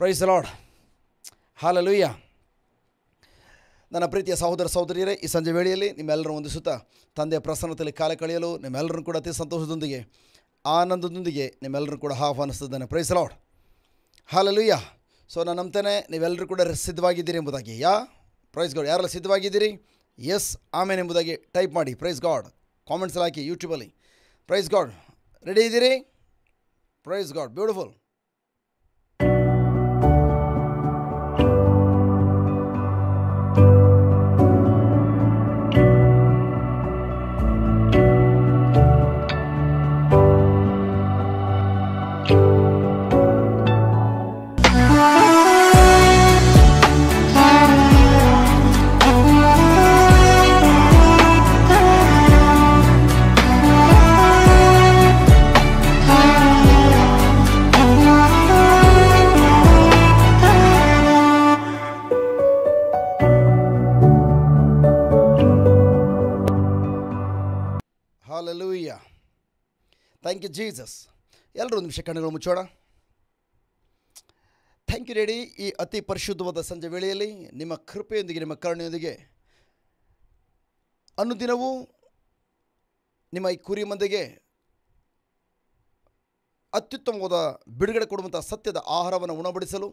Price the Lord. Hallelujah. ನನ್ನ ಪ್ರೀತಿಯ ಸಹೋದರ ಸಹೋದರಿಯರೇ, ಈ ಸಂಜೆ ವೇಳೆಯಲ್ಲಿ ನಿಮ್ಮೆಲ್ಲರೂ ವಂದಿಸುತ್ತಾ ತಂದೆಯ ಪ್ರಸನ್ನತೆಯಲ್ಲಿ ಕಾಲ ಕಳೆಯಲು ನಿಮ್ಮೆಲ್ಲರೂ ಕೂಡ ಅತಿ ಸಂತೋಷದೊಂದಿಗೆ ಆನಂದದೊಂದಿಗೆ ನಿಮ್ಮೆಲ್ಲರೂ ಕೂಡ ಆಹ್ವಾನಿಸುತ್ತಿದ್ದೇನೆ. Praise the Lord. Hallelujah. So ನಾನು ನಂಬ್ತೇನೆ ನೀವೆಲ್ಲರೂ ಕೂಡ ಸಿದ್ಧವಾಗಿದ್ದೀರಿ ಎಂಬುದಾಗಿ. Praise God. ಯಾರೆಲ್ಲ ಸಿದ್ಧವಾಗಿದ್ದೀರಿ? ಎಸ್ ಆಮೇನ್ ಎಂಬುದಾಗಿ ಟೈಪ್ ಮಾಡಿ. Praise god. ಕಾಮೆಂಟ್ಸಲ್ಲಿ ಹಾಕಿ ಯೂಟ್ಯೂಬಲ್ಲಿ. Praise God. ರೆಡಿ ಇದ್ದೀರಿ? Praise God. Beautiful. Hallelujah. Thank you Jesus. ಎಲ್ಲರೂ ಒಂದು ನಿಮಿಷ ಕಣ್ಣುಗಳು ಮುಚ್ಚೋಣ. Thank you ready. ಈ ಅತಿ ಪರಿಶುದ್ಧವಾದ ಸಂಜೆ ವೇಳೆಯಲ್ಲಿ ನಿಮ್ಮ ಕೃಪೆಯೊಂದಿಗೆ ನಿಮ್ಮ ಕರುಣೆಯೊಂದಿಗೆ ಅನುದಿನವೂ ನಿಮ್ಮ ಈ ಕುರಿ ಮಂದೆಗೆ ಅತ್ಯುತ್ತಮವಾದ ಬಿಡುಗಡೆ ಕೊಡುವಂಥ ಸತ್ಯದ ಆಹಾರವನ್ನು ಉಣಬಡಿಸಲು,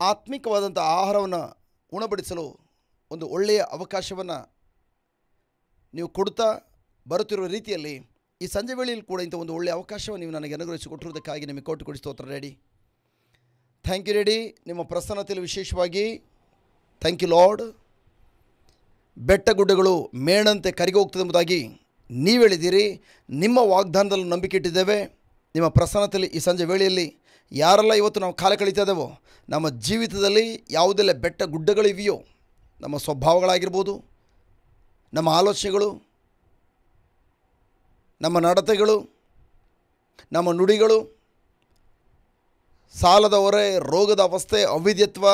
ಆತ್ಮಿಕವಾದಂಥ ಆಹಾರವನ್ನು ಉಣಬಡಿಸಲು ಒಂದು ಒಳ್ಳೆಯ ಅವಕಾಶವನ್ನು ನೀವು ಕೊಡುತ್ತಾ ಬರುತ್ತಿರುವ ರೀತಿಯಲ್ಲಿ ಈ ಸಂಜೆ ವೇಳೆಯಲ್ಲಿ ಕೂಡ ಇಂಥ ಒಂದು ಒಳ್ಳೆಯ ಅವಕಾಶವನ್ನು ನೀವು ನನಗೆ ಅನುಗ್ರಹಿಸಿಕೊಟ್ಟಿರುವುದಕ್ಕಾಗಿ ನಿಮಗೆ ಕೋಟಿ ಸ್ತೋತ್ರ ರೆಡಿ. Thank you ready. ನಿಮ್ಮ ಪ್ರಸನ್ನತೆಯಲ್ಲಿ ವಿಶೇಷವಾಗಿ ಥ್ಯಾಂಕ್ ಯು ಲಾರ್ಡ್. ಬೆಟ್ಟ ಗುಡ್ಡಗಳು ಮೇಣಂತೆ ಕರಗಿ ಹೋಗ್ತದೆ ಎಂಬುದಾಗಿ ನೀವು ಹೇಳಿದ್ದೀರಿ. ನಿಮ್ಮ ವಾಗ್ದಾನದಲ್ಲಿ ನಂಬಿಕೆ ಇಟ್ಟಿದ್ದೇವೆ. ನಿಮ್ಮ ಪ್ರಸನ್ನತೆಯಲ್ಲಿ ಈ ಸಂಜೆ ವೇಳೆಯಲ್ಲಿ ಯಾರೆಲ್ಲ ಇವತ್ತು ನಾವು ಕಾಲ ಕಳೀತಾ ಇದ್ದೇವೋ, ನಮ್ಮ ಜೀವಿತದಲ್ಲಿ ಯಾವುದೆಲ್ಲ ಬೆಟ್ಟ ಗುಡ್ಡಗಳಿವೆಯೋ, ನಮ್ಮ ಸ್ವಭಾವಗಳಾಗಿರ್ಬೋದು, ನಮ್ಮ ಆಲೋಚನೆಗಳು, ನಮ್ಮ ನಡತೆಗಳು, ನಮ್ಮ ನುಡಿಗಳು, ಸಾಲದ ಹೊರೆ, ರೋಗದ ಅವಸ್ಥೆ, ಅವಿದ್ಯತ್ವ,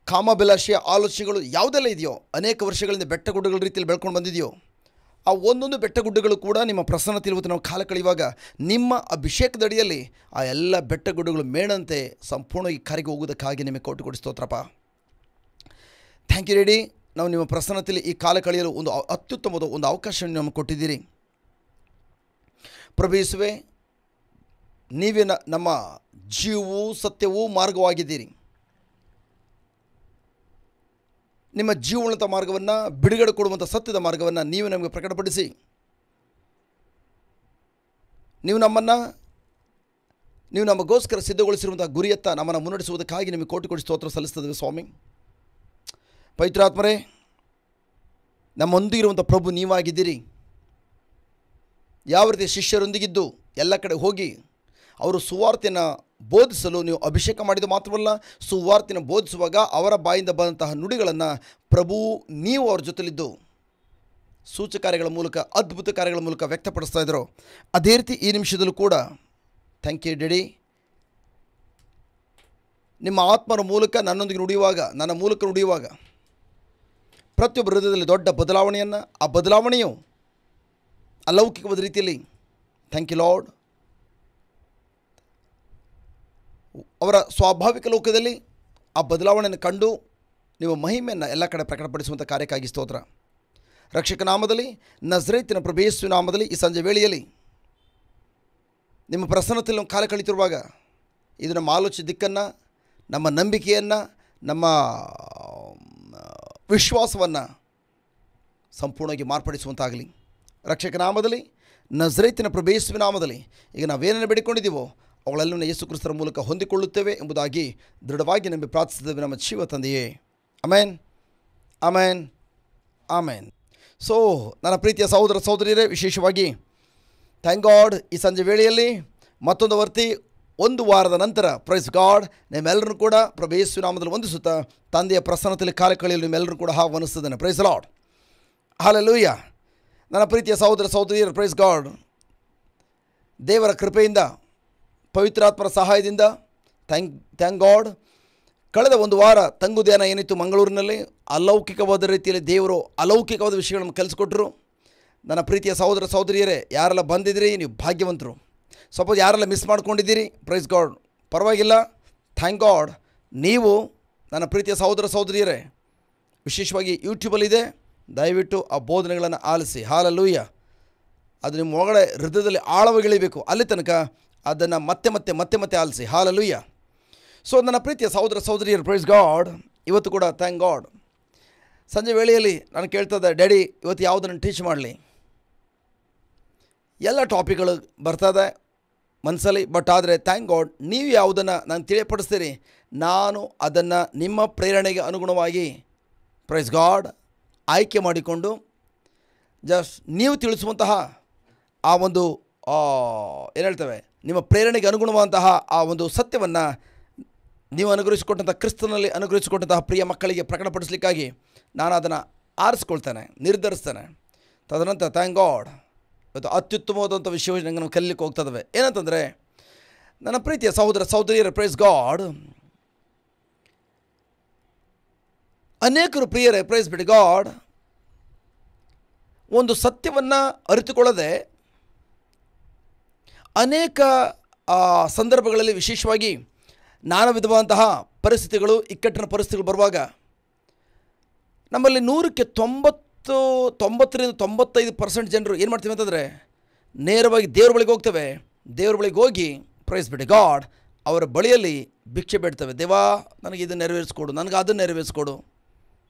ಕಾಮಭಿಲಾಷೆಯ ಆಲೋಚನೆಗಳು ಯಾವುದೆಲ್ಲ ಇದೆಯೋ, ಅನೇಕ ವರ್ಷಗಳಿಂದ ಬೆಟ್ಟಗುಡ್ಡಗಳ ರೀತಿಯಲ್ಲಿ ಬೆಳ್ಕೊಂಡು ಬಂದಿದೆಯೋ, ಆ ಒಂದೊಂದು ಬೆಟ್ಟಗುಡ್ಡಗಳು ಕೂಡ ನಿಮ್ಮ ಪ್ರಸನ್ನತೆ ಇವತ್ತು ನಾವು ಕಾಲ ಕಳೆಯುವಾಗ ನಿಮ್ಮ ಅಭಿಷೇಕದಡಿಯಲ್ಲಿ ಆ ಎಲ್ಲ ಬೆಟ್ಟಗುಡ್ಡಗಳು ಮೇಣಂತೆ ಸಂಪೂರ್ಣವಾಗಿ ಕರಗಿ ಹೋಗುವುದಕ್ಕಾಗಿ ನಿಮಗೆ ಕೋಟಿ ಸ್ತೋತ್ರಪ್ಪ. Thank you ready. ನಾವು ನಿಮ್ಮ ಪ್ರಸನ್ನತೆಯಲ್ಲಿ ಈ ಕಾಲ ಕಳೆಯಲು ಒಂದು ಅತ್ಯುತ್ತಮವಾದ ಒಂದು ಅವಕಾಶವನ್ನು ನಮಗೆ ಕೊಟ್ಟಿದ್ದೀರಿ. ಪ್ರಭು ಯೇಸುವೇ, ನೀವೇ ನಮ್ಮ ಜೀವವೂ ಸತ್ಯವೂ ಮಾರ್ಗವಾಗಿದ್ದೀರಿ. ನಿಮ್ಮ ಜೀವನದ ಮಾರ್ಗವನ್ನು, ಬಿಡುಗಡೆ ಕೊಡುವಂಥ ಸತ್ಯದ ಮಾರ್ಗವನ್ನು ನೀವೇ ನಮಗೆ ಪ್ರಕಟಪಡಿಸಿ ನೀವು ನಮಗೋಸ್ಕರ ಸಿದ್ಧಗೊಳಿಸಿರುವಂಥ ಗುರಿಯತ್ತ ನಮ್ಮನ್ನು ಮುನ್ನಡೆಸುವುದಕ್ಕಾಗಿ ನಿಮಗೆ ಕೋಟಿ ಸ್ತೋತ್ರ ಸಲ್ಲಿಸ್ತೇವೆ ಸ್ವಾಮಿ. ಪವಿತ್ರಾತ್ಮರೇ, ನಮ್ಮೊಂದಿಗಿರುವಂಥ ಪ್ರಭು ನೀವಾಗಿದ್ದೀರಿ. ಯಾವ ರೀತಿ ಶಿಷ್ಯರೊಂದಿಗಿದ್ದು ಎಲ್ಲ ಕಡೆ ಹೋಗಿ ಅವರು ಸುವಾರ್ತೆಯನ್ನು ಬೋಧಿಸಲು ನೀವು ಅಭಿಷೇಕ ಮಾಡಿದ ಮಾತ್ರವಲ್ಲ, ಸುವಾರ್ತೆಯನ್ನು ಬೋಧಿಸುವಾಗ ಅವರ ಬಾಯಿಂದ ಬಂದಂತಹ ನುಡಿಗಳನ್ನು ಪ್ರಭು ನೀವು ಅವ್ರ ಜೊತೆಲಿದ್ದು ಸೂಚಕಾರ್ಯಗಳ ಮೂಲಕ, ಅದ್ಭುತ ಕಾರ್ಯಗಳ ಮೂಲಕ ವ್ಯಕ್ತಪಡಿಸ್ತಾ ಇದ್ದರು. ಅದೇ ರೀತಿ ಈ ನಿಮಿಷದಲ್ಲೂ ಕೂಡ ಥ್ಯಾಂಕ್ ಯು ಡ್ಯಾಡಿ. ನಿಮ್ಮ ಆತ್ಮರ ಮೂಲಕ ನನ್ನೊಂದಿಗೆ ನುಡಿಯುವಾಗ, ನನ್ನ ಮೂಲಕ ನುಡಿಯುವಾಗ ಪ್ರತಿಯೊಬ್ಬರ ಹೃದಯದಲ್ಲಿ ದೊಡ್ಡ ಬದಲಾವಣೆಯನ್ನು, ಆ ಬದಲಾವಣೆಯು ಅಲೌಕಿಕವಾದ ರೀತಿಯಲ್ಲಿ ಥ್ಯಾಂಕ್ ಯು ಲಾರ್ಡ್, ಅವರ ಸ್ವಾಭಾವಿಕ ಲೋಕದಲ್ಲಿ ಆ ಬದಲಾವಣೆಯನ್ನು ಕಂಡು ನೀವು ಮಹಿಮೆಯನ್ನು ಎಲ್ಲ ಕಡೆ ಪ್ರಕಟಪಡಿಸುವಂಥ ಕಾರ್ಯಕ್ಕಾಗಿ ಸ್ತೋತ್ರ. ರಕ್ಷಕ ನಾಮದಲ್ಲಿ, ನಜರೇತಿನ ಪ್ರಭು ಯೇಸುವಿನ ನಾಮದಲ್ಲಿ ಈ ಸಂಜೆ ವೇಳೆಯಲ್ಲಿ ನಿಮ್ಮ ಪ್ರಸನ್ನತೆಯಲ್ಲಿ ನಾವು ಕಾಲ ಕಳೀತಿರುವಾಗ ಇದು ನಮ್ಮ ಆಲೋಚನೆ ದಿಕ್ಕನ್ನು, ನಮ್ಮ ನಂಬಿಕೆಯನ್ನು, ನಮ್ಮ ವಿಶ್ವಾಸವನ್ನು ಸಂಪೂರ್ಣವಾಗಿ ಮಾರ್ಪಡಿಸುವಂತಾಗಲಿ. ರಕ್ಷಕ ನಾಮದಲ್ಲಿ, ನಜರೇತಿನ ಪ್ರಭು ಯೇಸುವಿನ ನಾಮದಲ್ಲಿ ಈಗ ನಾವೇನೇನು ಬೇಡಿಕೊಂಡಿದ್ದೀವೋ ಅವುಗಳೆಲ್ಲವನ್ನ ಯೇಸು ಕ್ರಿಸ್ತರ ಮೂಲಕ ಹೊಂದಿಕೊಳ್ಳುತ್ತೇವೆ ಎಂಬುದಾಗಿ ದೃಢವಾಗಿ ನಂಬಿ ಪ್ರಾರ್ಥಿಸಿದ್ದೇವೆ ನಮ್ಮ ಜೀವ ತಂದೆಯೇ. ಆಮೇನ್, ಆಮೇನ್, ಆಮೇನ್. ಸೊ ನನ್ನ ಪ್ರೀತಿಯ ಸಹೋದರ ಸಹೋದರಿಯರೇ, ವಿಶೇಷವಾಗಿ ಥ್ಯಾಂಕ್ ಗಾಡ್ ಈ ಸಂಜೆ ವೇಳೆಯಲ್ಲಿ ಮತ್ತೊಂದು ವರ್ತಿ ಒಂದು ವಾರದ ನಂತರ ಪ್ರೈಸ್ ಗಾಡ್ ನಿಮ್ಮೆಲ್ಲರೂ ಕೂಡ ಪ್ರಭು ಯೇಸು ನಾಮದಲ್ಲಿ ವಂದಿಸುತ್ತಾ ತಂದೆಯ ಪ್ರಸನ್ನತೆಯಲ್ಲಿ ಕಾಲ ಕಳೆಯಲು ನಿಮ್ಮೆಲ್ಲರೂ ಕೂಡ ಆಹ್ವಾನಿಸ್ತೇನೆ. Price lord. ಹಲ್ಲೆಲೂಯಾ. ನನ್ನ ಪ್ರೀತಿಯ ಸಹೋದರ ಸಹೋದರಿಯರು, ಪ್ರೈಸ್ ಗಾಡ್, ದೇವರ ಕೃಪೆಯಿಂದ, ಪವಿತ್ರಾತ್ಮರ ಸಹಾಯದಿಂದ ಥ್ಯಾಂಕ್ ಗಾಡ್ ಕಳೆದ ಒಂದು ವಾರ ತಂಗುಧ್ಯಾನ ಏನಿತ್ತು ಮಂಗಳೂರಿನಲ್ಲಿ, ಅಲೌಕಿಕವಾದ ರೀತಿಯಲ್ಲಿ ದೇವರು ಅಲೌಕಿಕವಾದ ವಿಷಯಗಳನ್ನು ಕಲಿಸ್ಕೊಟ್ರು. ನನ್ನ ಪ್ರೀತಿಯ ಸಹೋದರ ಸಹೋದರಿಯರೇ, ಯಾರೆಲ್ಲ ಬಂದಿದ್ದೀರಿ ನೀವು ಭಾಗ್ಯವಂತರು. ಸಪೋಸ್ ಯಾರೆಲ್ಲ ಮಿಸ್ ಮಾಡ್ಕೊಂಡಿದ್ದೀರಿ, ಪ್ರೈಸ್ ಗಾಡ್ ಪರವಾಗಿಲ್ಲ, ಥ್ಯಾಂಕ್ ಗಾಡ್. ನೀವು ನನ್ನ ಪ್ರೀತಿಯ ಸಹೋದರ ಸಹೋದರಿಯರೇ, ವಿಶೇಷವಾಗಿ ಯೂಟ್ಯೂಬಲ್ಲಿದೆ, ದಯವಿಟ್ಟು ಆ ಬೋಧನೆಗಳನ್ನು ಆಲಿಸಿ. ಹಾಲೆಲೂಯ. ಅದು ನಿಮ್ಮ ಒಳಗಡೆ ಹೃದಯದಲ್ಲಿ ಆಳವಾಗಿ ಇಳಿಬೇಕು. ಅಲ್ಲಿ ತನಕ ಅದನ್ನು ಮತ್ತೆ ಮತ್ತೆ ಮತ್ತೆ ಮತ್ತೆ ಆಲಿಸಿ. ಹಾಲೆಲೂಯ. ಸೊ ನನ್ನ ಪ್ರೀತಿಯ ಸಹೋದರ ಸಹೋದರಿಯರು, ಪ್ರೈಸ್ ಗಾಡ್. ಇವತ್ತು ಕೂಡ ಥ್ಯಾಂಕ್ ಗಾಡ್. ಸಂಜೆ ವೇಳೆಯಲ್ಲಿ ನಾನು ಕೇಳ್ತದೆ, ಡ್ಯಾಡಿ ಇವತ್ತು ಯಾವುದನ್ನು ಟೀಚ್ ಮಾಡಲಿ. ಎಲ್ಲ ಟಾಪಿಕ್ಗಳು ಬರ್ತದೆ ಮನಸ್ಸಲ್ಲಿ, ಬಟ್ ಆದರೆ ಥ್ಯಾಂಕ್ ಗಾಡ್ ನೀವು ಯಾವುದನ್ನು ನಾನು ತಿಳಿಯಪಡಿಸ್ತೀರಿ, ನಾನು ಅದನ್ನು ನಿಮ್ಮ ಪ್ರೇರಣೆಗೆ ಅನುಗುಣವಾಗಿ ಪ್ರೈಸ್ ಗಾಡ್ ಆಯ್ಕೆ ಮಾಡಿಕೊಂಡು ಜಸ್ಟ್ ನೀವು ತಿಳಿಸುವಂತಹ ಆ ಒಂದು ಏನು ಹೇಳ್ತೇವೆ, ನಿಮ್ಮ ಪ್ರೇರಣೆಗೆ ಅನುಗುಣವಾದಂತಹ ಆ ಒಂದು ಸತ್ಯವನ್ನು ನೀವು ಅನುಗ್ರಹಿಸಿಕೊಟ್ಟಂಥ ಕ್ರಿಸ್ತನಲ್ಲಿ ಅನುಗ್ರಹಿಸಿಕೊಟ್ಟಂತಹ ಪ್ರಿಯ ಮಕ್ಕಳಿಗೆ ಪ್ರಕಟಪಡಿಸಲಿಕ್ಕಾಗಿ ನಾನು ಅದನ್ನು ಆರಿಸ್ಕೊಳ್ತೇನೆ, ನಿರ್ಧರಿಸ್ತೇನೆ. ತದನಂತರ ಥ್ಯಾಂಕ್ ಗಾಡ್ ಇವತ್ತು ಅತ್ಯುತ್ತಮವಾದಂಥ ವಿಷಯ ನನಗೆ ಕಲಿಲಿಕ್ಕೆ ಹೋಗ್ತದವೆ. ಏನಂತಂದರೆ ನನ್ನ ಪ್ರೀತಿಯ ಸಹೋದರ ಸಹೋದರಿಯರ, ಪ್ರೈಸ್ ಗಾಡ್, ಅನೇಕರು ಪ್ರಿಯರೇ, ಪ್ರೈಸ್ ಬಿಡಿ ಗಾಡ್, ಒಂದು ಸತ್ಯವನ್ನು ಅರಿತುಕೊಳ್ಳದೆ ಅನೇಕ ಸಂದರ್ಭಗಳಲ್ಲಿ, ವಿಶೇಷವಾಗಿ ನಾನಾ ವಿಧವಾದಂತಹ ಪರಿಸ್ಥಿತಿಗಳು, ಇಕ್ಕಟ್ಟಿನ ಪರಿಸ್ಥಿತಿಗಳು ಬರುವಾಗ ನಮ್ಮಲ್ಲಿ 100ಕ್ಕೆ 90-95% ಜನರು ಏನು ಮಾಡ್ತೀವಿ ಅಂತಂದರೆ, ನೇರವಾಗಿ ದೇವ್ರ ಬಳಿಗೆ ಹೋಗ್ತೇವೆ. ದೇವ್ರ ಬಳಿಗೆ ಹೋಗಿ ಪ್ರೈಸ್ ಬಿಡಿ ಗಾಡ್ ಅವರ ಬಳಿಯಲ್ಲಿ ಭಿಕ್ಷೆ ಬೇಡ್ತೇವೆ. ದೇವಾ, ನನಗೆ ಇದನ್ನು ನೆರವೇರಿಸ್ಕೊಡು, ನನಗೆ ಅದನ್ನು ನೆರವೇರಿಸ್ಕೊಡು,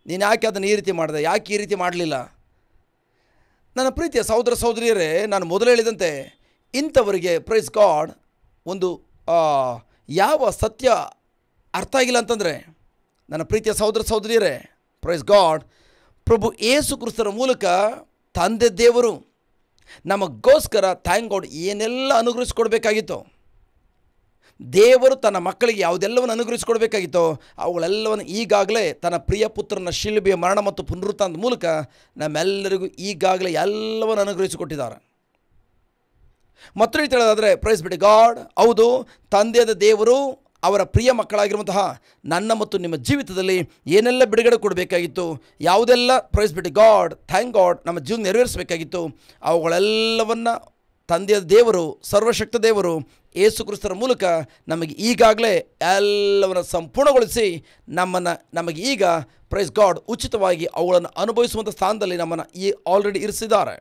ನೀನು ಯಾಕೆ ಅದನ್ನು ಈ ರೀತಿ ಮಾಡಿದೆ, ಯಾಕೆ ಈ ರೀತಿ ಮಾಡಲಿಲ್ಲ. ನನ್ನ ಪ್ರೀತಿಯ ಸಹೋದರ ಸಹೋದರಿಯರೇ, ನಾನು ಮೊದಲು ಹೇಳಿದಂತೆ ಇಂಥವರಿಗೆ ಪ್ರೈಸ್ ಗಾಡ್ ಒಂದು ಯಾವ ಸತ್ಯ ಅರ್ಥ ಆಗಿಲ್ಲ ಅಂತಂದರೆ, ನನ್ನ ಪ್ರೀತಿಯ ಸಹೋದರ ಸಹೋದರಿಯರೇ, ಪ್ರೈಸ್ ಗಾಡ್, ಪ್ರಭು ಯೇಸು ಕ್ರಿಸ್ತರ ಮೂಲಕ ತಂದೆ ದೇವರು ನಮಗೋಸ್ಕರ ಥ್ಯಾಂಕ್ ಗಾಡ್ ಏನೆಲ್ಲ ಅನುಗ್ರಹಿಸ್ಕೊಡ್ಬೇಕಾಗಿತ್ತೋ, ದೇವರು ತನ್ನ ಮಕ್ಕಳಿಗೆ ಯಾವುದೆಲ್ಲವನ್ನು ಅನುಗ್ರಹಿಸ್ಕೊಡ್ಬೇಕಾಗಿತ್ತೋ ಅವುಗಳೆಲ್ಲವನ್ನು ಈಗಾಗಲೇ ತನ್ನ ಪ್ರಿಯ ಪುತ್ರನ ಶಿಲುಬೆಯ ಮರಣ ಮತ್ತು ಪುನರುತ್ಥಾನದ ಮೂಲಕ ನಮ್ಮೆಲ್ಲರಿಗೂ ಈಗಾಗಲೇ ಎಲ್ಲವನ್ನು ಅನುಗ್ರಹಿಸಿಕೊಟ್ಟಿದ್ದಾರೆ. ಮತ್ತು ರೀತಿ ಹೇಳೋದಾದರೆ, ಪ್ರೈಸ್ ಬಿಡಿ ಗಾಡ್, ಹೌದು, ತಂದೆಯಾದ ದೇವರು ಅವರ ಪ್ರಿಯ ಮಕ್ಕಳಾಗಿರುವಂತಹ ನನ್ನ ಮತ್ತು ನಿಮ್ಮ ಜೀವಿತದಲ್ಲಿ ಏನೆಲ್ಲ ಬಿಡುಗಡೆ ಕೊಡಬೇಕಾಗಿತ್ತು, ಯಾವುದೆಲ್ಲ ಪ್ರೈಸ್ ಬಿಡಿ ಗಾಡ್ ಥ್ಯಾಂಕ್ ಗಾಡ್ ನಮ್ಮ ಜೀವನ ನೆರವೇರಿಸಬೇಕಾಗಿತ್ತು, ಅವುಗಳೆಲ್ಲವನ್ನು ತಂದೆಯ ದೇವರು, ಸರ್ವಶಕ್ತ ದೇವರು ಯೇಸು ಕ್ರಿಸ್ತರ ಮೂಲಕ ನಮಗೆ ಈಗಾಗಲೇ ಎಲ್ಲವನ್ನು ಸಂಪೂರ್ಣಗೊಳಿಸಿ ನಮಗೆ ಈಗ ಪ್ರೈಸ್ ಗಾಡ್ ಉಚಿತವಾಗಿ ಅವುಗಳನ್ನು ಅನುಭವಿಸುವಂಥ ಸ್ಥಾನದಲ್ಲಿ ನಮ್ಮನ್ನು ಆಲ್ರೆಡಿ ಇರಿಸಿದ್ದಾರೆ.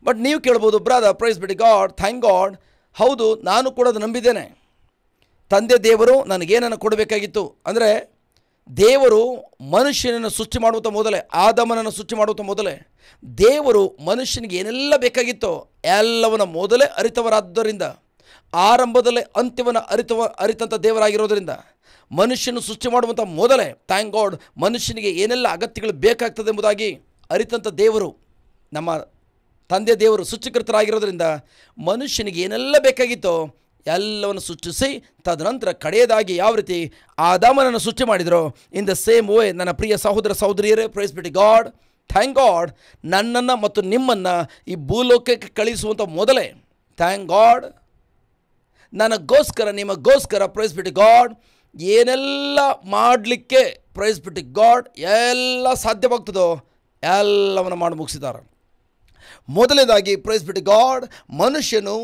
ಬಟ್ ನೀವು ಕೇಳ್ಬೋದು, ಬ್ರದರ್ ಪ್ರೈಸ್ ಬಿಡಿ ಗಾಡ್ ಥ್ಯಾಂಕ್ ಗಾಡ್, ಹೌದು ನಾನು ಕೂಡ ಅದು ನಂಬಿದ್ದೇನೆ. ತಂದೆ ದೇವರು ನನಗೇನನ್ನು ಕೊಡಬೇಕಾಗಿತ್ತು ಅಂದರೆ, ದೇವರು ಮನುಷ್ಯನನ್ನು ಸೃಷ್ಟಿ ಮಾಡುವಂಥ ಮೊದಲೇ, ಆದಮನನ್ನು ಸೃಷ್ಟಿ ಮಾಡುವಂಥ ಮೊದಲೇ ದೇವರು ಮನುಷ್ಯನಿಗೆ ಏನೆಲ್ಲ ಬೇಕಾಗಿತ್ತೋ ಎಲ್ಲವನ್ನ ಮೊದಲೇ ಅರಿತವರಾದ್ದರಿಂದ, ಆರಂಭದಲ್ಲೇ ಅಂತ್ಯವನ್ನು ಅರಿತಂಥ ದೇವರಾಗಿರೋದರಿಂದ, ಮನುಷ್ಯನು ಸೃಷ್ಟಿ ಮಾಡುವಂಥ ಮೊದಲೇ ಥ್ಯಾಂಕ್ ಗಾಡ್ ಮನುಷ್ಯನಿಗೆ ಏನೆಲ್ಲ ಅಗತ್ಯಗಳು ಬೇಕಾಗ್ತದೆ ಎಂಬುದಾಗಿ ಅರಿತಂಥ ದೇವರು, ನಮ್ಮ ತಂದೆ ದೇವರು ಸೃಷ್ಟಿಕರ್ತರಾಗಿರೋದ್ರಿಂದ ಮನುಷ್ಯನಿಗೆ ಏನೆಲ್ಲ ಬೇಕಾಗಿತ್ತೋ ಎಲ್ಲವನ್ನು ಸೃಷ್ಟಿಸಿ ತದನಂತರ ಕಡೆಯದಾಗಿ ಯಾವ ರೀತಿ ಆದಾಮನನ್ನು ಸೃಷ್ಟಿ ಮಾಡಿದರೋ, ಇನ್ ದ ಸೇಮ್ ವೇ ನನ್ನ ಪ್ರಿಯ ಸಹೋದರ ಸಹೋದರಿಯರೇ, ಪ್ರೈಸ್ ಬಿಡಿ ಗಾಡ್ ಥ್ಯಾಂಕ್ ಗಾಡ್ ನನ್ನನ್ನು ಮತ್ತು ನಿಮ್ಮನ್ನು ಈ ಭೂಲೋಕಕ್ಕೆ ಕಳಿಸುವಂಥ ಮೊದಲೇ ಥ್ಯಾಂಕ್ ಗಾಡ್ ನನಗೋಸ್ಕರ ನಿಮಗೋಸ್ಕರ ಪ್ರೈಸ್ ಬಿಡಿ ಗಾಡ್ ಏನೆಲ್ಲ ಮಾಡಲಿಕ್ಕೆ ಪ್ರೈಸ್ ಬಿಡಿ ಗಾಡ್ ಎಲ್ಲ ಸಾಧ್ಯವಾಗ್ತದೋ ಎಲ್ಲವನ್ನು ಮಾಡಿ ಮುಗಿಸಿದ್ದಾರೆ. ಮೊದಲನೇದಾಗಿ ಪ್ರೈಸ್ ಬಿಡಿ ಗಾಡ್ ಮನುಷ್ಯನು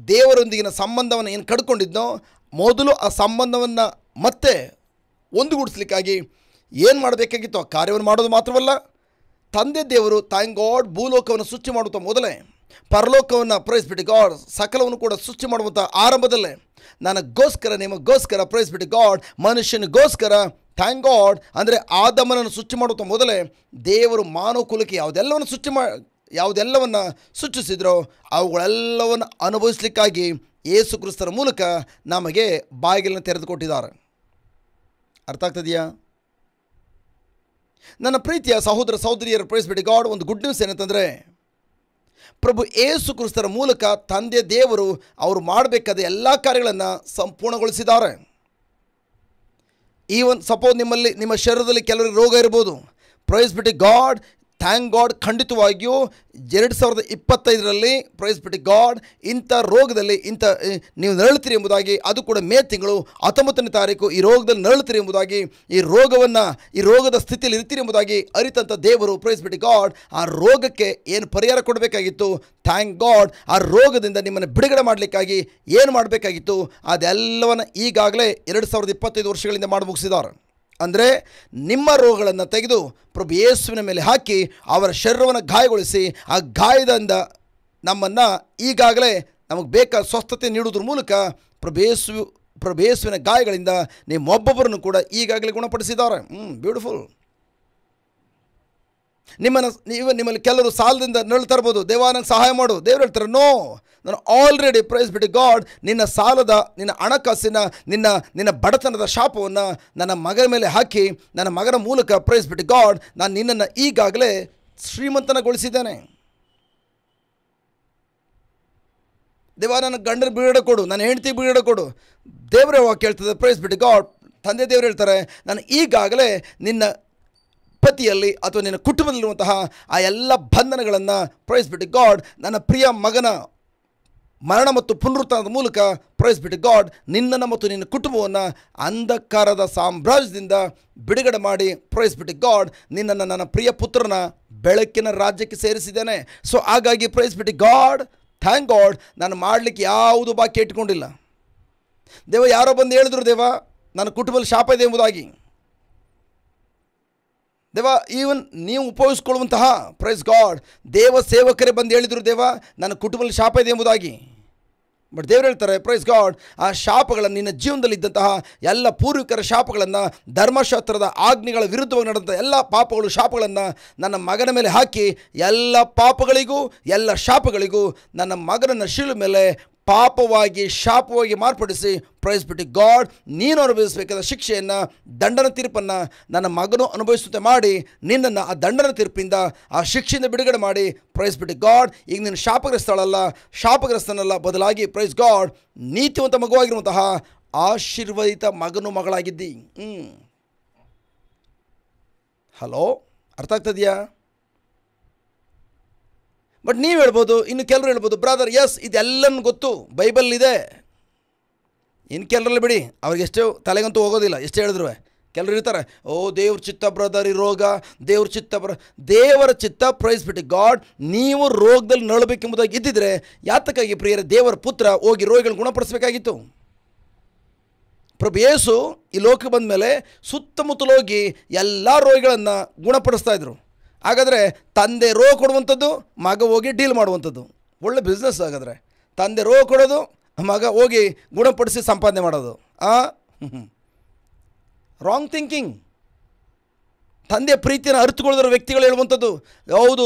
ದೇವರೊಂದಿಗಿನ ಸಂಬಂಧವನ್ನು ಏನು ಕಡ್ಕೊಂಡಿದ್ನೋ ಮೊದಲು ಆ ಸಂಬಂಧವನ್ನು ಮತ್ತೆ ಒಂದುಗೂಡಿಸ್ಲಿಕ್ಕಾಗಿ ಏನು ಮಾಡಬೇಕಾಗಿತ್ತು ಆ ಕಾರ್ಯವನ್ನು ಮಾಡೋದು ಮಾತ್ರವಲ್ಲ, ತಂದೆ ದೇವರು ಥ್ಯಾಂಕ್ ಗಾಡ್ ಭೂಲೋಕವನ್ನು ಸೃಷ್ಟಿ ಮಾಡುವಂಥ ಮೊದಲೇ ಪರಲೋಕವನ್ನು ಪ್ರೈಸ್ ಬಿಡಿ ಗಾಡ್ ಸಕಲವನ್ನು ಕೂಡ ಸೃಷ್ಟಿ ಮಾಡುವಂಥ ಆರಂಭದಲ್ಲೇ ನನಗೋಸ್ಕರ ನಿಮಗೋಸ್ಕರ ಪ್ರೈಸ್ ಬಿಡಿ ಗಾಡ್ ಮನುಷ್ಯನಿಗೋಸ್ಕರ ಥ್ಯಾಂಕ್ ಗಾಡ್ ಅಂದರೆ ಆದಮನನ್ನು ಸೃಷ್ಟಿ ಮಾಡುವಂಥ ಮೊದಲೇ ದೇವರು ಮಾನವ ಕುಲಕ್ಕೆ ಯಾವುದೆಲ್ಲವನ್ನು ಸೃಷ್ಟಿಸಿದ್ರೋ ಅವುಗಳೆಲ್ಲವನ್ನು ಅನುಭವಿಸಲಿಕ್ಕಾಗಿ ಯೇಸು ಕ್ರಿಸ್ತರ ಮೂಲಕ ನಮಗೆ ಬಾಗಿಲನ್ನು ತೆರೆದುಕೊಟ್ಟಿದ್ದಾರೆ. ಅರ್ಥ ಆಗ್ತದೆಯಾ? ನನ್ನ ಪ್ರೀತಿಯ ಸಹೋದರ ಸಹೋದರಿಯರ ಪ್ರೈಸ್ ಬಿಡಿ ಗಾಡ್ ಒಂದು ಗುಡ್ ನ್ಯೂಸ್ ಏನಂತಂದರೆ, ಪ್ರಭು ಯೇಸು ಕ್ರಿಸ್ತರ ಮೂಲಕ ತಂದೆ ದೇವರು ಅವರು ಮಾಡಬೇಕಾದ ಎಲ್ಲ ಕಾರ್ಯಗಳನ್ನು ಸಂಪೂರ್ಣಗೊಳಿಸಿದ್ದಾರೆ. ಈವನ್ ಸಪೋಸ್ ನಿಮ್ಮ ಶರೀರದಲ್ಲಿ ಕೆಲವರಿಗೆ ರೋಗ ಇರ್ಬೋದು, ಪ್ರೈಸ್ ಬಿಡಿ ಗಾಡ್ ಥ್ಯಾಂಕ್ ಗಾಡ್, ಖಂಡಿತವಾಗಿಯೂ 2025ರಲ್ಲಿ ಪ್ರೈಸ್ ಬಿಟ್ಟು ಗಾಡ್ ಇಂಥ ರೋಗದಲ್ಲಿ ನೀವು ನರಳುತ್ತೀರಿ ಎಂಬುದಾಗಿ, ಅದು ಕೂಡ ಮೇ ತಿಂಗಳು 19ನೇ ತಾರೀಕು ಈ ರೋಗದಲ್ಲಿ ನರಳುತ್ತೀರಿ ಎಂಬುದಾಗಿ, ಈ ರೋಗದ ಸ್ಥಿತಿಯಲ್ಲಿ ಇರ್ತೀರಿ ಎಂಬುದಾಗಿ ಅರಿತಂಥ ದೇವರು ಪ್ರೈಸ್ ಬಿಟ್ಟು ಗಾಡ್ ಆ ರೋಗಕ್ಕೆ ಏನು ಪರಿಹಾರ ಕೊಡಬೇಕಾಗಿತ್ತು, ಥ್ಯಾಂಕ್ ಗಾಡ್ ಆ ರೋಗದಿಂದ ನಿಮ್ಮನ್ನು ಬಿಡುಗಡೆ ಮಾಡಲಿಕ್ಕಾಗಿ ಏನು ಮಾಡಬೇಕಾಗಿತ್ತು ಅದೆಲ್ಲವನ್ನು ಈಗಾಗಲೇ 2025 ವರ್ಷಗಳಿಂದ ಮಾಡಿ ಮುಗಿಸಿದ್ದಾರೆ. ಅಂದರೆ ನಿಮ್ಮ ರೋಗಗಳನ್ನು ತೆಗೆದು ಪ್ರಭು ಯೇಸುವಿನ ಮೇಲೆ ಹಾಕಿ ಅವರ ಶರೀರವನ್ನು ಗಾಯಗೊಳಿಸಿ ಆ ಗಾಯದಿಂದ ನಮ್ಮನ್ನು ಈಗಾಗಲೇ ನಮಗೆ ಬೇಕಾದ ಸ್ವಸ್ಥತೆ ನೀಡುವುದ್ರ ಮೂಲಕ ಪ್ರಭು ಯೇಸುವಿನ ಗಾಯಗಳಿಂದ ನಿಮ್ಮೊಬ್ಬೊಬ್ಬರನ್ನು ಕೂಡ ಈಗಾಗಲೇ ಗುಣಪಡಿಸಿದ್ದಾರೆ. ಬ್ಯೂಟಿಫುಲ್. ನಿಮ್ಮಲ್ಲಿ ಕೆಲವರು ಸಾಲದಿಂದ ನರಳುತ್ತಾ ಇರ್ಬೋದು, ದೇವ ನಂಗೆ ಸಹಾಯ ಮಾಡು. ದೇವ್ರು ಹೇಳ್ತಾರೆ, ನೋ, ನಾನು ಆಲ್ರೆಡಿ ಪ್ರೈಸ್ ಬಿಟ್ಟು ಗಾಡ್ ನಿನ್ನ ಹಣಕಾಸಿನ ನಿನ್ನ ಬಡತನದ ಶಾಪವನ್ನು ನನ್ನ ಮಗನ ಮೇಲೆ ಹಾಕಿ ನನ್ನ ಮಗನ ಮೂಲಕ ಪ್ರೈಸ್ ಬಿಟ್ಟು ಗಾಡ್ ನಾನು ನಿನ್ನನ್ನು ಈಗಾಗಲೇ ಶ್ರೀಮಂತನಗೊಳಿಸಿದ್ದೇನೆ. ದೇವ ನನ್ನ ಗಂಡನ ಬಿಡುಗಡೆ ಕೊಡು, ನನ್ನ ಹೆಂಡತಿ ಬಿಡುಗಡೆ ಕೊಡು. ದೇವರೇ ವಾಕ್ಯ ಹೇಳ್ತದೆ ಪ್ರೈಸ್ ಬಿಟ್ಟು ಗಾಡ್, ತಂದೆ ದೇವರು ಹೇಳ್ತಾರೆ, ನಾನು ಈಗಾಗಲೇ ನಿನ್ನ ಪತಿಯಲ್ಲಿ ಅಥವಾ ನಿನ್ನ ಕುಟುಂಬದಲ್ಲಿರುವಂತಹ ಆ ಎಲ್ಲ ಬಂಧನಗಳನ್ನು ಪ್ರೈಸ್ ಬಿಟ್ಟು ಗಾಡ್ ನನ್ನ ಪ್ರಿಯ ಮಗನ ಮರಣ ಮತ್ತು ಪುನರುತ್ಥಾನದ ಮೂಲಕ ಪ್ರೈಸ್ ಬಿಟ್ಟು ಗಾಡ್ ನಿನ್ನನ್ನು ಮತ್ತು ನಿನ್ನ ಕುಟುಂಬವನ್ನು ಅಂಧಕಾರದ ಸಾಮ್ರಾಜ್ಯದಿಂದ ಬಿಡುಗಡೆ ಮಾಡಿ ಪ್ರೈಸ್ ಬಿಟ್ಟು ಗಾಡ್ ನಿನ್ನನ್ನು ನನ್ನ ಪ್ರಿಯ ಪುತ್ರನ ಬೆಳಕಿನ ರಾಜ್ಯಕ್ಕೆ ಸೇರಿಸಿದ್ದೇನೆ. ಸೊ ಹಾಗಾಗಿ ಪ್ರೈಸ್ ಬಿಟ್ಟು ಗಾಡ್ ಥ್ಯಾಂಕ್ ಗಾಡ್ ನಾನು ಮಾಡಲಿಕ್ಕೆ ಯಾವುದು ಬಾಕಿ ಇಟ್ಕೊಂಡಿಲ್ಲ. ದೇವ ಯಾರೋ ಬಂದು ಹೇಳಿದ್ರು, ದೇವ ನನ್ನ ಕುಟುಂಬದಲ್ಲಿ ಶಾಪ ಇದೆ ಎಂಬುದಾಗಿ. ದೇವ ಈವನ್ ನೀವು ಉಪಯೋಗಿಸ್ಕೊಳ್ಳುವಂತಹ ಪ್ರೈಸ್ ಗಾಡ್ ದೇವ ಸೇವಕರೇ ಬಂದು ಹೇಳಿದರು, ದೇವ ನನ್ನ ಕುಟುಂಬದಲ್ಲಿ ಶಾಪ ಇದೆ ಎಂಬುದಾಗಿ. ಬಟ್ ದೇವರು ಹೇಳ್ತಾರೆ ಪ್ರೈಸ್ ಗಾಡ್ ಆ ಶಾಪಗಳನ್ನು ನಿನ್ನ ಜೀವನದಲ್ಲಿದ್ದಂತಹ ಎಲ್ಲ ಪೂರ್ವಿಕರ ಶಾಪಗಳನ್ನು, ಧರ್ಮಶಾಸ್ತ್ರದ ಆಜ್ಞೆಗಳ ವಿರುದ್ಧವಾಗಿ ನಡೆದಂಥ ಎಲ್ಲ ಪಾಪಗಳು ಶಾಪಗಳನ್ನು ನನ್ನ ಮಗನ ಮೇಲೆ ಹಾಕಿ ಎಲ್ಲ ಪಾಪಗಳಿಗೂ ಎಲ್ಲ ಶಾಪಗಳಿಗೂ ನನ್ನ ಮಗನನ್ನು ಶಿಲುಬೆ ಮೇಲೆ ಪಾಪವಾಗಿ ಶಾಪವಾಗಿ ಮಾರ್ಪಡಿಸಿ ಪ್ರೈಸ್ ಬಿಟ್ಟು ಗಾಡ್ ನೀನು ಅನುಭವಿಸಬೇಕಾದ ಶಿಕ್ಷೆಯನ್ನು, ದಂಡನ ತೀರ್ಪನ್ನು ನನ್ನ ಮಗನು ಅನುಭವಿಸುತ್ತೆ ಮಾಡಿ ನಿನ್ನನ್ನು ಆ ದಂಡನ ತೀರ್ಪಿಂದ ಆ ಶಿಕ್ಷೆಯಿಂದ ಬಿಡುಗಡೆ ಮಾಡಿ ಪ್ರೈಸ್ ಬಿಟ್ಟು ಗಾಡ್ ಈಗ ನೀನು ಶಾಪಗ್ರಸ್ತನಲ್ಲ, ಬದಲಾಗಿ ಪ್ರೈಸ್ ಗಾಡ್ ನೀತಿವಂತ ಮಗುವಾಗಿರುವಂತಹ ಆಶೀರ್ವದಿತ ಮಗನು ಮಗಳಾಗಿದ್ದಿ. ಹಲೋ, ಅರ್ಥ ಆಗ್ತದೆಯಾ? ಬಟ್ ನೀವು ಹೇಳ್ಬೋದು, ಇನ್ನು ಕೆಲವರು ಹೇಳ್ಬೋದು, ಬ್ರದರ್ ಎಸ್ ಇದೆಲ್ಲನೂ ಗೊತ್ತು, ಬೈಬಲ್ ಇದೆ. ಇನ್ನು ಕೆಲರಲ್ಲಿ ಬಿಡಿ, ಅವ್ರಿಗೆ ಎಷ್ಟೇ ತಲೆಗಂತೂ ಹೋಗೋದಿಲ್ಲ, ಎಷ್ಟೇ ಹೇಳಿದ್ರು. ಕೆಲವರು ಇರ್ತಾರೆ, ಓ ದೇವ್ರ ಚಿತ್ತ ಬ್ರದರ್ ಈ ರೋಗ, ದೇವರ ಚಿತ್ತ ಪ್ರೈಸ್ ಬಿಟ್ಟು ಗಾಡ್ ನೀವು ರೋಗದಲ್ಲಿ ನರಳಬೇಕೆಂಬುದಾಗಿ ಇದ್ದಿದ್ರೆ ಯಾತಕ್ಕಾಗಿ ಪ್ರಿಯರೇ ದೇವರ ಪುತ್ರ ಹೋಗಿ ರೋಗಿಗಳನ್ನ ಗುಣಪಡಿಸಬೇಕಾಗಿತ್ತು? ಪ್ರಭು ಯೇಸು ಈ ಲೋಕ ಬಂದ ಮೇಲೆ ಸುತ್ತಮುತ್ತಲು ಹೋಗಿ ಎಲ್ಲ ರೋಗಿಗಳನ್ನು ಗುಣಪಡಿಸ್ತಾ ಇದ್ರು. ಹಾಗಾದರೆ ತಂದೆ ರೋಗ ಕೊಡುವಂಥದ್ದು, ಮಗ ಹೋಗಿ ಡೀಲ್ ಮಾಡುವಂಥದ್ದು ಒಳ್ಳೆ ಬಿಸ್ನೆಸ್. ಹಾಗಾದರೆ ತಂದೆ ರೋಗ ಕೊಡೋದು, ಮಗ ಹೋಗಿ ಗುಣಪಡಿಸಿ ಸಂಪಾದನೆ ಮಾಡೋದು. Wrong thinking. ತಂದೆಯ ಪ್ರೀತಿಯನ್ನು ಅರಿತುಕೊಳ್ಳೋದ್ರ ವ್ಯಕ್ತಿಗಳು ಹೇಳುವಂಥದ್ದು, ಹೌದು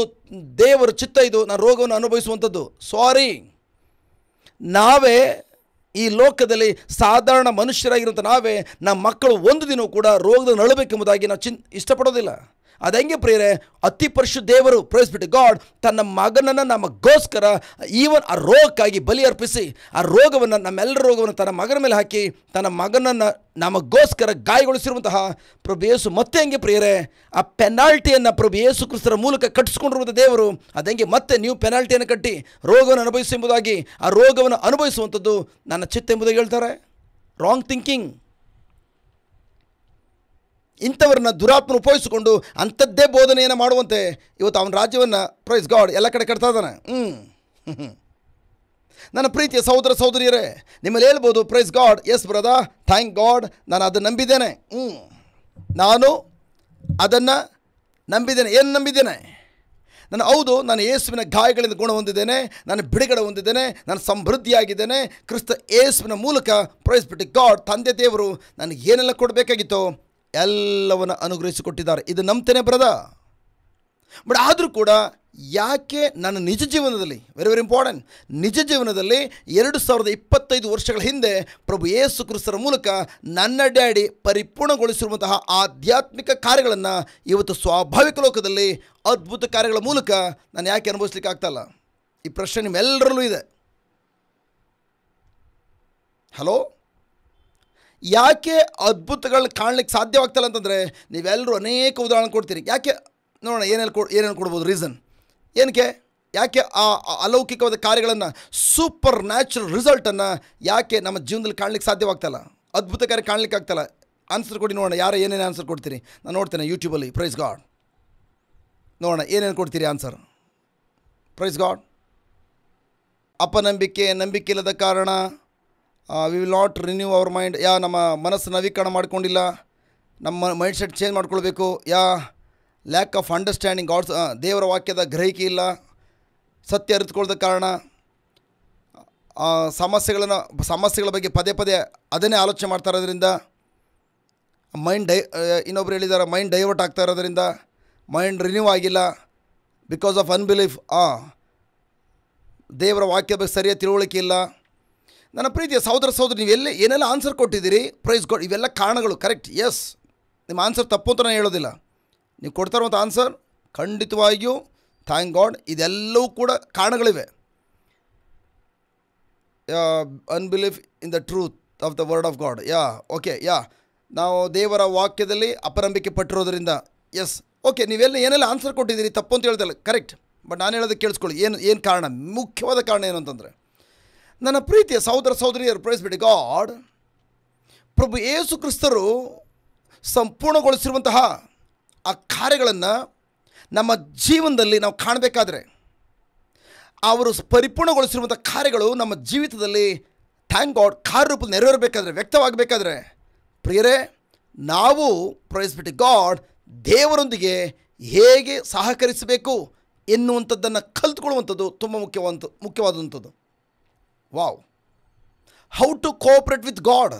ದೇವರ ಚಿತ್ತ ಇದು, ನಾನು ರೋಗವನ್ನು ಅನುಭವಿಸುವಂಥದ್ದು. ಸಾರಿ, ನಾವೇ ಈ ಲೋಕದಲ್ಲಿ ಸಾಧಾರಣ ಮನುಷ್ಯರಾಗಿರುವಂಥ ನಾವೇ ನಮ್ಮ ಮಕ್ಕಳು ಒಂದು ದಿನವೂ ಕೂಡ ರೋಗದ ನಳಬೇಕೆಂಬುದಾಗಿ ನಾವು ಇಷ್ಟಪಡೋದಿಲ್ಲ. ಅದು ಹೆಂಗೆ ಪ್ರಿಯರೇ, ಅತಿ ಪರಿಶುದ್ಧ ದೇವರು ಪ್ರೈಸ್ ಬಿಟ್ಟು ಗಾಡ್ ತನ್ನ ಮಗನನ್ನು ನಮಗೋಸ್ಕರ ಈವನ್ ಆ ರೋಗಕ್ಕಾಗಿ ಬಲಿ ಅರ್ಪಿಸಿ ಆ ರೋಗವನ್ನು, ನಮ್ಮೆಲ್ಲರ ರೋಗವನ್ನು ತನ್ನ ಮಗನ ಮೇಲೆ ಹಾಕಿ ತನ್ನ ಮಗನನ್ನು ನಮಗೋಸ್ಕರ ಗಾಯಗೊಳಿಸಿರುವಂತಹ ಪ್ರಭು ಯೇಸು ಮತ್ತೆ ಹೆಂಗೆ ಪ್ರಿಯರೇ ಆ ಪೆನಾಲ್ಟಿಯನ್ನು ಪ್ರಭು ಯೇಸು ಕ್ರಿಸ್ತರ ಮೂಲಕ ಕಟ್ಟಿಸ್ಕೊಂಡಿರುವಂಥ ದೇವರು ಅದೆಂಗೆ ಮತ್ತೆ ನೀವು ಪೆನಾಲ್ಟಿಯನ್ನು ಕಟ್ಟಿ ರೋಗವನ್ನು ಅನುಭವಿಸಿ ಎಂಬುದಾಗಿ ಆ ರೋಗವನ್ನು ಅನುಭವಿಸುವಂಥದ್ದು ನನ್ನ ಚಿತ್ತ ಎಂಬುದಾಗಿ ಹೇಳ್ತಾರೆ. Wrong thinking. ಇಂಥವ್ರನ್ನ ದುರಾತ್ಮನ ಉಪಯೋಗಿಸಿಕೊಂಡು ಅಂಥದ್ದೇ ಬೋಧನೆಯನ್ನು ಮಾಡುವಂತೆ ಇವತ್ತು ಅವನ ರಾಜ್ಯವನ್ನು ಪ್ರೈಸ್ ಗಾಡ್ ಎಲ್ಲ ಕಡೆ ಕಟ್ತಾ ಇದ್ದಾನೆ. ನನ್ನ ಪ್ರೀತಿಯ ಸಹೋದರ ಸಹೋದರಿಯರೇ, ನಿಮ್ಮಲ್ಲಿ ಹೇಳ್ಬೋದು praise God S brother thank god ನಾನು ಅದನ್ನು ನಂಬಿದ್ದೇನೆ. ನಾನು ಅದನ್ನು ನಂಬಿದ್ದೇನೆ. ಏನು ನಂಬಿದ್ದೇನೆ? ಹೌದು, ನಾನು ಯೇಸುವಿನ ಗಾಯಗಳಿಂದ ಗುಣ ಹೊಂದಿದ್ದೇನೆ, ನಾನು ಬಿಡುಗಡೆ ಹೊಂದಿದ್ದೇನೆ, ನಾನು ಸಮೃದ್ಧಿಯಾಗಿದ್ದೇನೆ. ಕ್ರಿಸ್ತ ಯೇಸುವಿನ ಮೂಲಕ ಪ್ರೈಸ್ ಬಿಟ್ಟು ಗಾಡ್ ತಂದೆ ದೇವರು ನನಗೆ ಏನೆಲ್ಲ ಕೊಡಬೇಕಾಗಿತ್ತೋ ಎಲ್ಲವನ್ನು ಅನುಗ್ರಹಿಸಿಕೊಟ್ಟಿದ್ದಾರೆ. ಇದು ನಂಬ್ತೇನೆ ಬ್ರದರ್. ಬಟ್ ಆದರೂ ಕೂಡ ಯಾಕೆ ನನ್ನ ನಿಜ ಜೀವನದಲ್ಲಿ, ವೆರಿ ವೆರಿ ಇಂಪಾರ್ಟೆಂಟ್, ನಿಜ ಜೀವನದಲ್ಲಿ 2025 ವರ್ಷಗಳ ಹಿಂದೆ ಪ್ರಭು ಯೇಸು ಕ್ರಿಸ್ತರ ಮೂಲಕ ನನ್ನ ಡ್ಯಾಡಿ ಪರಿಪೂರ್ಣಗೊಳಿಸಿರುವಂತಹ ಆಧ್ಯಾತ್ಮಿಕ ಕಾರ್ಯಗಳನ್ನು ಇವತ್ತು ಸ್ವಾಭಾವಿಕ ಲೋಕದಲ್ಲಿ ಅದ್ಭುತ ಕಾರ್ಯಗಳ ಮೂಲಕ ನಾನು ಯಾಕೆ ಅನುಭವಿಸ್ಲಿಕ್ಕೆ ಆಗ್ತಾಯಿಲ್ಲ? ಈ ಪ್ರಶ್ನೆ ನಿಮ್ಮೆಲ್ಲರಲ್ಲೂ ಇದೆ. ಹಲೋ, ಯಾಕೆ ಅದ್ಭುತಗಳು ಕಾಣಲಿಕ್ಕೆ ಸಾಧ್ಯವಾಗ್ತಲ್ಲ ಅಂತಂದರೆ ನೀವೆಲ್ಲರೂ ಅನೇಕ ಉದಾಹರಣೆ ಕೊಡ್ತೀರಿ. ಯಾಕೆ ನೋಡೋಣ ಏನೇನು ಕೊಡ್ಬೋದು ರೀಸನ್ ಏನಕ್ಕೆ, ಯಾಕೆ ಆ ಅಲೌಕಿಕವಾದ ಕಾರ್ಯಗಳನ್ನು, ಸೂಪರ್ ನ್ಯಾಚುರಲ್ ರಿಸಲ್ಟನ್ನು ಯಾಕೆ ನಮ್ಮ ಜೀವನದಲ್ಲಿ ಕಾಣಲಿಕ್ಕೆ ಸಾಧ್ಯವಾಗ್ತಾಯಿಲ್ಲ, ಅದ್ಭುತ ಕಾರ್ಯ ಕಾಣಲಿಕ್ಕೆ ಆಗ್ತಾಯಿಲ್ಲ? ಆನ್ಸರ್ ಕೊಡಿ ನೋಡೋಣ. ಯಾರು ಏನೇನು ಆನ್ಸರ್ ಕೊಡ್ತೀರಿ? ನಾನು ನೋಡ್ತೇನೆ ಯೂಟ್ಯೂಬಲ್ಲಿ. Praise god. ನೋಡೋಣ ಏನೇನು ಕೊಡ್ತೀರಿ ಆನ್ಸರ್. Praise God. ಅಪನಂಬಿಕೆ, ನಂಬಿಕೆ ಇಲ್ಲದ ಕಾರಣ, we will not renew our mind, ನಮ್ಮ ಮನಸ್ಸು ನವೀಕರಣ ಮಾಡ್ಕೊಂಡಿಲ್ಲ, ನಮ್ಮ ಮೈಂಡ್ ಸೆಟ್ ಚೇಂಜ್ ಮಾಡ್ಕೊಳ್ಬೇಕು, ಲ್ಯಾಕ್ ಆಫ್ ಅಂಡರ್ಸ್ಟ್ಯಾಂಡಿಂಗ್ ಗಾಡ್ಸ್, ದೇವರ ವಾಕ್ಯದ ಗ್ರಹಿಕೆ ಇಲ್ಲ, ಸತ್ಯ ಅರಿತುಕೊಳ್ಳದ ಕಾರಣ, ಸಮಸ್ಯೆಗಳ ಬಗ್ಗೆ ಪದೇ ಪದೇ ಅದನ್ನೇ ಆಲೋಚನೆ ಮಾಡ್ತಾ ಇರೋದ್ರಿಂದ, ಇನ್ನೊಬ್ರು ಹೇಳಿದ್ದಾರೆ ಮೈಂಡ್ ಡೈವರ್ಟ್ ಆಗ್ತಾ ಇರೋದ್ರಿಂದ, ಮೈಂಡ್ ರಿನ್ಯೂ ಆಗಿಲ್ಲ, ಬಿಕಾಸ್ ಆಫ್ ಅನ್ಬಿಲೀಫ್, ದೇವರ ವಾಕ್ಯದ ಬಗ್ಗೆ ಸರಿಯಾದ ತಿಳುವಳಿಕೆ ಇಲ್ಲ. ನನ್ನ ಪ್ರೀತಿಯ ಸಹೋದರಿ, ನೀವೆಲ್ಲ ಏನೆಲ್ಲ ಆನ್ಸರ್ ಕೊಟ್ಟಿದ್ದೀರಿ, ಪ್ರೈಸ್ ಗಾಡ್. ಇವೆಲ್ಲ ಕಾರಣಗಳು ಕರೆಕ್ಟ್. ಎಸ್, ನಿಮ್ಮ ಆನ್ಸರ್ ತಪ್ಪು ಅಂತ ನಾನು ಹೇಳೋದಿಲ್ಲ. ನೀವು ಕೊಡ್ತಾ ಇರುವಂಥ ಆನ್ಸರ್ ಖಂಡಿತವಾಗಿಯೂ ಥ್ಯಾಂಕ್ ಗಾಡ್, ಇದೆಲ್ಲವೂ ಕೂಡ ಕಾರಣಗಳಿವೆ. Unbelief in the truth of the word of God. Okay, ನಾವು ದೇವರ ವಾಕ್ಯದಲ್ಲಿ ಅಪನಂಬಿಕೆ ಪಟ್ಟಿರೋದ್ರಿಂದ. ಎಸ್, ಓಕೆ, ಏನೆಲ್ಲ ಆನ್ಸರ್ ಕೊಟ್ಟಿದ್ದೀರಿ ತಪ್ಪು ಅಂತ ಹೇಳ್ತಲ್ಲ, ಕರೆಕ್ಟ್. ಬಟ್ ನಾನು ಹೇಳೋದಕ್ಕೆ ಕೇಳಿಸ್ಕೊಳ್ಳಿ, ಏನು ಕಾರಣ, ಮುಖ್ಯವಾದ ಕಾರಣ ಏನು ಅಂತಂದರೆ, ನನ್ನ ಪ್ರೀತಿಯ ಸಹೋದರಿಯರು, ಪ್ರೈಸ್ ಬಿಡಿ ಗಾಡ್, ಪ್ರಭು ಯೇಸು ಕ್ರಿಸ್ತರು ಸಂಪೂರ್ಣಗೊಳಿಸಿರುವಂತಹ ಆ ಕಾರ್ಯಗಳನ್ನು ನಮ್ಮ ಜೀವನದಲ್ಲಿ ನಾವು ಕಾಣಬೇಕಾದ್ರೆ, ಅವರು ಪರಿಪೂರ್ಣಗೊಳಿಸಿರುವಂಥ ಕಾರ್ಯಗಳು ನಮ್ಮ ಜೀವಿತದಲ್ಲಿ ಥ್ಯಾಂಕ್ ಗಾಡ್ ಕಾರ್ಯರೂಪದಲ್ಲಿ ನೆರವೇರಬೇಕಾದ್ರೆ, ವ್ಯಕ್ತವಾಗಬೇಕಾದ್ರೆ, ಪ್ರಿಯರೇ, ನಾವು ಪ್ರೈಸ್ ಬಿಟ್ಟು ಗಾಡ್ ದೇವರೊಂದಿಗೆ ಹೇಗೆ ಸಹಕರಿಸಬೇಕು ಎನ್ನುವಂಥದ್ದನ್ನು ಕಲಿತುಕೊಳ್ಳುವಂಥದ್ದು ತುಂಬ ಮುಖ್ಯವಾದಂಥದ್ದು. Wow, how to cooperate with God.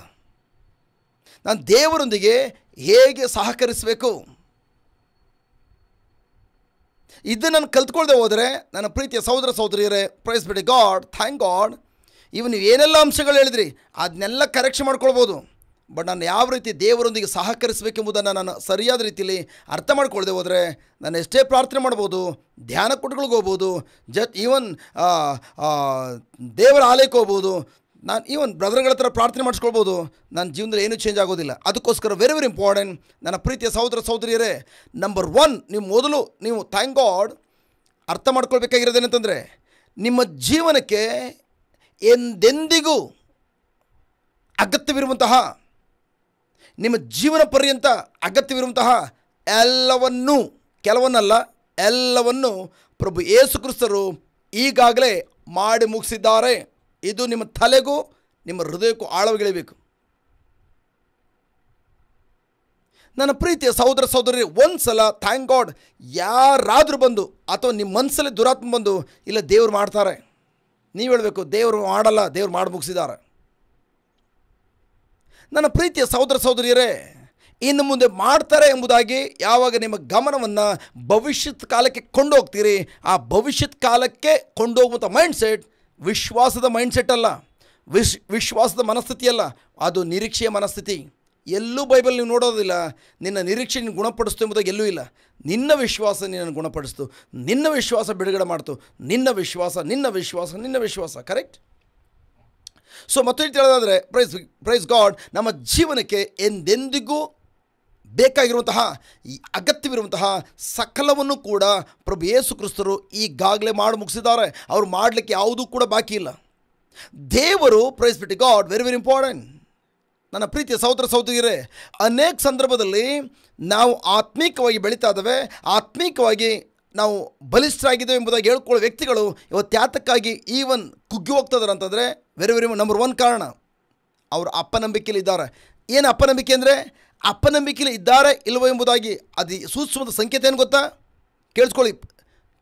ನಾನು ದೇವರೊಂದಿಗೆ ಹೇಗೆ ಸಹಕರಿಸಬೇಕು, ಇದನ್ನು ನಾನು ಕಲ್ತ್ಕೊಳ್ದೆ ಹೋದರೆ, ನನ್ನ ಪ್ರೀತಿಯ ಸಹೋದರಿಯರೇ, ಪ್ರೈಸ್ ಬಿಡಿ ಗಾಡ್, ಥ್ಯಾಂಕ್ ಗಾಡ್, ನೀವು ಏನೆಲ್ಲ ಅಂಶಗಳು ಹೇಳಿದ್ರಿ ಅದನ್ನೆಲ್ಲ ಕರೆಕ್ಷನ್ ಮಾಡ್ಕೊಳ್ಬೋದು. ಬಟ್ ನಾನು ಯಾವ ರೀತಿ ದೇವರೊಂದಿಗೆ ಸಹಕರಿಸಬೇಕೆಂಬುದನ್ನು ನಾನು ಸರಿಯಾದ ರೀತಿಯಲ್ಲಿ ಅರ್ಥ ಮಾಡ್ಕೊಳ್ದೆ ಹೋದರೆ, ನಾನು ಎಷ್ಟೇ ಪ್ರಾರ್ಥನೆ ಮಾಡ್ಬೋದು, ಧ್ಯಾನ ಕೊಟ್ಟುಗಳಿಗೆ ಹೋಗ್ಬೋದು, ಈವನ್ ದೇವರ ಆಲಯಕ್ಕೆ ಹೋಗ್ಬೋದು, ನಾನು ಈವನ್ ಬ್ರದರ್ಗಳ ಹತ್ರ ಪ್ರಾರ್ಥನೆ ಮಾಡಿಸ್ಕೊಳ್ಬೋದು, ನನ್ನ ಜೀವನದಲ್ಲಿ ಏನೂ ಚೇಂಜ್ ಆಗೋದಿಲ್ಲ. ಅದಕ್ಕೋಸ್ಕರ ವೆರಿ ವೆರಿ ಇಂಪಾರ್ಟೆಂಟ್ ನನ್ನ ಪ್ರೀತಿಯ ಸಹೋದರಿಯರೇ, ನಂಬರ್ 1, ನೀವು ಥ್ಯಾಂಕ್ ಗಾಡ್ ಅರ್ಥ ಮಾಡ್ಕೊಳ್ಬೇಕಾಗಿರೋದೇನಂತಂದರೆ, ನಿಮ್ಮ ಜೀವನಕ್ಕೆ ಎಂದೆಂದಿಗೂ ಅಗತ್ಯವಿರುವಂತಹ, ನಿಮ್ಮ ಜೀವನ ಪರ್ಯಂತ ಅಗತ್ಯವಿರುವಂತಹ ಎಲ್ಲವನ್ನೂ, ಕೆಲವನ್ನಲ್ಲ ಎಲ್ಲವನ್ನೂ ಪ್ರಭು ಯೇಸು ಕ್ರಿಸ್ತರು ಈಗಾಗಲೇ ಮಾಡಿ ಮುಗಿಸಿದ್ದಾರೆ. ಇದು ನಿಮ್ಮ ತಲೆಗೂ ನಿಮ್ಮ ಹೃದಯಕ್ಕೂ ಆಳವಾಗಿಳಿಬೇಕು. ನನ್ನ ಪ್ರೀತಿಯ ಸಹೋದರಿ, ಒಂದು ಸಲ ಥ್ಯಾಂಕ್ ಗಾಡ್ ಯಾರಾದರೂ ಬಂದು, ಅಥವಾ ನಿಮ್ಮ ಮನಸ್ಸಲ್ಲಿ ದುರಾತ್ಮ ಬಂದು, ಇಲ್ಲ ದೇವ್ರು ಮಾಡ್ತಾರೆ, ನೀವು ಹೇಳಬೇಕು ದೇವರು ಮಾಡಲ್ಲ, ದೇವ್ರು ಮಾಡಿ ಮುಗಿಸಿದ್ದಾರೆ. ನನ್ನ ಪ್ರೀತಿಯ ಸಹೋದರಿಯರೇ, ಇನ್ನು ಮುಂದೆ ಮಾಡ್ತಾರೆ ಎಂಬುದಾಗಿ ಯಾವಾಗ ನಿಮ್ಮ ಗಮನವನ್ನು ಭವಿಷ್ಯತ್ ಕಾಲಕ್ಕೆ ಕೊಂಡೋಗ್ತೀರಿ, ಆ ಭವಿಷ್ಯತ್ ಕಾಲಕ್ಕೆ ಕೊಂಡೋಗುವಂಥ ಮೈಂಡ್ಸೆಟ್ ವಿಶ್ವಾಸದ ಮೈಂಡ್ಸೆಟ್ ಅಲ್ಲ, ವಿಶ್ವಾಸದ ಮನಸ್ಥಿತಿ ಅಲ್ಲ, ಅದು ನಿರೀಕ್ಷೆಯ ಮನಸ್ಥಿತಿ. ಎಲ್ಲೂ ಬೈಬಲ್ ನೀವು ನೋಡೋದಿಲ್ಲ ನಿನ್ನ ನಿರೀಕ್ಷೆ ನೀನು ಗುಣಪಡಿಸ್ತು ಎಂಬುದಾಗಿ ಎಲ್ಲೂ ಇಲ್ಲ. ನಿನ್ನ ವಿಶ್ವಾಸ ನಿನ್ನನ್ನು ಗುಣಪಡಿಸ್ತು, ನಿನ್ನ ವಿಶ್ವಾಸ ಬಿಡುಗಡೆ ಮಾಡ್ತು, ನಿನ್ನ ವಿಶ್ವಾಸ ಕರೆಕ್ಟ್. ಸೊ ಮತ್ತೊಂದು ಹೇಳೋದಾದರೆ, ಪ್ರೈಸ್ ಗಾಡ್, ನಮ್ಮ ಜೀವನಕ್ಕೆ ಎಂದೆಂದಿಗೂ ಬೇಕಾಗಿರುವಂತಹ ಈ ಅಗತ್ಯವಿರುವಂತಹ ಸಕಲವನ್ನು ಕೂಡ ಪ್ರಭು ಯೇಸು ಕ್ರಿಸ್ತರು ಈಗಾಗಲೇ ಮಾಡಿ ಮುಗಿಸಿದ್ದಾರೆ. ಅವರು ಮಾಡಲಿಕ್ಕೆ ಯಾವುದೂ ಕೂಡ ಬಾಕಿ ಇಲ್ಲ. ದೇವರು, ಪ್ರೈಸ್ ಬಿಟ್ಟು ಗಾಡ್, ವೆರಿ ವೆರಿ ಇಂಪಾರ್ಟೆಂಟ್ ನನ್ನ ಪ್ರೀತಿಯ ಸಹೋದರಿಯರೇ, ಅನೇಕ ಸಂದರ್ಭದಲ್ಲಿ ನಾವು ಆತ್ಮೀಕವಾಗಿ ಬೆಳೀತಾ ಇದ್ದೇವೆ, ಆತ್ಮೀಕವಾಗಿ ನಾವು ಬಲಿಷ್ಠರಾಗಿದ್ದೇವೆ ಎಂಬುದಾಗಿ ಹೇಳ್ಕೊಳ್ಳೋ ವ್ಯಕ್ತಿಗಳು ಇವತ್ತು ಯಾತಕ್ಕಾಗಿ ಈವನ್ ಕುಗ್ಗಿ ಹೋಗ್ತದಾರೆ ಅಂತಂದರೆ, ವೆರಿ ವೆರಿ ನಂಬರ್ 1 ಕಾರಣ, ಅವರು ಅಪನಂಬಿಕೆಯಲ್ಲಿ ಇದ್ದಾರೆ. ಏನು ಅಪನಂಬಿಕೆ ಅಂದರೆ, ಅಪನಂಬಿಕೆಯಲ್ಲಿ ಇದ್ದಾರೆ ಇಲ್ಲವೋ ಎಂಬುದಾಗಿ ಅದು ಸೂಚಿಸುವಂಥ ಸಂಕೇತ ಏನು ಗೊತ್ತಾ? ಕೇಳಿಸ್ಕೊಳ್ಳಿ.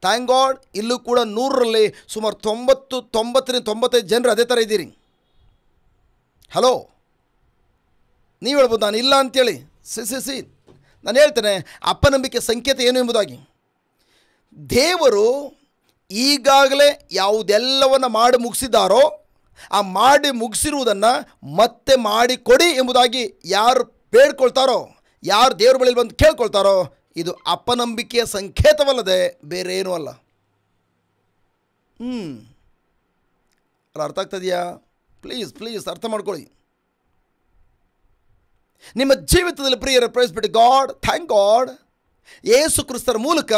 ಥ್ಯಾಂಕ್ ಗಾಡ್, ಇಲ್ಲೂ ಕೂಡ 100ರಲ್ಲಿ ಸುಮಾರು 90-95 ಜನರು ಅದೇ ಥರ ಇದ್ದೀರಿ. ಹಲೋ, ನೀವು ಹೇಳ್ಬೋದು ನಾನು ಇಲ್ಲ ಅಂತೇಳಿ. ಸಿ ನಾನು ಹೇಳ್ತೇನೆ ಅಪನಂಬಿಕೆ ಸಂಕೇತ ಏನು ಎಂಬುದಾಗಿ. ದೇವರು ಈಗಾಗಲೇ ಯಾವುದೆಲ್ಲವನ್ನು ಮಾಡಿ ಮುಗಿಸಿದ್ದಾರೋ ಆ ಮಾಡಿ ಮುಗಿಸಿರುವುದನ್ನು ಮತ್ತೆ ಮಾಡಿಕೊಡಿ ಎಂಬುದಾಗಿ ಯಾರು ಬೇಡ್ಕೊಳ್ತಾರೋ, ಯಾರು ದೇವ್ರ ಬಳಿಯಲ್ಲಿ ಬಂದು ಕೇಳ್ಕೊಳ್ತಾರೋ, ಇದು ಅಪನಂಬಿಕೆಯ ಸಂಕೇತವಲ್ಲದೆ ಬೇರೆ ಏನೂ ಅಲ್ಲ. ಅರ್ಥ ಆಗ್ತದೆಯಾ? ಪ್ಲೀಸ್ ಅರ್ಥ ಮಾಡ್ಕೊಳ್ಳಿ. ನಿಮ್ಮ ಜೀವಿತದಲ್ಲಿ ಪ್ರಿಯರೇ, ಪ್ರೈಸ್ ಬಿಟ್ಟು ಗಾಡ್, ಥ್ಯಾಂಕ್ ಗಾಡ್, ಯೇಸು ಕ್ರಿಸ್ತರ ಮೂಲಕ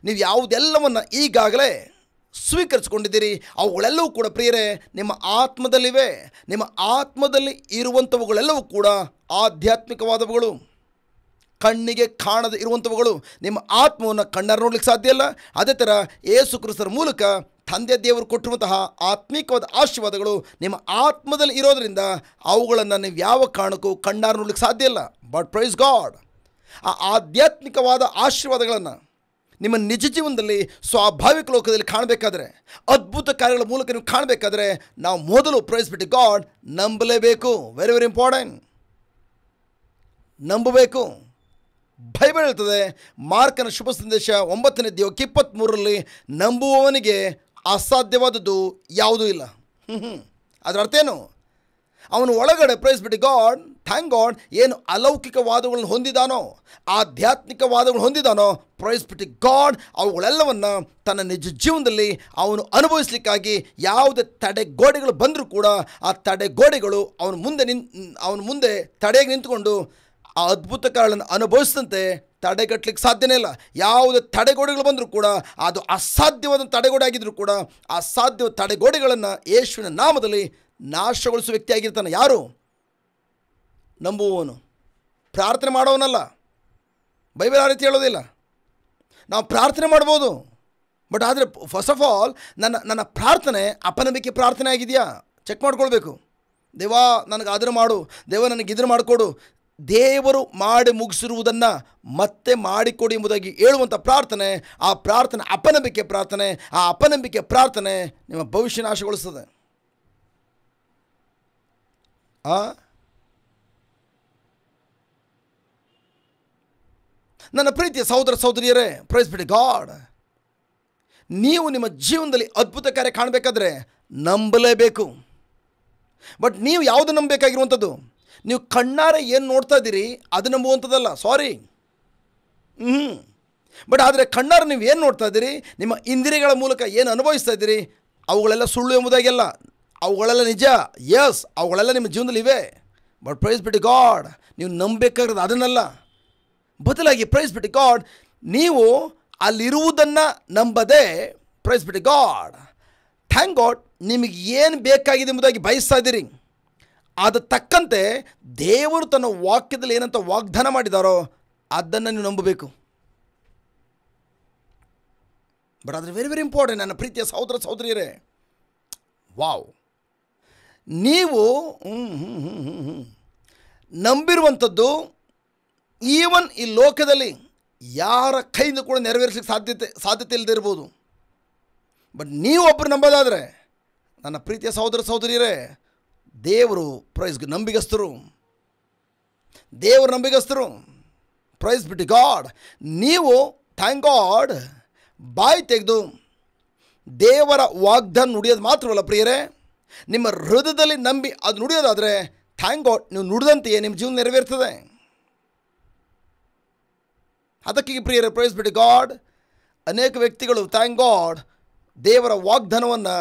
ನೀವು ಯಾವುದೆಲ್ಲವನ್ನು ಈಗಾಗಲೇ ಸ್ವೀಕರಿಸಿಕೊಂಡಿದ್ದೀರಿ ಅವುಗಳೆಲ್ಲವೂ ಕೂಡ ಪ್ರಿಯರೇ ನಿಮ್ಮ ಆತ್ಮದಲ್ಲಿವೆ. ನಿಮ್ಮ ಆತ್ಮದಲ್ಲಿ ಇರುವಂಥವುಗಳೆಲ್ಲವೂ ಕೂಡ ಆಧ್ಯಾತ್ಮಿಕವಾದವುಗಳು, ಕಣ್ಣಿಗೆ ಕಾಣದೆ ಇರುವಂಥವುಗಳು. ನಿಮ್ಮ ಆತ್ಮವನ್ನು ಕಣ್ಣಾರೆ ನೋಡ್ಲಿಕ್ಕೆ ಸಾಧ್ಯ ಇಲ್ಲ. ಅದೇ ಥರ ಯೇಸು ಕ್ರಿಸ್ತರ ಮೂಲಕ ತಂದೆ ದೇವರು ಕೊಟ್ಟಿರುವಂತಹ ಆತ್ಮಿಕವಾದ ಆಶೀರ್ವಾದಗಳು ನಿಮ್ಮ ಆತ್ಮದಲ್ಲಿ ಇರೋದರಿಂದ ಅವುಗಳನ್ನು ನೀವು ಯಾವ ಕಾರಣಕ್ಕೂ ಕಣ್ಣಾರೆ ನೋಡ್ಲಿಕ್ಕೆ ಸಾಧ್ಯ ಇಲ್ಲ. ಬಟ್ ಪ್ರೈಸ್ ಗಾಡ್, ಆ ಆಧ್ಯಾತ್ಮಿಕವಾದ ಆಶೀರ್ವಾದಗಳನ್ನು ನಿಮ್ಮ ನಿಜ ಜೀವನದಲ್ಲಿ ಸ್ವಾಭಾವಿಕ ಲೋಕದಲ್ಲಿ ಕಾಣಬೇಕಾದ್ರೆ, ಅದ್ಭುತ ಕಾರ್ಯಗಳ ಮೂಲಕ ನೀವು ಕಾಣಬೇಕಾದ್ರೆ ನಾವು ಮೊದಲು ಪ್ರೈಸ್ ಬಿಟ್ಟು ಗಾಡ್ ನಂಬಲೇಬೇಕು. Very very important. ನಂಬಬೇಕು. ಬೈಬಲ್ ಹೇಳ್ತದೆ, ಮಾರ್ಕನ ಶುಭ ಸಂದೇಶ 9ನೇ ಅಧ್ಯಾಯ 23ರಲ್ಲಿ ನಂಬುವವನಿಗೆ ಅಸಾಧ್ಯವಾದದ್ದು ಯಾವುದೂ ಇಲ್ಲ. ಅದರ ಅರ್ಥ ಏನು? ಅವನು ಒಳಗಡೆ ಪ್ರೈಸ್ ಬಿಟ್ಟು ಗಾಡ್, ಥ್ಯಾಂಕ್ ಗಾಡ್, ಏನು ಅಲೌಕಿಕವಾದಗಳನ್ನು ಹೊಂದಿದಾನೋ, ಆಧ್ಯಾತ್ಮಿಕವಾದಗಳನ್ನು ಹೊಂದಿದಾನೋ, ಪ್ರೈಸ್ ಬಿಟ್ಟು ಗಾಡ್, ಅವುಗಳೆಲ್ಲವನ್ನು ತನ್ನ ನಿಜ ಜೀವನದಲ್ಲಿ ಅವನು ಅನುಭವಿಸಲಿಕ್ಕಾಗಿ ಯಾವುದೇ ತಡೆಗೋಡೆಗಳು ಬಂದರೂ ಕೂಡ ಆ ತಡೆಗೋಡೆಗಳು ಅವನ ಮುಂದೆ ತಡೆಯಾಗಿ ನಿಂತುಕೊಂಡು ಆ ಅದ್ಭುತ ಕಾರ್ಯಗಳನ್ನು ಅನುಭವಿಸಿದಂತೆ ತಡೆಗಟ್ಟಲಿಕ್ಕೆ ಸಾಧ್ಯನೇ ಇಲ್ಲ. ಯಾವುದೇ ತಡೆಗೋಡೆಗಳು ಬಂದರೂ ಕೂಡ ಅದು ಅಸಾಧ್ಯವಾದ ತಡೆಗೋಡೆ ಆಗಿದ್ದರೂ ಕೂಡ ಅಸಾಧ್ಯ ತಡೆಗೋಡೆಗಳನ್ನು ಯೇಸುವಿನ ನಾಮದಲ್ಲಿ ನಾಶಗೊಳಿಸುವ ವ್ಯಕ್ತಿಯಾಗಿರ್ತಾನೆ. ಯಾರು? ನಂಬುವವನು. ಪ್ರಾರ್ಥನೆ ಮಾಡೋವನಲ್ಲ. ಬೈಬಲ್ ಆ ರೀತಿ ಹೇಳೋದಿಲ್ಲ. ನಾವು ಪ್ರಾರ್ಥನೆ ಮಾಡ್ಬೋದು, ಬಟ್ ಆದರೆ ಫಸ್ಟ್ ಆಫ್ ಆಲ್ ನನ್ನ ಪ್ರಾರ್ಥನೆ ಅಪನಂಬಿಕೆ ಪ್ರಾರ್ಥನೆ ಆಗಿದೆಯಾ ಚೆಕ್ ಮಾಡ್ಕೊಳ್ಬೇಕು. ದೇವಾ ನನಗೆ ಅದನ್ನು ಮಾಡು, ದೇವ ನನಗೆ ಇದನ್ನು ಮಾಡಿಕೊಡು. ದೇವರು ಮಾಡಿ ಮುಗಿಸಿರುವುದನ್ನು ಮತ್ತೆ ಮಾಡಿಕೊಡಿ ಎಂಬುದಾಗಿ ಹೇಳುವಂಥ ಪ್ರಾರ್ಥನೆ, ಆ ಪ್ರಾರ್ಥನೆ ಅಪನಂಬಿಕೆ ಪ್ರಾರ್ಥನೆ. ಆ ಅಪನಂಬಿಕೆ ಪ್ರಾರ್ಥನೆ ನಿಮ್ಮ ಭವಿಷ್ಯ ನಾಶಗೊಳಿಸ್ತದೆ. ನನ್ನ ಪ್ರೀತಿಯ ಸಹೋದರ ಸಹೋದರಿಯರೇ, ಪ್ರೈಸ್ ಬಿಡಿ ಗಾಡ್, ನೀವು ನಿಮ್ಮ ಜೀವನದಲ್ಲಿ ಅದ್ಭುತ ಕಾರ್ಯ ಕಾಣಬೇಕಾದ್ರೆ ನಂಬಲೇಬೇಕು. ಬಟ್ ನೀವು ಯಾವುದು ನಂಬಬೇಕಾಗಿರುವಂಥದ್ದು? ನೀವು ಕಣ್ಣಾರೆ ಏನು ನೋಡ್ತಾ ಇದ್ದೀರಿ ಅದು ನಂಬುವಂಥದ್ದಲ್ಲ. ಸಾರಿ. ಬಟ್ ಆದರೆ ಕಣ್ಣಾರೆ ನೀವು ಏನು ನೋಡ್ತಾ ಇದ್ದೀರಿ, ನಿಮ್ಮ ಇಂದ್ರಿಯಗಳ ಮೂಲಕ ಏನು ಅನುಭವಿಸ್ತಾ ಇದ್ದೀರಿ, ಅವುಗಳೆಲ್ಲ ಸುಳ್ಳು ಎಂಬುದಾಗೆಲ್ಲ, ಅವುಗಳೆಲ್ಲ ನಿಜ. ಎಸ್, ಅವುಗಳೆಲ್ಲ ನಿಮ್ಮ ಜೀವನದಲ್ಲಿ ಇವೆ. ಬಟ್ ಪ್ರೈಸ್ ಬಿಟ್ಟು ಗಾಡ್, ನೀವು ನಂಬಬೇಕಾಗಿರೋದು ಅದನ್ನೆಲ್ಲ. ಬದಲಾಗಿ ಪ್ರೈಸ್ ಬಿಟ್ಟು ಗಾಡ್, ನೀವು ಅಲ್ಲಿರುವುದನ್ನು ನಂಬದೆ ಪ್ರೈಸ್ ಬಿಟ್ಟು ಗಾಡ್, ಥ್ಯಾಂಕ್ ಗಾಡ್, ನಿಮಗೆ ಏನು ಬೇಕಾಗಿದೆ ಎಂಬುದಾಗಿ ಬಯಸ್ತಾ ಇದ್ದೀರಿ. ಅದು ತಕ್ಕಂತೆ ದೇವರು ತನ್ನ ವಾಕ್ಯದಲ್ಲಿ ಏನಂತ ವಾಗ್ದಾನ ಮಾಡಿದಾರೋ ಅದನ್ನು ನೀವು ನಂಬಬೇಕು. ಬಟ್ ಆದರೆ ವೆರಿ ವೆರಿ ಇಂಪಾರ್ಟೆಂಟ್ ನನ್ನ ಪ್ರೀತಿಯ ಸಹೋದರ ಸಹೋದರಿಯರೇ, ವಾವ್, ನೀವು ನಂಬಿರುವಂಥದ್ದು ಈವನ್ ಈ ಲೋಕದಲ್ಲಿ ಯಾರ ಕೈಯಿಂದ ಕೂಡ ನೆರವೇರಿಸಲಿಕ್ಕೆ ಸಾಧ್ಯತೆ ಇಲ್ಲದೆ ಇರ್ಬೋದು. ಬಟ್ ನೀವು ಒಬ್ಬರು ನಂಬೋದಾದರೆ ನನ್ನ ಪ್ರೀತಿಯ ಸಹೋದರ ಸಹೋದರಿಯರೇ, ದೇವರು ಪ್ರೈಸ್ಗೆ ನಂಬಿಗಸ್ತರು. ದೇವರು ನಂಬಿಗಸ್ತರು. ಪ್ರೈಸ್ ಬಿಟ್ಟು ಗಾಡ್, ನೀವು ಥ್ಯಾಂಕ್ ಗಾಡ್ ಬಾಯಿ ತೆಗೆದು ದೇವರ ವಾಗ್ದಾನ ನುಡಿಯೋದು ಮಾತ್ರವಲ್ಲ ಪ್ರಿಯರೇ, ನಿಮ್ಮ ಹೃದಯದಲ್ಲಿ ನಂಬಿ ಅದು ನುಡಿಯೋದಾದರೆ ಥ್ಯಾಂಕ್ ಗಾಡ್, ನೀವು ನುಡಿದಂತೆಯೇ ನಿಮ್ಮ ಜೀವನ ನೆರವೇರ್ತದೆ. ಅದಕ್ಕೆ ಪ್ರಿಯರೇ, ಪ್ರೈಸ್ ಬಿಟ್ಟು ಗಾಡ್, ಅನೇಕ ವ್ಯಕ್ತಿಗಳು ಥ್ಯಾಂಕ್ ಗಾಡ್ ದೇವರ ವಾಗ್ದಾನವನ್ನು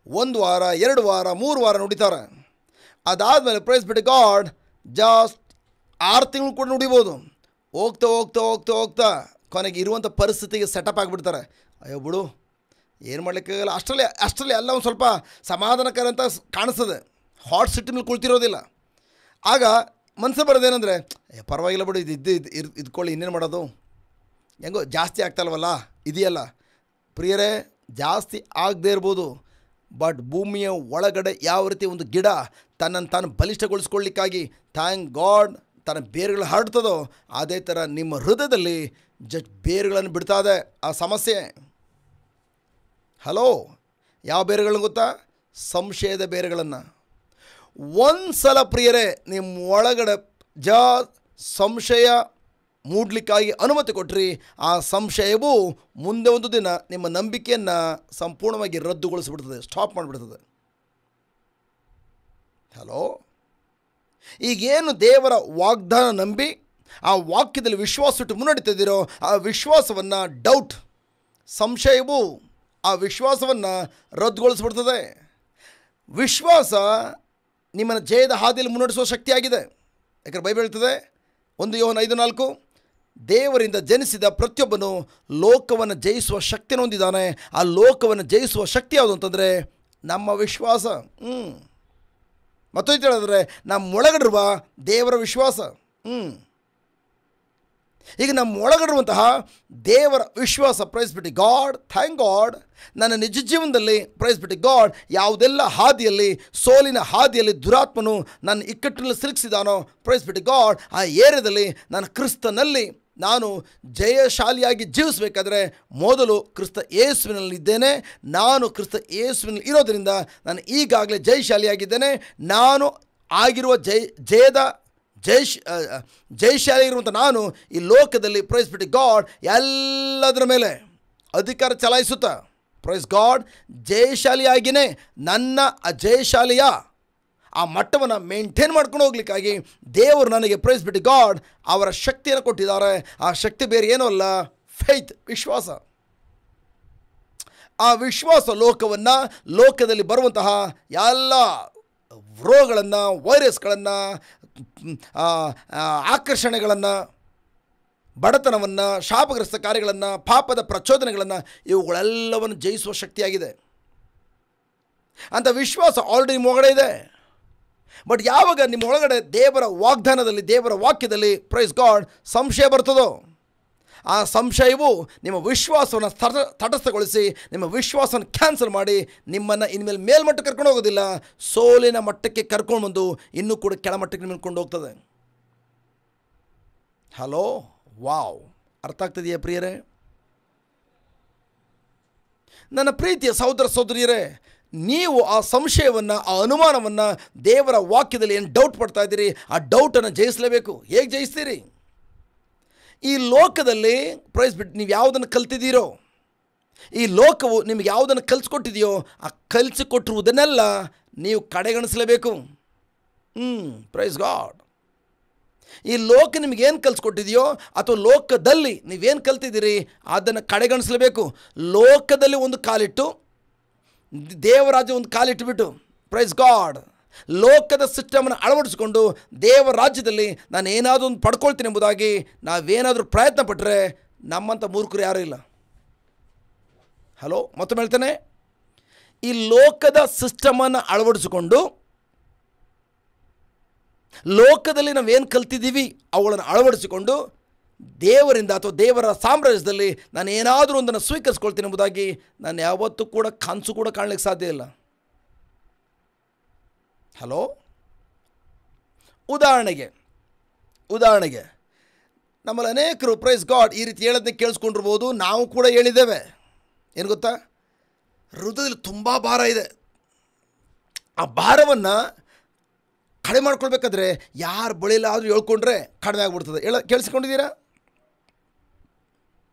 1 ವಾರ 2 ವಾರ 3 ವಾರ ನುಡಿತಾರೆ. ಅದಾದಮೇಲೆ ಪ್ರೈಸ್ ಬಿಟ್ಟು ಗಾಡ್ ಜಾಸ್ಟ್ 6 ತಿಂಗಳು ಕೂಡ ನುಡಿಬೋದು. ಹೋಗ್ತಾ ಹೋಗ್ತಾ ಹೋಗ್ತಾ ಹೋಗ್ತಾ ಕೊನೆಗೆ ಇರುವಂಥ ಪರಿಸ್ಥಿತಿಗೆ ಸೆಟಪ್ ಆಗಿಬಿಡ್ತಾರೆ. ಅಯ್ಯೋ ಬಿಡು, ಏನು ಮಾಡಲಿಕ್ಕಾಗಲ್ಲ. ಅಷ್ಟರಲ್ಲಿ ಎಲ್ಲ ಒಂದು ಸ್ವಲ್ಪ ಸಮಾಧಾನಕರ ಅಂತ ಕಾಣಿಸ್ತದೆ. ಹಾಟ್ ಸಿಟಿ ಮೇಲೆ ಕುಳಿತಿರೋದಿಲ್ಲ. ಆಗ ಮನಸ್ಸು ಬರೋದೇನೆಂದರೆ, ಪರವಾಗಿಲ್ಲ ಬಿಡು, ಇದ್ಕೊಳ್ಳಿ, ಇನ್ನೇನು ಮಾಡೋದು, ಹೆಂಗೋ ಜಾಸ್ತಿ ಆಗ್ತಾಯಿಲ್ವಲ್ಲ, ಇದೆಯಲ್ಲ. ಪ್ರಿಯರೇ, ಜಾಸ್ತಿ ಆಗದೇ ಇರ್ಬೋದು, ಬಟ್ ಭೂಮಿಯ ಒಳಗಡೆ ಯಾವ ರೀತಿ ಒಂದು ಗಿಡ ತನ್ನನ್ನು ತಾನು ಬಲಿಷ್ಠಗೊಳಿಸ್ಕೊಳ್ಳಿಕ್ಕಾಗಿ ಥ್ಯಾಂಕ್ ಗಾಡ್ ತನ್ನ ಬೇರುಗಳು ಹರಡ್ತದೋ, ಅದೇ ಥರ ನಿಮ್ಮ ಹೃದಯದಲ್ಲಿ ಬೇರುಗಳನ್ನು ಬಿಡ್ತಾ ಇದೆ ಆ ಸಮಸ್ಯೆ. ಹಲೋ, ಯಾವ ಬೇರುಗಳನ್ನು ಗೊತ್ತಾ? ಸಂಶಯದ ಬೇರುಗಳನ್ನು. ಒಂದು ಸಲ ಪ್ರಿಯರೇ ನಿಮ್ಮ ಒಳಗಡೆ ಸಂಶಯ ಮೂಡಲಿಕ್ಕಾಗಿ ಅನುಮತಿ ಕೊಟ್ಟರೆ, ಆ ಸಂಶಯವು ಮುಂದೆ ಒಂದು ದಿನ ನಿಮ್ಮ ನಂಬಿಕೆಯನ್ನು ಸಂಪೂರ್ಣವಾಗಿ ರದ್ದುಗೊಳಿಸಿಬಿಡ್ತದೆ, ಸ್ಟಾಪ್ ಮಾಡಿಬಿಡ್ತದೆ. ಹಲೋ, ಈಗೇನು ದೇವರ ವಾಗ್ದಾನ ನಂಬಿ ಆ ವಾಕ್ಯದಲ್ಲಿ ವಿಶ್ವಾಸ ಇಟ್ಟು ಮುನ್ನಡೀತಿದ್ದೀರೋ, ಆ ವಿಶ್ವಾಸವನ್ನು ಸಂಶಯವು ಆ ವಿಶ್ವಾಸವನ್ನು ರದ್ದುಗೊಳಿಸ್ಬಿಡ್ತದೆ. ವಿಶ್ವಾಸ ನಿಮ್ಮನ್ನು ಜಯದ ಹಾದಿಯಲ್ಲಿ ಮುನ್ನಡೆಸುವ ಶಕ್ತಿಯಾಗಿದೆ. ಯಾಕಂದರೆ ಬೈಬಲ್ ಹೇಳ್ತದೆ, 1 ಯೋಹನ 5:4, ದೇವರಿಂದ ಜನಿಸಿದ ಪ್ರತಿಯೊಬ್ಬನು ಲೋಕವನ್ನು ಜಯಿಸುವ ಶಕ್ತಿಯನ್ನು ಹೊಂದಿದ್ದಾನೆ. ಆ ಲೋಕವನ್ನು ಜಯಿಸುವ ಶಕ್ತಿ ಯಾವುದು ಅಂತಂದರೆ ನಮ್ಮ ವಿಶ್ವಾಸ. ಮತ್ತೊಂದು ಹೇಳಿದ್ರೆ ನಮ್ಮೊಳಗಡಿರುವ ದೇವರ ವಿಶ್ವಾಸ. ಈಗ ನಮ್ಮ ಒಳಗಡಿರುವಂತಹ ದೇವರ ವಿಶ್ವಾಸ, ಪ್ರೈಸ್ ಬಿಟ್ಟು ಗಾಡ್, ಥ್ಯಾಂಕ್ ಗಾಡ್, ನನ್ನ ನಿಜ ಜೀವನದಲ್ಲಿ ಪ್ರೈಸ್ ಬಿಟ್ಟು ಗಾಡ್ ಯಾವುದೆಲ್ಲ ಹಾದಿಯಲ್ಲಿ, ಸೋಲಿನ ಹಾದಿಯಲ್ಲಿ ದುರಾತ್ಮನು ನನ್ನ ಇಕ್ಕಟ್ಟಿನಲ್ಲಿ ಸಿಲುಕಿಸಿದಾನೋ, ಪ್ರೈಸ್ ಬಿಟ್ಟು ಗಾಡ್ ಆ ಏರಿಯಾದಲ್ಲಿ ನಾನು ಕ್ರಿಸ್ತನಲ್ಲಿ ನಾನು ಜಯಶಾಲಿಯಾಗಿ ಜೀವಿಸಬೇಕಾದ್ರೆ ಮೊದಲು ಕ್ರಿಸ್ತ ಯೇಸುವಿನಲ್ಲಿದ್ದೇನೆ. ನಾನು ಕ್ರಿಸ್ತ ಯೇಸುವಿನಲ್ಲಿ ಇರೋದರಿಂದ ನಾನು ಈಗಾಗಲೇ ಜಯಶಾಲಿಯಾಗಿದ್ದೇನೆ. ನಾನು ಆಗಿರುವ ಜಯಶಾಲಿ ಇರುವಂಥ ನಾನು ಈ ಲೋಕದಲ್ಲಿ ಪ್ರೈಸ್ ಬಿಟ್ಟು ಗಾಡ್ ಎಲ್ಲದರ ಮೇಲೆ ಅಧಿಕಾರ ಚಲಾಯಿಸುತ್ತಾ ಪ್ರೈಸ್ ಗಾಡ್ ಜಯಶಾಲಿಯಾಗಿಯೇ ನನ್ನ ಆ ಜಯಶಾಲಿಯ ಆ ಮಟ್ಟವನ್ನು ಮೇಂಟೈನ್ ಮಾಡ್ಕೊಂಡು ಹೋಗ್ಲಿಕ್ಕಾಗಿ ದೇವರು ನನಗೆ ಪ್ರೈಸ್ ಬಿಟ್ಟು ಗಾಡ್ ಅವರ ಶಕ್ತಿಯನ್ನು ಕೊಟ್ಟಿದ್ದಾರೆ. ಆ ಶಕ್ತಿ ಬೇರೆ ಏನೂ ಅಲ್ಲ, ಫೇತ್, ವಿಶ್ವಾಸ. ಆ ವಿಶ್ವಾಸ ಲೋಕದಲ್ಲಿ ಬರುವಂತಹ ಎಲ್ಲ ರೋಗಗಳನ್ನು, ವೈರಸ್ಗಳನ್ನು, ಆಕರ್ಷಣೆಗಳನ್ನು, ಬಡತನವನ್ನು, ಶಾಪಗ್ರಸ್ತ ಕಾರ್ಯಗಳನ್ನು, ಪಾಪದ ಪ್ರಚೋದನೆಗಳನ್ನು, ಇವುಗಳೆಲ್ಲವನ್ನು ಜಯಿಸುವ ಶಕ್ತಿಯಾಗಿದೆ. ಅಂಥ ವಿಶ್ವಾಸ ಆಲ್ರೆಡಿ ನಿಮ್ಮ ಒಳಗಡೆ ಇದೆ. ಬಟ್ ಯಾವಾಗ ನಿಮ್ಮ ಒಳಗಡೆ ದೇವರ ವಾಗ್ದಾನದಲ್ಲಿ, ದೇವರ ವಾಕ್ಯದಲ್ಲಿ ಪ್ರೈಸ್ ಗಾಡ್ ಸಂಶಯ ಬರ್ತದೋ, ಆ ಸಂಶಯವು ನಿಮ್ಮ ವಿಶ್ವಾಸವನ್ನು ತಟಸ್ಥಗೊಳಿಸಿ ನಿಮ್ಮ ವಿಶ್ವಾಸವನ್ನು ಕ್ಯಾನ್ಸಲ್ ಮಾಡಿ ನಿಮ್ಮನ್ನು ಇನ್ಮೇಲೆ ಮೇಲ್ಮಟ್ಟಕ್ಕೆ ಕರ್ಕೊಂಡು ಹೋಗೋದಿಲ್ಲ, ಸೋಲಿನ ಮಟ್ಟಕ್ಕೆ ಕರ್ಕೊಂಡು ಬಂದು ಇನ್ನೂ ಕೂಡ ಕೆಳಮಟ್ಟಕ್ಕೆ ನಿಮ್ಮನ್ನು ಕೊಂಡು ಹೋಗ್ತದೆ. ಹಲೋ, ವಾವ್, ಅರ್ಥ ಆಗ್ತದೆಯಾ ಪ್ರಿಯರೇ? ನನ್ನ ಪ್ರೀತಿಯ ಸಹೋದರ ಸಹೋದರಿಯರೇ, ನೀವು ಆ ಸಂಶಯವನ್ನು, ಆ ಅನುಮಾನವನ್ನು ದೇವರ ವಾಕ್ಯದಲ್ಲಿ ಏನು ಡೌಟ್ ಪಡ್ತಾ ಇದ್ದೀರಿ, ಆ ಡೌಟನ್ನು ಜಯಿಸಲೇಬೇಕು. ಹೇಗೆ ಜಯಿಸ್ತೀರಿ? ಈ ಲೋಕದಲ್ಲಿ ಪ್ರೈಸ್ ಬಿಟ್ಟು ನೀವು ಯಾವುದನ್ನು ಕಲ್ತಿದ್ದೀರೋ, ಈ ಲೋಕವು ನಿಮಗೆ ಯಾವುದನ್ನು ಕಲಿಸ್ಕೊಟ್ಟಿದೆಯೋ ಆ ಕಲಿಸಿಕೊಟ್ಟಿರುವುದನ್ನೆಲ್ಲ ನೀವು ಕಡೆಗಣಿಸಲೇಬೇಕು. Praise God. ಈ ಲೋಕ ನಿಮಗೇನು ಕಲಿಸ್ಕೊಟ್ಟಿದೆಯೋ ಅಥವಾ ಲೋಕದಲ್ಲಿ ನೀವೇನು ಕಲ್ತಿದ್ದೀರಿ ಅದನ್ನು ಕಡೆಗಣಿಸಲೇಬೇಕು. ಲೋಕದಲ್ಲಿ ಒಂದು ಕಾಲಿಟ್ಟು ದೇವರಾಜ್ಯ ಒಂದು ಕಾಲಿಟ್ಟುಬಿಟ್ಟು ಪ್ರೈಸ್ ಗಾಡ್ ಲೋಕದ ಸಿಸ್ಟಮನ್ನು ಅಳವಡಿಸಿಕೊಂಡು ದೇವರ ರಾಜ್ಯದಲ್ಲಿ ನಾನು ಏನಾದರೂ ಒಂದು ಪಡ್ಕೊಳ್ತೀನಿ ಎಂಬುದಾಗಿ ನಾವೇನಾದರೂ ಪ್ರಯತ್ನ ಪಟ್ಟರೆ ನಮ್ಮಂಥ ಮೂರ್ಖರು ಯಾರೂ ಇಲ್ಲ. ಹಲೋ, ಮತ್ತೊಮ್ಮೆ ಹೇಳ್ತೇನೆ, ಈ ಲೋಕದ ಸಿಸ್ಟಮನ್ನು ಅಳವಡಿಸಿಕೊಂಡು ಲೋಕದಲ್ಲಿ ನಾವೇನು ಕಲ್ತಿದ್ದೀವಿ ಅವುಗಳನ್ನು ಅಳವಡಿಸಿಕೊಂಡು ದೇವರಿಂದ ಅಥವಾ ದೇವರ ಸಾಮ್ರಾಜ್ಯದಲ್ಲಿ ನಾನು ಏನಾದರೂ ಒಂದನ್ನು ಸ್ವೀಕರಿಸ್ಕೊಳ್ತೀನಿ ಎಂಬುದಾಗಿ ನಾನು ಯಾವತ್ತೂ ಕೂಡ ಕನಸು ಕೂಡ ಕಾಣಲಿಕ್ಕೆ ಸಾಧ್ಯ ಇಲ್ಲ. ಹಲೋ, ಉದಾಹರಣೆಗೆ ನಮ್ಮಲ್ಲಿ ಅನೇಕರು ಪ್ರೈಸ್ ಗಾಡ್ ಈ ರೀತಿ ಹೇಳೋದನ್ನ ಕೇಳಿಸ್ಕೊಂಡಿರ್ಬೋದು. ನಾವು ಕೂಡ ಹೇಳಿದ್ದೇವೆ. ಏನು ಗೊತ್ತಾ, ಹೃದಯದಲ್ಲಿ ತುಂಬ ಭಾರ ಇದೆ. ಆ ಭಾರವನ್ನು ಕಡಿಮೆ ಮಾಡ್ಕೊಳ್ಬೇಕಾದ್ರೆ ಯಾರ ಬಳಿಲಾದರೂ ಹೇಳ್ಕೊಂಡ್ರೆ ಕಡಿಮೆ ಆಗ್ಬಿಡ್ತದೆ. ಕೇಳಿಸ್ಕೊಂಡಿದ್ದೀರಾ?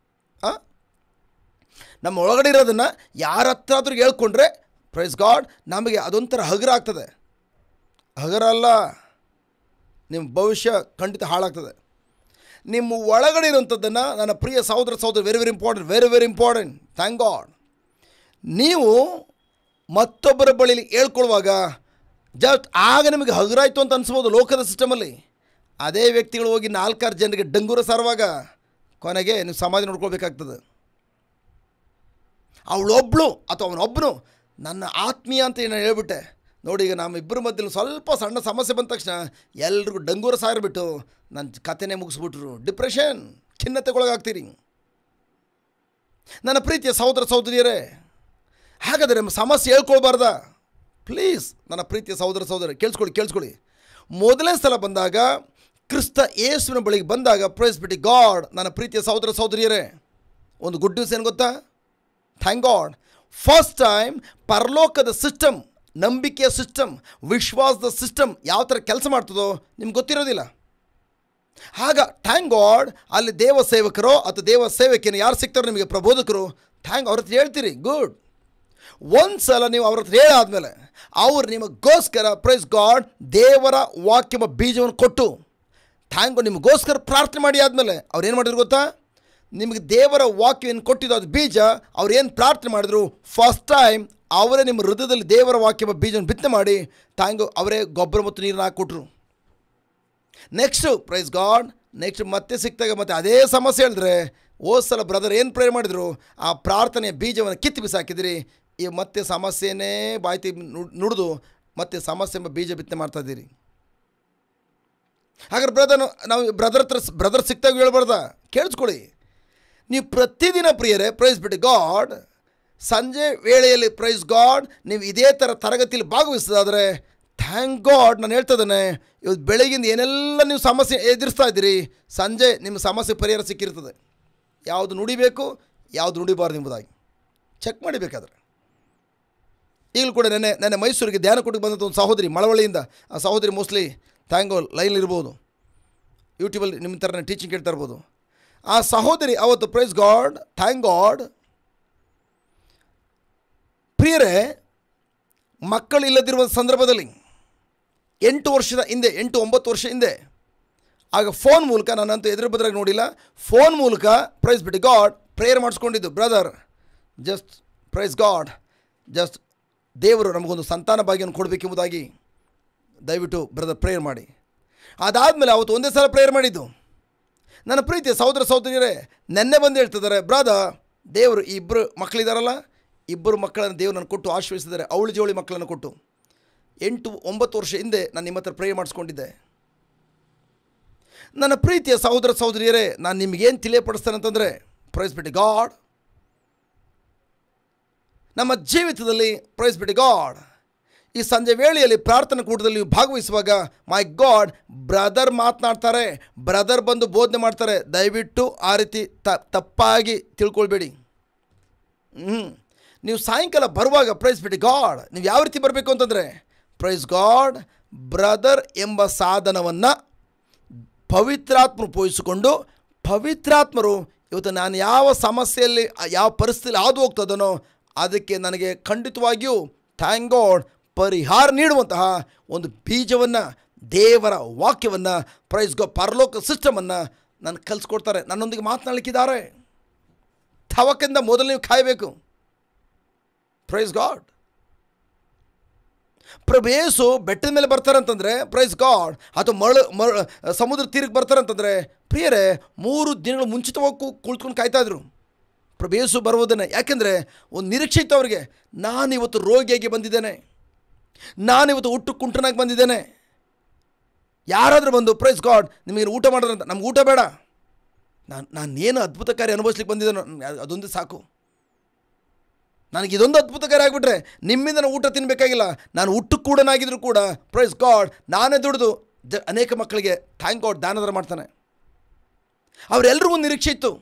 ನಮ್ಮ ಒಳಗಡೆ ಇರೋದನ್ನು ಯಾರ ಹತ್ರ ಆದ್ರೂ ಹೇಳ್ಕೊಂಡ್ರೆ ಪ್ರೈಸ್ ಗಾಡ್ ನಮಗೆ ಅದೊಂಥರ ಹಗುರ ಆಗ್ತದೆ. ಹಗುರ ಅಲ್ಲ, ನಿಮ್ಮ ಭವಿಷ್ಯ ಖಂಡಿತ ಹಾಳಾಗ್ತದೆ. ನಿಮ್ಮ ಒಳಗಡೆ ಇರುವಂಥದ್ದನ್ನು ನನ್ನ ಪ್ರಿಯ ಸಹೋದರ very very important thank God. ನೀವು ಮತ್ತೊಬ್ಬರ ಬಳಿಲಿ ಹೇಳ್ಕೊಳ್ಳುವಾಗ ಜಸ್ಟ್ ಆಗ ನಿಮಗೆ ಹಗುರಾಯಿತು ಅಂತ ಅನಿಸ್ಬೋದು ಲೋಕದ ಸಿಸ್ಟಮಲ್ಲಿ. ಅದೇ ವ್ಯಕ್ತಿಗಳು ಹೋಗಿ 4-6 ಜನರಿಗೆ ಡಂಗೂರ ಸಾರುವಾಗ ಕೊನೆಗೆ ನೀವು ಸಮಾಧಿ ನೋಡ್ಕೊಳ್ಬೇಕಾಗ್ತದೆ. ಅವಳೊಬ್ಬಳು ಅಥವಾ ಅವನೊಬ್ಬನು ನನ್ನ ಆತ್ಮೀಯ ಅಂತ ನಾನು ಹೇಳ್ಬಿಟ್ಟೆ ನೋಡಿ. ಈಗ ನಮ್ಮಿಬ್ಬರ ಮಧ್ಯೆ ಸ್ವಲ್ಪ ಸಣ್ಣ ಸಮಸ್ಯೆ ಬಂದ ತಕ್ಷಣ ಎಲ್ರಿಗೂ ಡಂಗೂರ ಸಾರಿಬಿಟ್ಟು ನನ್ನ ಕಥೆನೇ ಮುಗಿಸ್ಬಿಟ್ರು. ಡಿಪ್ರೆಷನ್, ಖಿನ್ನತೆಗೊಳಗಾಗ್ತೀರಿ. ನನ್ನ ಪ್ರೀತಿಯ ಸಹೋದರ ಸಹೋದರಿಯರೇ, ಹಾಗಾದರೆ ಸಮಸ್ಯೆ ಹೇಳ್ಕೊಳ್ಬಾರ್ದ? ಪ್ಲೀಸ್ ನನ್ನ ಪ್ರೀತಿಯ ಸಹೋದರ ಕೇಳಿಸ್ಕೊಳ್ಳಿ. ಮೊದಲನೇ ಸಲ ಬಂದಾಗ ಕ್ರಿಸ್ತ ಯೇಸುವಿನ ಬಳಿಗೆ ಬಂದಾಗ ಪ್ರೈಸ್ ಬಿಟ್ಟು ಗಾಡ್, ನನ್ನ ಪ್ರೀತಿಯ ಸಹೋದರ ಸಹೋದರಿಯರೇ, ಒಂದು ಗುಡ್ ನ್ಯೂಸ್ ಏನು ಗೊತ್ತಾ? ಥ್ಯಾಂಕ್ ಗಾಡ್, ಫಸ್ಟ್ ಟೈಮ್ ಪರಲೋಕದ ಸಿಸ್ಟಮ್, ನಂಬಿಕೆಯ ಸಿಸ್ಟಮ್, ವಿಶ್ವಾಸದ ಸಿಸ್ಟಮ್ ಯಾವ ಥರ ಕೆಲಸ ಮಾಡ್ತದೋ ನಿಮ್ಗೆ ಗೊತ್ತಿರೋದಿಲ್ಲ. ಆಗ ಥ್ಯಾಂಕ್ ಗಾಡ್ ಅಲ್ಲಿ ದೇವ ಸೇವಕರೋ ಅಥವಾ ದೇವ ಸೇವಕಿಯನ್ನು ಯಾರು ಸಿಗ್ತಾರೋ ನಿಮಗೆ ಪ್ರಬೋಧಕರು, ಅವ್ರ ಹತ್ರ ಹೇಳ್ತೀರಿ. ಗುಡ್. ಒಂದು ಸಲ ನೀವು ಅವ್ರ ಹತ್ರ ಹೇಳಾದ್ಮೇಲೆ ಅವ್ರು ನಿಮಗೋಸ್ಕರ ಪ್ರೈಸ್ ಗಾಡ್ ದೇವರ ವಾಕ್ಯ ಬೀಜವನ್ನು ಕೊಟ್ಟು ಥ್ಯಾಂಕ್ ಗಾಡ್ ನಿಮಗೋಸ್ಕರ ಪ್ರಾರ್ಥನೆ ಮಾಡಿ ಆದಮೇಲೆ ಅವ್ರು ಏನು ಮಾಡಿದ್ರು ಗೊತ್ತಾ? ನಿಮಗೆ ದೇವರ ವಾಕ್ಯ ಏನು ಕೊಟ್ಟಿದ್ದು ಅದು ಬೀಜ, ಅವ್ರು ಏನು ಪ್ರಾರ್ಥನೆ ಮಾಡಿದ್ರು ಫಸ್ಟ್ ಟೈಮ್ ಅವರೇ ನಿಮ್ಮ ಹೃದಯದಲ್ಲಿ ದೇವರ ವಾಕ್ಯ ಬೀಜವನ್ನು ಬಿತ್ತನೆ ಮಾಡಿ ಥ್ಯಾಂಕ್ ಅವರೇ ಗೊಬ್ಬರ ಮತ್ತು ನೀರನ್ನು ಹಾಕಿಕೊಟ್ರು. ನೆಕ್ಸ್ಟು ಪ್ರೈಸ್ ಗಾಡ್ ನೆಕ್ಸ್ಟ್ ಮತ್ತೆ ಸಿಕ್ತಾಗ ಮತ್ತೆ ಅದೇ ಸಮಸ್ಯೆ ಹೇಳಿದ್ರೆ, ಹೋದ ಸಲ ಬ್ರದರ್ ಏನು ಪ್ರೇಯರ್ ಮಾಡಿದ್ರು, ಆ ಪ್ರಾರ್ಥನೆಯ ಬೀಜವನ್ನು ಕಿತ್ತು ಬಿಸಾಕಿದಿರಿ, ಈ ಮತ್ತೆ ಸಮಸ್ಯೆನೇ ಬಾಯ್ತಿ ನುಡಿದು ಮತ್ತೆ ಸಮಸ್ಯೆ ಎಂಬ ಬೀಜ ಬಿತ್ತನೆ ಮಾಡ್ತಾಯಿದ್ದೀರಿ. ಹಾಗಾದ್ರೆ ನಾವು ಬ್ರದರ್ ಸಿಕ್ತಾಗ ಹೇಳ್ಬಾರ್ದ? ಕೇಳಿಸ್ಕೊಳ್ಳಿ. ನೀವು ಪ್ರತಿದಿನ ಪ್ರಿಯರೇ, ಪ್ರೈಸ್ ಬಿಟ್ಟು ಗಾಡ್, ಸಂಜೆ ವೇಳೆಯಲ್ಲಿ ಪ್ರೈಸ್ ಗಾಡ್ ನೀವು ಇದೇ ಥರ ತರಗತಿಯಲ್ಲಿ ಭಾಗವಹಿಸೋದಾದರೆ ಥ್ಯಾಂಕ್ ಗಾಡ್. ನಾನು ಹೇಳ್ತಾ ಇದ್ದೇನೆ, ಇವತ್ತು ಬೆಳಗಿಂದ ಏನೆಲ್ಲ ನೀವು ಸಮಸ್ಯೆ ಎದುರಿಸ್ತಾ ಇದ್ದೀರಿ, ಸಂಜೆ ನಿಮ್ಮ ಸಮಸ್ಯೆ ಪರಿಹಾರ ಸಿಕ್ಕಿರ್ತದೆ. ಯಾವುದು ನುಡಿಬೇಕು, ಯಾವುದು ನುಡಿಬಾರ್ದು ಎಂಬುದಾಗಿ ಚೆಕ್ ಮಾಡಿಬೇಕಾದ್ರೆ. ಈಗಲೂ ಕೂಡ ನೆನ್ನೆ ಮೈಸೂರಿಗೆ ಧ್ಯಾನ ಕೊಟ್ಟಿಗೆ ಬಂದಂಥ ಒಂದು ಸಹೋದರಿ ಮಳವಳ್ಳಿಯಿಂದ, ಆ ಸಹೋದರಿ ಮೋಸ್ಟ್ಲಿ ಥ್ಯಾಂಕ್ ಗಾಡ್ ಲೈನಲ್ಲಿರ್ಬೋದು, ಯೂಟ್ಯೂಬಲ್ಲಿ ನಿಮ್ಮ ಥರನೇ ಟೀಚಿಂಗ್ ಕೇಳ್ತಾ ಇರ್ಬೋದು. ಆ ಸಹೋದರಿ ಅವತ್ತು ಪ್ರೈಸ್ ಗಾಡ್ ಥ್ಯಾಂಕ್ ಗಾಡ್ ಪ್ರಿಯರೇ, ಮಕ್ಕಳಿಲ್ಲದಿರುವ ಸಂದರ್ಭದಲ್ಲಿ 8 ವರ್ಷದ ಹಿಂದೆ, 8-9 ವರ್ಷ ಹಿಂದೆ, ಆಗ ಫೋನ್ ಮೂಲಕ, ನಾನಂತೂ ಎದುರು ಬದ್ರಾಗಿ ನೋಡಿಲ್ಲ, ಫೋನ್ ಮೂಲಕ ಪ್ರೈಸ್ ಬಿಟ್ಟು ಗಾಡ್ ಪ್ರೇಯರ್ ಮಾಡಿಸ್ಕೊಂಡಿದ್ದು. Brother just praise God, just ದೇವರು ನಮಗೊಂದು ಸಂತಾನ ಭಾಗ್ಯವನ್ನು ಕೊಡಬೇಕೆಂಬುದಾಗಿ ದಯವಿಟ್ಟು ಬ್ರದರ್ ಪ್ರೇಯರ್ ಮಾಡಿ. ಅದಾದಮೇಲೆ ಅವತ್ತು ಒಂದೇ ಸಲ ಪ್ರೇಯರ್ ಮಾಡಿದ್ದು. ನನ್ನ ಪ್ರೀತಿಯ ಸಹೋದರ ಸಹೋದರಿಯರೇ, ನೆನ್ನೆ ಬಂದು ಹೇಳ್ತಿದ್ದಾರೆ, ಬ್ರದರ್ ದೇವರು ಈ ಇಬ್ಬರು ಮಕ್ಕಳಿದ್ದಾರಲ್ಲ, ಇಬ್ಬರು ಮಕ್ಕಳನ್ನು ದೇವರು ನಾನು ಕೊಟ್ಟು ಆಶೀರ್ವದಿಸಿದ್ದಾರೆ, ಅವಳು ಜೋಳಿ ಮಕ್ಕಳನ್ನು ಕೊಟ್ಟು. 8-9 ವರ್ಷ ಹಿಂದೆ ನಾನು ನಿಮ್ಮ ಹತ್ರ ಪ್ರೇಯರ್ ಮಾಡಿಸ್ಕೊಂಡಿದ್ದೆ. ನನ್ನ ಪ್ರೀತಿಯ ಸಹೋದರ ಸಹೋದರಿಯರೇ, ನಾನು ನಿಮಗೇನು ತಿಳಿಯಪಡಿಸ್ತೇನೆ ಅಂತಂದರೆ, ಪ್ರೈಸ್ ಬಿಟ್ಟು ಗಾಡ್ ನಮ್ಮ ಜೀವಿತದಲ್ಲಿ ಪ್ರೈಸ್ ಬಿಟ್ಟು ಗಾಡ್ ಈ ಸಂಜೆ ವೇಳೆಯಲ್ಲಿ ಪ್ರಾರ್ಥನಾ ಕೂಟದಲ್ಲಿ ನೀವು ಭಾಗವಹಿಸುವಾಗ, ಮೈ ಗಾಡ್ ಬ್ರದರ್ ಮಾತನಾಡ್ತಾರೆ, ಬ್ರದರ್ ಬಂದು ಬೋಧನೆ ಮಾಡ್ತಾರೆ, ದಯವಿಟ್ಟು ಆ ರೀತಿ ತಪ್ಪಾಗಿ ತಿಳ್ಕೊಳ್ಬೇಡಿ. ನೀವು ಸಾಯಂಕಾಲ ಬರುವಾಗ ಪ್ರೈಸ್ ಬಿಟ್ಟು ಗಾಡ್ ನೀವು ಯಾವ ರೀತಿ ಬರಬೇಕು ಅಂತಂದರೆ, ಪ್ರೈಸ್ ಗಾಡ್ ಬ್ರದರ್ ಎಂಬ ಸಾಧನವನ್ನು ಪವಿತ್ರಾತ್ಮರು ಪೋಷಿಸಿಕೊಂಡು, ಪವಿತ್ರಾತ್ಮರು ಇವತ್ತು ನಾನು ಯಾವ ಸಮಸ್ಯೆಯಲ್ಲಿ ಯಾವ ಪರಿಸ್ಥಿತಿಯಲ್ಲಿ ಹಾದು ಹೋಗ್ತದನೋ ಅದಕ್ಕೆ ನನಗೆ ಖಂಡಿತವಾಗಿಯೂ ಥ್ಯಾಂಕ್ ಗಾಡ್ ಪರಿಹಾರ ನೀಡುವಂತಹ ಒಂದು ಬೀಜವನ್ನು, ದೇವರ ವಾಕ್ಯವನ್ನು, ಪ್ರೈಸ್ ಗಾಡ್ ಪರಲೋಕ ಸಿಸ್ಟಮನ್ನು ನಾನು ಕಲಿಸ್ಕೊಡ್ತಾರೆ, ನನ್ನೊಂದಿಗೆ ಮಾತನಾಡಲಿಕ್ಕಿದ್ದಾರೆ. ತವಕಿಂದ ಮೊದಲು ನೀವು ಕಾಯಬೇಕು. Praise God. ಪ್ರಭು ಯೇಸು ಬೆಟ್ಟದ ಮೇಲೆ ಬರ್ತಾರೆ ಅಂತಂದರೆ ಪ್ರೈಸ್ ಗಾಡ್, ಅಥವಾ ಸಮುದ್ರ ತೀರಕ್ಕೆ ಬರ್ತಾರೆ ಅಂತಂದರೆ ಪ್ರಿಯರೇ 3 ದಿನಗಳು ಮುಂಚಿತವಾಗಿ ಕುಳಿತುಕೊಂಡು ಕಾಯ್ತಾಯಿದ್ರು ಪ್ರಭು ಯೇಸು ಬರುವುದನ್ನೇ. ಯಾಕೆಂದರೆ ಒಂದು ನಿರೀಕ್ಷೆ ಇತ್ತು ಅವರಿಗೆ, ನಾನಿವತ್ತು ರೋಗಿಯಾಗಿ ಬಂದಿದ್ದೇನೆ, ನಾನಿವತ್ತು ಹುಟ್ಟು ಕುಂಟನಾಗಿ ಬಂದಿದ್ದೇನೆ. ಯಾರಾದರೂ ಬಂದು ಪ್ರೈಸ್ ಗಾಡ್ ನಿಮಗೆ ಊಟ ಮಾಡೋದಂತ, ನಮ್ಗೆ ಊಟ ಬೇಡ, ನಾನೇನು ಅದ್ಭುತ ಕಾರ್ಯ ಅನುಭವಿಸ್ಲಿಕ್ಕೆ ಬಂದಿದ್ದೇನೋ ಅದೊಂದು ಸಾಕು, ನನಗೆ ಇದೊಂದು ಅದ್ಭುತ ಕಾರ್ಯ ಆಗಿಬಿಟ್ರೆ ನಿಮ್ಮಿಂದ ನಾನು ಊಟ ತಿನ್ನಬೇಕಾಗಿಲ್ಲ, ನಾನು ಹುಟ್ಟು ಕೂಡನಾಗಿದ್ದರೂ ಕೂಡ ಪ್ರೈಸ್ ಗಾಡ್ ನಾನೇ ದುಡಿದು ಅನೇಕ ಮಕ್ಕಳಿಗೆ ಥ್ಯಾಂಕ್ ಗಾಡ್ ದಾನಧರ ಮಾಡ್ತಾನೆ. ಅವರೆಲ್ಲರಿಗೂ ಒಂದು ನಿರೀಕ್ಷೆ ಇತ್ತು.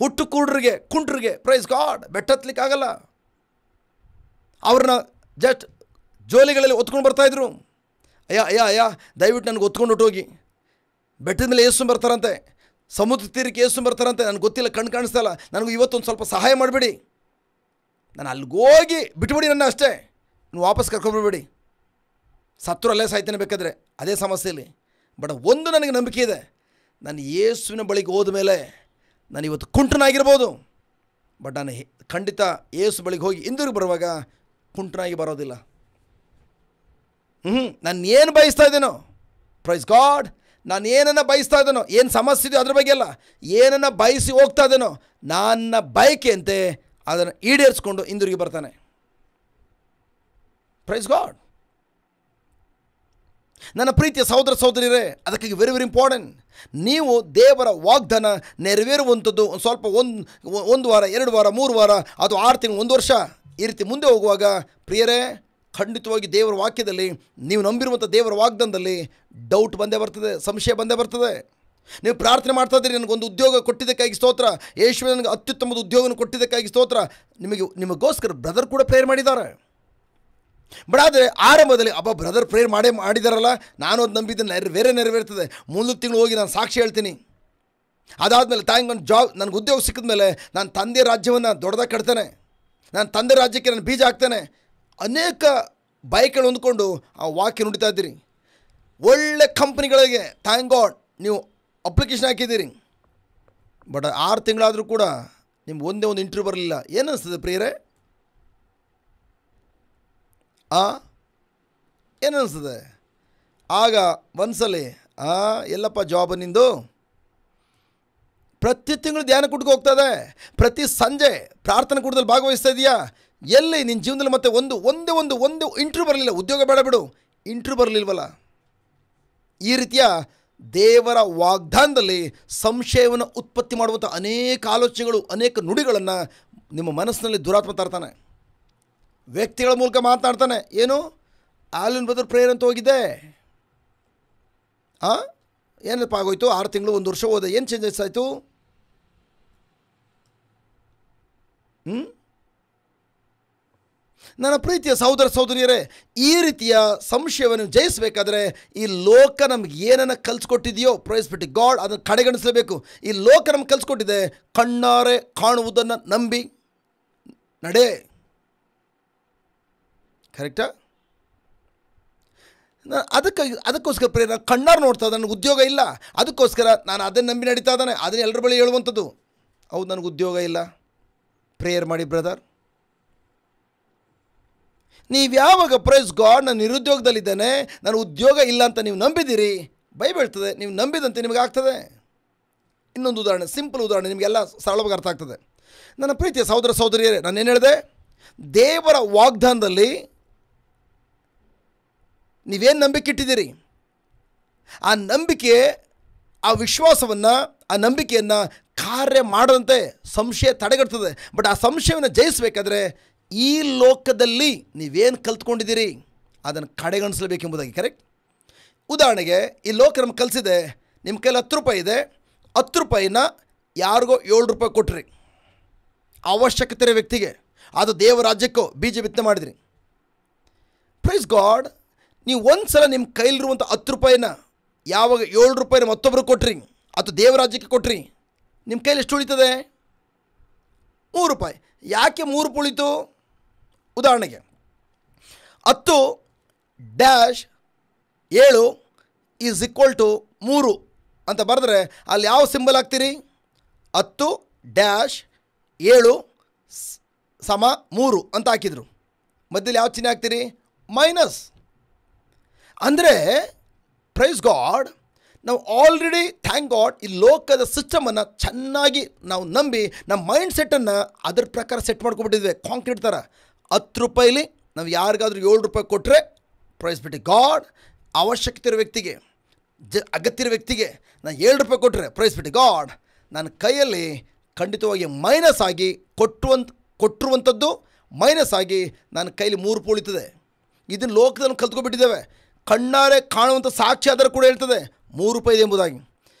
ಹುಟ್ಟು ಕುಂಟ್ರಿಗೆ ಪ್ರೈಸ್ ಗಾಡ್ ಬೆಟ್ಟ ಹತ್ತಲಿಕ್ಕಾಗಲ್ಲ, ಅವ್ರನ್ನ ಜಸ್ಟ್ ಜೋಲಿಗಳಲ್ಲಿ ಹೊತ್ಕೊಂಡು ಬರ್ತಾಯಿದ್ರು. ಅಯ್ಯ ದಯವಿಟ್ಟು ನನಗೆ ಹೊತ್ಕೊಂಡು ಹೊಟ್ಟೋಗಿ, ಬೆಟ್ಟದ ಮೇಲೆ ಏಸು ಬರ್ತಾರಂತೆ, ಸಮುದ್ರ ತೀರಕ್ಕೆ ಏಸು ಬರ್ತಾರಂತೆ, ನನಗೆ ಗೊತ್ತಿಲ್ಲ, ಕಣ್ಣು ಕಾಣಿಸ್ತಾ ಇಲ್ಲ, ನನಗೂ ಇವತ್ತೊಂದು ಸ್ವಲ್ಪ ಸಹಾಯ ಮಾಡಿಬಿಡಿ, ನಾನು ಅಲ್ಲಿಗೋಗಿ ಬಿಟ್ಬಿಡಿ ನನ್ನ ಅಷ್ಟೇ, ನೀವು ವಾಪಸ್ ಕರ್ಕೊಂಡ್ಬಿಡ್ಬೇಡಿ, ಸತ್ರು ಅಲ್ಲೇ ಸಾಯ್ತೇನೆ ಬೇಕಾದರೆ ಅದೇ ಸಮಸ್ಯೆಯಲ್ಲಿ. ಬಟ್ ಒಂದು ನನಗೆ ನಂಬಿಕೆ ಇದೆ, ನಾನು ಯೇಸುವಿನ ಬಳಿಗೆ ಹೋದ ಮೇಲೆ ನಾನು ಇವತ್ತು ಕುಂಟನಾಗಿರ್ಬೋದು, ಬಟ್ ನಾನು ಖಂಡಿತ ಯೇಸು ಬಳಿಗೆ ಹೋಗಿ ಹಿಂದಿರುಗಿ ಬರುವಾಗ ಕುಂಟನಾಗಿ ಬರೋದಿಲ್ಲ. ನಾನು ಏನು ಬಯಸ್ತಾ ಇದ್ದೇನೋ ಪ್ರೈಸ್ ಗಾಡ್, ನಾನು ಏನನ್ನು ಬಯಸ್ತಾ ಇದ್ದೇನೋ, ಏನು ಸಮಸ್ಯೆ ಇದೆಯೋ ಅದ್ರ ಬಗ್ಗೆ ಅಲ್ಲ, ಏನನ್ನು ಬಯಸಿ ಹೋಗ್ತಾ ಇದ್ದೇನೋ ನನ್ನ ಬಯಕೆಯಂತೆ ಅದನ್ನು ಈಡೇರಿಸ್ಕೊಂಡು ಹಿಂದಿರುಗಿ ಬರ್ತಾನೆ. Praise God. ನನ್ನ ಪ್ರೀತಿಯ ಸಹೋದರ ಸಹೋದರಿಯರೇ, ಅದಕ್ಕಾಗಿ ವೆರಿ ವೆರಿ ಇಂಪಾರ್ಟೆಂಟ್, ನೀವು ದೇವರ ವಾಗ್ದಾನ ನೆರವೇರುವಂಥದ್ದು ಸ್ವಲ್ಪ ಒಂದು ವಾರ, 2 ವಾರ, 3 ವಾರ, ಅದು 6 ತಿಂಗಳು, 1 ವರ್ಷ ಈ ರೀತಿ ಮುಂದೆ ಹೋಗುವಾಗ ಪ್ರಿಯರೇ, ಖಂಡಿತವಾಗಿ ದೇವರ ವಾಕ್ಯದಲ್ಲಿ ನೀವು ನಂಬಿರುವಂಥ ದೇವರ ವಾಗ್ದಾನದಲ್ಲಿ ಡೌಟ್ ಬಂದೇ ಬರ್ತದೆ, ಸಂಶಯ ಬಂದೇ ಬರ್ತದೆ. ನೀವು ಪ್ರಾರ್ಥನೆ ಮಾಡ್ತಾ ಇದ್ದೀರಿ, ನನಗೊಂದು ಉದ್ಯೋಗ ಕೊಟ್ಟಿದ್ದಕ್ಕಾಗಿ ಸ್ತೋತ್ರ, ಯೇಸುವೆ ನನಗೆ ಅತ್ಯುತ್ತಮದ ಉದ್ಯೋಗವನ್ನು ಕೊಟ್ಟಿದ್ದಕ್ಕಾಗಿ ಸ್ತೋತ್ರ, ನಿಮಗೋಸ್ಕರ ಬ್ರದರ್ ಕೂಡ ಪ್ರೇಯರ್ ಮಾಡಿದ್ದಾರೆ. ಬಟ್ ಆದರೆ ಆರಂಭದಲ್ಲಿ ಬ್ರದರ್ ಪ್ರೇಯರ್ ಮಾಡಿದಾರಲ್ಲ, ನಾನು ಅದು ನಂಬಿದ್ದೆ ನೆರವೇರ್ತದೆ, ಮುಂದಿನ ತಿಂಗಳು ಹೋಗಿ ನಾನು ಸಾಕ್ಷಿ ಹೇಳ್ತೀನಿ, ಅದಾದಮೇಲೆ ನನಗೆ ಉದ್ಯೋಗ ಸಿಕ್ಕಿದ ಮೇಲೆ ನಾನು ತಂದೆ ರಾಜ್ಯವನ್ನು ದೊಡ್ಡದಾಗಿ ಕಟ್ತೇನೆ, ನಾನು ತಂದೆ ರಾಜ್ಯಕ್ಕೆ ನಾನು ಬೀಜ ಹಾಕ್ತೇನೆ, ಅನೇಕ ಬೈಕ್ಗಳು ಹೊಂದ್ಕೊಂಡು ಆ ವಾಕ್ಯ ನುಡಿತಾ ಇದ್ದೀರಿ. ಒಳ್ಳೆ ಕಂಪ್ನಿಗಳಿಗೆ ಥ್ಯಾಂಕ್ ಗಾಡ್ ನೀವು ಅಪ್ಲಿಕೇಶನ್ ಹಾಕಿದ್ದೀರಿ. ಬಟ್ 6 ತಿಂಗಳಾದರೂ ಕೂಡ ನಿಮ್ಗೆ ಒಂದೇ ಒಂದು ಇಂಟರ್ವ್ಯೂ ಬರಲಿಲ್ಲ. ಏನು ಅನಿಸ್ತದೆ ಪ್ರಿಯರೇ? ಏನು ಅನಿಸ್ತದೆ? ಆಗ ಒಂದ್ಸಲಿ ಎಲ್ಲಪ್ಪ ಜಾಬ್ ನಿಂದು? ಪ್ರತಿ ತಿಂಗಳು ಧ್ಯಾನ ಕೂಟಕ್ಕೆ ಹೋಗ್ತದೆ, ಪ್ರತಿ ಸಂಜೆ ಪ್ರಾರ್ಥನೆ ಕೂಟದಲ್ಲಿ ಭಾಗವಹಿಸ್ತಾ ಇದೆಯಾ? ಎಲ್ಲಿ ನಿನ್ನ ಜೀವನದಲ್ಲಿ ಮತ್ತೆ ಒಂದೇ ಇಂಟ್ರ್ಯೂ ಬರಲಿಲ್ಲ, ಉದ್ಯೋಗ ಬೇಡ ಬಿಡು, ಇಂಟ್ರ್ಯೂ ಬರಲಿಲ್ವಲ್ಲ? ಈ ರೀತಿಯ ದೇವರ ವಾಗ್ದಾನದಲ್ಲಿ ಸಂಶಯವನ್ನು ಉತ್ಪತ್ತಿ ಮಾಡುವಂಥ ಅನೇಕ ಆಲೋಚನೆಗಳು, ಅನೇಕ ನುಡಿಗಳನ್ನು ನಿಮ್ಮ ಮನಸ್ಸಿನಲ್ಲಿ ದುರಾತ್ಮ ತರ್ತಾನೆ. ವ್ಯಕ್ತಿಗಳ ಮೂಲಕ ಮಾತನಾಡ್ತಾನೆ. ಏನು ಆಲಿನ್ ಬದರ್ ಪ್ರೇಯರ್ ಅಂತ ಹೋಗಿದ್ದೆ, ಏನಪ್ಪ ಆಗೋಯ್ತು? 6 ತಿಂಗಳು 1 ವರ್ಷ ಹೋದೆ, ಏನು ಚೇಂಜಸ್ ಆಯಿತು? ನನ್ನ ಪ್ರೀತಿಯ ಸಹೋದರ ಸಹೋದರಿಯರೇ, ಈ ರೀತಿಯ ಸಂಶಯವನ್ನು ಜಯಿಸಬೇಕಾದ್ರೆ ಈ ಲೋಕ ನಮ್ಗೆ ಏನನ್ನು ಕಲಿಸ್ಕೊಟ್ಟಿದೆಯೋ, ಪ್ರೈಸ್ ಬಿಟ್ಟು ಗಾಡ್, ಅದನ್ನು ಕಡೆಗಣಿಸಲೇಬೇಕು. ಈ ಲೋಕ ನಮ್ಗೆ ಕಲಿಸ್ಕೊಟ್ಟಿದೆ ಕಣ್ಣಾರೆ ಕಾಣುವುದನ್ನು ನಂಬಿ ನಡೆ. ಕರೆಕ್ಟಾ? ಅದಕ್ಕೋಸ್ಕರ ಪ್ರೇರಣೆ ಕಣ್ಣಾರು ನೋಡ್ತಾ ನನಗೆ ಉದ್ಯೋಗ ಇಲ್ಲ, ಅದಕ್ಕೋಸ್ಕರ ನಾನು ಅದನ್ನು ನಂಬಿ ನಡೀತಾ ಇದ್ದಾನೆ. ಅದನ್ನು ಎಲ್ಲರ ಬಳಿ ಹೇಳುವಂಥದ್ದು, ಹೌದು ನನಗೆ ಉದ್ಯೋಗ ಇಲ್ಲ, ಪ್ರೇಯರ್ ಮಾಡಿ ಬ್ರದರ್. ನೀವು ಯಾವಾಗ ಪ್ರೈಸ್ ಗಾಡ್ ನಾನು ನಿರುದ್ಯೋಗದಲ್ಲಿದ್ದೇನೆ, ನಾನು ಉದ್ಯೋಗ ಇಲ್ಲ ಅಂತ ನೀವು ನಂಬಿದ್ದೀರಿ, ಬೈಬಲ್ ಹೇಳ್ತದೆ ನೀವು ನಂಬಿದಂತೆ ನಿಮಗೆ ಆಗ್ತದೆ. ಇನ್ನೊಂದು ಉದಾಹರಣೆ, ಸಿಂಪಲ್ ಉದಾಹರಣೆ, ನಿಮಗೆಲ್ಲ ಸರಳವಾಗಿ ಅರ್ಥ ಆಗ್ತದೆ. ನನ್ನ ಪ್ರೀತಿಯ ಸಹೋದರ ಸಹೋದರಿಯರೇ, ನಾನೇನು ಹೇಳಿದೆ? ದೇವರ ವಾಗ್ದಾನದಲ್ಲಿ ನೀವೇನು ನಂಬಿಕೆ ಇಟ್ಟಿದ್ದೀರಿ, ಆ ನಂಬಿಕೆ, ಆ ವಿಶ್ವಾಸವನ್ನು, ಆ ನಂಬಿಕೆಯನ್ನು ಕಾರ್ಯ ಮಾಡದಂತೆ ಸಂಶಯ ತಡೆಗಟ್ತದೆ. ಬಟ್ ಆ ಸಂಶಯವನ್ನು ಜಯಿಸಬೇಕಾದ್ರೆ ಈ ಲೋಕದಲ್ಲಿ ನೀವೇನು ಕಲ್ತ್ಕೊಂಡಿದ್ದೀರಿ ಅದನ್ನು ಕಡೆಗಣಿಸಲೇಬೇಕೆಂಬುದಾಗಿ. ಕರೆಕ್ಟ್? ಉದಾಹರಣೆಗೆ ಈ ಲೋಕ ನಮ್ಗೆ ಕಲಿಸಿದೆ, ನಿಮ್ಮ ಕೈಲಿ 10 ರೂಪಾಯಿ ಇದೆ, 10 ರೂಪಾಯಿನ ಯಾರಿಗೋ 7 ರೂಪಾಯಿ ಕೊಟ್ರಿ, ಅವಶ್ಯಕತೆ ಇರೋ ವ್ಯಕ್ತಿಗೆ, ಅದು ದೇವ ರಾಜ್ಯಕ್ಕೋ ಬೀಜ ಬಿತ್ತನೆ ಮಾಡಿದ್ರಿ. ಪ್ರೈಸ್ ಗಾಡ್, ನೀವು ಒಂದು ಸಲ ನಿಮ್ಮ ಕೈಲಿರುವಂಥ 10 ರೂಪಾಯಿನ ಯಾವಾಗ 7 ರೂಪಾಯಿನ ಮತ್ತೊಬ್ಬರು ಕೊಟ್ರಿ, ಅಥವಾ ದೇವರಾಜ್ಯಕ್ಕೆ ಕೊಟ್ರಿ, ನಿಮ್ಮ ಕೈಲಿ ಎಷ್ಟು ಉಳಿತದೆ? 3 ರೂಪಾಯಿ. ಯಾಕೆ 3 ರೂಪಾಯಿ ಉಳಿತು? ಉದಾಹರಣೆಗೆ 10-7 = 3 ಅಂತ ಬರೆದ್ರೆ ಅಲ್ಲಿ ಯಾವ ಸಿಂಬಲ್ ಹಾಕ್ತೀರಿ? 10-7 = 3 ಅಂತ ಹಾಕಿದರು. ಮಧ್ಯದಲ್ಲಿ ಯಾವ ಚಿಹ್ನೆ ಹಾಕ್ತೀರಿ? ಮೈನಸ್. ಅಂದರೆ ಪ್ರೈಸ್ ಗಾಡ್, ನಾವು ಆಲ್ರೆಡಿ ಥ್ಯಾಂಕ್ ಗಾಡ್ ಈ ಲೋಕದ ಸಿಸ್ಟಮನ್ನು ಚೆನ್ನಾಗಿ ನಾವು ನಂಬಿ ನಮ್ಮ ಮೈಂಡ್ ಸೆಟ್ಟನ್ನು ಅದ್ರ ಪ್ರಕಾರ ಸೆಟ್ ಮಾಡ್ಕೊಬಿಟ್ಟಿದ್ವಿ, ಕಾಂಕ್ರೀಟ್ ಥರ. 10 ರೂಪಾಯಿಲಿ ನಾವು ಯಾರಿಗಾದ್ರೂ 7 ರೂಪಾಯಿ ಕೊಟ್ಟರೆ, ಪ್ರೈಸ್ ಬಿಟ್ಟು ಗಾಡ್, ಅವಶ್ಯಕತೆ ಇರೋ ವ್ಯಕ್ತಿಗೆ, ಅಗತ್ಯ ಇರೋ ವ್ಯಕ್ತಿಗೆ ನಾನು 7 ರೂಪಾಯಿ ಕೊಟ್ಟರೆ, ಪ್ರೈಸ್ ಬಿಟ್ಟು ಗಾಡ್, ನನ್ನ ಕೈಯಲ್ಲಿ ಖಂಡಿತವಾಗಿ ಮೈನಸ್ ಆಗಿ ಕೊಟ್ಟಿರುವಂಥದ್ದು ಮೈನಸ್ ಆಗಿ ನನ್ನ ಕೈಲಿ 3 ರೂಪಾಯಿ ಉಳಿತದೆ. ಇದನ್ನು ಲೋಕದಲ್ಲಿ ಕಲ್ತ್ಕೊಬಿಟ್ಟಿದ್ದೇವೆ. ಕಣ್ಣಾರೆ ಕಾಣುವಂಥ ಸಾಕ್ಷಿ ಆದರೂ ಕೂಡ ಹೇಳ್ತದೆ 3 ರೂಪಾಯಿ ಇದೆ ಎಂಬುದಾಗಿ.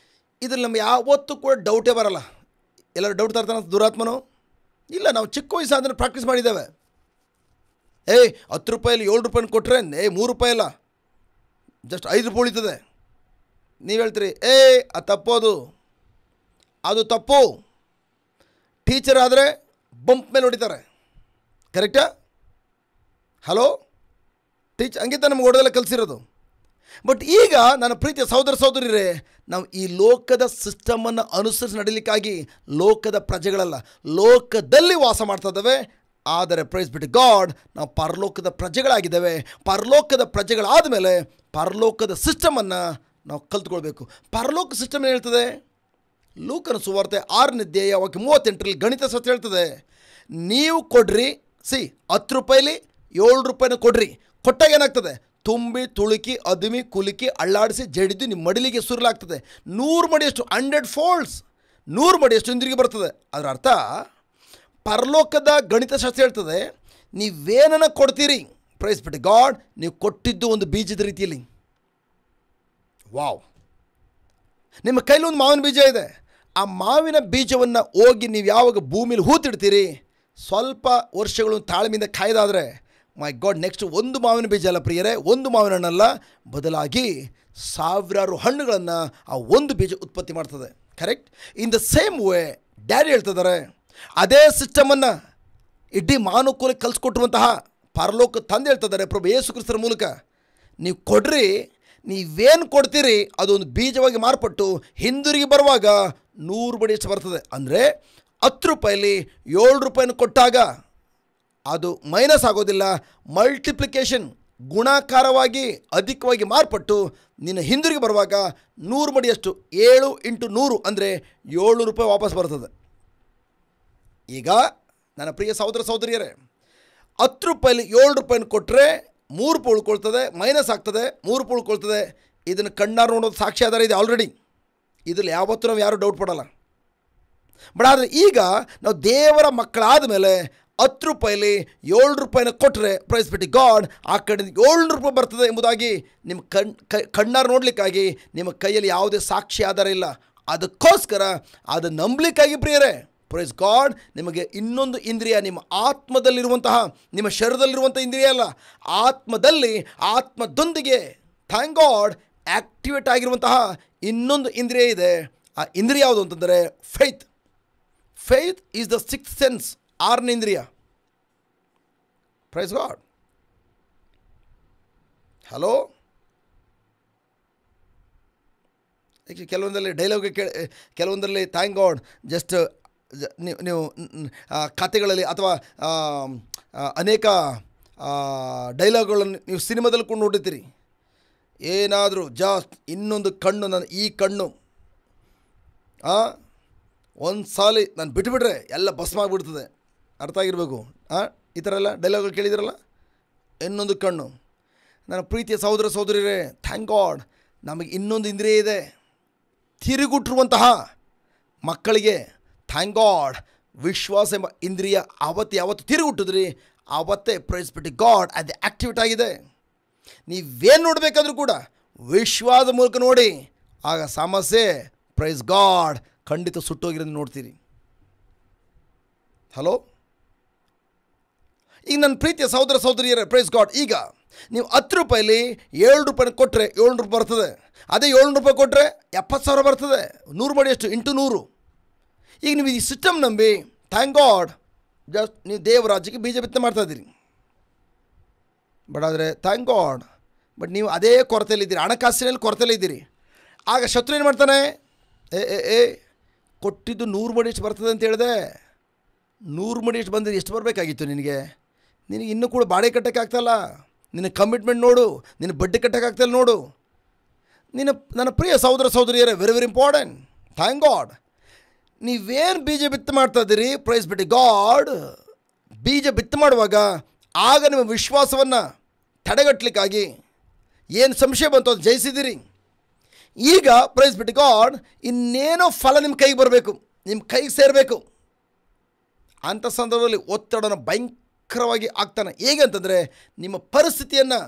ಇದರಲ್ಲಿ ನಮ್ಗೆ ಯಾವತ್ತೂ ಕೂಡ ಡೌಟೇ ಬರಲ್ಲ. ಎಲ್ಲರೂ ಡೌಟ್ ತರ್ತಾನೆ ದುರಾತ್ಮನು? ಇಲ್ಲ, ನಾವು ಚಿಕ್ಕ ವಯಸ್ಸಾದ್ರೆ ಪ್ರಾಕ್ಟೀಸ್ ಮಾಡಿದ್ದೇವೆ. 10 ರೂಪಾಯಲ್ಲಿ 7 ರೂಪಾಯಿನ ಕೊಟ್ಟರೆ 3 ರೂಪಾಯಿ ಅಲ್ಲ, ಜಸ್ಟ್ 5 ರೂಪಾಯಿ ಉಳಿತದೆ. ನೀವು ಹೇಳ್ತೀರಿ ಅದು ತಪ್ಪೋದು, ಅದು ತಪ್ಪು. ಟೀಚರ್ ಆದರೆ ಬಂಪ್ ಮೇಲೆ ಹೊಡಿತಾರೆ. ಕರೆಕ್ಟಾ? ಹಲೋ ಹಂಗಿಂತ ನಮ್ಗೆ ಹೊಡೆದೆಲ್ಲ ಕಲಿಸಿರೋದು. ಬಟ್ ಈಗ ನನ್ನ ಪ್ರೀತಿಯ ಸಹೋದರ ಸಹೋದರಿಯರೇ, ನಾವು ಈ ಲೋಕದ ಸಿಸ್ಟಮನ್ನು ಅನುಸರಿಸಿ ನಡೀಲಿಕ್ಕಾಗಿ ಲೋಕದ ಪ್ರಜೆಗಳಲ್ಲ, ಲೋಕದಲ್ಲಿ ವಾಸ ಮಾಡ್ತಾ ಇದ್ದೇವೆ. ಆದರೆ ಪ್ರೈಸ್ ಬಿಟ್ಟು ಗಾಡ್, ನಾವು ಪರಲೋಕದ ಪ್ರಜೆಗಳಾಗಿದ್ದೇವೆ. ಪರಲೋಕದ ಪ್ರಜೆಗಳಾದ ಮೇಲೆ ಪರಲೋಕದ ಸಿಸ್ಟಮನ್ನು ನಾವು ಕಲ್ತ್ಕೊಳ್ಬೇಕು. ಪರಲೋಕ ಸಿಸ್ಟಮ್ ಏನು ಹೇಳ್ತದೆ? ಲೂಕನ ಸುವಾರ್ತೆ 6:38 ಗಣಿತ ಸತ್ಯ ಹೇಳ್ತದೆ, ನೀವು ಕೊಡ್ರಿ, 10 ರೂಪಾಯಿಲಿ 7 ರೂಪಾಯಿನ ಕೊಡ್ರಿ, ಕೊಟ್ಟಾಗ ಏನಾಗ್ತದೆ? ತುಂಬಿ ತುಳುಕಿ ಅದುಮಿ ಕುಲುಕಿ ಅಳ್ಳಾಡಿಸಿ ಜಡಿದು ನಿಮ್ಮ ಮಡಿಲಿಗೆ ಸುರಲಾಗ್ತದೆ. 100 ಮಡಿಯಷ್ಟು, 100 ಫೋಲ್ಡ್ಸ್, 100 ಮಡಿಯಷ್ಟು ಹಿಂದಿರುಗಿ ಬರ್ತದೆ. ಅದರ ಅರ್ಥ ಪರಲೋಕದ ಗಣಿತಶಾಸ್ತ್ರ ಹೇಳ್ತದೆ, ನೀವೇನನ್ನು ಕೊಡ್ತೀರಿ, ಪ್ರೈಸ್ ಬಿಟ್ಟು ಗಾಡ್, ನೀವು ಕೊಟ್ಟಿದ್ದು ಒಂದು ಬೀಜದ ರೀತಿಯಲ್ಲಿ. ವಾವ್! ನಿಮ್ಮ ಕೈಲಿ ಒಂದು ಮಾವಿನ ಬೀಜ ಇದೆ. ಆ ಮಾವಿನ ಬೀಜವನ್ನು ಹೋಗಿ ನೀವು ಯಾವಾಗ ಭೂಮಿಲಿ ಹೂತಿಡ್ತೀರಿ, ಸ್ವಲ್ಪ ವರ್ಷಗಳು ತಾಳ್ಮೆಯಿಂದ ಕಾಯ್ದಾದರೆ, ಮೈ ಗಾಡ್, ನೆಕ್ಸ್ಟ್ ಒಂದು ಮಾವಿನ ಬೀಜ ಅಲ್ಲ ಪ್ರಿಯರೇ, ಒಂದು ಮಾವಿನ ಹಣ್ಣಲ್ಲ, ಬದಲಾಗಿ ಸಾವಿರಾರು ಹಣ್ಣುಗಳನ್ನು ಆ ಒಂದು ಬೀಜ ಉತ್ಪತ್ತಿ ಮಾಡ್ತದೆ. Correct? In the same way daddy ಹೇಳ್ತಿದ್ದಾರೆ, ಅದೇ ಸಿಸ್ಟಮನ್ನು ಇಡೀ ಮಾನವಕುಲಕ್ಕೆ ಕಲಿಸ್ಕೊಟ್ಟಿರುವಂತಹ ಪರಲೋಕ ತಂದೆ ಹೇಳ್ತಿದ್ದಾರೆ ಪ್ರಭು ಯೇಸು ಕ್ರಿಸ್ತರ ಮೂಲಕ, ನೀವು ಕೊಡ್ರಿ, ನೀವೇನು ಕೊಡ್ತೀರಿ ಅದೊಂದು ಬೀಜವಾಗಿ ಮಾರ್ಪಟ್ಟು ಹಿಂದಿರುಗಿ ಬರುವಾಗ 100 ಮಡಿಯಷ್ಟು ಬರ್ತದೆ. ಅಂದರೆ 10 ರೂಪಾಯಿಲಿ 7 ರೂಪಾಯಿನ ಕೊಟ್ಟಾಗ ಅದು ಮೈನಸ್ ಆಗೋದಿಲ್ಲ, ಮಲ್ಟಿಪ್ಲಿಕೇಶನ್ ಗುಣಾಕಾರವಾಗಿ ಅಧಿಕವಾಗಿ ಮಾರ್ಪಟ್ಟು ನಿನ್ನ ಹಿಂದಿರುಗಿ ಬರುವಾಗ 100 ಮಡಿಯಷ್ಟು 7 ಇಂಟು 100 ಅಂದರೆ 700 ರೂಪಾಯಿ ವಾಪಸ್ ಬರ್ತದೆ. ಈಗ ನನ್ನ ಪ್ರಿಯ ಸಹೋದರ ಸಹೋದರಿಯರೇ, 10 ರೂಪಾಯಲ್ಲಿ 7 ರೂಪಾಯಿನ ಕೊಟ್ಟರೆ 3 ರೂಪಾಯಿ ಉಳ್ಕೊಳ್ತದೆ, ಮೈನಸ್ ಆಗ್ತದೆ, 3 ರೂಪಾಯಿ ಉಳ್ಕೊಳ್ತದೆ. ಇದನ್ನು ಕಣ್ಣಾರು ನೋಡೋದು ಸಾಕ್ಷಿ ಆಧಾರ ಇದೆ ಆಲ್ರೆಡಿ. ಇದ್ರಲ್ಲಿ ಯಾವತ್ತೂ ನಾವು ಯಾರೂ ಡೌಟ್ ಪಡೋಲ್ಲ. ಬಟ್ ಆದರೆ ಈಗ ನಾವು ದೇವರ ಮಕ್ಕಳಾದ ಮೇಲೆ 10 ರೂಪಾಯಲ್ಲಿ 7 ರೂಪಾಯಿನ ಕೊಟ್ಟರೆ ಪ್ರೈಸ್ ಬಿಟ್ಟು ಗಾಡ್ ಆ ಕಡೆ 700 ರೂಪಾಯಿ ಬರ್ತದೆ ಎಂಬುದಾಗಿ ನಿಮ್ಮ ಕಣ್ಣಾರು ನೋಡಲಿಕ್ಕಾಗಿ ನಿಮ್ಮ ಕೈಯಲ್ಲಿ ಯಾವುದೇ ಸಾಕ್ಷಿ ಆಧಾರ ಇಲ್ಲ. ಅದಕ್ಕೋಸ್ಕರ ಅದು ನಂಬಲಿಕ್ಕಾಗಿ ಪ್ರಿಯರೇ, ಪ್ರೈಸ್ ಗಾಡ್, ನಿಮಗೆ ಇನ್ನೊಂದು ಇಂದ್ರಿಯ, ನಿಮ್ಮ ಆತ್ಮದಲ್ಲಿರುವಂತಹ, ನಿಮ್ಮ ಶರೀರದಲ್ಲಿರುವಂಥ ಇಂದ್ರಿಯ ಅಲ್ಲ, ಆತ್ಮದೊಂದಿಗೆ ಥ್ಯಾಂಕ್ ಗಾಡ್ ಆ್ಯಕ್ಟಿವೇಟ್ ಆಗಿರುವಂತಹ ಇನ್ನೊಂದು ಇಂದ್ರಿಯ ಇದೆ. ಆ ಇಂದ್ರಿಯ ಯಾವುದು ಅಂತಂದರೆ faith. Faith is the 6th sense, 6ನೇ ಇಂದ್ರಿಯ. Praise God. ಹಲೋ, ಕೆಲವೊಂದರಲ್ಲಿ ಡೈಲಾಗ್ ಕೆಲವೊಂದರಲ್ಲಿ ಥ್ಯಾಂಕ್ ಗಾಡ್ ಜಸ್ಟ್ ನೀವು ಕಥೆಗಳಲ್ಲಿ ಅಥವಾ ಅನೇಕ ಡೈಲಾಗ್ಗಳನ್ನು ನೀವು ಸಿನಿಮಾದಲ್ಲಿ ಕೊಂಡು ನೋಡಿರ್ತೀರಿ. ಏನಾದರೂ ಜಾಸ್ಟ್ ಇನ್ನೊಂದು ಕಣ್ಣು, ನಾನು ಈ ಕಣ್ಣು ಒಂದು ಸಾಲಿ ನಾನು ಬಿಟ್ಟುಬಿಟ್ರೆ ಎಲ್ಲ ಭಸ್ಮ ಆಗಿಬಿಡ್ತದೆ. ಅರ್ಥ ಆಗಿರಬೇಕು. ಈ ಥರ ಎಲ್ಲ ಡೈಲಾಗ್ಗಳು ಕೇಳಿದಿರಲ್ಲ. ಇನ್ನೊಂದು ಕಣ್ಣು. ನನ್ನ ಪ್ರೀತಿಯ ಸಹೋದರ ಸಹೋದರಿಯರೇ, ಥ್ಯಾಂಕ್ ಗಾಡ್ ನಮಗೆ ಇನ್ನೊಂದು ಇಂದ್ರಿಯ ಇದೆ. ತಿರುಗುಟ್ಟಿರುವಂತಹ ಮಕ್ಕಳಿಗೆ ಥ್ಯಾಂಕ್ ಗಾಡ್ ವಿಶ್ವಾಸ ಎಂಬ ಇಂದ್ರಿಯ ಯಾವತ್ತು ತಿರುಗುಟ್ಟಿದ್ರಿ ಆವತ್ತೇ ಪ್ರೈಸ್ ಬಿಟ್ಟು ಗಾಡ್ ಅದು ಆ್ಯಕ್ಟಿವೇಟ್ ಆಗಿದೆ. ನೀವೇನು ನೋಡಬೇಕಾದ್ರೂ ಕೂಡ ವಿಶ್ವಾಸದ ಮೂಲಕ ನೋಡಿ, ಆಗ ಸಮಸ್ಯೆ ಪ್ರೈಸ್ ಗಾಡ್ ಖಂಡಿತ ಸುಟ್ಟೋಗಿರೋದು ನೋಡ್ತೀರಿ. ಹಲೋ, ಈಗ ನನ್ನ ಪ್ರೀತಿಯ ಸಹೋದರ ಸಹೋದರಿಯರೇ, ಪ್ರೈಸ್ ಗಾಡ್, ಈಗ ನೀವು 10 ರೂಪಾಯಲ್ಲಿ 7 ರೂಪಾಯಿನ ಕೊಟ್ಟರೆ 700 ರೂಪಾಯಿ ಬರ್ತದೆ. ಅದೇ 700 ರೂಪಾಯಿ ಕೊಟ್ಟರೆ 70,000 ಬರ್ತದೆ. 100 ಮಾಡಿ ಎಷ್ಟು ಇಂಟು 100. ಈಗ ನೀವು ಈ ಸಿಸ್ಟಮ್ ನಂಬಿ ಥ್ಯಾಂಕ್ ಗಾಡ್ ಜಸ್ಟ್ ನೀವು ದೇವರಾಜ್ಯಕ್ಕೆ ಬೀಜ ಬಿತ್ತನೆ ಮಾಡ್ತಾಯಿದ್ದೀರಿ. ಬಟ್ ಆದರೆ ಥ್ಯಾಂಕ್ ಗಾಡ್ ಬಟ್ ನೀವು ಅದೇ ಕೊರತೆಯಲ್ಲಿದ್ದೀರಿ, ಹಣಕಾಸಿನಲ್ಲಿ ಕೊರತೆಯಲ್ಲಿದ್ದೀರಿ. ಆಗ ಶತ್ರು ಏನು ಮಾಡ್ತಾನೆ, ಏ ಕೊಟ್ಟಿದ್ದು 100 ಮಡಿ ಎಷ್ಟು ಬರ್ತದೆ ಅಂತ ಹೇಳಿದೆ. 100 ಮಡಿ ಎಷ್ಟು ಬಂದರೆ ಎಷ್ಟು ಬರಬೇಕಾಗಿತ್ತು ನಿನಗೆ ಇನ್ನೂ ಕೂಡ ಬಾಡಿಗೆ ಕಟ್ಟೋಕ್ಕೆ ಆಗ್ತಾಯಿಲ್ಲ. ನಿನ್ನ ಕಮಿಟ್ಮೆಂಟ್ ನೋಡು, ನಿನ್ನ ಬಡ್ಡಿ ಕಟ್ಟೋಕ್ಕೆ ಆಗ್ತಾಯಿಲ್ಲ ನೋಡು. ನನ್ನ ಪ್ರಿಯ ಸಹೋದರ ಸಹೋದರಿಯರೇ, very very important. Thank god ನೀವೇನು ಬೀಜ ಬಿತ್ತು ಮಾಡ್ತಾ ಇದ್ದೀರಿ, ಪ್ರೈಸ್ ಬಿಟ್ಟು ಗಾಡ್ ಬೀಜ ಬಿತ್ತು ಮಾಡುವಾಗ ಆಗ ನಿಮ್ಮ ವಿಶ್ವಾಸವನ್ನು ತಡೆಗಟ್ಟಲಿಕ್ಕಾಗಿ ಏನು ಸಂಶಯ ಬಂತು ಅದು ಜಯಿಸಿದ್ದೀರಿ. ಈಗ ಪ್ರೈಸ್ ಬಿಟ್ಟು ಗಾಡ್ ಇನ್ನೇನೋ ಫಲ ನಿಮ್ಮ ಕೈಗೆ ಬರಬೇಕು, ನಿಮ್ಮ ಕೈಗೆ ಸೇರಬೇಕು. ಅಂಥ ಸಂದರ್ಭದಲ್ಲಿ ಒತ್ತಡನ ಭಯಂಕರವಾಗಿ ಆಗ್ತಾನೆ. ಹೇಗೆ ಅಂತಂದರೆ ನಿಮ್ಮ ಪರಿಸ್ಥಿತಿಯನ್ನು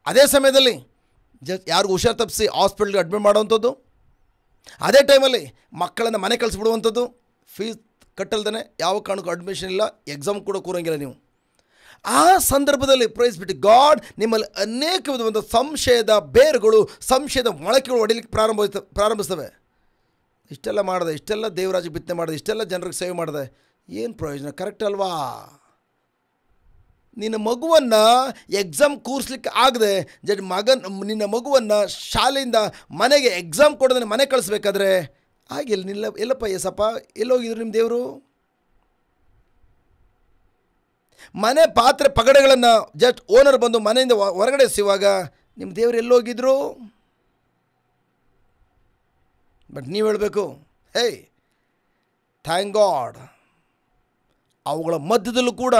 ಅದೇ ಸಮಯದಲ್ಲಿ ಯಾರಿಗೂ ಹುಷಾರು ತಪ್ಪಿಸಿ ಹಾಸ್ಪಿಟ್ಲಿಗೆ ಅಡ್ಮಿಟ್ ಮಾಡೋವಂಥದ್ದು, ಅದೇ ಟೈಮಲ್ಲಿ ಮಕ್ಕಳನ್ನು ಮನೆ ಕಳಿಸ್ಬಿಡುವಂಥದ್ದು, ಫೀಸ್ ಕಟ್ಟಲ್ದೇ ಯಾವ ಕಾರಣಕ್ಕೂ ಅಡ್ಮಿಷನ್ ಇಲ್ಲ, ಎಕ್ಸಾಮ್ ಕೂಡ ಕೂರಂಗಿಲ್ಲ ನೀವು. ಆ ಸಂದರ್ಭದಲ್ಲಿ ಪ್ರೈಸ್ ಬಿಟ್ಟು ಗಾಡ್ ನಿಮ್ಮಲ್ಲಿ ಅನೇಕ ವಿಧವಾದ ಸಂಶಯದ ಬೇರುಗಳು, ಸಂಶಯದ ಮೊಳಕೆಗಳು ಹೊಡಿಲಿಕ್ಕೆ ಪ್ರಾರಂಭಿಸ್ತವೆ. ಇಷ್ಟೆಲ್ಲ ಮಾಡಿದೆ, ಇಷ್ಟೆಲ್ಲ ದೇವರಾಜ್ ಬಿತ್ತನೆ ಮಾಡಿದೆ, ಇಷ್ಟೆಲ್ಲ ಜನರಿಗೆ ಸೇವೆ ಮಾಡಿದೆ, ಏನು ಪ್ರಯೋಜನ? ಕರೆಕ್ಟ್ ಅಲ್ವಾ? ನಿನ್ನ ಮಗುವನ್ನು ಎಕ್ಸಾಮ್ ಕೂರಿಸ್ಲಿಕ್ಕೆ ಆಗದೆ ನಿನ್ನ ಮಗುವನ್ನು ಶಾಲೆಯಿಂದ ಮನೆಗೆ ಎಕ್ಸಾಮ್ ಕೊಡೋದನ್ನು ಮನೆ ಕಳಿಸ್ಬೇಕಾದ್ರೆ ಆಗಿಲ್ಲ. ಎಲ್ಲಪ್ಪ ಎಸಪ್ಪ ಎಲ್ಲೋಗಿದ್ರು ನಿಮ್ಮ ದೇವರು? ಮನೆ ಪಾತ್ರೆ ಪಗಡೆಗಳನ್ನು ಜಸ್ಟ್ ಓನರ್ ಬಂದು ಮನೆಯಿಂದ ಹೊರಗಡೆ ಎಸೆಯುವಾಗ ನಿಮ್ಮ ದೇವರು ಎಲ್ಲೋಗಿದ್ರು? ಬಟ್ ನೀವು ಹೇಳಬೇಕು, ಹೇಯ್ ಥ್ಯಾಂಕ್ ಗಾಡ್ ಅವುಗಳ ಮಧ್ಯದಲ್ಲೂ ಕೂಡ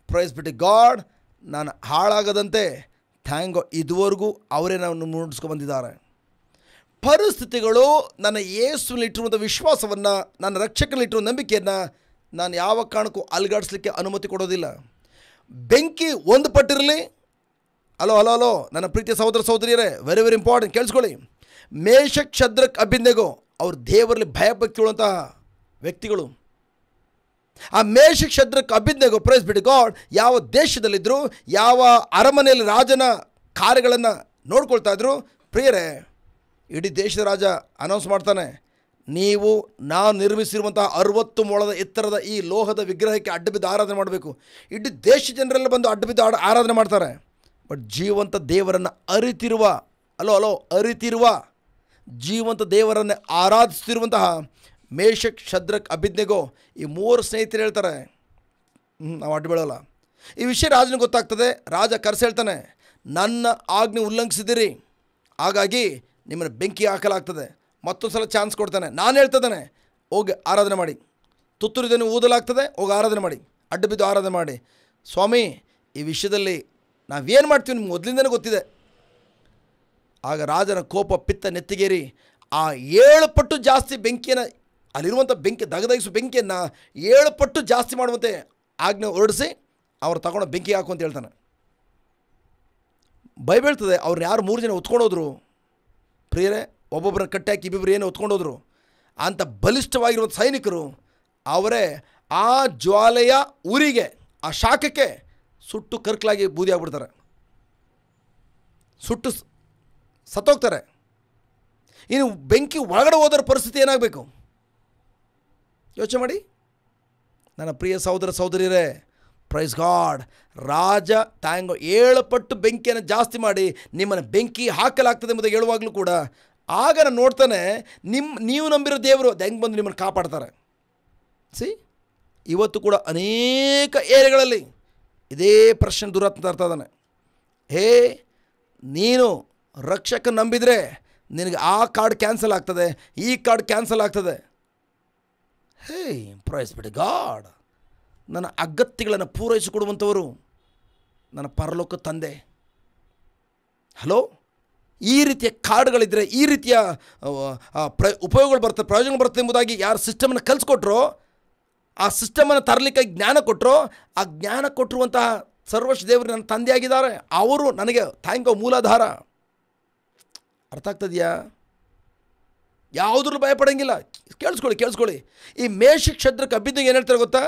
ಪ್ರೈಸ್ ಬಿಟ್ಟು ಗಾಡ್ ನಾನು ಹಾಳಾಗದಂತೆ ಥ್ಯಾಂಕ್ ಗಾಡ್ ಇದುವರೆಗೂ ಅವರೇ ನಾನು ಮುನ್ನಿಸ್ಕೊಂಡ್ಬಂದಿದ್ದಾರೆ. ಪರಿಸ್ಥಿತಿಗಳು ನನ್ನ ಯೇಸುವಿನಲ್ಲಿಟ್ಟಿರುವಂಥ ವಿಶ್ವಾಸವನ್ನು, ನನ್ನ ರಕ್ಷಕನಲ್ಲಿಟ್ಟಿರುವ ನಂಬಿಕೆಯನ್ನು ನಾನು ಯಾವ ಕಾರಣಕ್ಕೂ ಅಲುಗಾಡಿಸ್ಲಿಕ್ಕೆ ಅನುಮತಿ ಕೊಡೋದಿಲ್ಲ. ಬೆಂಕಿ ಒಂದು ಪಟ್ಟಿರಲಿ. ಹಲೋ ನನ್ನ ಪ್ರೀತಿಯ ಸಹೋದರ ಸಹೋದರಿಯರೇ, ವೆರಿ ವೆರಿ ಇಂಪಾರ್ಟೆಂಟ್, ಕೇಳಿಸ್ಕೊಳ್ಳಿ. ಮೇಷಕ್, ಶದ್ರಕ್, ಅಬೇದ್ನೆಗೋ ಅವರು ದೇವರಲ್ಲಿ ಭಯಭಕ್ತಿ ಉಳ್ಳಂತಹ ವ್ಯಕ್ತಿಗಳು. ಆ ಮೇಷಕ್, ಶದ್ರಕ್, ಅಬೇದ್ನೆಗೋ ಪ್ರೈಸ್ ಬಿಟ್ಟು ಗಾಡ್ ಯಾವ ದೇಶದಲ್ಲಿದ್ದರು, ಯಾವ ಅರಮನೆಯಲ್ಲಿ ರಾಜನ ಕಾರ್ಯಗಳನ್ನು ನೋಡ್ಕೊಳ್ತಾ ಇದ್ರು, ಪ್ರಿಯರೇ ಇಡೀ ದೇಶದ ರಾಜ ಅನೌನ್ಸ್ ಮಾಡ್ತಾನೆ, ನೀವು ನಾನು ನಿರ್ಮಿಸಿರುವಂತಹ 60 ಮೊಳದ ಎತ್ತರದ ಈ ಲೋಹದ ವಿಗ್ರಹಕ್ಕೆ ಅಡ್ಡಬಿದ್ದು ಆರಾಧನೆ ಮಾಡಬೇಕು. ಇಡೀ ದೇಶ ಜನರೆಲ್ಲ ಬಂದು ಅಡ್ಡಬಿದ್ದು ಆರಾಧನೆ ಮಾಡ್ತಾರೆ. ಬಟ್ ಜೀವಂತ ದೇವರನ್ನು ಅರಿತಿರುವ ಜೀವಂತ ದೇವರನ್ನೇ ಆರಾಧಿಸ್ತಿರುವಂತಹ ಮೇಷಕ್, ಶದ್ರಕ್, ಅಬೇದ್ನೆಗೋ ಈ 3 ಸ್ನೇಹಿತರು ಹೇಳ್ತಾರೆ, ನಾವು ಅಡ್ಡ ಬೀಳೋಲ್ಲ. ಈ ವಿಷಯ ರಾಜನಿಗೆ ಗೊತ್ತಾಗ್ತದೆ. ರಾಜ ಕರೆಸಿ ಹೇಳ್ತಾನೆ, ನನ್ನ ಆಜ್ಞೆ ಉಲ್ಲಂಘಿಸಿದಿರಿ, ಹಾಗಾಗಿ ನಿಮ್ಮನ್ನು ಬೆಂಕಿ ಹಾಕಲಾಗ್ತದೆ. ಮತ್ತೊಂದು ಸಲ ಚಾನ್ಸ್ ಕೊಡ್ತಾನೆ. ನಾನು ಹೇಳ್ತಿದ್ದಾನೆ, ಹೋಗಿ ಆರಾಧನೆ ಮಾಡಿ. ತುತ್ತೂರಿದನ್ನು ಊದಲಾಗ್ತದೆ, ಹೋಗಿ ಆರಾಧನೆ ಮಾಡಿ, ಅಡ್ಡು ಬಿದ್ದು ಆರಾಧನೆ ಮಾಡಿ. ಸ್ವಾಮಿ, ಈ ವಿಷಯದಲ್ಲಿ ನಾವೇನು ಮಾಡ್ತೀವಿ ನಿಮ್ಗೆ ಮೊದಲಿಂದನೇ ಗೊತ್ತಿದೆ. ಆಗ ರಾಜನ ಕೋಪ ಪಿತ್ತ ನೆತ್ತಿಗೇರಿ ಆ 7 ಪಟ್ಟು ಜಾಸ್ತಿ ಬೆಂಕಿಯನ್ನು, ಅಲ್ಲಿರುವಂಥ ಬೆಂಕಿ ದಗದಗಿಸುವ ಬೆಂಕಿಯನ್ನು 7 ಪಟ್ಟು ಜಾಸ್ತಿ ಮಾಡುವಂತೆ ಆಜ್ಞೆ ಹೊರಡಿಸಿ ಅವ್ರು ತಗೊಂಡು ಬೆಂಕಿ ಹಾಕು ಅಂತ ಹೇಳ್ತಾನೆ. ಬೈಬಲ್ ಹೇಳ್ತದೆ, ಅವ್ರನ್ನ ಯಾರು 3 ಜನ ಹೊತ್ಕೊಂಡೋದ್ರು ಪ್ರಿಯರೇ, ಒಬ್ಬೊಬ್ಬರನ್ನ ಕಟ್ಟಿ ಹಾಕಿ ಇಬ್ಬಿಬ್ಬರು ಏನು ಹೊತ್ಕೊಂಡೋದ್ರು. ಅಂಥ ಬಲಿಷ್ಠವಾಗಿರುವಂಥ ಸೈನಿಕರು ಅವರೇ ಆ ಜ್ವಾಲೆಯ ಉರಿಗೆ, ಆ ಶಾಖಕ್ಕೆ ಸುಟ್ಟು ಕರ್ಕಲಾಗಿ ಬೂದಿ ಆಗ್ಬಿಡ್ತಾರೆ, ಸುಟ್ಟು ಸತ್ತೋಗ್ತಾರೆ. ಇನ್ನು ಬೆಂಕಿ ಒಳಗಡೆ ಹೋದರ ಪರಿಸ್ಥಿತಿ ಏನಾಗಬೇಕು ಯೋಚನೆ ಮಾಡಿ. ನನ್ನ ಪ್ರಿಯ ಸಹೋದರ ಸಹೋದರಿಯರೇ, ಪ್ರೈಸ್ ಗಾಡ್, ರಾಜ 7 ಪಟ್ಟು ಬೆಂಕಿಯನ್ನು ಜಾಸ್ತಿ ಮಾಡಿ ನಿಮ್ಮನ್ನು ಬೆಂಕಿ ಹಾಕಲಾಗ್ತದೆ ಎಂಬುದಾಗಿ ಹೇಳುವಾಗಲೂ ಕೂಡ ಆಗ ನಾನು ನೋಡ್ತಾನೆ, ನೀವು ನಂಬಿರೋ ದೇವರು ಅದು ಹೆಂಗೆ ಬಂದು ನಿಮ್ಮನ್ನು ಕಾಪಾಡ್ತಾರೆ. ಇವತ್ತು ಕೂಡ ಅನೇಕ ಏರಿಯಾಗಳಲ್ಲಿ ಇದೇ ಪ್ರಶ್ನೆ ದುರಾತ್ಮ ತರ್ತಾ ಇದ್ದಾನೆ. ಹೇ, ನೀನು ರಕ್ಷಕ ನಂಬಿದರೆ ನಿನಗೆ ಆ ಕಾರ್ಡ್ ಕ್ಯಾನ್ಸಲ್ ಆಗ್ತದೆ, ಈ ಕಾರ್ಡ್ ಕ್ಯಾನ್ಸಲ್ ಆಗ್ತದೆ. ಹೇ, ಪ್ರೈಸ್ ಬಿಡಿ ಗಾಡ್, ನನ್ನ ಅಗತ್ಯಗಳನ್ನು ಪೂರೈಸಿಕೊಡುವಂಥವರು ನನ್ನ ಪರಲೋಕ ತಂದೆ. ಹಲೋ, ಈ ರೀತಿಯ ಕಾರ್ಡ್ಗಳಿದ್ದರೆ ಈ ರೀತಿಯ ಉಪಯೋಗಗಳು ಬರ್ತದೆ, ಪ್ರಯೋಜನ ಬರ್ತದೆ ಎಂಬುದಾಗಿ ಯಾರು ಸಿಸ್ಟಮನ್ನು ಕಲಿಸ್ಕೊಟ್ರೋ, ಆ ಸಿಸ್ಟಮನ್ನು ತರಲಿಕ್ಕೆ ಜ್ಞಾನ ಕೊಟ್ಟರೋ, ಆ ಜ್ಞಾನ ಕೊಟ್ಟಿರುವಂತಹ ಸರ್ವಶ್ರೀ ದೇವರು ನನ್ನ ತಂದೆಯಾಗಿದ್ದಾರೆ. ಅವರು ನನಗೆ ಮೂಲಾಧಾರ. ಅರ್ಥ ಆಗ್ತದೆಯಾ? ಯಾವುದ್ರೂ ಭಯಪಡೋಂಗಿಲ್ಲ. ಕೇಳಿಸ್ಕೊಳ್ಳಿ. ಈ ಮೇಷಕ್ ಶದ್ರಕ್ಕೆ ಅಭಿಜ್ಞೆಗೆ ಏನು ಹೇಳ್ತಾರೆ ಗೊತ್ತಾ?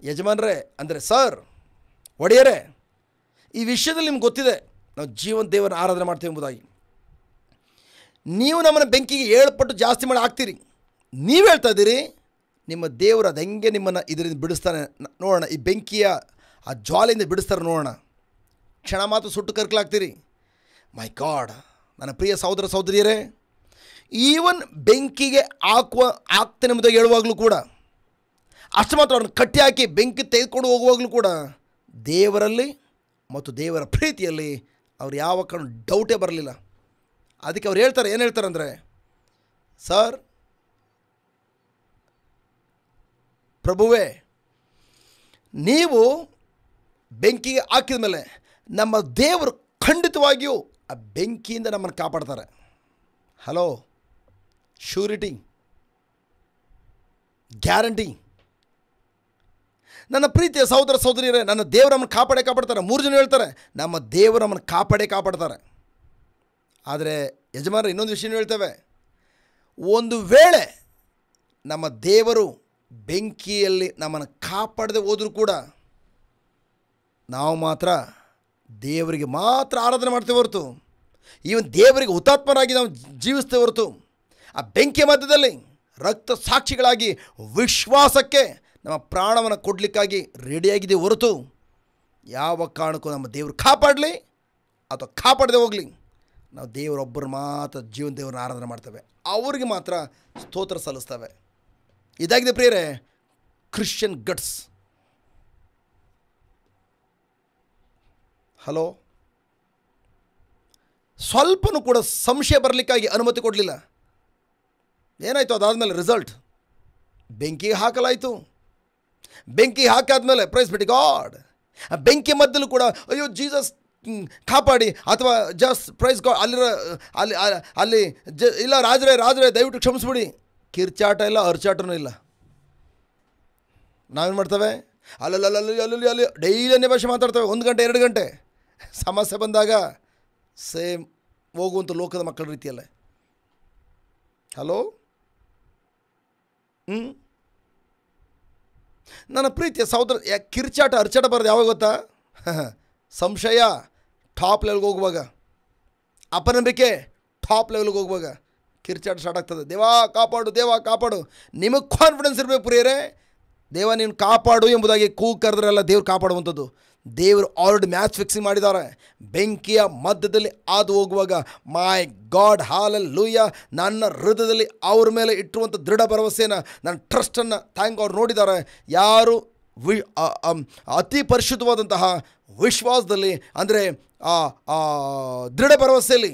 ಯಜಮಾನ್ರೇ, ಅಂದರೆ ಸರ್, ಒಡೆಯರೇ, ಈ ವಿಷಯದಲ್ಲಿ ನಿಮ್ಗೆ ಗೊತ್ತಿದೆ ನಾವು ಜೀವನ ದೇವರನ್ನ ಆರಾಧನೆ ಮಾಡ್ತೀವಿ ಎಂಬುದಾಗಿ. ನೀವು ನಮ್ಮನ್ನು ಬೆಂಕಿಗೆ 7 ಪಟ್ಟು ಜಾಸ್ತಿ ಮಾಡಿ ಹಾಕ್ತೀರಿ. ನೀವು ಹೇಳ್ತಾ ಇದ್ದೀರಿ ನಿಮ್ಮ ದೇವರು ಅದು ಹೆಂಗೆ ನಿಮ್ಮನ್ನು ಇದರಿಂದ ಬಿಡಿಸ್ತಾನೆ ನೋಡೋಣ, ಈ ಬೆಂಕಿಯ ಆ ಜ್ವಾಲೆಯಿಂದ ಬಿಡಿಸ್ತಾರೆ ನೋಡೋಣ. ಕ್ಷಣ ಮಾತ್ರ ಸುಟ್ಟು ಕರ್ಕಲಾಗ್ತೀರಿ. ಮೈ ಗಾಡ್, ನನ್ನ ಪ್ರಿಯ ಸಹೋದರ ಸಹೋದರಿಯರೇ, ಈವನ್ ಬೆಂಕಿಗೆ ಹಾಕ್ತೇನೆ ಎಂಬುದಾಗಿ ಹೇಳುವಾಗಲೂ ಕೂಡ, ಅಷ್ಟು ಮಾತ್ರ ಅವ್ರನ್ನ ಕಟ್ಟಿ ಹಾಕಿ ಬೆಂಕಿ ತೆಗೆದುಕೊಂಡು ಹೋಗುವಾಗಲೂ ಕೂಡ ದೇವರಲ್ಲಿ ಮತ್ತು ದೇವರ ಪ್ರೀತಿಯಲ್ಲಿ ಅವ್ರು ಯಾವ ಕಾರಣ ಡೌಟೇ ಬರಲಿಲ್ಲ. ಅದಕ್ಕೆ ಅವ್ರು ಹೇಳ್ತಾರೆ, ಏನು ಹೇಳ್ತಾರೆ ಅಂದರೆ, ಸರ್ ಪ್ರಭುವೇ, ನೀವು ಬೆಂಕಿಗೆ ಹಾಕಿದ ಮೇಲೆ ನಮ್ಮ ದೇವರು ಖಂಡಿತವಾಗಿಯೂ ಆ ಬೆಂಕಿಯಿಂದ ನಮ್ಮನ್ನು ಕಾಪಾಡ್ತಾರೆ. Hello, surety, guarantee. ನನ್ನ ಪ್ರೀತಿಯ ಸಹೋದರ ಸಹೋದರಿಯರೇ, ನನ್ನ ದೇವರು ನಮ್ಮನ್ನು ಕಾಪಾಡ್ತಾರೆ. 3 ಜನ ಹೇಳ್ತಾರೆ, ನಮ್ಮ ದೇವರು ನಮ್ಮನ್ನು ಕಾಪಾಡ್ತಾರೆ. ಆದರೆ ಯಜಮಾನರು ಇನ್ನೊಂದು ವಿಷಯ ಹೇಳ್ತೇವೆ, ಒಂದು ವೇಳೆ ನಮ್ಮ ದೇವರು ಬೆಂಕಿಯಲ್ಲಿ ನಮ್ಮನ್ನು ಕಾಪಾಡದೆ ಹೋದರೂ ಕೂಡ ನಾವು ಮಾತ್ರ ದೇವರಿಗೆ ಮಾತ್ರ ಆರಾಧನೆ ಮಾಡ್ತೇವೆ ಹೊರತು, ಈವನ್ ದೇವರಿಗೆ ಹುತಾತ್ಮರಾಗಿ ನಾವು ಜೀವಿಸ್ತೇವೆ ಹೊರತು, ಆ ಬೆಂಕಿಯ ಮಧ್ಯದಲ್ಲಿ ರಕ್ತ ಸಾಕ್ಷಿಗಳಾಗಿ ವಿಶ್ವಾಸಕ್ಕೆ ನಮ್ಮ ಪ್ರಾಣವನ್ನು ಕೊಡಲಿಕ್ಕಾಗಿ ರೆಡಿಯಾಗಿದೆ ಹೊರತು, ಯಾವ ಕಾರಣಕ್ಕೂ ನಮ್ಮ ದೇವರು ಕಾಪಾಡಲಿ ಅಥವಾ ಕಾಪಾಡದೆ ಹೋಗಲಿ, ನಾವು ದೇವರೊಬ್ಬರು ಮಾತ್ರ ಜೀವನ ದೇವರನ್ನ ಆರಾಧನೆ ಮಾಡ್ತೇವೆ, ಅವರಿಗೆ ಮಾತ್ರ ಸ್ತೋತ್ರ ಸಲ್ಲಿಸ್ತೇವೆ. ಇದಾಗಿದೆ ಪ್ರಿಯರೇ ಕ್ರಿಶ್ಚಿಯನ್ ಗಟ್ಸ್. ಹಲೋ, ಸ್ವಲ್ಪನೂ ಕೂಡ ಸಂಶಯ ಬರಲಿಕ್ಕಾಗಿ ಅನುಮತಿ ಕೊಡಲಿಲ್ಲ. ಏನಾಯಿತು ಅದಾದಮೇಲೆ ರಿಸಲ್ಟ್? ಬೆಂಕಿಗೆ ಹಾಕಲಾಯಿತು. ಬೆಂಕಿ ಹಾಕಾದ್ಮೇಲೆ ಪ್ರೈಸ್ ಬಿಡಿ ಗಾಡ್, ಆ ಬೆಂಕಿ ಮಧ್ಯಲ್ಲೂ ಕೂಡ ಅಯ್ಯೋ ಜೀಸಸ್ ಕಾಪಾಡಿ ಅಥವಾ ಜಸ್ಟ್ ಪ್ರೈಸ್ ಗಾಡ್, ಅಲ್ಲಿ ಇಲ್ಲ ರಾಜರೇ ದಯವಿಟ್ಟು ಕ್ಷಮಿಸ್ಬಿಡಿ, ಕಿರ್ಚಾಟ ಇಲ್ಲ, ಅರ್ಚಾಟನೂ ಇಲ್ಲ. ನಾವೇನು ಮಾಡ್ತೇವೆ, ಅಲ್ಲಿ ಡೈಲಿ ಅನ್ಯ ಭಾಷೆ ಮಾತಾಡ್ತೇವೆ, 1 ಗಂಟೆ 2 ಗಂಟೆ. ಸಮಸ್ಯೆ ಬಂದಾಗ ಸೇಮ್ ಹೋಗುವಂಥ ಲೋಕದ ಮಕ್ಕಳ ರೀತಿಯಲ್ಲೇ. ಹಲೋ, ನನ್ನ ಪ್ರೀತಿಯ ಸಹೋದರ, ಕಿರ್ಚಾಟ ಅರ್ಚಾಟ ಬರೋದು ಯಾವಾಗ ಗೊತ್ತಾ? ಸಂಶಯ ಟಾಪ್ ಲೆವೆಲ್ಗೆ ಹೋಗುವಾಗ, ಅಪನಂಬಿಕೆ ಟಾಪ್ ಲೆವೆಲ್ಗೆ ಹೋಗುವಾಗ ಕಿರ್ಚಾಟ ಸ್ಟಾರ್ಟ್ ಆಗ್ತದೆ. ದೇವಾ ಕಾಪಾಡು. ನಿಮಗೆ ಕಾನ್ಫಿಡೆನ್ಸ್ ಇರಬೇಕು ಪ್ರಿಯರೇ, ದೇವ ನೀನು ಕಾಪಾಡು ಎಂಬುದಾಗಿ ಕೂಗು ಕರೆದ್ರಲ್ಲ ದೇವ್ರು ಕಾಪಾಡುವಂಥದ್ದು. ದೇವರು ಆಲ್ರೆಡಿ ಮ್ಯಾಚ್ ಫಿಕ್ಸಿಂಗ್ ಮಾಡಿದ್ದಾರೆ. ಬೆಂಕಿಯ ಮಧ್ಯದಲ್ಲಿ ಹಾದು ಹೋಗುವಾಗ ಮೈ ಗಾಡ್ ಹಾಲೆಲೂಯಾ, ನನ್ನ ಹೃದಯದಲ್ಲಿ ಅವ್ರ ಮೇಲೆ ಇಟ್ಟಿರುವಂಥ ದೃಢ ಭರವಸೆಯನ್ನು, ನನ್ನ ಟ್ರಸ್ಟನ್ನು ಅವ್ರು ನೋಡಿದ್ದಾರೆ. ಯಾರು ಅತಿ ಪರಿಶುದ್ಧವಾದಂತಹ ವಿಶ್ವಾಸದಲ್ಲಿ ಅಂದರೆ ದೃಢ ಭರವಸೆಯಲ್ಲಿ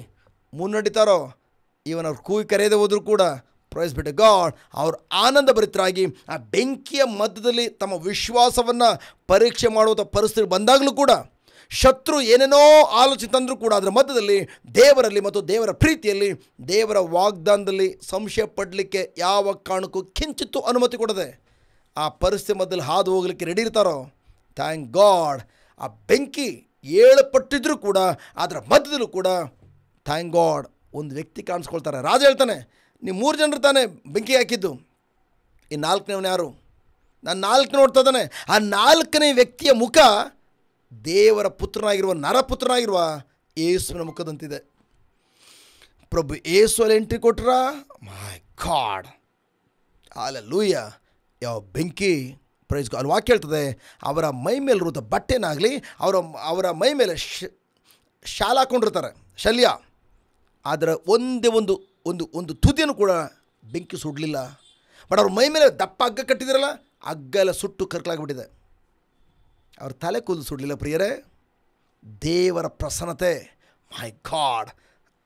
ಮುನ್ನಡೀತಾರೋ, ಇವನ್ ಅವ್ರು ಕೂಗಿ ಕರೆಯದೆ ಹೋದರೂ ಕೂಡ ಪ್ರೈಸ್ ಬಿಟ್ಟು ಗಾಡ್ ಅವರು ಆನಂದ ಭರಿತರಾಗಿ ಆ ಬೆಂಕಿಯ ಮಧ್ಯದಲ್ಲಿ ತಮ್ಮ ವಿಶ್ವಾಸವನ್ನು ಪರೀಕ್ಷೆ ಮಾಡುವಂಥ ಪರಿಸ್ಥಿತಿ ಬಂದಾಗಲೂ ಕೂಡ, ಶತ್ರು ಏನೇನೋ ಆಲೋಚನೆ ತಂದರೂ ಕೂಡ ಅದರ ಮಧ್ಯದಲ್ಲಿ ದೇವರಲ್ಲಿ ಮತ್ತು ದೇವರ ಪ್ರೀತಿಯಲ್ಲಿ, ದೇವರ ವಾಗ್ದಾನದಲ್ಲಿ ಸಂಶಯ ಪಡಲಿಕ್ಕೆ ಯಾವ ಕಾರಣಕ್ಕೂ ಕಿಂಚಿತ್ತೂ ಅನುಮತಿ ಕೊಡದೆ ಆ ಪರಿಸ್ಥಿತಿ ಮಧ್ಯದಲ್ಲಿ ಹಾದು ಹೋಗಲಿಕ್ಕೆ ರೆಡಿ ಇರ್ತಾರೋ, ಥ್ಯಾಂಕ್ ಗಾಡ್. ಆ ಬೆಂಕಿ ಏಳಪಟ್ಟಿದ್ರೂ ಕೂಡ ಅದರ ಮಧ್ಯದಲ್ಲೂ ಕೂಡ ಥ್ಯಾಂಕ್ ಗಾಡ್ ಒಂದು ವ್ಯಕ್ತಿ ಕಾಣಿಸ್ಕೊಳ್ತಾರೆ. ರಾಜ ಹೇಳ್ತಾನೆ, ನೀವು 3 ಜನರು ತಾನೇ ಬೆಂಕಿ ಹಾಕಿದ್ದು, ಈ 4ನೇವನು ಯಾರು? ನಾನು 4 ನೋಡ್ತಾ ಇದ್ದಾನೆ. ಆ 4ನೇ ವ್ಯಕ್ತಿಯ ಮುಖ ದೇವರ ಪುತ್ರನಾಗಿರುವ, ನರಪುತ್ರನಾಗಿರುವ ಯೇಸುವಿನ ಮುಖದಂತಿದೆ. ಪ್ರಭು ಯೇಸು ಅಲ್ಲಿ ಎಂಟ್ರಿ ಕೊಟ್ರ, ಮೈ ಗಾಡ್, ಹಲ್ಲೆಲೂಯ. ಯಾವ ಬೆಂಕಿ, ಪ್ರೈಸ್ ಗಾಡ್. ಅಲ್ಲಿ ವಾಕ್ಯ ಹೇಳ್ತದೆ, ಅವರ ಮೈ ಮೇಲಿರುವಂಥ ಬಟ್ಟೆನಾಗಲಿ, ಅವರ ಮೈ ಮೇಲೆ ಶಾಲ ಹಾಕ್ಕೊಂಡಿರ್ತಾರೆ, ಶಲ್ಯ, ಅದರ ಒಂದೇ ಒಂದು ಒಂದು ಒಂದು ತುದಿಯನ್ನು ಕೂಡ ಬೆಂಕಿ ಸುಡಲಿಲ್ಲ. ಬಟ್ ಅವ್ರ ಮೈ ಮೇಲೆ ದಪ್ಪ ಹಗ್ಗ ಕಟ್ಟಿದಿರಲ್ಲ, ಹಗ್ಗ ಎಲ್ಲ ಸುಟ್ಟು ಕರ್ಕಲಾಗ್ಬಿಟ್ಟಿದೆ. ಅವ್ರ ತಲೆ ಕೂದಲು ಸುಡಲಿಲ್ಲ. ಪ್ರಿಯರೇ, ದೇವರ ಪ್ರಸನ್ನತೆ, ಮೈ ಗಾಡ್,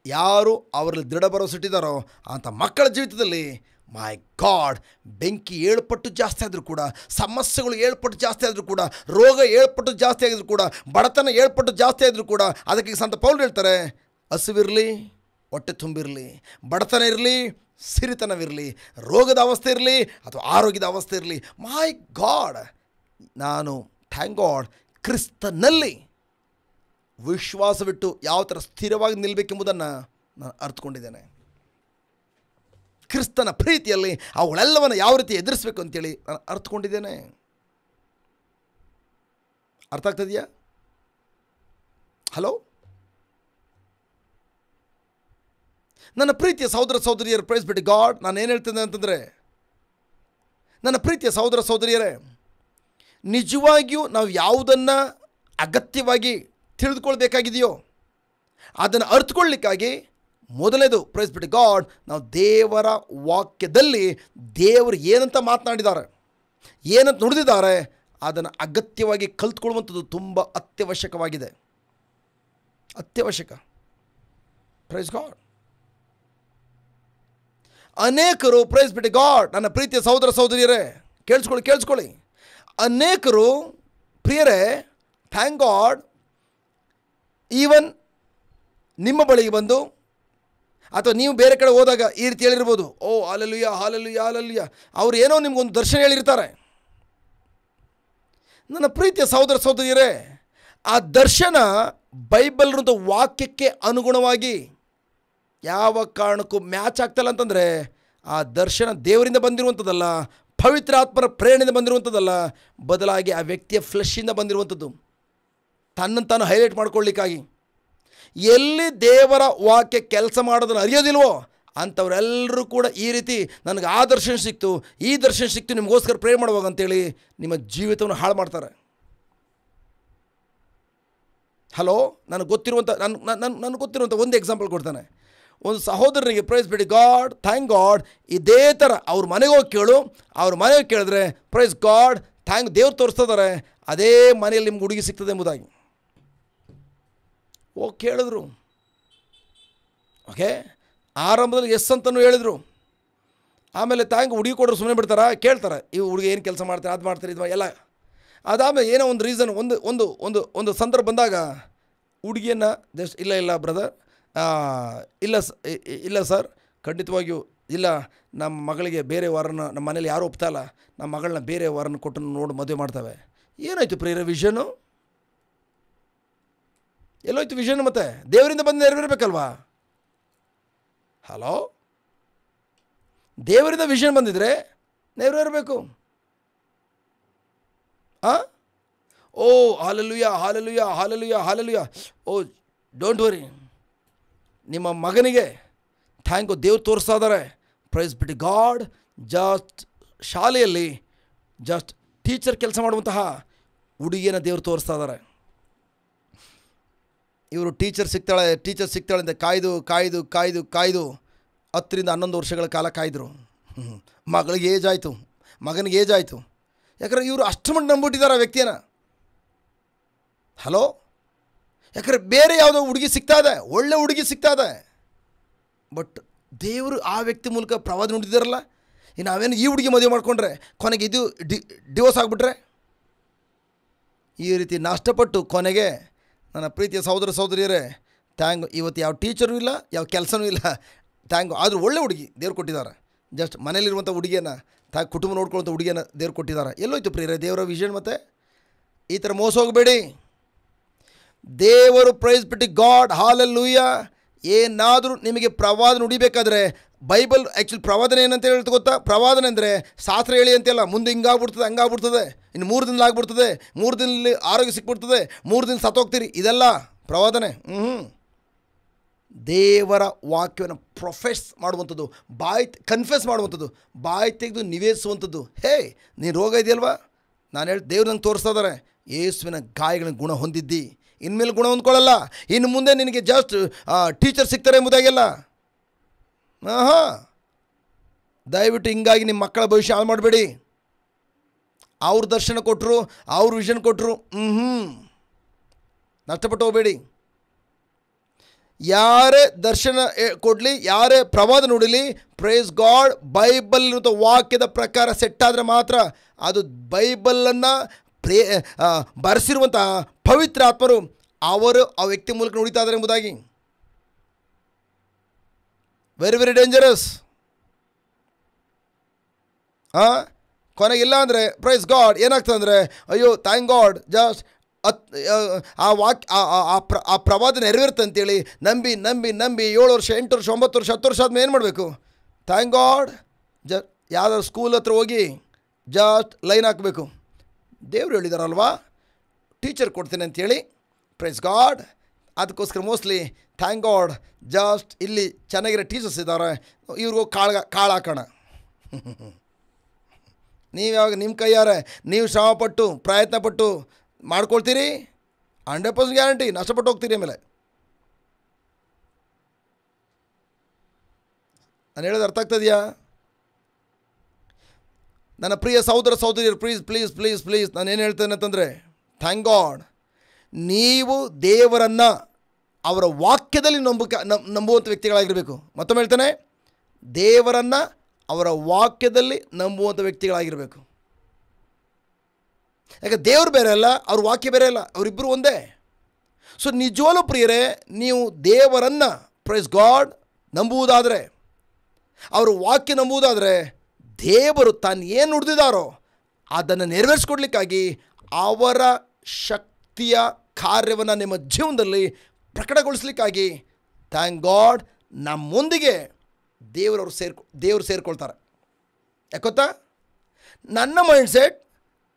ಯಾರು ಅವರಲ್ಲಿ ದೃಢ ಭರವಸೆ ಇಟ್ಟಿದ್ದಾರೋ ಅಂಥ ಮಕ್ಕಳ ಜೀವಿತದಲ್ಲಿ ಮೈ ಗಾಡ್ ಬೆಂಕಿ 7 ಪಟ್ಟು ಜಾಸ್ತಿ ಆದರೂ ಕೂಡ, ಸಮಸ್ಯೆಗಳು 7 ಪಟ್ಟು ಜಾಸ್ತಿ ಆದರೂ ಕೂಡ, ರೋಗ 7 ಪಟ್ಟು ಜಾಸ್ತಿ ಆಗಿದ್ರು ಕೂಡ, ಬಡತನ 7 ಪಟ್ಟು ಜಾಸ್ತಿ ಆದರೂ ಕೂಡ, ಅದಕ್ಕೆ ಸಂತ ಪೌಲ್ ಹೇಳ್ತಾರೆ, ಹಸಿವಿರಲಿ, ಹೊಟ್ಟೆ ತುಂಬಿರಲಿ, ಬಡತನ ಇರಲಿ, ಸಿರಿತನವಿರಲಿ, ರೋಗದ ಅವಸ್ಥೆ ಇರಲಿ ಅಥವಾ ಆರೋಗ್ಯದ ಅವಸ್ಥೆ ಇರಲಿ, ಮೈ ಗಾಡ್, ನಾನು ಥ್ಯಾಂಕ್ ಗಾಡ್ ಕ್ರಿಸ್ತನಲ್ಲಿ ವಿಶ್ವಾಸವಿಟ್ಟು ಯಾವ ಥರ ಸ್ಥಿರವಾಗಿ ನಿಲ್ಲಬೇಕೆಂಬುದನ್ನು ನಾನು ಅರ್ಥಕೊಂಡಿದ್ದೇನೆ. ಕ್ರಿಸ್ತನ ಪ್ರೀತಿಯಲ್ಲಿ ಅವುಗಳೆಲ್ಲವನ್ನು ಯಾವ ರೀತಿ ಎದುರಿಸಬೇಕು ಅಂತೇಳಿ ನಾನು ಅರ್ಥಕೊಂಡಿದ್ದೇನೆ. ಅರ್ಥ ಆಗ್ತದೆಯಾ? ಹಲೋ, ನನ್ನ ಪ್ರೀತಿಯ ಸಹೋದರ ಸಹೋದರಿಯರು, ಪ್ರೈಸ್ ಬಿಟ್ಟು ಗಾಡ್, ನಾನು ಏನು ಹೇಳ್ತೇನೆ ಅಂತಂದರೆ, ನನ್ನ ಪ್ರೀತಿಯ ಸಹೋದರ ಸಹೋದರಿಯರೇ, ನಿಜವಾಗಿಯೂ ನಾವು ಯಾವುದನ್ನು ಅಗತ್ಯವಾಗಿ ತಿಳಿದುಕೊಳ್ಬೇಕಾಗಿದೆಯೋ ಅದನ್ನು ಅರ್ಥಕೊಳ್ಳಿಕ್ಕಾಗಿ ಮೊದಲನೇದು, ಪ್ರೈಸ್ ಬಿಟ್ಟು ಗಾಡ್, ನಾವು ದೇವರ ವಾಕ್ಯದಲ್ಲಿ ದೇವರು ಏನಂತ ಮಾತನಾಡಿದ್ದಾರೆ, ಏನಂತ ನುಡಿದಿದ್ದಾರೆ, ಅದನ್ನು ಅಗತ್ಯವಾಗಿ ಕಲ್ತ್ಕೊಳ್ಳುವಂಥದ್ದು ತುಂಬ ಅತ್ಯವಶ್ಯಕವಾಗಿದೆ. ಅತ್ಯವಶ್ಯಕ. Praise God. ಅನೇಕರು, ಪ್ರೈಸ್ ಬಿಟ್ಟು ಗಾಡ್, ನನ್ನ ಪ್ರೀತಿಯ ಸಹೋದರ ಸಹೋದರಿಯರೇ, ಕೇಳಿಸ್ಕೊಳ್ಳಿ, ಅನೇಕರು ಪ್ರಿಯರೇ, ಥ್ಯಾಂಕ್ ಗಾಡ್, ಈವನ್ ನಿಮ್ಮ ಬಳಿಗೆ ಬಂದು ಅಥವಾ ನೀವು ಬೇರೆ ಕಡೆ ಹೋದಾಗ ಈ ರೀತಿ ಹೇಳಿರ್ಬೋದು, ಓ ಹಾಲೆಲೂಯಾ ಹಾಲೆಲೂಯಾ ಹಾಲೆಲೂಯಾ, ಅವ್ರು ಏನೋ ನಿಮ್ಗೊಂದು ದರ್ಶನ ಹೇಳಿರ್ತಾರೆ. ನನ್ನ ಪ್ರೀತಿಯ ಸಹೋದರ ಸಹೋದರಿಯರೇ, ಆ ದರ್ಶನ ಬೈಬಲ್ರಂಥ ವಾಕ್ಯಕ್ಕೆ ಅನುಗುಣವಾಗಿ ಯಾವ ಕಾರಣಕ್ಕೂ ಮ್ಯಾಚ್ ಆಗ್ತಾಯಿಲ್ಲ ಅಂತಂದರೆ ಆ ದರ್ಶನ ದೇವರಿಂದ ಬಂದಿರುವಂಥದ್ದಲ್ಲ, ಪವಿತ್ರ ಆತ್ಮರ ಪ್ರೇರಣೆಯಿಂದ ಬಂದಿರುವಂಥದ್ದಲ್ಲ, ಬದಲಾಗಿ ಆ ವ್ಯಕ್ತಿಯ ಫ್ಲೆಶ್ಶಿಂದ ಬಂದಿರುವಂಥದ್ದು, ತನ್ನನ್ನು ತಾನು ಹೈಲೈಟ್ ಮಾಡ್ಕೊಳ್ಳಿಕ್ಕಾಗಿ. ಎಲ್ಲಿ ದೇವರ ವಾಕ್ಯ ಕೆಲಸ ಮಾಡೋದನ್ನು ಅರಿಯೋದಿಲ್ವೋ ಅಂಥವರೆಲ್ಲರೂ ಕೂಡ ಈ ರೀತಿ ನನಗೆ ಆ ದರ್ಶನ ಸಿಕ್ತು, ಈ ದರ್ಶನ ಸಿಕ್ತು, ನಿಮಗೋಸ್ಕರ ಪ್ರೇ ಮಾಡುವಾಗ ಅಂತೇಳಿ ನಿಮ್ಮ ಜೀವಿತವನ್ನು ಹಾಳು ಮಾಡ್ತಾರೆ. ಹಲೋ, ನನಗೆ ಗೊತ್ತಿರುವಂಥ ಒಂದು ಎಕ್ಸಾಂಪಲ್ ಕೊಡ್ತಾನೆ. ಒಂದು ಸಹೋದರನಿಗೆ, ಪ್ರೈಸ್ ಬಿಡಿ ಗಾಡ್, ಥ್ಯಾಂಕ್ ಗಾಡ್, ಇದೇ ಥರ ಅವ್ರ ಮನೆಗೆ ಹೋಗಿ ಕೇಳು, ಅವ್ರ ಮನೆಗೆ ಕೇಳಿದ್ರೆ ಪ್ರೈಸ್ ಗಾಡ್ ಥ್ಯಾಂಕ್ ದೇವ್ರು ತೋರಿಸ್ತಿದ್ದಾರೆ, ಅದೇ ಮನೆಯಲ್ಲಿ ನಿಮ್ಗೆ ಹುಡುಗಿ ಸಿಗ್ತದೆ ಎಂಬುದಾಗಿ ಹೋಗಿ ಕೇಳಿದ್ರು. ಓಕೆ, ಆರಂಭದಲ್ಲಿ ಎಸ್ ಅಂತಲೂ ಹೇಳಿದರು. ಆಮೇಲೆ ಥ್ಯಾಂಕ್ ಹುಡುಗಿ ಕೊಡೋರು ಸುಮ್ಮನೆ ಬಿಡ್ತಾರೆ, ಕೇಳ್ತಾರೆ ಈ ಹುಡುಗಿ ಏನು ಕೆಲಸ ಮಾಡ್ತಾರೆ, ಅದು ಮಾಡ್ತಾರೆ, ಇದು ಎಲ್ಲ. ಅದಾದಮೇಲೆ ಏನೋ ಒಂದು ರೀಸನ್, ಒಂದು ಸಂದರ್ಭ ಬಂದಾಗ ಹುಡುಗಿಯನ್ನು ಜಸ್ಟ್ ಇಲ್ಲ ಬ್ರದರ್, ಇಲ್ಲ ಸರ್, ಖಂಡಿತವಾಗಿಯೂ ಇಲ್ಲ, ನಮ್ಮ ಮಗಳಿಗೆ ಬೇರೆ ವಾರನ ನಮ್ಮ ಮನೇಲಿ ಯಾರೂ ಒಪ್ತಾಯಿಲ್ಲ, ನಮ್ಮ ಮಗಳನ್ನ ಬೇರೆ ವಾರನ ಕೊಟ್ಟು ನೋಡಿ ಮದುವೆ ಮಾಡ್ತವೆ. ಏನಾಯಿತು ಪ್ರಿಯರ ವಿಷನು? ಎಲ್ಲೋಯ್ತು ವಿಷನ್? ಮತ್ತೆ ದೇವರಿಂದ ಬಂದು ನೆರವೇರಬೇಕಲ್ವಾ? ಹಲೋ, ದೇವರಿಂದ ವಿಷನ್ ಬಂದಿದ್ರೆ ನೆರವೇರಬೇಕು. Oh hallelujah hallelujah hallelujah hallelujah. Oh don't worry, ನಿಮ್ಮ ಮಗನಿಗೆ ಥ್ಯಾಂಕ್ ಯು ದೇವ್ರು ತೋರಿಸ್ತಾ ಇದ್ದಾರೆ. ಪ್ರೈಸ್ ಬಿಟ್ಟು ಗಾಡ್, ಜಸ್ಟ್ ಶಾಲೆಯಲ್ಲಿ ಜಸ್ಟ್ ಟೀಚರ್ ಕೆಲಸ ಮಾಡುವಂತಹ ಹುಡುಗಿಯನ್ನು ದೇವ್ರು ತೋರಿಸ್ತಾ ಇದ್ದಾರೆ. ಇವರು ಟೀಚರ್ ಸಿಗ್ತಾಳೆ ಅಂತ ಕಾಯ್ದು 10ರಿಂದ 11 ವರ್ಷಗಳ ಕಾಲ ಕಾಯ್ದರು. ಮಗಳಿಗೆ ಏಜ್ ಆಯಿತು, ಮಗನಿಗೆ ಏಜ್ ಆಯಿತು. ಯಾಕಂದರೆ ಇವರು ಅಷ್ಟು ಮಟ್ಟ ನಂಬಿಟ್ಟಿದ್ದಾರೆ ಆ ವ್ಯಕ್ತಿಯನ್ನು. ಹಲೋ, ಯಾಕಂದರೆ ಬೇರೆ ಯಾವುದೋ ಹುಡುಗಿ ಸಿಗ್ತಾ ಇದೆ, ಒಳ್ಳೆ ಹುಡುಗಿ ಸಿಗ್ತಾ ಇದೆ, ಬಟ್ ದೇವರು ಆ ವ್ಯಕ್ತಿ ಮೂಲಕ ಪ್ರವಾದ ನುಡಿದಿರಲ್ಲ. ನಾವೇನು ಈ ಹುಡುಗಿ ಮದುವೆ ಮಾಡಿಕೊಂಡ್ರೆ ಕೊನೆಗೆ ಇದು ಡಿವೋರ್ಸ್ ಆಗಿಬಿಟ್ರೆ, ಈ ರೀತಿ ನಷ್ಟಪಟ್ಟು ಕೊನೆಗೆ ನನ್ನ ಪ್ರೀತಿಯ ಸಹೋದರ ಸಹೋದರಿಯರೇ, ಇವತ್ತು ಯಾವ ಟೀಚರೂ ಇಲ್ಲ, ಯಾವ ಕೆಲಸನೂ ಇಲ್ಲ, ಆದರೂ ಒಳ್ಳೆ ಹುಡುಗಿ ದೇವ್ರು ಕೊಟ್ಟಿದ್ದಾರೆ. ಜಸ್ಟ್ ಮನೇಲಿರುವಂಥ ಹುಡುಗಿಯನ್ನು ಕುಟುಂಬ ನೋಡ್ಕೊಳ್ಳುವಂಥ ಹುಡುಗಿಯನ್ನು ದೇವ್ರು ಕೊಟ್ಟಿದ್ದಾರೆ. ಎಲ್ಲೋಯ್ತು ಪ್ರಿಯರೇ ದೇವರ ವಿಷನ್? ಮತ್ತು ಈ ಥರ ಮೋಸ ಹೋಗಬೇಡಿ. ದೇವರು ಪ್ರೈಸ್ ಬಿಟ್ಟು ಗಾಡ್, ಹಾಲೆಲೂಯ. ಏನಾದರೂ ನಿಮಗೆ ಪ್ರವಾದನೆ ನುಡಿಬೇಕಾದ್ರೆ ಬೈಬಲ್ ಆ್ಯಕ್ಚುಲಿ ಪ್ರವಾದನೆ ಏನಂತ ಹೇಳ್ತಾ ಗೊತ್ತಾ? ಪ್ರವಾದನೆ ಅಂದರೆ ಶಾಸ್ತ್ರ ಹೇಳಿ ಅಂತೆಲ್ಲ, ಮುಂದೆ ಹಿಂಗಾಗ್ಬಿಡ್ತದೆ ಹಂಗಾಗ್ಬಿಡ್ತದೆ, ಇನ್ನು 3 ದಿನದಲ್ಲಿ ಆಗ್ಬಿಡ್ತದೆ, 3 ದಿನದಲ್ಲಿ ಆರೋಗ್ಯ ಸಿಕ್ಬಿಡ್ತದೆ, 3 ದಿನ ಸತ್ತೋಗ್ತೀರಿ, ಇದೆಲ್ಲ ಪ್ರವಾದನೆ. ದೇವರ ವಾಕ್ಯವನ್ನು ಪ್ರೊಫೆಸ್ ಮಾಡುವಂಥದ್ದು, ಕನ್ಫೆಸ್ ಮಾಡುವಂಥದ್ದು, ಬಾಯಿ ತೆಗೆದು ನಿವೇದಿಸುವಂಥದ್ದು. ನೀನು ರೋಗ ಇದೆಯಲ್ವಾ? ನಾನು ದೇವ್ರು ನಂಗೆ ತೋರಿಸ್ತಾ ಇದ್ದಾರೆ, ಯೇಸುವಿನ ಗಾಯಗಳನ್ನು ಗುಣ ಹೊಂದಿದ್ದಿ, ಇನ್ಮೇಲೆ ಗುಣ ಹೊಂದ್ಕೊಳ್ಳಲ್ಲ, ಇನ್ನು ಮುಂದೆ ನಿನಗೆ ಜಸ್ಟ್ ಟೀಚರ್ ಸಿಗ್ತಾರೆ ಎಂಬುದಾಗೆಲ್ಲ. ದಯವಿಟ್ಟು ಹಿಂಗಾಗಿ ನಿಮ್ಮ ಮಕ್ಕಳ ಭವಿಷ್ಯ ಹಾಳು ಮಾಡಬೇಡಿ. ಅವ್ರ ದರ್ಶನ ಕೊಟ್ಟರು, ಅವ್ರ ವಿಷನ್ ಕೊಟ್ಟರು, ನಷ್ಟಪಟ್ಟು ಹೋಗಬೇಡಿ. ಯಾರೇ ದರ್ಶನ ಕೊಡಲಿ, ಯಾರೇ ಪ್ರವಾದ ನುಡಿಲಿ, ಪ್ರೈಸ್ ಗಾಡ್, ಬೈಬಲ್ ಇರುವಂಥ ವಾಕ್ಯದ ಪ್ರಕಾರ ಸೆಟ್ಟಾದರೆ ಮಾತ್ರ ಅದು ಬೈಬಲನ್ನು ಬರೆಸಿರುವಂಥ ಪವಿತ್ರ ಆತ್ಮರು ಅವರು ಆ ವ್ಯಕ್ತಿ ಮೂಲಕ ನುಡಿತಾ ಇದ್ದಾರೆ ಎಂಬುದಾಗಿ. Very very dangerous. ಕೊನೆಗಿಲ್ಲ ಅಂದರೆ ಪ್ರೈಸ್ ಗಾಡ್ ಏನಾಗ್ತದೆ ಅಂದರೆ, ಅಯ್ಯೋ ಥ್ಯಾಂಕ್ ಗಾಡ್, ಜಸ್ಟ್ ಆ ಪ್ರವಾದ ನೆರವೇರುತ್ತೆ ಅಂತೇಳಿ ನಂಬಿ 7 ವರ್ಷ 8 ವರ್ಷ 9 ವರ್ಷ 10 ವರ್ಷ ಆದ್ಮೇಲೆ ಏನು ಮಾಡಬೇಕು? ಥ್ಯಾಂಕ್ ಗಾಡ್, ಯಾವ್ದಾದ್ರು ಸ್ಕೂಲ್ ಹತ್ರ ಹೋಗಿ ಜಸ್ಟ್ ಲೈನ್ ಹಾಕಬೇಕು. ದೇವ್ರು ಹೇಳಿದಾರಲ್ವಾ, ಟೀಚರ್ ಕೊಡ್ತೀನಿ ಅಂಥೇಳಿ, ಪ್ರೈಸ್ ಗಾಡ್. ಅದಕ್ಕೋಸ್ಕರ ಮೋಸ್ಟ್ಲಿ ಥ್ಯಾಂಕ್ ಗಾಡ್, ಜಸ್ಟ್ ಇಲ್ಲಿ ಚೆನ್ನಾಗಿರೋ ಟೀಚರ್ಸ್ ಇದ್ದಾರೆ, ಇವ್ರಿಗೂ ಕಾಳು ಹಾಕೋಣ. ನೀವು ಯಾವಾಗ ನಿಮ್ಮ ಕೈಯಾರೆ ನೀವು ಶ್ರಮಪಟ್ಟು ಪ್ರಯತ್ನಪಟ್ಟು ಮಾಡ್ಕೊಳ್ತೀರಿ, 100% ಗ್ಯಾರಂಟಿ ನಷ್ಟಪಟ್ಟು ಹೋಗ್ತೀರಿ. ಆಮೇಲೆ ನಾನು ಹೇಳೋದು ಅರ್ಥ ಆಗ್ತದೆಯಾ? ನನ್ನ ಪ್ರಿಯ ಸಹೋದರ ಸಹೋದರಿಯರು, ಪ್ಲೀಸ್ ಪ್ಲೀಸ್ ಪ್ಲೀಸ್ ಪ್ಲೀಸ್ ನಾನು ಏನು ಹೇಳ್ತೇನೆ ಅಂತಂದರೆ, ಥ್ಯಾಂಕ್ ಗಾಡ್, ನೀವು ದೇವರನ್ನು ಅವರ ವಾಕ್ಯದಲ್ಲಿ ನಂಬುವಂಥ ವ್ಯಕ್ತಿಗಳಾಗಿರಬೇಕು. ಮತ್ತೊಮ್ಮೆ ಹೇಳ್ತೇನೆ, ದೇವರನ್ನು ಅವರ ವಾಕ್ಯದಲ್ಲಿ ನಂಬುವಂಥ ವ್ಯಕ್ತಿಗಳಾಗಿರಬೇಕು. ಯಾಕೆ ದೇವರು ಬೇರೆ ಅಲ್ಲ, ಅವ್ರ ವಾಕ್ಯ ಬೇರೆ ಅಲ್ಲ, ಅವರಿಬ್ಬರು ಒಂದೇ. ಸೊ ನಿಜವಾಗ್ಲೂ ಪ್ರಿಯರೇ, ನೀವು ದೇವರನ್ನು ಪ್ರೈಸ್ ಗಾಡ್ ನಂಬುವುದಾದರೆ, ಅವರು ವಾಕ್ಯ ನಂಬುವುದಾದರೆ, ದೇವರು ತಾನು ಏನು ನುಡಿದಿದ್ದಾರೋ ಅದನ್ನು ನೆರವೇರಿಸ್ಕೊಡ್ಲಿಕ್ಕಾಗಿ ಅವರ ಶಕ್ತಿಯ ಕಾರ್ಯವನ್ನು ನಿಮ್ಮ ಜೀವನದಲ್ಲಿ ಪ್ರಕಟಗೊಳಿಸ್ಲಿಕ್ಕಾಗಿ ಥ್ಯಾಂಕ್ ಗಾಡ್ ನಮ್ಮೊಂದಿಗೆ ದೇವರು ಸೇರಿಕೊಳ್ತಾರೆ. ಯಾಕೊತ್ತಾ? ನನ್ನ ಮೈಂಡ್ಸೆಟ್,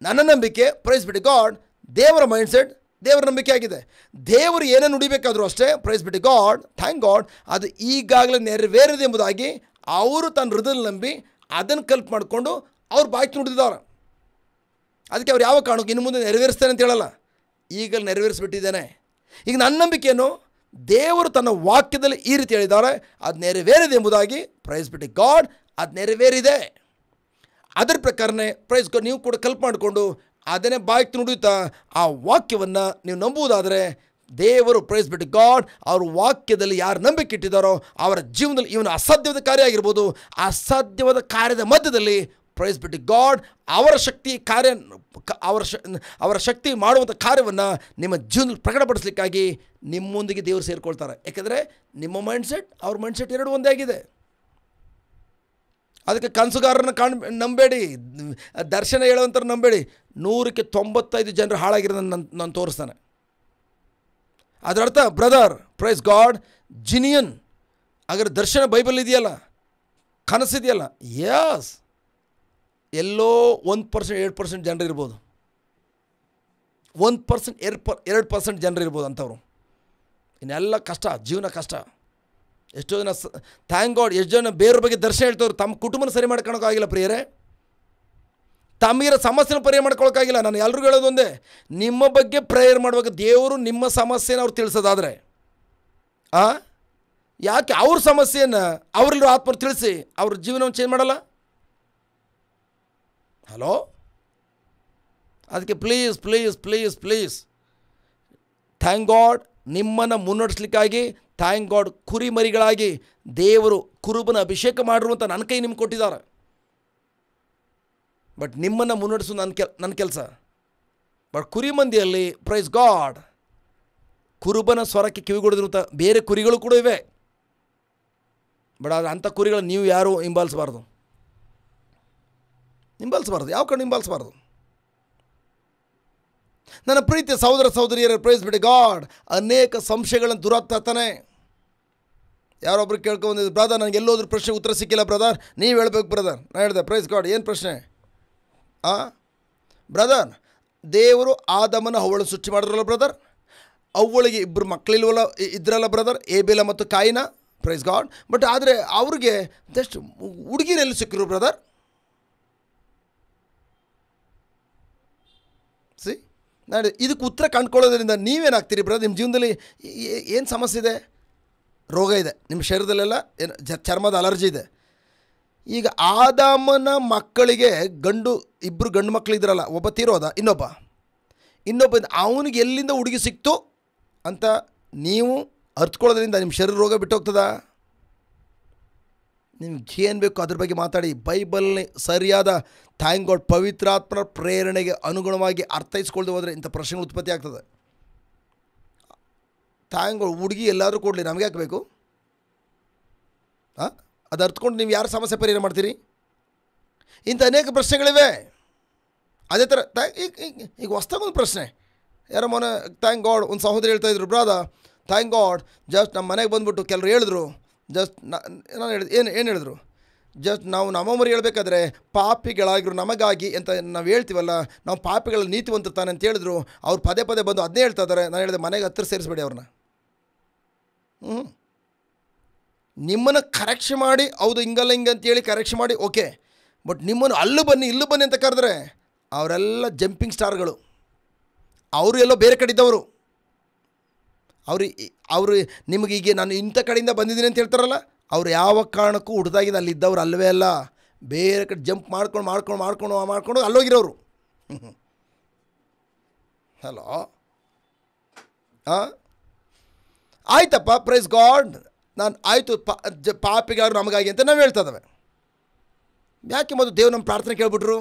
ನನ್ನ ನಂಬಿಕೆ, ಪ್ರೈಸ್ ಬಿಟ್ಟು ಗಾಡ್, ದೇವರ ಮೈಂಡ್ಸೆಟ್, ದೇವರ ನಂಬಿಕೆ ಆಗಿದೆ. ದೇವರು ಏನೇ ನುಡಿಬೇಕಾದರೂ ಅಷ್ಟೇ, ಪ್ರೈಸ್ ಬಿಟ್ಟು ಗಾಡ್, ಥ್ಯಾಂಕ್ ಗಾಡ್, ಅದು ಈಗಾಗಲೇ ನೆರವೇರಿದೆ ಎಂಬುದಾಗಿ ಅವರು ತನ್ನ ಹೃದಯದಲ್ಲಿ ನಂಬಿ ಅದನ್ನು ಕಲ್ಪ್ ಮಾಡಿಕೊಂಡು ಅವ್ರು ಬಾಯ್ತು ನುಡಿದಿದ್ದಾರೆ. ಅದಕ್ಕೆ ಅವ್ರು ಯಾವ ಕಾರಣಕ್ಕೆ ಇನ್ನು ಮುಂದೆ ನೆರವೇರಿಸ್ತೇನೆ ಅಂತ ಹೇಳಲ್ಲ, ಈಗಲೇ ನೆರವೇರಿಸಿಬಿಟ್ಟಿದ್ದೇನೆ. ಈಗ ನನ್ನ ನಂಬಿಕೆಯನ್ನು ದೇವರು ತನ್ನ ವಾಕ್ಯದಲ್ಲಿ ಈ ರೀತಿ ಹೇಳಿದ್ದಾರೆ, ಅದು ನೆರವೇರಿದೆ ಎಂಬುದಾಗಿ, ಪ್ರೈಸ್ ಬಿಟ್ಟು ಗಾಡ್, ಅದು ನೆರವೇರಿದೆ. ಅದರ ಪ್ರಕಾರನೇ ಪ್ರೈಸ್ ಗಾಡ್ ನೀವು ಕೂಡ ಕಲ್ಪ್ ಮಾಡಿಕೊಂಡು ಅದನ್ನೇ ಬಾಯ್ತು ನುಡಿಯುತ್ತಾ ಆ ವಾಕ್ಯವನ್ನು ನೀವು ನಂಬುವುದಾದರೆ, ದೇವರು ಪ್ರೈಸ್ ಬಿಟ್ಟು ಗಾಡ್ ಅವ್ರ ವಾಕ್ಯದಲ್ಲಿ ಯಾರು ನಂಬಿಕೆ ಇಟ್ಟಿದ್ದಾರೋ ಅವರ ಜೀವನದಲ್ಲಿ ಇವನು ಅಸಾಧ್ಯವಾದ ಕಾರ್ಯ ಆಗಿರ್ಬೋದು, ಅಸಾಧ್ಯವಾದ ಕಾರ್ಯದ ಮಧ್ಯದಲ್ಲಿ ಪ್ರೈಸ್ ಬಿಟ್ಟು ಗಾಡ್ ಅವರ ಶಕ್ತಿ ಕಾರ್ಯ ಅವರ ಶಕ್ತಿ ಮಾಡುವಂಥ ಕಾರ್ಯವನ್ನು ನಿಮ್ಮ ಜೀವನದಲ್ಲಿ ಪ್ರಕಟಪಡಿಸಲಿಕ್ಕಾಗಿ ನಿಮ್ಮೊಂದಿಗೆ ದೇವರು ಸೇರಿಕೊಳ್ತಾರೆ. ಯಾಕೆಂದರೆ ನಿಮ್ಮ ಮೈಂಡ್ಸೆಟ್ ಅವ್ರ ಮೈಂಡ್ಸೆಟ್ ಎರಡು ಒಂದೇ ಆಗಿದೆ. ಅದಕ್ಕೆ ಕನಸುಗಾರರನ್ನು ನಂಬೇಡಿ, ದರ್ಶನ ಹೇಳುವಂಥವ್ರು ನಂಬೇಡಿ. 100ಕ್ಕೆ 95 ಜನರು ಹಾಳಾಗಿರೋದನ್ನು ನಾನು ತೋರಿಸ್ತಾನೆ. ಅದರರ್ಥ ಬ್ರದರ್ ಪ್ರೈಸ್ ಗಾಡ್ ಜಿನಿಯನ್ ಅಗರ್ ದರ್ಶನ ಬೈಬಲ್ ಇದೆಯಲ್ಲ, ಕನಸಿದೆಯಲ್ಲ, ಯಸ್ ಎಲ್ಲೋ 1% 2% ಜನರು ಇರ್ಬೋದು, 1% 2% ಜನರು ಇರ್ಬೋದು ಅಂಥವ್ರು. ಇನ್ನೆಲ್ಲ ಕಷ್ಟ, ಜೀವನ ಕಷ್ಟ. ಎಷ್ಟೋ ಜನ ಥ್ಯಾಂಕ್ ಗಾಡ್, ಎಷ್ಟು ಜನ ಬೇರೆಯವ್ರ ಬಗ್ಗೆ ದರ್ಶನ ಹೇಳ್ತವ್ರು, ತಮ್ಮ ಕುಟುಂಬನ ಸರಿ ಮಾಡ್ಕೊಳಕ್ಕಾಗಿಲ್ಲ ಪ್ರಿಯರೇ, ತಮಗಿರೋ ಸಮಸ್ಯೆನ ಪರಿಹಾರ ಮಾಡ್ಕೊಳಕ್ಕಾಗಿಲ್ಲ. ನಾನು ಎಲ್ರಿಗೂ ಹೇಳೋದು ಒಂದೇ, ನಿಮ್ಮ ಬಗ್ಗೆ ಪ್ರೇಯರ್ ಮಾಡುವಾಗ ದೇವರು ನಿಮ್ಮ ಸಮಸ್ಯೆನ ಅವ್ರು ತಿಳಿಸೋದಾದರೆ, ಯಾಕೆ ಅವ್ರ ಸಮಸ್ಯೆಯನ್ನು ಅವರಲ್ಲಿರೋ ಆತ್ಮರು ತಿಳಿಸಿ ಅವ್ರ ಜೀವನವನ್ನು ಚೇಂಜ್ ಮಾಡಲ್ಲ? ಹಲೋ, ಅದಕ್ಕೆ please please please please thank god ನಿಮ್ಮನ್ನು ಮುನ್ನಡೆಸಲಿಕ್ಕಾಗಿ, ಥ್ಯಾಂಕ್ ಗಾಡ್ ಕುರಿಮರಿಗಳಾಗಿ ದೇವರು ಕುರುಬನ ಅಭಿಷೇಕ ಮಾಡಿರುವಂಥ ನನ್ನ ಕೈ ನಿಮ್ಗೆ ಕೊಟ್ಟಿದ್ದಾರೆ. ಬಟ್ ನಿಮ್ಮನ್ನು ಮುನ್ನಡೆಸೋದು ನನ್ನ ಕೆಲಸ. ಬಟ್ ಕುರಿಮಂದಿಯಲ್ಲಿ ಪ್ರೈಸ್ ಗಾಡ್ ಕುರುಬನ ಸ್ವರಕ್ಕೆ ಕಿವಿಗೊಡಿದಿರುವಂಥ ಬೇರೆ ಕುರಿಗಳು ಕೂಡ ಇವೆ. ಬಟ್ ಆದರೆ ಅಂಥ ಕುರಿಗಳು ನೀವು ಯಾರೂ ಹಿಂಬಾಲಿಸಬಾರ್ದು. ಯಾವ ಕಣ್ಣು ಹಿಂಬಾಲಿಸಬಾರ್ದು. ನನ್ನ ಪ್ರೀತಿಯ ಸಹೋದರ ಸಹೋದರಿಯರ ಪ್ರೈಸ್ ಬಿಡಿ ಗಾಡ್ ಅನೇಕ ಸಂಶಯಗಳನ್ನು ದುರಾಗ್ತಾನೆ. ಯಾರೊಬ್ರು ಕೇಳ್ಕೊಂಬಂದಿದ್ದು, ಬ್ರದರ್ ನನಗೆ ಎಲ್ಲೋದ್ರೂ ಪ್ರಶ್ನೆ ಉತ್ತರ ಸಿಕ್ಕಿಲ್ಲ ಬ್ರದರ್, ನೀವು ಹೇಳ್ಬೇಕು ಬ್ರದರ್. ನಾನು ಹೇಳಿದೆ ಪ್ರೈಸ್ ಗಾಡ್ ಏನು ಪ್ರಶ್ನೆ? ಬ್ರದರ್, ದೇವರು ಆದಮನ ಹವ್ವಳು ಸೃಷ್ಟಿ ಮಾಡಿದ್ರಲ್ಲ ಬ್ರದರ್, ಅವಳಿಗೆ ಇಬ್ಬರು ಮಕ್ಕಳಿಲ್ವಲ್ಲ ಇದ್ರಲ್ಲ ಬ್ರದರ್, ಏಬೇಲ ಮತ್ತು ಕಾಯಿನ. Praise God. ಬಟ್ ಆದರೆ ಅವ್ರಿಗೆ ಜಸ್ಟ್ ಹುಡುಗಿರೆಲ್ಲಿ ಸಿಕ್ಕರು ಬ್ರದರ್? ಸಿ, ನಾನು ಇದಕ್ಕೆ ಉತ್ತರ ಕಂಡುಕೊಳ್ಳೋದ್ರಿಂದ ನೀವೇನಾಗ್ತೀರಿ ಬ್ರದರ್? ನಿಮ್ಮ ಜೀವನದಲ್ಲಿ ಏನು ಸಮಸ್ಯೆ ಇದೆ? ರೋಗ ಇದೆ ನಿಮ್ಮ ಶರೀರದಲ್ಲೆಲ್ಲ, ಏನು ಚರ್ಮದ ಅಲರ್ಜಿ ಇದೆ. ಈಗ ಆದಾಮನ ಮಕ್ಕಳಿಗೆ ಇಬ್ಬರು ಗಂಡು ಮಕ್ಕಳಿದ್ರಲ್ಲ, ಒಬ್ಬ ತೀರೋದ, ಇನ್ನೊಬ್ಬ ಅವನಿಗೆ ಎಲ್ಲಿಂದ ಹುಡುಗಿ ಸಿಕ್ತು ಅಂತ ನೀವು ಅರ್ಥಕೊಳ್ಳೋದ್ರಿಂದ ನಿಮ್ಮ ಶರೀರ ರೋಗ ಬಿಟ್ಟೋಗ್ತದ? ನಿಮ್ಗೆ ಏನು ಬೇಕು ಅದ್ರ ಬಗ್ಗೆ ಮಾತಾಡಿ. ಬೈಬಲ್ನೇ ಸರಿಯಾದ ಥ್ಯಾಂಕ್ ಗಾಡ್ ಪವಿತ್ರಾತ್ಮನ ಪ್ರೇರಣೆಗೆ ಅನುಗುಣವಾಗಿ ಅರ್ಥೈಸ್ಕೊಳ್ದೆ ಹೋದರೆ ಇಂಥ ಪ್ರಶ್ನೆಗಳು ಉತ್ಪತ್ತಿ ಆಗ್ತದೆ. ಥ್ಯಾಂಕ್ ಗಾಡ್ ಹುಡುಗಿ ಎಲ್ಲಾದರೂ ಕೊಡಲಿ, ನಮಗೆ ಯಾಕೆ ಬೇಕು? ಅದು ಅರ್ಥಕೊಂಡು ನೀವು ಯಾರು ಸಮಸ್ಯೆ ಪರಿಹಾರ ಮಾಡ್ತೀರಿ? ಇಂಥ ಅನೇಕ ಪ್ರಶ್ನೆಗಳಿವೆ. ಅದೇ ಥರ ಈಗ ಹೊಸ್ದಾಗೊಂದು ಪ್ರಶ್ನೆ, ಯಾರೋ ಮೊನ್ನೆ ಥ್ಯಾಂಕ್ ಗಾಡ್ ಒಂದು ಸಹೋದರಿ ಹೇಳ್ತಾಯಿದ್ರು, ಬ್ರಾದರ್ ಥ್ಯಾಂಕ್ ಗಾಡ್ ಜಸ್ಟ್ ನಮ್ಮ ಮನೆಗೆ ಬಂದುಬಿಟ್ಟು ಕೆಲವರು ಹೇಳಿದ್ರು, ಜಸ್ಟ್ ನಾನು ಹೇಳಿದೆ ಏನು ಹೇಳಿದ್ರು, ಜಸ್ಟ್ ನಾವು ನಮ್ಮಮ್ಮರು ಹೇಳ್ಬೇಕಾದ್ರೆ ಪಾಪಿಗಳಾಗಿರು ನಮಗಾಗಿ ಅಂತ ನಾವು ಹೇಳ್ತೀವಲ್ಲ, ನಾವು ಪಾಪಿಗಳ ನೀತಿವಂತ ತಾನೆ ಅಂತ ಹೇಳಿದ್ರು. ಅವ್ರು ಪದೇ ಪದೇ ಬಂದು ಅದನ್ನೇ ಹೇಳ್ತಾ ಇದ್ದಾರೆ. ನಾನು ಹೇಳಿದೆ ಮನೆಗೆ ಹತ್ತಿರ ಸೇರಿಸ್ಬೇಡಿ ಅವ್ರನ್ನ. ನಿಮ್ಮನ್ನು ಕರೆಕ್ಷನ್ ಮಾಡಿ, ಹೌದು ಹಿಂಗಲ್ಲ ಹಿಂಗೆ ಅಂತೇಳಿ ಕರೆಕ್ಷನ್ ಮಾಡಿ ಓಕೆ. ಬಟ್ ನಿಮ್ಮನ್ನು ಅಲ್ಲೂ ಬನ್ನಿ ಇಲ್ಲೂ ಬನ್ನಿ ಅಂತ ಕರೆದ್ರೆ ಅವರೆಲ್ಲ ಜಂಪಿಂಗ್ ಸ್ಟಾರ್ಗಳು. ಅವರು ಎಲ್ಲೋ ಬೇರೆ ಕಡೆ ಇದ್ದವರು. ಅವರು ನಿಮಗೆ ಈಗ ನಾನು ಇಂಥ ಕಡೆಯಿಂದ ಬಂದಿದ್ದೀನಿ ಅಂತ ಹೇಳ್ತಾರಲ್ಲ, ಅವ್ರು ಯಾವ ಕಾರಣಕ್ಕೂ ಹುಡ್ದಾಗಿದ್ದು ಅಲ್ಲಿದ್ದವ್ರು ಅಲ್ಲವೇ ಅಲ್ಲ. ಬೇರೆ ಕಡೆ ಜಂಪ್ ಮಾಡ್ಕೊಂಡು ಅಲ್ಲೋಗಿರೋರು. ಹಲೋ, ಆಯ್ತಪ್ಪ ಪ್ರೈಸ್ ಗಾಡ್, ನಾನು ಆಯಿತು ಪಾಪಿಗಾರು ನಮಗಾಗಿ ಅಂತ ನಾವು ಹೇಳ್ತಾ ಇದ್ದಾವೆ. ಯಾಕೆ ಮೊದಲು ದೇವ್ರು ನಮ್ಮ ಪ್ರಾರ್ಥನೆ ಕೇಳ್ಬಿಟ್ರು?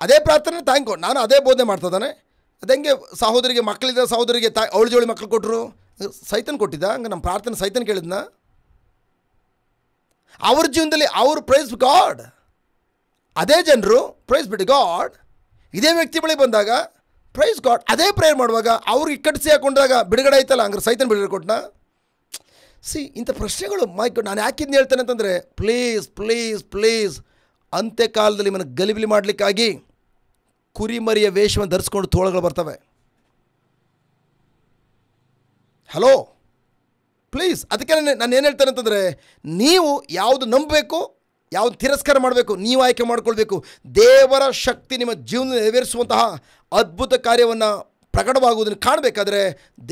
ಅದೇ ಪ್ರಾರ್ಥನೆ ಥ್ಯಾಂಕ್ ಗಾಡ್ ನಾನು ಅದೇ ಬೋಧನೆ ಮಾಡ್ತಿದ್ದಾನೆ. ಅದಂಗೆ ಸಹೋದರಿಗೆ ಮಕ್ಕಳಿದ್ದ ಸಹೋದರಿಗೆ ಅವಳ ಜೋಳಿ ಮಕ್ಕಳು ಕೊಟ್ಟರು, ಸೈತನ್ ಕೊಟ್ಟಿದ್ದ? ಹಂಗೆ ನಮ್ಮ ಪ್ರಾರ್ಥನೆ ಸೈತನ್ ಕೇಳಿದ್ನ? ಅವ್ರ ಜೀವನದಲ್ಲಿ ಅವರು ಪ್ರೈಸ್ ಗಾಡ್, ಅದೇ ಜನರು ಪ್ರೈಸ್ ಬಿಡಿ ಗಾಡ್, ಇದೇ ವ್ಯಕ್ತಿ ಬಳಿ ಬಂದಾಗ ಪ್ರೈಸ್ ಗಾಡ್ ಅದೇ ಪ್ರೇಯರ್ ಮಾಡುವಾಗ ಅವ್ರಿಗೆ ಇಕ್ಕಟ್ಟಿಸಿ ಹಾಕೊಂಡಾಗ ಬಿಡುಗಡೆ ಆಯ್ತಲ್ಲ, ಹಂಗಾರೆ ಸೈತನ್ ಬಿಡುಗಡೆ ಕೊಟ್ಟನ? ಇಂಥ ಪ್ರಶ್ನೆಗಳು ನಾನು ಯಾಕಿಂದು ಹೇಳ್ತೇನೆ ಅಂತಂದರೆ, ಪ್ಲೀಸ್ ಅಂತ್ಯಕಾಲದಲ್ಲಿ ನಿಮ್ಮನ್ನು ಗಲಿಬಿಲಿ ಮಾಡಲಿಕ್ಕಾಗಿ ಕುರಿಮರಿಯ ವೇಷವನ್ನು ಧರಿಸ್ಕೊಂಡು ತೋಳುಗಳು ಬರ್ತವೆ. ಹಲೋ ಪ್ಲೀಸ್, ಅದಕ್ಕೆ ನಾನು ಏನು ಹೇಳ್ತೇನೆ ಅಂತಂದರೆ, ನೀವು ಯಾವುದು ನಂಬಬೇಕು, ಯಾವುದು ತಿರಸ್ಕಾರ ಮಾಡಬೇಕು, ನೀವು ಆಯ್ಕೆ ಮಾಡ್ಕೊಳ್ಬೇಕು. ದೇವರ ಶಕ್ತಿ ನಿಮ್ಮ ಜೀವನ ನೆರವೇರಿಸುವಂತಹ ಅದ್ಭುತ ಕಾರ್ಯವನ್ನು ಪ್ರಕಟವಾಗುವುದನ್ನು ಕಾಣಬೇಕಾದ್ರೆ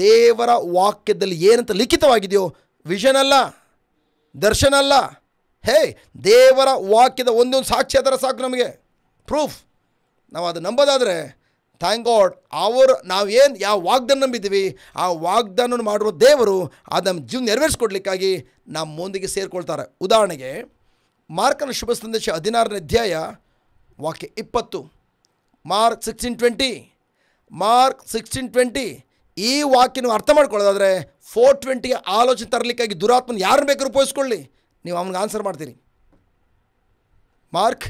ದೇವರ ವಾಕ್ಯದಲ್ಲಿ ಏನಂತ ಲಿಖಿತವಾಗಿದೆಯೋ, ವಿಷನ್ ಅಲ್ಲ, ದರ್ಶನ ಅಲ್ಲ, ದೇವರ ವಾಕ್ಯದ ಒಂದೊಂದು ಸಾಕ್ಷಿ ಅದರ ಸಾಕು ನಮಗೆ ಪ್ರೂಫ್. ನಾವು ಅದು ನಂಬೋದಾದರೆ ಥ್ಯಾಂಕ್ ಗಾಡ್, ನಾವೇನು ಯಾವ ವಾಗ್ದಾನ ನಂಬಿದ್ದೀವಿ ಆ ವಾಗ್ದಾನ ಮಾಡುವ ದೇವರು ಅದು ನಮ್ಮ ಜೀವನ ನೆರವೇರಿಸ್ಕೊಡ್ಲಿಕ್ಕಾಗಿ ನಮ್ಮೊಂದಿಗೆ ಸೇರಿಕೊಳ್ತಾರೆ. ಉದಾಹರಣೆಗೆ ಮಾರ್ಕನ ಶುಭ ಸಂದೇಶ 16ನೇ ಅಧ್ಯಾಯ ವಾಕ್ಯ 20, ಮಾರ್ಕ್ 16:20 ಈ ವಾಕ್ಯ ನೀವು ಅರ್ಥ ಮಾಡ್ಕೊಳ್ಳೋದಾದರೆ 420 ಆಲೋಚನೆ ತರಲಿಕ್ಕಾಗಿ ದುರಾತ್ಮನ ಯಾರನ್ನ ಬೇಕಾದ್ರೂ ಉಪಯೋಗಿಸ್ಕೊಳ್ಳಿ, ನೀವು ಅವನಿಗೆ ಆನ್ಸರ್ ಮಾಡ್ತೀರಿ. Mark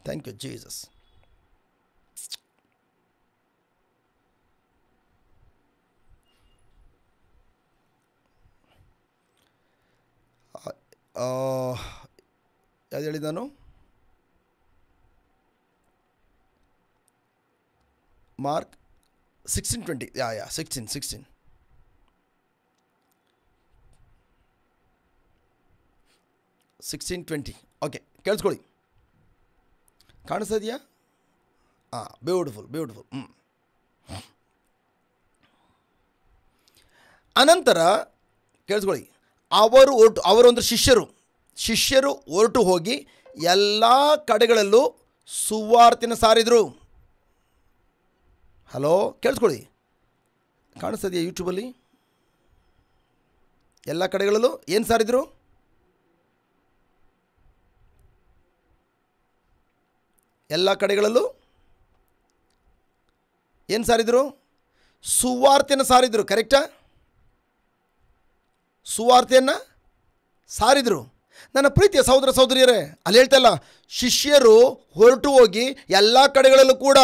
thank you Jesus. ಯಾವ್ದು ಹೇಳಿದ ನಾನು? ಮಾರ್ಕ್ 16:20 16 16:20 ಓಕೆ, ಕೇಳಿಸ್ಕೊಳ್ಳಿ. ಕಾಣಿಸ್ತಾ ಇದೆಯಾ? ಬ್ಯೂಟಿಫುಲ್. ಅನಂತರ ಕೇಳಿಸ್ಕೊಳ್ಳಿ, ಅವರೊಂದು ಶಿಷ್ಯರು ಹೊರಟು ಹೋಗಿ ಎಲ್ಲ ಕಡೆಗಳಲ್ಲೂ ಸುವಾರ್ತೆಯನ್ನು ಸಾರಿದರು. ಹಲೋ, ಕೇಳಿಸ್ಕೊಳ್ಳಿ. ಕಾಣಿಸ್ತದೆಯಾ ಯೂಟ್ಯೂಬಲ್ಲಿ? ಎಲ್ಲ ಕಡೆಗಳಲ್ಲೂ ಏನು ಸಾರಿದ್ರು? ಎಲ್ಲ ಕಡೆಗಳಲ್ಲೂ ಏನು ಸಾರಿದ್ರು? ಸುವಾರ್ತೆಯನ್ನು ಸಾರಿದರು. ಕರೆಕ್ಟಾ? ಸುವಾರ್ತೆಯನ್ನು ಸಾರಿದರು. ನನ್ನ ಪ್ರೀತಿಯ ಸಹೋದರ ಸಹೋದರಿಯರೇ, ಅಲ್ಲಿ ಹೇಳ್ತಲ್ಲ, ಶಿಷ್ಯರು ಹೊರಟು ಹೋಗಿ ಎಲ್ಲ ಕಡೆಗಳಲ್ಲೂ ಕೂಡ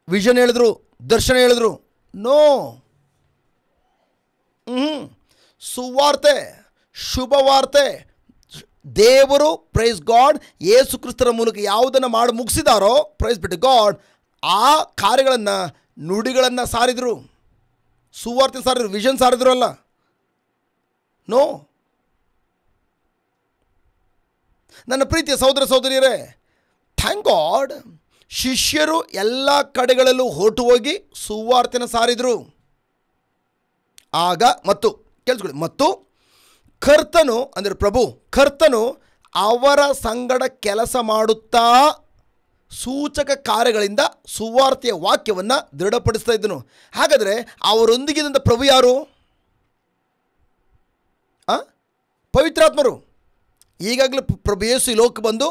ವಿಷನ್ ಹೇಳಿದ್ರು, ದರ್ಶನ ಹೇಳಿದ್ರು. ನೋ, ಸುವಾರ್ತೆ, ಶುಭವಾರ್ತೆ, ದೇವರು ಪ್ರೈಸ್ ಗಾಡ್ ಯೇಸು ಕ್ರಿಸ್ತರ ಮೂಲಕ ಯಾವುದನ್ನು ಮಾಡಿ ಮುಗಿಸಿದಾರೋ ಪ್ರೈಸ್ ಬಿಟ್ಟು ಗಾಡ್, ಆ ಕಾರ್ಯಗಳನ್ನು, ನುಡಿಗಳನ್ನು ಸಾರಿದರು. ಸುವಾರ್ತೆ ಸಾರಿದ್ರು, ವಿಷನ್ ಸಾರಿದ್ರು ಅಲ್ಲ. ನೋ, ನನ್ನ ಪ್ರೀತಿಯ ಸಹೋದರ ಸಹೋದರಿಯರೇ, ಥ್ಯಾಂಕ್ ಗಾಡ್, ಶಿಷ್ಯರು ಎಲ್ಲ ಕಡೆಗಳಲ್ಲೂ ಹೊರಟು ಹೋಗಿ ಸುವಾರ್ತೆನ ಸಾರಿದರು. ಆಗ ಮತ್ತು ಕೇಳಿಸ್ಕೊಳ್ಳಿ, ಮತ್ತು ಕರ್ತನು ಅಂದರೆ ಪ್ರಭು ಕರ್ತನು ಅವರ ಸಂಗಡ ಕೆಲಸ ಮಾಡುತ್ತಾ ಸೂಚಕ ಕಾರ್ಯಗಳಿಂದ ಸುವಾರ್ತೆಯ ವಾಕ್ಯವನ್ನು ದೃಢಪಡಿಸ್ತಾ ಇದ್ದನು. ಹಾಗಾದರೆ ಅವರೊಂದಿಗಿದ್ದಂಥ ಪ್ರಭು ಯಾರು? ಪವಿತ್ರಾತ್ಮರು. ಈಗಾಗಲೇ ಪ್ರಭು ಯೇಸು ಈ ಲೋಕಕ್ಕೆ ಬಂದು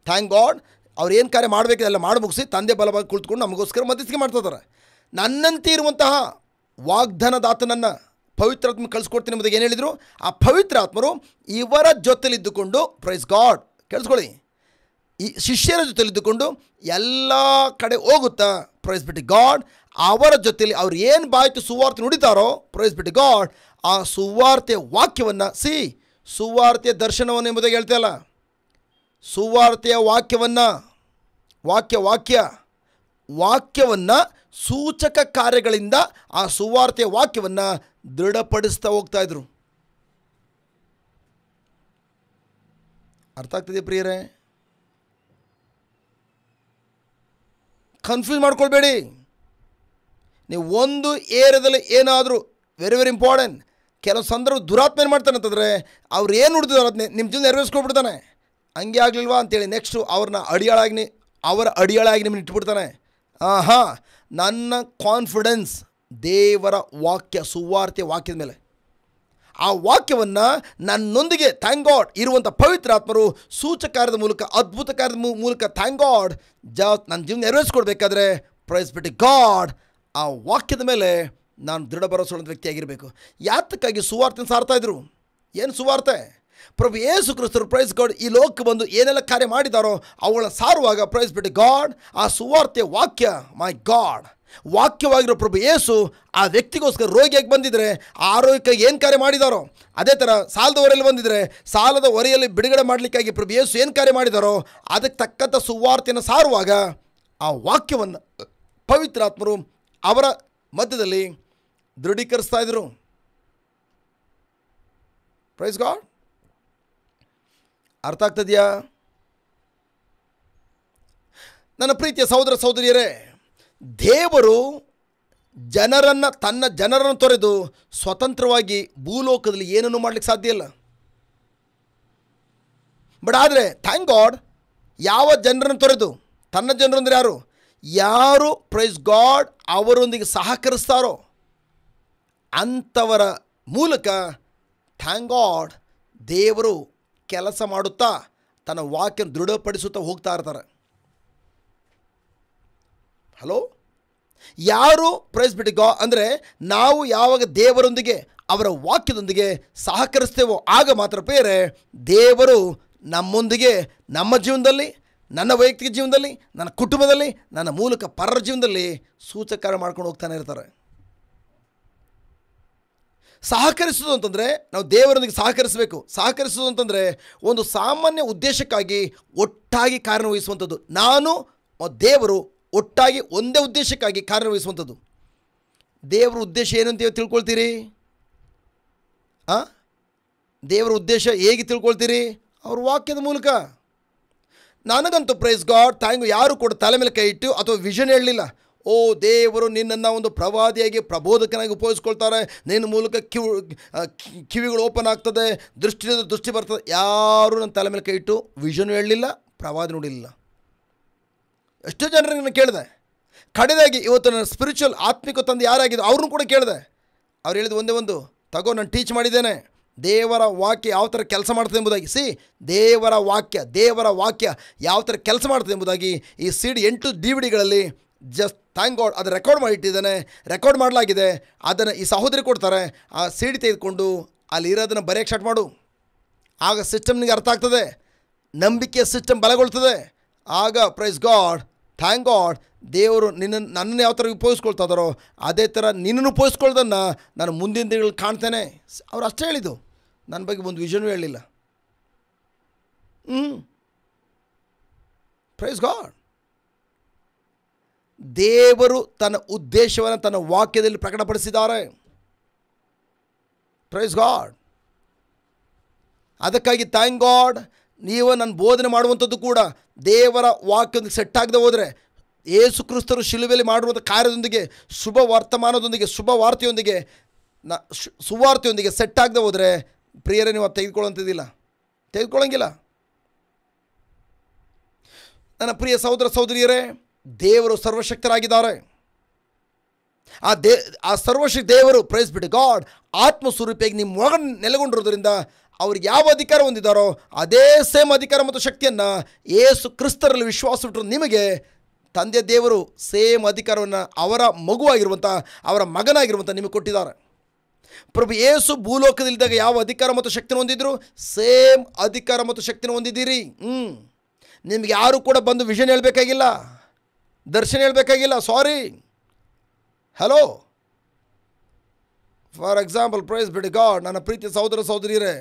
ಥ್ಯಾಂಕ್ ಗಾಡ್ ಅವ್ರು ಏನು ಕಾರ್ಯ ಮಾಡಬೇಕಿದೆಲ್ಲ ಮಾಡಿ ಮುಗಿಸಿ ತಂದೆ ಬಲವಾಗಿ ಕುಳಿತುಕೊಂಡು ನಮಗೋಸ್ಕರ ಮಧ್ಯಸ್ಥಿಕೆ ಮಾಡ್ತಿದ್ದಾರೆ. ನನ್ನಂತೆ ಇರುವಂತಹ ವಾಗ್ದಾನದಾತನನ್ನು ಪವಿತ್ರಾತ್ಮ ಕಳಿಸ್ಕೊಡ್ತೀನಿ ಎಂಬುದಾಗಿ ಏನು ಹೇಳಿದರು? ಆ ಪವಿತ್ರಾತ್ಮರು ಇವರ ಜೊತೆಲಿದ್ದುಕೊಂಡು ಪ್ರೈಸ್ ಗಾಡ್, ಕೇಳಿಸ್ಕೊಳ್ಳಿ, ಈ ಶಿಷ್ಯರ ಜೊತೆಲಿದ್ದುಕೊಂಡು ಎಲ್ಲ ಕಡೆ ಹೋಗುತ್ತಾ ಪ್ರೈಸ್ ಬಿಟ್ಟು ಗಾಡ್, ಅವರ ಜೊತೆಯಲ್ಲಿ ಅವ್ರು ಏನು ಬಾಯ್ತು ಸುವಾರ್ತೆ ನುಡಿತಾರೋ ಪ್ರೈಸ್ ಬಿಟ್ಟು ಗಾಡ್, ಆ ಸುವಾರ್ತೆಯ ವಾಕ್ಯವನ್ನು ಸುವಾರ್ತೆಯ ದರ್ಶನವನ್ನು ಎಂಬುದಾಗಿ ಹೇಳ್ತೇವಲ್ಲ, ಸುವಾರ್ತೆಯ ವಾಕ್ಯವನ್ನು ವಾಕ್ಯವನ್ನು ಸೂಚಕ ಕಾರ್ಯಗಳಿಂದ ಆ ಸುವಾರ್ತೆಯ ವಾಕ್ಯವನ್ನು ದೃಢಪಡಿಸ್ತಾ ಹೋಗ್ತಾ ಇದ್ರು. ಅರ್ಥ ಆಗ್ತದೆ ಪ್ರಿಯರೇ? ಕನ್ಫ್ಯೂಸ್ ಮಾಡ್ಕೊಳ್ಬೇಡಿ. ನೀವು ಒಂದು ಏರಿಯಾದಲ್ಲಿ ಏನಾದರೂ ವೆರಿ ವೆರಿ ಇಂಪಾರ್ಟೆಂಟ್, ಕೆಲವು ಸಂದರ್ಭ ದುರಾತ್ಮ ಏನು ಮಾಡ್ತಾನೆ ಅಂತಂದರೆ ಅವ್ರು ಏನು ನುಡಿದಾರೋ ಅದನ್ನೇ ನಿಮ್ಮ ಜೀವನ ನೆರವೇರಿಸ್ಕೊಳ್ಬಿಡ್ತಾನೆ. ಹಂಗೆ ಆಗಲಿಲ್ವಾ ಅಂತೇಳಿ ನೆಕ್ಸ್ಟು ಅವ್ರನ್ನ ಅಡಿಯಾಳಾಗಿ ನಿಮ್ಮನ್ನು ಇಟ್ಬಿಡ್ತಾನೆ. ನನ್ನ ಕಾನ್ಫಿಡೆನ್ಸ್ ದೇವರ ವಾಕ್ಯ, ಸುವಾರ್ತೆಯ ವಾಕ್ಯದ ಮೇಲೆ, ಆ ವಾಕ್ಯವನ್ನು ನನ್ನೊಂದಿಗೆ ಥ್ಯಾಂಕ್ ಗಾಡ್ ಇರುವಂಥ ಪವಿತ್ರಾತ್ಮರು ಸೂಚಕಾರ್ಯದ ಮೂಲಕ, ಅದ್ಭುತ ಕಾರ್ಯದ ಮೂಲಕ ಥ್ಯಾಂಕ್ ಗಾಡ್ ನನ್ನ ಜೀವನ ನೆರವೇರಿಸ್ಕೊಡ್ಬೇಕಾದ್ರೆ ಪ್ರೈಸ್ ಬಿಟ್ಟು ಗಾಡ್, ಆ ವಾಕ್ಯದ ಮೇಲೆ ನಾನು ದೃಢ ಭರವಸೆಯುಳ್ಳ ವ್ಯಕ್ತಿಯಾಗಿರಬೇಕು. ಯಾತಕ್ಕಾಗಿ ಸುವಾರ್ತೆನ ಸಾರ್ತಾಯಿದ್ರು? ಏನು ಸುವಾರ್ತೆ? ಪ್ರಭು ಯೇಸು ಕ್ರಿಸ್ತರು ಪ್ರೈಸ್ ಗಾಡ್ ಈ ಲೋಕ ಬಂದು ಏನೆಲ್ಲ ಕಾರ್ಯ ಮಾಡಿದಾರೋ ಅವುಗಳ ಸಾರುವಾಗ ಪ್ರೈಸ್ ಬಿಟ್ಟು ಗಾಡ್, ಆ ಸುವಾರ್ತೆಯ ವಾಕ್ಯ, ಮೈ ಗಾಡ್, ವಾಕ್ಯವಾಗಿರೋ ಪ್ರಭು ಯೇಸು ಆ ವ್ಯಕ್ತಿಗೋಸ್ಕರ ರೋಗಿಯಾಗಿ ಬಂದಿದ್ದರೆ ಆರೋಗ್ಯಕ್ಕಾಗಿ ಏನು ಕಾರ್ಯ ಮಾಡಿದಾರೋ, ಅದೇ ಥರ ಸಾಲದ ಹೊರೆಯಲ್ಲಿ ಬಂದಿದ್ದರೆ ಸಾಲದ ಹೊರೆಯಲ್ಲಿ ಬಿಡುಗಡೆ ಮಾಡಲಿಕ್ಕಾಗಿ ಪ್ರಭು ಯೇಸು ಏನು ಕಾರ್ಯ ಮಾಡಿದಾರೋ ಅದಕ್ಕೆ ತಕ್ಕಂಥ ಸುವಾರ್ತೆಯನ್ನು ಸಾರುವಾಗ ಆ ವಾಕ್ಯವನ್ನು ಪವಿತ್ರಾತ್ಮರು ಅವರ ಮಧ್ಯದಲ್ಲಿ ದೃಢೀಕರಿಸ್ತಾ ಇದ್ರು. Praise God. ಅರ್ಥ ಆಗ್ತದೆಯಾ? ನನ್ನ ಪ್ರೀತಿಯ ಸಹೋದರ ಸಹೋದರಿಯರೇ, ದೇವರು ತನ್ನ ಜನರನ್ನು ತೊರೆದು ಸ್ವತಂತ್ರವಾಗಿ ಭೂಲೋಕದಲ್ಲಿ ಏನನ್ನೂ ಮಾಡಲಿಕ್ಕೆ ಸಾಧ್ಯ ಇಲ್ಲ. ಬಟ್ ಆದರೆ ಥ್ಯಾಂಕ್ ಗಾಡ್, ಯಾವ ಜನರನ್ನು ತೊರೆದು, ತನ್ನ ಜನರು ಅಂದರೆ ಯಾರು ಪ್ರೈಸ್ ಗಾಡ್ ಅವರೊಂದಿಗೆ ಸಹಕರಿಸ್ತಾರೋ ಅಂಥವರ ಮೂಲಕ ಥ್ಯಾಂಕ್ ಗಾಡ್ ದೇವರು ಕೆಲಸ ಮಾಡುತ್ತಾ ತನ್ನ ವಾಕ್ಯ ದೃಢಪಡಿಸುತ್ತಾ ಹೋಗ್ತಾ ಇರ್ತಾರೆ. ಹಲೋ, ಯಾರು ಪ್ರೈಸ್ ಬಿಟ್ಟು ಗಾಡ್ ಅಂದರೆ ನಾವು ಯಾವಾಗ ದೇವರೊಂದಿಗೆ ಅವರ ವಾಕ್ಯದೊಂದಿಗೆ ಸಹಕರಿಸ್ತೇವೋ ಆಗ ಮಾತ್ರ ಬೇರೆ ದೇವರು ನಮ್ಮೊಂದಿಗೆ, ನಮ್ಮ ಜೀವನದಲ್ಲಿ, ನನ್ನ ವೈಯಕ್ತಿಕ ಜೀವನದಲ್ಲಿ, ನನ್ನ ಕುಟುಂಬದಲ್ಲಿ, ನನ್ನ ಮೂಲಕ ಪರರ ಜೀವನದಲ್ಲಿ ಸೂಚಕ ಮಾಡ್ಕೊಂಡು ಹೋಗ್ತಾನೆ ಇರ್ತಾರೆ. ಸಹಕರಿಸೋದು ಅಂತಂದರೆ ನಾವು ದೇವರೊಂದಿಗೆ ಸಹಕರಿಸಬೇಕು. ಸಹಕರಿಸೋದು ಅಂತಂದರೆ ಒಂದು ಸಾಮಾನ್ಯ ಉದ್ದೇಶಕ್ಕಾಗಿ ಒಟ್ಟಾಗಿ ಕಾರ್ಯನಿರ್ವಹಿಸುವಂಥದ್ದು. ನಾನು ದೇವರು ಒಟ್ಟಾಗಿ ಒಂದೇ ಉದ್ದೇಶಕ್ಕಾಗಿ ಕಾರ್ಯನಿರ್ವಹಿಸುವಂಥದ್ದು. ದೇವರ ಉದ್ದೇಶ ಏನು ಅಂತ ತಿಳ್ಕೊಳ್ತೀರಿ? ದೇವರ ಉದ್ದೇಶ ಹೇಗೆ ತಿಳ್ಕೊಳ್ತೀರಿ? ಅವ್ರ ವಾಕ್ಯದ ಮೂಲಕ. ನನಗಂತೂ ಪ್ರೈಸ್ ಗಾಡ್ ಥ್ಯಾಂಕ್, ಯಾರು ಕೂಡ ತಲೆ ಮೇಲೆ ಕೈ ಇಟ್ಟು ಅಥವಾ ವಿಷನ್ ಹೇಳಲಿಲ್ಲ. ಓ ದೇವರು ನಿನ್ನನ್ನು ಒಂದು ಪ್ರವಾದಿಯಾಗಿ, ಪ್ರಬೋಧಕನಾಗಿ ಉಪಯೋಗಿಸ್ಕೊಳ್ತಾರೆ, ನಿನ್ನ ಮೂಲಕ ಕಿವಿಗಳು ಓಪನ್ ಆಗ್ತದೆ, ದೃಷ್ಟಿ ಬರ್ತದೆ. ಯಾರೂ ನನ್ನ ತಲೆ ಮೇಲೆ ಕೈ ಇಟ್ಟು ವಿಷನ್ ಹೇಳಲಿಲ್ಲ, ಪ್ರವಾದಿ ನೋಡಲಿಲ್ಲ. ಎಷ್ಟೋ ಜನರಿಗೆ ನಾನು ಕೇಳಿದೆ, ಕಡೆದಾಗಿ ಇವತ್ತು ನನ್ನ ಸ್ಪಿರಿಚುವಲ್ ಆತ್ಮಿಕ ತಂದೆ ಯಾರಾಗಿದೆ ಅವ್ರನ್ನೂ ಕೂಡ ಕೇಳಿದೆ. ಅವ್ರು ಹೇಳಿದ ಒಂದೇ ಒಂದು, ತಗೋ ನಾನು ಟೀಚ್ ಮಾಡಿದ್ದೇನೆ, ದೇವರ ವಾಕ್ಯ ಯಾವ ಥರ ಕೆಲಸ ಮಾಡ್ತದೆ ಎಂಬುದಾಗಿ. ದೇವರ ವಾಕ್ಯ ಯಾವ ಥರ ಕೆಲಸ ಮಾಡ್ತದೆ ಎಂಬುದಾಗಿ ಈ CD 8 DVD just thank god ಅದು ರೆಕಾರ್ಡ್ ಮಾಡಿಟ್ಟಿದ್ದಾನೆ. ರೆಕಾರ್ಡ್ ಮಾಡಲಾಗಿದೆ. ಅದನ್ನು ಈ ಸಹೋದರಿ ಕೊಡ್ತಾರೆ. ಆ CD ತೆಗೆದುಕೊಂಡು ಅಲ್ಲಿ ಇರೋದನ್ನು ಬರೆಯೋಕ್ಕೆ ಸ್ಟಾರ್ಟ್ ಮಾಡು. ಆಗ ಸಿಸ್ಟಮ್ ನಿಮಗೆ ಅರ್ಥ ಆಗ್ತದೆ, ನಂಬಿಕೆಯ ಸಿಸ್ಟಮ್ ಬಲಗೊಳ್ತದೆ. ಆಗ ಪ್ರೈಸ್ ಗಾಡ್, ಥ್ಯಾಂಕ್ ಗಾಡ್, ದೇವರು ನನ್ನನ್ನು ಯಾವ ಥರ ಉಪಯೋಗಿಸ್ಕೊಳ್ತಾ ಇದ್ದಾರೋ ಅದೇ ಥರ ನಿನ್ನನ್ನು ಉಪಯೋಗಿಸ್ಕೊಳ್ಳೋದನ್ನು ನಾನು ಮುಂದಿನ ದಿನಗಳಲ್ಲಿ ಕಾಣ್ತೇನೆ. ಅವ್ರು ಅಷ್ಟೇ ಹೇಳಿದ್ದು, ನನ್ನ ಬಗ್ಗೆ ಒಂದು ವಿಷನೂ ಹೇಳಿಲ್ಲ. Praise God. ದೇವರು ತನ್ನ ಉದ್ದೇಶವನ್ನು ತನ್ನ ವಾಕ್ಯದಲ್ಲಿ ಪ್ರಕಟಪಡಿಸಿದ್ದಾರೆ. Praise God. ಅದಕ್ಕಾಗಿ ಥ್ಯಾಂಕ್ ಗಾಡ್, ನೀವು ನನ್ನ ಬೋಧನೆ ಮಾಡುವಂಥದ್ದು ಕೂಡ ದೇವರ ವಾಕ್ಯದೊಂದಿಗೆ ಸೆಟ್ ಆಗದೆ ಹೋದರೆ, ಯೇಸು ಕ್ರಿಸ್ತರು ಶಿಲುಬೆಯಲ್ಲಿ ಮಾಡಿರುವಂಥ ಕಾರ್ಯದೊಂದಿಗೆ, ಶುಭ ವರ್ತಮಾನದೊಂದಿಗೆ, ಶುಭ ವಾರ್ತೆಯೊಂದಿಗೆ, ಸುವಾರ್ತೆಯೊಂದಿಗೆ ಸೆಟ್ ಆಗದೆ ಹೋದರೆ ಪ್ರಿಯರೇ ನೀವು ಅದು ತೆಗೆದುಕೊಳ್ಳಂಗಿಲ್ಲ. ನನ್ನ ಪ್ರಿಯ ಸಹೋದರ ಸಹೋದರಿಯರೇ, ದೇವರು ಸರ್ವಶಕ್ತರಾಗಿದ್ದಾರೆ. ಆ ಸರ್ವಶಕ್ತಿ ದೇವರು, ಪ್ರೈಸ್ ಬಿಟ್ಟು ಗಾಡ್, ಆತ್ಮಸ್ವರೂಪಿಯಾಗಿ ನಿಮ್ಮ ಮಗನ ನೆಲೆಗೊಂಡಿರೋದ್ರಿಂದ ಅವ್ರಿಗೆ ಯಾವ ಅಧಿಕಾರ ಹೊಂದಿದ್ದಾರೋ ಅದೇ ಸೇಮ್ ಅಧಿಕಾರ ಮತ್ತು ಶಕ್ತಿಯನ್ನು ಯೇಸು ಕ್ರಿಸ್ತರಲ್ಲಿ ವಿಶ್ವಾಸವಿಟ್ಟರು ನಿಮಗೆ ತಂದೆ ದೇವರು ಸೇಮ್ ಅಧಿಕಾರವನ್ನು ಅವರ ಮಗುವಾಗಿರುವಂಥ, ಅವರ ಮಗನಾಗಿರುವಂಥ ನಿಮಗೆ ಕೊಟ್ಟಿದ್ದಾರೆ. ಪ್ರಭು ಯೇಸು ಭೂಲೋಕದಲ್ಲಿದ್ದಾಗ ಯಾವ ಅಧಿಕಾರ ಮತ್ತು ಶಕ್ತಿನ ಹೊಂದಿದ್ರು, ಸೇಮ್ ಅಧಿಕಾರ ಮತ್ತು ಶಕ್ತಿನ ಹೊಂದಿದ್ದೀರಿ. ನಿಮಗೆ ಯಾರು ಕೂಡ ಬಂದು ವಿಷನ್ ಹೇಳಬೇಕಾಗಿಲ್ಲ, ದರ್ಶನ ಹೇಳಬೇಕಾಗಿಲ್ಲ. Sorry, hello. For example, praise ಬಿಡಿ ಗಾಡ್, ನನ್ನ ಪ್ರೀತಿ ಸಹೋದರ ಸಹೋದರಿಯರೇ,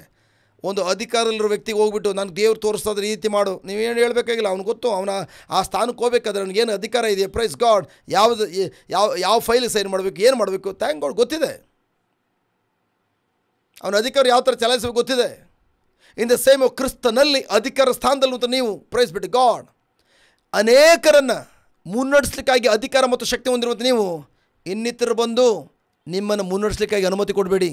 ಒಂದು ಅಧಿಕಾರದಲ್ಲಿರೋ ವ್ಯಕ್ತಿಗೆ ಹೋಗ್ಬಿಟ್ಟು ನನಗೆ ದೇವ್ರು ತೋರಿಸ್ತಾದ್ರೆ ಈ ರೀತಿ ಮಾಡು, ನೀವೇನು ಹೇಳಬೇಕಾಗಿಲ್ಲ. ಅವ್ನಿಗೆ ಗೊತ್ತು, ಅವನ ಆ ಸ್ಥಾನಕ್ಕೆ ಹೋಗ್ಬೇಕಾದ್ರೆ ಅವ್ನಿಗೇನು ಅಧಿಕಾರ ಇದೆ. ಪ್ರೈಸ್ ಗಾಡ್, ಯಾವ ಫೈಲ್ ಸೈನ್ ಮಾಡಬೇಕು, ಏನು ಮಾಡಬೇಕು, ಥ್ಯಾಂಕ್ ಗಾಡ್ ಗೊತ್ತಿದೆ. ಅವನ ಅಧಿಕಾರ ಯಾವ ಥರ ಚಲಾಯಿಸಬೇಕು ಗೊತ್ತಿದೆ. ಇನ್ ದ ಸೇಮ್ ಕ್ರಿಸ್ತನಲ್ಲಿ ಅಧಿಕಾರ ಸ್ಥಾನದಲ್ಲಿ ಅಂತ ನೀವು, ಪ್ರೈಸ್ ಬಿಟ್ಟು ಗಾಡ್, ಅನೇಕರನ್ನು ಮುನ್ನಡೆಸಲಿಕ್ಕಾಗಿ ಅಧಿಕಾರ ಮತ್ತು ಶಕ್ತಿ ಹೊಂದಿರುವಂಥ ನೀವು ಇನ್ನಿತರು ಬಂದು ನಿಮ್ಮನ್ನು ಮುನ್ನಡೆಸಲಿಕ್ಕಾಗಿ ಅನುಮತಿ ಕೊಡಬೇಡಿ.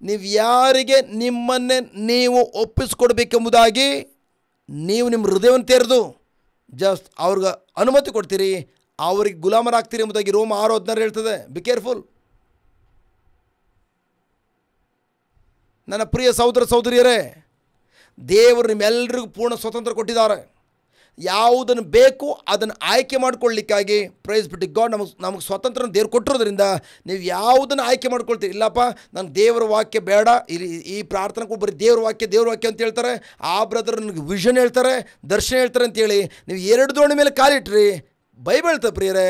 ನೀವು ಯಾರಿಗೆ ನಿಮ್ಮನ್ನೇ ನೀವು ಒಪ್ಪಿಸ್ಕೊಡ್ಬೇಕೆಂಬುದಾಗಿ ನೀವು ನಿಮ್ಮ ಹೃದಯವನ್ನು ತೆರೆದು ಜಸ್ಟ್ ಅವ್ರಿಗೆ ಅನುಮತಿ ಕೊಡ್ತೀರಿ, ಅವ್ರಿಗೆ ಗುಲಾಮರಾಗ್ತೀರಿ ಎಂಬುದಾಗಿ ರೋಮ 6:16 ಹೇಳ್ತದೆ. Be careful. ನನ್ನ ಪ್ರಿಯ ಸಹೋದರ ಸಹೋದರಿಯರೇ, ದೇವರು ನಿಮ್ಮೆಲ್ಲರಿಗೂ ಪೂರ್ಣ ಸ್ವಾತಂತ್ರ್ಯ ಕೊಟ್ಟಿದ್ದಾರೆ. ಯಾವುದನ್ನು ಬೇಕು ಅದನ್ನು ಆಯ್ಕೆ ಮಾಡಿಕೊಳ್ಳಿಕ್ಕಾಗಿ, ಪ್ರೈಸ್ ಬಿಟ್ಟು ಗಾಡ್, ನಮಗೆ ಸ್ವಾತಂತ್ರ್ಯ ದೇವ್ರು ಕೊಟ್ಟಿರೋದ್ರಿಂದ ನೀವು ಯಾವುದನ್ನು ಆಯ್ಕೆ ಮಾಡ್ಕೊಳ್ತೀರಿ. ಇಲ್ಲಪ್ಪ ನನಗೆ ದೇವರ ವಾಕ್ಯ ಬೇಡ, ಈ ಪ್ರಾರ್ಥನೆಗೂ ಬರೀ ದೇವ್ರ ವಾಕ್ಯ ಅಂತ ಹೇಳ್ತಾರೆ, ಆ ಬ್ರದರ್ ನನಗೆ ವಿಷನ್ ಹೇಳ್ತಾರೆ, ದರ್ಶನ ಹೇಳ್ತಾರೆ ಅಂತೇಳಿ ನೀವು 2 ದೋಣಿ ಮೇಲೆ ಕಾಲಿಟ್ರಿ, ಬೈಬಲ್ ಹೇಳ್ತದೆ ಪ್ರಿಯರೇ,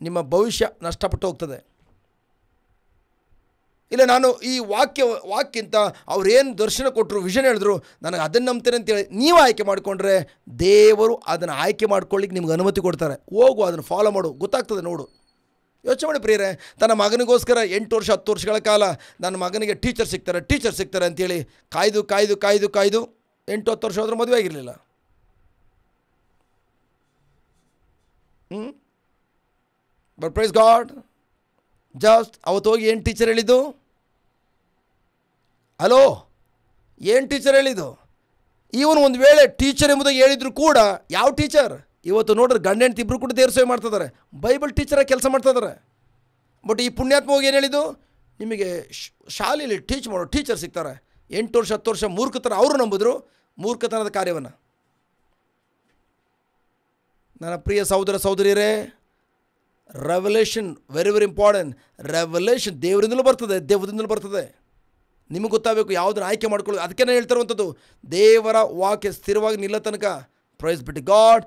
ನಿಮ್ಮ ಭವಿಷ್ಯ ನಷ್ಟಪಟ್ಟು ಹೋಗ್ತದೆ. ಇಲ್ಲ ನಾನು ಈ ವಾಕ್ಯಕ್ಕಿಂತ ಅವ್ರೇನು ದರ್ಶನ ಕೊಟ್ಟರು, ವಿಷನ್ ಹೇಳಿದ್ರು, ನನಗೆ ಅದನ್ನು ನಂಬ್ತೇನೆ ಅಂತೇಳಿ ನೀವು ಆಯ್ಕೆ ಮಾಡಿಕೊಂಡ್ರೆ ದೇವರು ಅದನ್ನು ಆಯ್ಕೆ ಮಾಡ್ಕೊಳ್ಳಿಕ್ಕೆ ನಿಮ್ಗೆ ಅನುಮತಿ ಕೊಡ್ತಾರೆ. ಹೋಗು, ಅದನ್ನು ಫಾಲೋ ಮಾಡು, ಗೊತ್ತಾಗ್ತದೆ ನೋಡು. ಯೋಚನೆ ಮಾಡಿ ಪ್ರಿಯರೇ, ತನ್ನ ಮಗನಿಗೋಸ್ಕರ 8 ವರ್ಷ 10 ವರ್ಷಗಳ ಕಾಲ ನನ್ನ ಮಗನಿಗೆ ಟೀಚರ್ ಸಿಗ್ತಾರೆ ಅಂತೇಳಿ ಕಾಯ್ದು 8-10 ವರ್ಷ ಹೋದ್ರೆ ಮದುವೆ ಆಗಿರಲಿಲ್ಲ. ಬಟ್ ಪ್ರೈಸ್ ಗಾಡ್, ಜಸ್ಟ್ ಅವತ್ತು ಹೋಗಿ ಏನು ಟೀಚರ್ ಹೇಳಿದ್ದು? ಹಲೋ, ಏನು ಟೀಚರ್ ಹೇಳಿದ್ದು? ಇವನು ಒಂದು ವೇಳೆ ಟೀಚರ್ ಎಂಬುದಾಗಿ ಹೇಳಿದ್ರು ಕೂಡ, ಯಾವ ಟೀಚರ್? ಇವತ್ತು ನೋಡ್ರಿ ಗಂಡ ಹೆಂಡತಿ ಇಬ್ಬರು ಕೂಡ ದೇವ್ರ ಸೇವೆ ಮಾಡ್ತಿದ್ದಾರೆ, ಬೈಬಲ್ ಟೀಚರಾಗಿ ಕೆಲಸ ಮಾಡ್ತಿದ್ದಾರೆ. ಬಟ್ ಈ ಪುಣ್ಯಾತ್ಮ ಹೋಗಿ ಏನು ಹೇಳಿದ್ದು? ನಿಮಗೆ ಶಾಲೆಯಲ್ಲಿ ಟೀಚರ್ ಸಿಗ್ತಾರೆ. 8 ವರ್ಷ 10 ವರ್ಷ ಮೂರ್ಖತನ ಅವರು ನಂಬಿದ್ರು, ಮೂರ್ಖತನದ ಕಾರ್ಯವನ್ನು. ನನ್ನ ಪ್ರಿಯ ಸಹೋದರ ಸಹೋದರಿಯರೇ, revelation very very important. Revelation ದೇವರಿಂದಲೂ ಬರ್ತದೆ. ನಿಮಗೆ ಗೊತ್ತಾಗಬೇಕು ಯಾವುದನ್ನು ಆಯ್ಕೆ ಮಾಡ್ಕೊಳ್ಳೋದು. ಅದಕ್ಕೆ ನಾನು ಹೇಳ್ತಿರುವಂಥದ್ದು, ದೇವರ ವಾಕ್ಯ ಸ್ಥಿರವಾಗಿ ನಿಲ್ಲ ತನಕ, ಪ್ರೈಸ್ ಬಿಟ್ಟು ಗಾಡ್,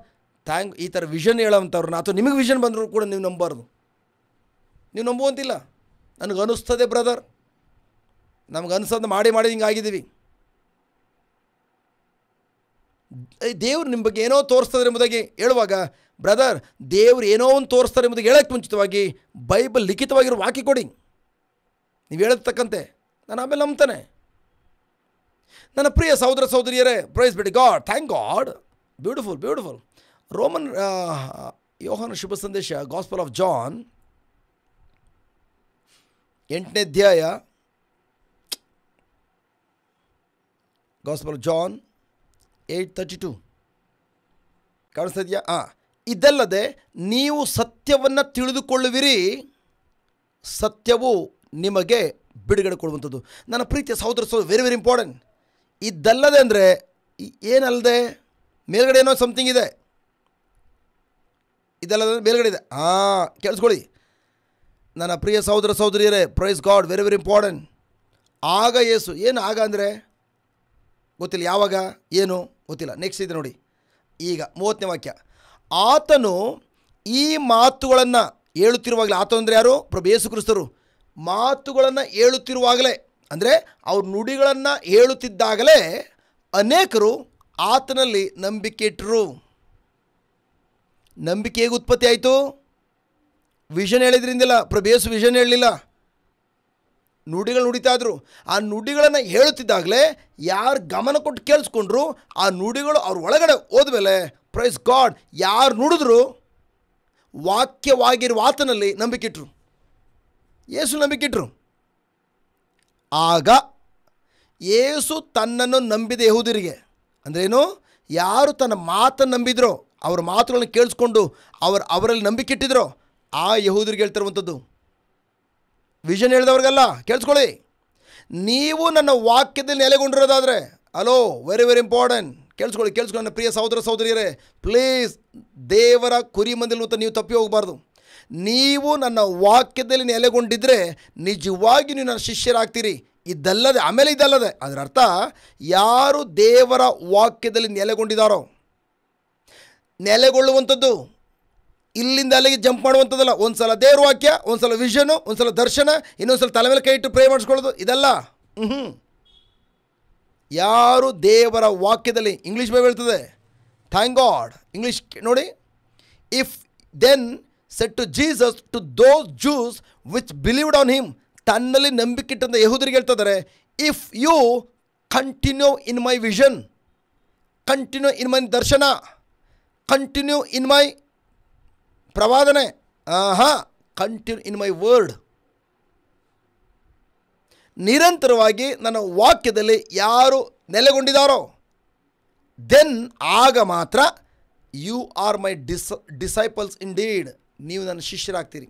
ಈ ಥರ ವಿಷನ್ ಹೇಳೋವಂಥವ್ರನ್ನ ಅಥವಾ ನಿಮಗೆ ವಿಷನ್ ಬಂದರೂ ಕೂಡ ನೀವು ನಂಬಾರ್ದು. ನೀವು ನಂಬುವಂತಿಲ್ಲ. ನನಗೆ ಅನಿಸ್ತದೆ ಬ್ರದರ್, ನಮ್ಗೆ ಅನಿಸೋದು ಮಾಡಿ ಹಿಂಗೆ ಆಗಿದ್ದೀವಿ. ದೇವ್ರು ನಿಮ್ಮ ಬಗ್ಗೆ ಏನೋ ತೋರಿಸ್ತದೆ ಎಂಬುದಾಗಿ ಹೇಳುವಾಗ, ಬ್ರದರ್, ದೇವ್ರು ಏನೋ ಒಂದು ತೋರಿಸ್ತಾರೆ ಎಂಬುದಾಗಿ ಹೇಳೋಕ್ಕೆ ಮುಂಚಿತವಾಗಿ ಬೈಬಲ್ ಲಿಖಿತವಾಗಿರೋ ವಾಕ್ಯ ಕೊಡಿ. ನೀವು ಹೇಳತಕ್ಕಂತೆ ನಾನು ಆಮೇಲೆ ನಂಬ್ತಾನೆ. ನನ್ನ ಪ್ರಿಯ ಸಹೋದರ ಸಹೋದರಿಯರೇ, ಪ್ರೈಸ್ ಬಿಡಿ God, thank god, beautiful. Roman ಯೋಹಾನ ಶುಭ ಸಂದೇಶ, ಗಾಸ್ಪಲ್ ಆಫ್ ಜಾನ್ 8ನೇ ಅಧ್ಯಾಯ, ಗಾಸ್ಪಲ್ ಆಫ್ ಜಾನ್ 8:32 ಕಾಣಿಸ್ತಾ ಇದೆಯಾ? ಇದಲ್ಲದೆ ನೀವು ಸತ್ಯವನ್ನು ತಿಳಿದುಕೊಳ್ಳುವಿರಿ, ಸತ್ಯವು ನಿಮಗೆ ಬಿಡುಗಡೆ ಕೊಡುವಂಥದ್ದು. ನನ್ನ ಪ್ರೀತಿಯ ಸಹೋದರ ವೆರಿ ವೆರಿ ಇಂಪಾರ್ಟೆಂಟ್. ಇದಲ್ಲದೆ ಅಂದರೆ ಏನಲ್ಲದೆ, ಮೇಲ್ಗಡೆ ಏನೋ ಸಮಥಿಂಗ್ ಇದೆ, ಇದಲ್ಲದೆ ಮೇಲ್ಗಡೆ ಇದೆ. ಕೇಳಿಸ್ಕೊಳ್ಳಿ ನನ್ನ ಪ್ರಿಯ ಸಹೋದರ ಸಹೋದರಿಯರೇ, praise God, very very important. ಆಗ ಯೇಸು, ಏನು ಆಗ ಅಂದರೆ ಗೊತ್ತಿಲ್ಲ, ಯಾವಾಗ ಏನು ಗೊತ್ತಿಲ್ಲ. ನೆಕ್ಸ್ಟ್ ಇದೆ ನೋಡಿ, ಈಗ 30ನೇ ವಾಕ್ಯ. ಆತನು ಈ ಮಾತುಗಳನ್ನು ಹೇಳುತ್ತಿರುವಾಗಲೇ, ಆತನು ಅಂದರೆ ಯಾರು? ಪ್ರಭು ಯೇಸು ಕ್ರಿಸ್ತರು. ಮಾತುಗಳನ್ನು ಹೇಳುತ್ತಿರುವಾಗಲೇ ಅಂದರೆ ಅವ್ರ ನುಡಿಗಳನ್ನು ಹೇಳುತ್ತಿದ್ದಾಗಲೇ ಅನೇಕರು ಆತನಲ್ಲಿ ನಂಬಿಕೆ ಇಟ್ಟರು. ನಂಬಿಕೆ ಹೇಗೆ ಉತ್ಪತ್ತಿ ಆಯಿತು? ವಿಷನ್ ಹೇಳಿದ್ರಿಂದಿಲ್ಲ. ಪ್ರಭು ಯೇಸು ವಿಷನ್ ಹೇಳಲಿಲ್ಲ, ನುಡಿಗಳು ನುಡಿತಾ ಇದ್ರು. ಆ ನುಡಿಗಳನ್ನು ಹೇಳುತ್ತಿದ್ದಾಗಲೇ ಯಾರು ಗಮನ ಕೊಟ್ಟು ಕೇಳಿಸ್ಕೊಂಡ್ರು, ಆ ನುಡಿಗಳು ಅವ್ರ ಒಳಗಡೆ ಹೋದ್ಮೇಲೆ ಪ್ರೈಸ್ ಗಾಡ್, ಯಾರು ನುಡಿದ್ರು ವಾಕ್ಯವಾಗಿರುವ ಆತನಲ್ಲಿ ನಂಬಿಕೆಟ್ರು, ಯೇಸು ನಂಬಿಕೆಟ್ರು. ಆಗ ಯೇಸು ತನ್ನನ್ನು ನಂಬಿದ ಯೆಹೂದ್ಯರಿಗೆ, ಅಂದ್ರೇನು, ಯಾರು ತನ್ನ ಮಾತನ್ನು ನಂಬಿದ್ರೋ, ಅವರ ಮಾತುಗಳನ್ನು ಕೇಳಿಸ್ಕೊಂಡು ಅವರಲ್ಲಿ ನಂಬಿಕೆ ಇಟ್ಟಿದ್ರೋ ಆ ಯೆಹೂದ್ಯರಿಗೆ ಹೇಳ್ತಿರುವಂಥದ್ದು. ವಿಷನ್ ಹೇಳಿದವ್ರಿಗಲ್ಲ, ಕೇಳಿಸ್ಕೊಳ್ಳಿ. ನೀವು ನನ್ನ ವಾಕ್ಯದಲ್ಲಿ ನೆಲೆಗೊಂಡಿರೋದಾದರೆ, ಹಲೋ, ವೆರಿ ವೆರಿ ಇಂಪಾರ್ಟೆಂಟ್, ಕೇಳಿಸ್ಕೊಳ್ಳಿ ನನ್ನ ಪ್ರಿಯ ಸಹೋದರ ಸಹೋದರಿಯರೇ, ಪ್ಲೀಸ್, ದೇವರ ಕುರಿ ಮಂದಿಲು ಅಂತ ನೀವು ತಪ್ಪಿ ಹೋಗಬಾರ್ದು. ನೀವು ನನ್ನ ವಾಕ್ಯದಲ್ಲಿ ನೆಲೆಗೊಂಡಿದ್ದರೆ ನಿಜವಾಗಿ ನೀವು ನನ್ನ ಶಿಷ್ಯರಾಗ್ತೀರಿ. ಇದಲ್ಲದೆ, ಆಮೇಲೆ ಇದಲ್ಲದೆ, ಅದರ ಅರ್ಥ ಯಾರು ದೇವರ ವಾಕ್ಯದಲ್ಲಿ ನೆಲೆಗೊಂಡಿದ್ದಾರೋ, ನೆಲೆಗೊಳ್ಳುವಂಥದ್ದು ಇಲ್ಲಿಂದ ಅಲ್ಲಿಗೆ ಜಂಪ್ ಮಾಡುವಂಥದ್ದಲ್ಲ. ಒಂದು ಸಲ ದೇವ್ರ ವಾಕ್ಯ, ಒಂದು ಸಲ ವಿಷನು, ಒಂದು ಸಲ ದರ್ಶನ, ಇನ್ನೊಂದು ಸಲ ತಲೆ ಮೇಲೆ ಕೈ ಇಟ್ಟು ಪ್ರೇ ಮಾಡಿಸ್ಕೊಳ್ಳೋದು, ಇದಲ್ಲ. ಯಾರು ದೇವರ ವಾಕ್ಯದಲ್ಲಿ, ಇಂಗ್ಲೀಷ್ ಬೈಬಲ್ ಹೇಳ್ತದೆ, ಥ್ಯಾಂಕ್ ಗಾಡ್, ಇಂಗ್ಲೀಷ್ ನೋಡಿ, if then said to Jesus to those Jews which believed on him, ತನ್ನಲ್ಲಿ ನಂಬಿಕೆಟ್ಟಂಥ ಯೆಹೂದ್ಯರಿಗೆ ಹೇಳ್ತಿದ್ದಾರೆ, if you continue in my vision, continue in my ದರ್ಶನ, ಕಂಟಿನ್ಯೂ ಇನ್ ಮೈ ಪ್ರವಾದನೆ, ಕಂಟಿನ್ಯೂ ಇನ್ ಮೈ ವರ್ಡ್, ನಿರಂತರವಾಗಿ ನನ್ನ ವಾಕ್ಯದಲ್ಲಿ ಯಾರು ನೆಲೆಗೊಂಡಿದ್ದಾರೋ, ದೆನ್ ಆಗ ಮಾತ್ರ you are my disciples indeed, ನೀವು ನನ್ನ ಶಿಷ್ಯರಾಗ್ತೀರಿ.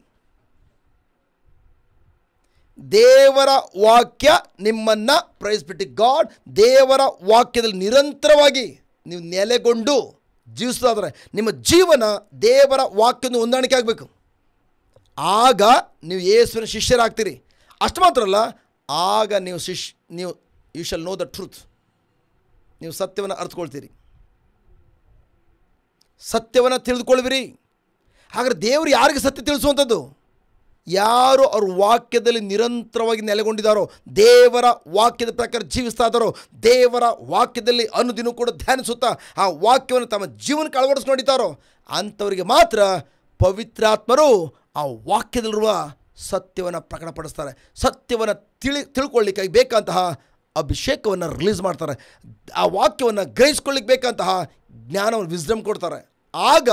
ದೇವರ ವಾಕ್ಯ ನಿಮ್ಮನ್ನು, ಪ್ರೈಸ್ ಬಿಟ್ಟು ಗಾಡ್, ದೇವರ ವಾಕ್ಯದಲ್ಲಿ ನಿರಂತರವಾಗಿ ನೀವು ನೆಲೆಗೊಂಡು ಜೀವಿಸೋದಾದರೆ ನಿಮ್ಮ ಜೀವನ ದೇವರ ವಾಕ್ಯದ ಹೊಂದಾಣಿಕೆ ಆಗಬೇಕು. ಆಗ ನೀವು ಯೇಸುವಿನ ಶಿಷ್ಯರಾಗ್ತೀರಿ. ಅಷ್ಟು ಮಾತ್ರ ಅಲ್ಲ, ಆಗ ನೀವು you shall know the truth, ನೀವು ಸತ್ಯವನ್ನು ಅರ್ಥಕೊಳ್ತೀರಿ, ಸತ್ಯವನ್ನು ತಿಳಿದುಕೊಳ್ವಿರಿ. ಹಾಗಾದ್ರೆ ದೇವರು ಯಾರಿಗೆ ಸತ್ಯ ತಿಳಿಸುವಂಥದ್ದು? ಯಾರು ಅವ್ರ ವಾಕ್ಯದಲ್ಲಿ ನಿರಂತರವಾಗಿ ನೆಲೆಗೊಂಡಿದ್ದಾರೋ, ದೇವರ ವಾಕ್ಯದ ಪ್ರಕಾರ ಜೀವಿಸ್ತಾ ಇದ್ದಾರೋ, ದೇವರ ವಾಕ್ಯದಲ್ಲಿ ಅನುದಿನ ಕೂಡ ಧ್ಯಾನಿಸುತ್ತಾ ಆ ವಾಕ್ಯವನ್ನು ತಮ್ಮ ಜೀವನಕ್ಕೆ ಅಳವಡಿಸ್ಕೊಂಡಿದ್ದಾರೋ, ಅಂಥವರಿಗೆ ಮಾತ್ರ ಪವಿತ್ರಾತ್ಮರು ಆ ವಾಕ್ಯದಲ್ಲಿರುವ ಸತ್ಯವನ್ನು ಪ್ರಕಟಪಡಿಸ್ತಾರೆ. ಸತ್ಯವನ್ನು ತಿಳ್ಕೊಳ್ಳಿಕ್ಕೆ ಬೇಕಂತಹ ಅಭಿಷೇಕವನ್ನು ರಿಲೀಸ್ ಮಾಡ್ತಾರೆ. ಆ ವಾಕ್ಯವನ್ನು ಗ್ರಹಿಸ್ಕೊಳ್ಳಿಕ್ಕೆ ಬೇಕಂತಹ ಜ್ಞಾನವನ್ನು, ವಿಸ್ಡಮ್ ಕೊಡ್ತಾರೆ. ಆಗ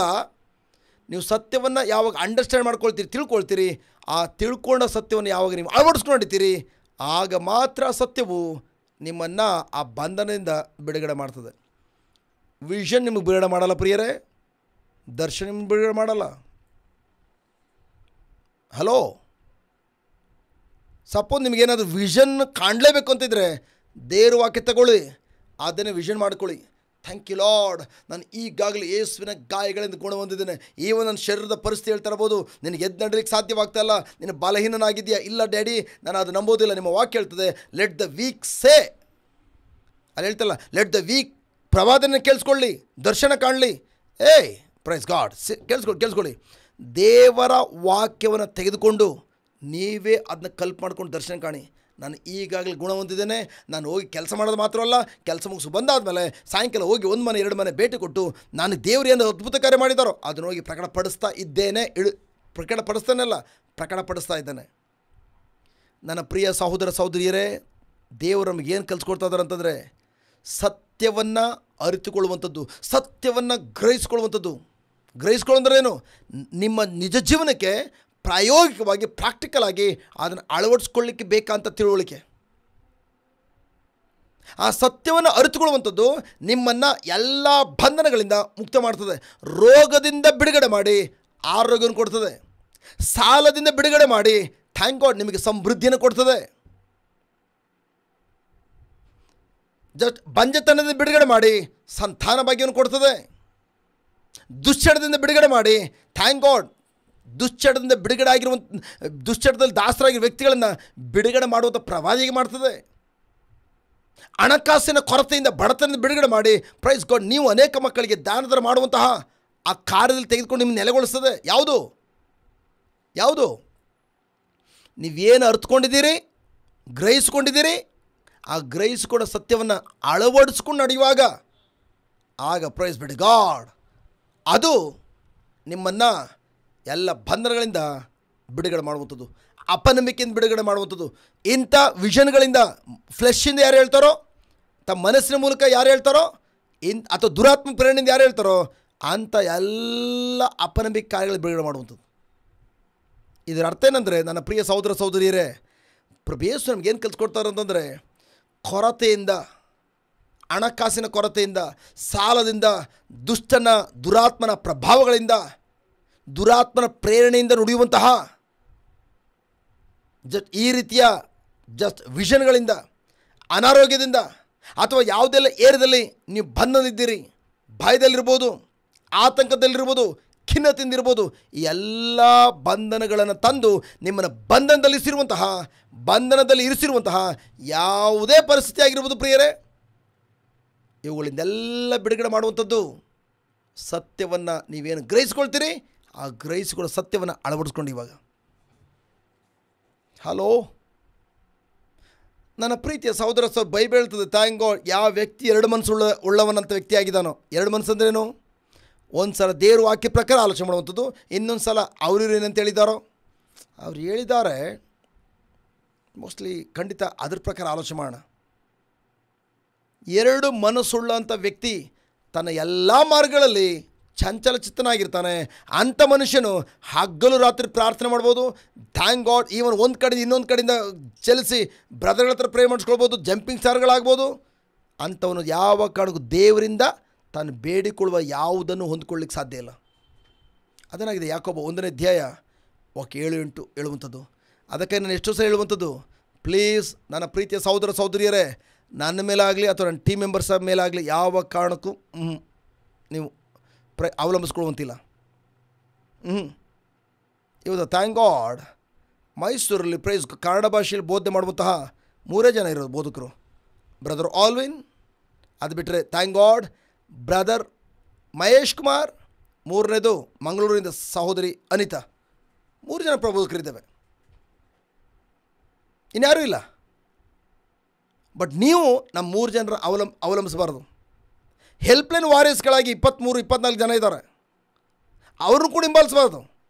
ನೀವು ಸತ್ಯವನ್ನು ಯಾವಾಗ ಅಂಡರ್ಸ್ಟ್ಯಾಂಡ್ ಮಾಡ್ಕೊಳ್ತೀರಿ, ತಿಳ್ಕೊಳ್ತೀರಿ, ಆ ತಿಳ್ಕೊಂಡ ಸತ್ಯವನ್ನು ಯಾವಾಗ ನೀವು ಅಳವಡಿಸ್ಕೊಂಡಿರ್ತೀರಿ, ಆಗ ಮಾತ್ರ ಸತ್ಯವು ನಿಮ್ಮನ್ನು ಆ ಬಂಧನದಿಂದ ಬಿಡುಗಡೆ ಮಾಡ್ತದೆ. ವಿಷನ್ ನಿಮಗೆ ಬಿಡುಗಡೆ ಮಾಡಲ್ಲ ಪ್ರಿಯರೇ, ದರ್ಶನ ನಿಮಗೆ ಬಿಡುಗಡೆ ಮಾಡಲ್ಲ. ಹಲೋ, ಸಪೋಸ್ ನಿಮಗೇನಾದರೂ ವಿಷನ್ ಕಾಣಲೇಬೇಕು ಅಂತಿದ್ರೆ ದೇವ್ರ ವಾಕ್ಯ ತಗೊಳ್ಳಿ, ಅದನ್ನೇ ವಿಷನ್ ಮಾಡ್ಕೊಳ್ಳಿ. ಥ್ಯಾಂಕ್ ಯು ಲಾರ್ಡ್, ನಾನು ಈಗಾಗಲೇ ಯೇಸುವಿನ ಗಾಯಗಳಿಂದ ಗುಣ ಹೊಂದಿದ್ದೇನೆ. ಈವನ್ ನನ್ನ ಶರೀರದ ಪರಿಸ್ಥಿತಿ ಹೇಳ್ತಾ ಇರ್ಬೋದು, ನಿನಗೆ ಎದ್ದು ನಡಲಿಕ್ಕೆ ಸಾಧ್ಯವಾಗ್ತಾ ಇಲ್ಲ, ನೀನು ಬಲಹೀನನಾಗಿದೆಯಾ? ಇಲ್ಲ ಡ್ಯಾಡಿ, ನಾನು ಅದು ನಂಬೋದಿಲ್ಲ. ನಿಮ್ಮ ವಾಕ್ಯ ಹೇಳ್ತದೆ, ಲೆಟ್ ದ ವೀಕ್ ಸೇ, ಅಲ್ಲಿ ಹೇಳ್ತಲ್ಲ, ಲೆಟ್ ದ ವೀಕ್ ಪ್ರವಾದನೆ ಕೇಳಿಸ್ಕೊಳ್ಳಿ, ದರ್ಶನ ಕಾಣಲಿ. ಪ್ರೈಸ್ ಗಾಡ್, ಕೇಳಿಸ್ಕೊಳ್ಳಿ. ದೇವರ ವಾಕ್ಯವನ್ನು ತೆಗೆದುಕೊಂಡು ನೀವೇ ಅದನ್ನ ಕಲ್ಪ್ ಮಾಡ್ಕೊಂಡು ದರ್ಶನ ಕಾಣಿ. ನಾನು ಈಗಾಗಲೇ ಗುಣ ಹೊಂದಿದ್ದೇನೆ, ನಾನು ಹೋಗಿ ಕೆಲಸ ಮಾಡೋದು ಮಾತ್ರವಲ್ಲ, ಕೆಲಸ ಮುಗಿಸು ಬಂದಾದಮೇಲೆ ಸಾಯಂಕಾಲ ಹೋಗಿ 1 ಮನೆ 2 ಮನೆ ಭೇಟಿ ಕೊಟ್ಟು ನಾನು ದೇವರು ಏನು ಅದ್ಭುತ ಕಾರ್ಯ ಮಾಡಿದಾರೋ ಅದನ್ನು ಹೋಗಿ ಪ್ರಕಟಪಡಿಸ್ತಾ ಇದ್ದೇನೆ. ಪ್ರಕಟಪಡಿಸ್ತಾ ಇದ್ದೇನೆ. ನನ್ನ ಪ್ರಿಯ ಸಹೋದರ ಸಹೋದರಿಯರೇ, ದೇವರು ನಮಗೆ ಏನು ಕಲಿಸ್ಕೊಡ್ತಾ ಇದ್ದಾರೆ ಅಂತಂದರೆ, ಸತ್ಯವನ್ನು ಅರಿತುಕೊಳ್ಳುವಂಥದ್ದು, ಸತ್ಯವನ್ನು ಗ್ರಹಿಸ್ಕೊಳ್ಳುವಂಥದ್ದು. ಗ್ರಹಿಸ್ಕೊಳ್ಳೋಂದ್ರೇನು? ನಿಮ್ಮ ನಿಜ ಜೀವನಕ್ಕೆ ಪ್ರಾಯೋಗಿಕವಾಗಿ, ಪ್ರಾಕ್ಟಿಕಲ್ ಆಗಿ ಅದನ್ನು ಅಳವಡಿಸ್ಕೊಳ್ಳಿಕ್ಕೆ ಬೇಕಂತ ತಿಳುವಳಿಕೆ. ಆ ಸತ್ಯವನ್ನು ಅರಿತುಕೊಳ್ಳುವಂಥದ್ದು ನಿಮ್ಮನ್ನು ಎಲ್ಲ ಬಂಧನಗಳಿಂದ ಮುಕ್ತ ಮಾಡ್ತದೆ. ರೋಗದಿಂದ ಬಿಡುಗಡೆ ಮಾಡಿ ಆರೋಗ್ಯವನ್ನು ಕೊಡ್ತದೆ. ಸಾಲದಿಂದ ಬಿಡುಗಡೆ ಮಾಡಿ ಥ್ಯಾಂಕ್ ಗಾಡ್ ನಿಮಗೆ ಸಮೃದ್ಧಿಯನ್ನು ಕೊಡ್ತದೆ. ಜಸ್ಟ್ ಬಂಜತನದಿಂದ ಬಿಡುಗಡೆ ಮಾಡಿ ಸಂತಾನ ಭಾಗ್ಯವನ್ನು ಕೊಡ್ತದೆ. ದುಶ್ಚಟದಿಂದ ಬಿಡುಗಡೆ ಮಾಡಿ ಥ್ಯಾಂಕ್ ಗಾಡ್ ದುಶ್ಚಟದಿಂದ ಬಿಡುಗಡೆ ಆಗಿರುವಂಥ ದುಶ್ಚಟದಲ್ಲಿ ದಾಸರಾಗಿರೋ ವ್ಯಕ್ತಿಗಳನ್ನು ಬಿಡುಗಡೆ ಮಾಡುವಂಥ ಪ್ರವಾದಿಗೆ ಮಾಡ್ತದೆ. ಹಣಕಾಸಿನ ಕೊರತೆಯಿಂದ ಬಡತನದಿಂದ ಬಿಡುಗಡೆ ಮಾಡಿ ಪ್ರೈಸ್ ಗಾಡ್ ನೀವು ಅನೇಕ ಮಕ್ಕಳಿಗೆ ದಾನಧರ ಮಾಡುವಂತಹ ಆ ಕಾರ್ಯದಲ್ಲಿ ತೆಗೆದುಕೊಂಡು ನಿಮ್ಮನ್ನು ನೆಲೆಗೊಳಿಸ್ತದೆ. ಯಾವುದು ನೀವೇನು ಅರ್ಥಕೊಂಡಿದ್ದೀರಿ, ಗ್ರಹಿಸ್ಕೊಂಡಿದ್ದೀರಿ, ಆ ಗ್ರಹಿಸಿಕೊಂಡ ಸತ್ಯವನ್ನು ಅಳವಡಿಸ್ಕೊಂಡು ನಡೆಯುವಾಗ ಆಗ ಪ್ರೈಸ್ ಬಿಡಿ ಗಾಡ್ ಅದು ನಿಮ್ಮನ್ನು ಎಲ್ಲ ಬಂಧನಗಳಿಂದ ಬಿಡುಗಡೆ ಮಾಡುವಂಥದ್ದು, ಅಪನಂಬಿಕೆಯಿಂದ ಬಿಡುಗಡೆ ಮಾಡುವಂಥದ್ದು. ಇಂಥ ವಿಷನ್ಗಳಿಂದ ಫ್ಲೆಶ್ಶಿಂದ ಯಾರು ಹೇಳ್ತಾರೋ, ತಮ್ಮ ಮನಸ್ಸಿನ ಮೂಲಕ ಯಾರು ಹೇಳ್ತಾರೋ, ಅಥವಾ ದುರಾತ್ಮ ಪ್ರೇರಣೆಯಿಂದ ಯಾರು ಹೇಳ್ತಾರೋ ಅಂಥ ಎಲ್ಲ ಅಪನಂಬಿಕೆ ಕಾರ್ಯಗಳು ಬಿಡುಗಡೆ ಮಾಡುವಂಥದ್ದು. ಇದರ ಅರ್ಥ ಏನಂದರೆ ನನ್ನ ಪ್ರಿಯ ಸಹೋದರ ಸಹೋದರಿಯರೇ, ಪ್ರಭು ಯೇಸು ನಮಗೇನು ಕಲಿಸ್ಕೊಡ್ತಾರೆ ಅಂತಂದರೆ, ಕೊರತೆಯಿಂದ, ಹಣಕಾಸಿನ ಕೊರತೆಯಿಂದ, ಸಾಲದಿಂದ, ದುರಾತ್ಮನ ಪ್ರಭಾವಗಳಿಂದ, ದುರಾತ್ಮನ ಪ್ರೇರಣೆಯಿಂದ ನುಡಿಯುವಂತಹ ಈ ರೀತಿಯ ವಿಷನ್ಗಳಿಂದ, ಅನಾರೋಗ್ಯದಿಂದ ಅಥವಾ ಯಾವುದೆಲ್ಲ ಏರಿಯಾದಲ್ಲಿ ನೀವು ಬಂಧನದಿದ್ದೀರಿ, ಭಯದಲ್ಲಿರ್ಬೋದು, ಆತಂಕದಲ್ಲಿರ್ಬೋದು, ಖಿನ್ನತೆಯಿಂದಿರ್ಬೋದು, ಈ ಎಲ್ಲ ಬಂಧನಗಳನ್ನು ತಂದು ನಿಮ್ಮನ್ನು ಬಂಧನದಲ್ಲಿ ಇರಿಸಿರುವಂತಹ ಯಾವುದೇ ಪರಿಸ್ಥಿತಿ ಆಗಿರ್ಬೋದು ಪ್ರಿಯರೇ, ಇವುಗಳಿಂದೆಲ್ಲ ಬಿಡುಗಡೆ ಮಾಡುವಂಥದ್ದು ಸತ್ಯವನ್ನು ನೀವೇನು ಗ್ರಹಿಸ್ಕೊಳ್ತೀರಿ ಆ ಗ್ರಹಿಸಿಕೊಳ್ಳೋ ಸತ್ಯವನ್ನು ಅಳವಡಿಸ್ಕೊಂಡು ಇವಾಗ ಹಲೋ ನನ್ನ ಪ್ರೀತಿಯ ಸಹೋದರ ಬೈಬಲ್ ಹೇಳ್ತದೆ ಥ್ಯಾಂಕ್ ಗಾಡ್ ಯಾವ ವ್ಯಕ್ತಿ ಎರಡು ಮನಸ್ಸು ಉಳ್ಳವನಂಥ ವ್ಯಕ್ತಿ ಆಗಿದ್ದಾನೋ. ಎರಡು ಮನಸ್ಸು ಅಂದ್ರೇನು? ಒಂದು ಸಲ ದೇವ್ರ ವಾಕ್ಯ ಪ್ರಕಾರ ಆಲೋಚನೆ ಮಾಡುವಂಥದ್ದು, ಇನ್ನೊಂದು ಸಲ ಅವರು ಏನಂತ ಹೇಳಿದಾರೋ ಅವ್ರು ಹೇಳಿದ್ದಾರೆ ಮೋಸ್ಟ್ಲಿ ಖಂಡಿತ ಅದ್ರ ಪ್ರಕಾರ ಆಲೋಚನೆ ಮಾಡೋಣ. ಎರಡು ಮನಸ್ಸುಳ್ಳಂಥ ವ್ಯಕ್ತಿ ತನ್ನ ಎಲ್ಲ ಮಾರ್ಗಗಳಲ್ಲಿ ಚಂಚಲಚಿತ್ತನಾಗಿರ್ತಾನೆ. ಅಂಥ ಮನುಷ್ಯನು ಹಗಲು ರಾತ್ರಿ ಪ್ರಾರ್ಥನೆ ಮಾಡ್ಬೋದು. ಥ್ಯಾಂಕ್ ಗಾಡ್ ಈವನ್ ಒಂದು ಕಡೆಯಿಂದ ಇನ್ನೊಂದು ಕಡೆಯಿಂದ ಚಲಿಸಿ ಬ್ರದರ್ಗಳ ಹತ್ರ ಪ್ರೇ ಮಾಡಿಸ್ಕೊಳ್ಬೋದು, ಜಂಪಿಂಗ್ ಸ್ಟಾರ್ಗಳಾಗ್ಬೋದು. ಅಂಥವನು ಯಾವ ಕಾರಣಕ್ಕೂ ದೇವರಿಂದ ತಾನು ಬೇಡಿಕೊಳ್ಳುವ ಯಾವುದನ್ನು ಹೊಂದ್ಕೊಳ್ಳಿಕ್ಕೆ ಸಾಧ್ಯ ಇಲ್ಲ. ಅದೇನಾಗಿದೆ ಯಾಕೋಬ 1ನೇ ಅಧ್ಯಾಯ 7-8 ಹೇಳುವಂಥದ್ದು. ಅದಕ್ಕೆ ನಾನು ಎಷ್ಟೋ ಸಲ ಹೇಳುವಂಥದ್ದು, ಪ್ಲೀಸ್ ನನ್ನ ಪ್ರೀತಿಯ ಸಹೋದರ ಸಹೋದರಿಯರೇ, ನನ್ನ ಮೇಲಾಗಲಿ ಅಥವಾ ನನ್ನ ಟೀಮ್ ಮೆಂಬರ್ಸ್ ಮೇಲಾಗಲಿ ಯಾವ ಕಾರಣಕ್ಕೂ ನೀವು ಅವಲಂಬಿಸ್ಕೊಳ್ಳುವಂತಿಲ್ಲ. ಇವತ್ತು ಥ್ಯಾಂಕ್ ಗಾಡ್ ಮೈಸೂರಲ್ಲಿ ಪ್ರೈಸ್ ಕನ್ನಡ ಭಾಷೆಯಲ್ಲಿ ಬೋಧನೆ ಮಾಡುವಂತಹ 3 ಜನ ಇರೋದು ಬೋಧಕರು. ಬ್ರದರ್ ಆಲ್ವಿನ್, ಅದು ಬಿಟ್ಟರೆ thank God brother Mahesh Kumar, 3ನೇದು ಮಂಗಳೂರಿನಿಂದ ಸಹೋದರಿ ಅನಿತಾ. 3 ಜನ ಪ್ರಬೋಧಕರಿದ್ದೇವೆ, ಇನ್ಯಾರೂ ಇಲ್ಲ. ಬಟ್ ನೀವು ನಮ್ಮ 3 ಜನರ ಅವಲಂಬಿಸಬಾರ್ದು. ಹೆಲ್ಪ್ಲೈನ್ ವಾರಿಯರ್ಸ್ಗಳಾಗಿ 23-24 ಜನ ಇದ್ದಾರೆ, ಅವ್ರನ್ನೂ ಕೂಡ ಹಿಂಬಾಲಿಸಬಾರ್ದು.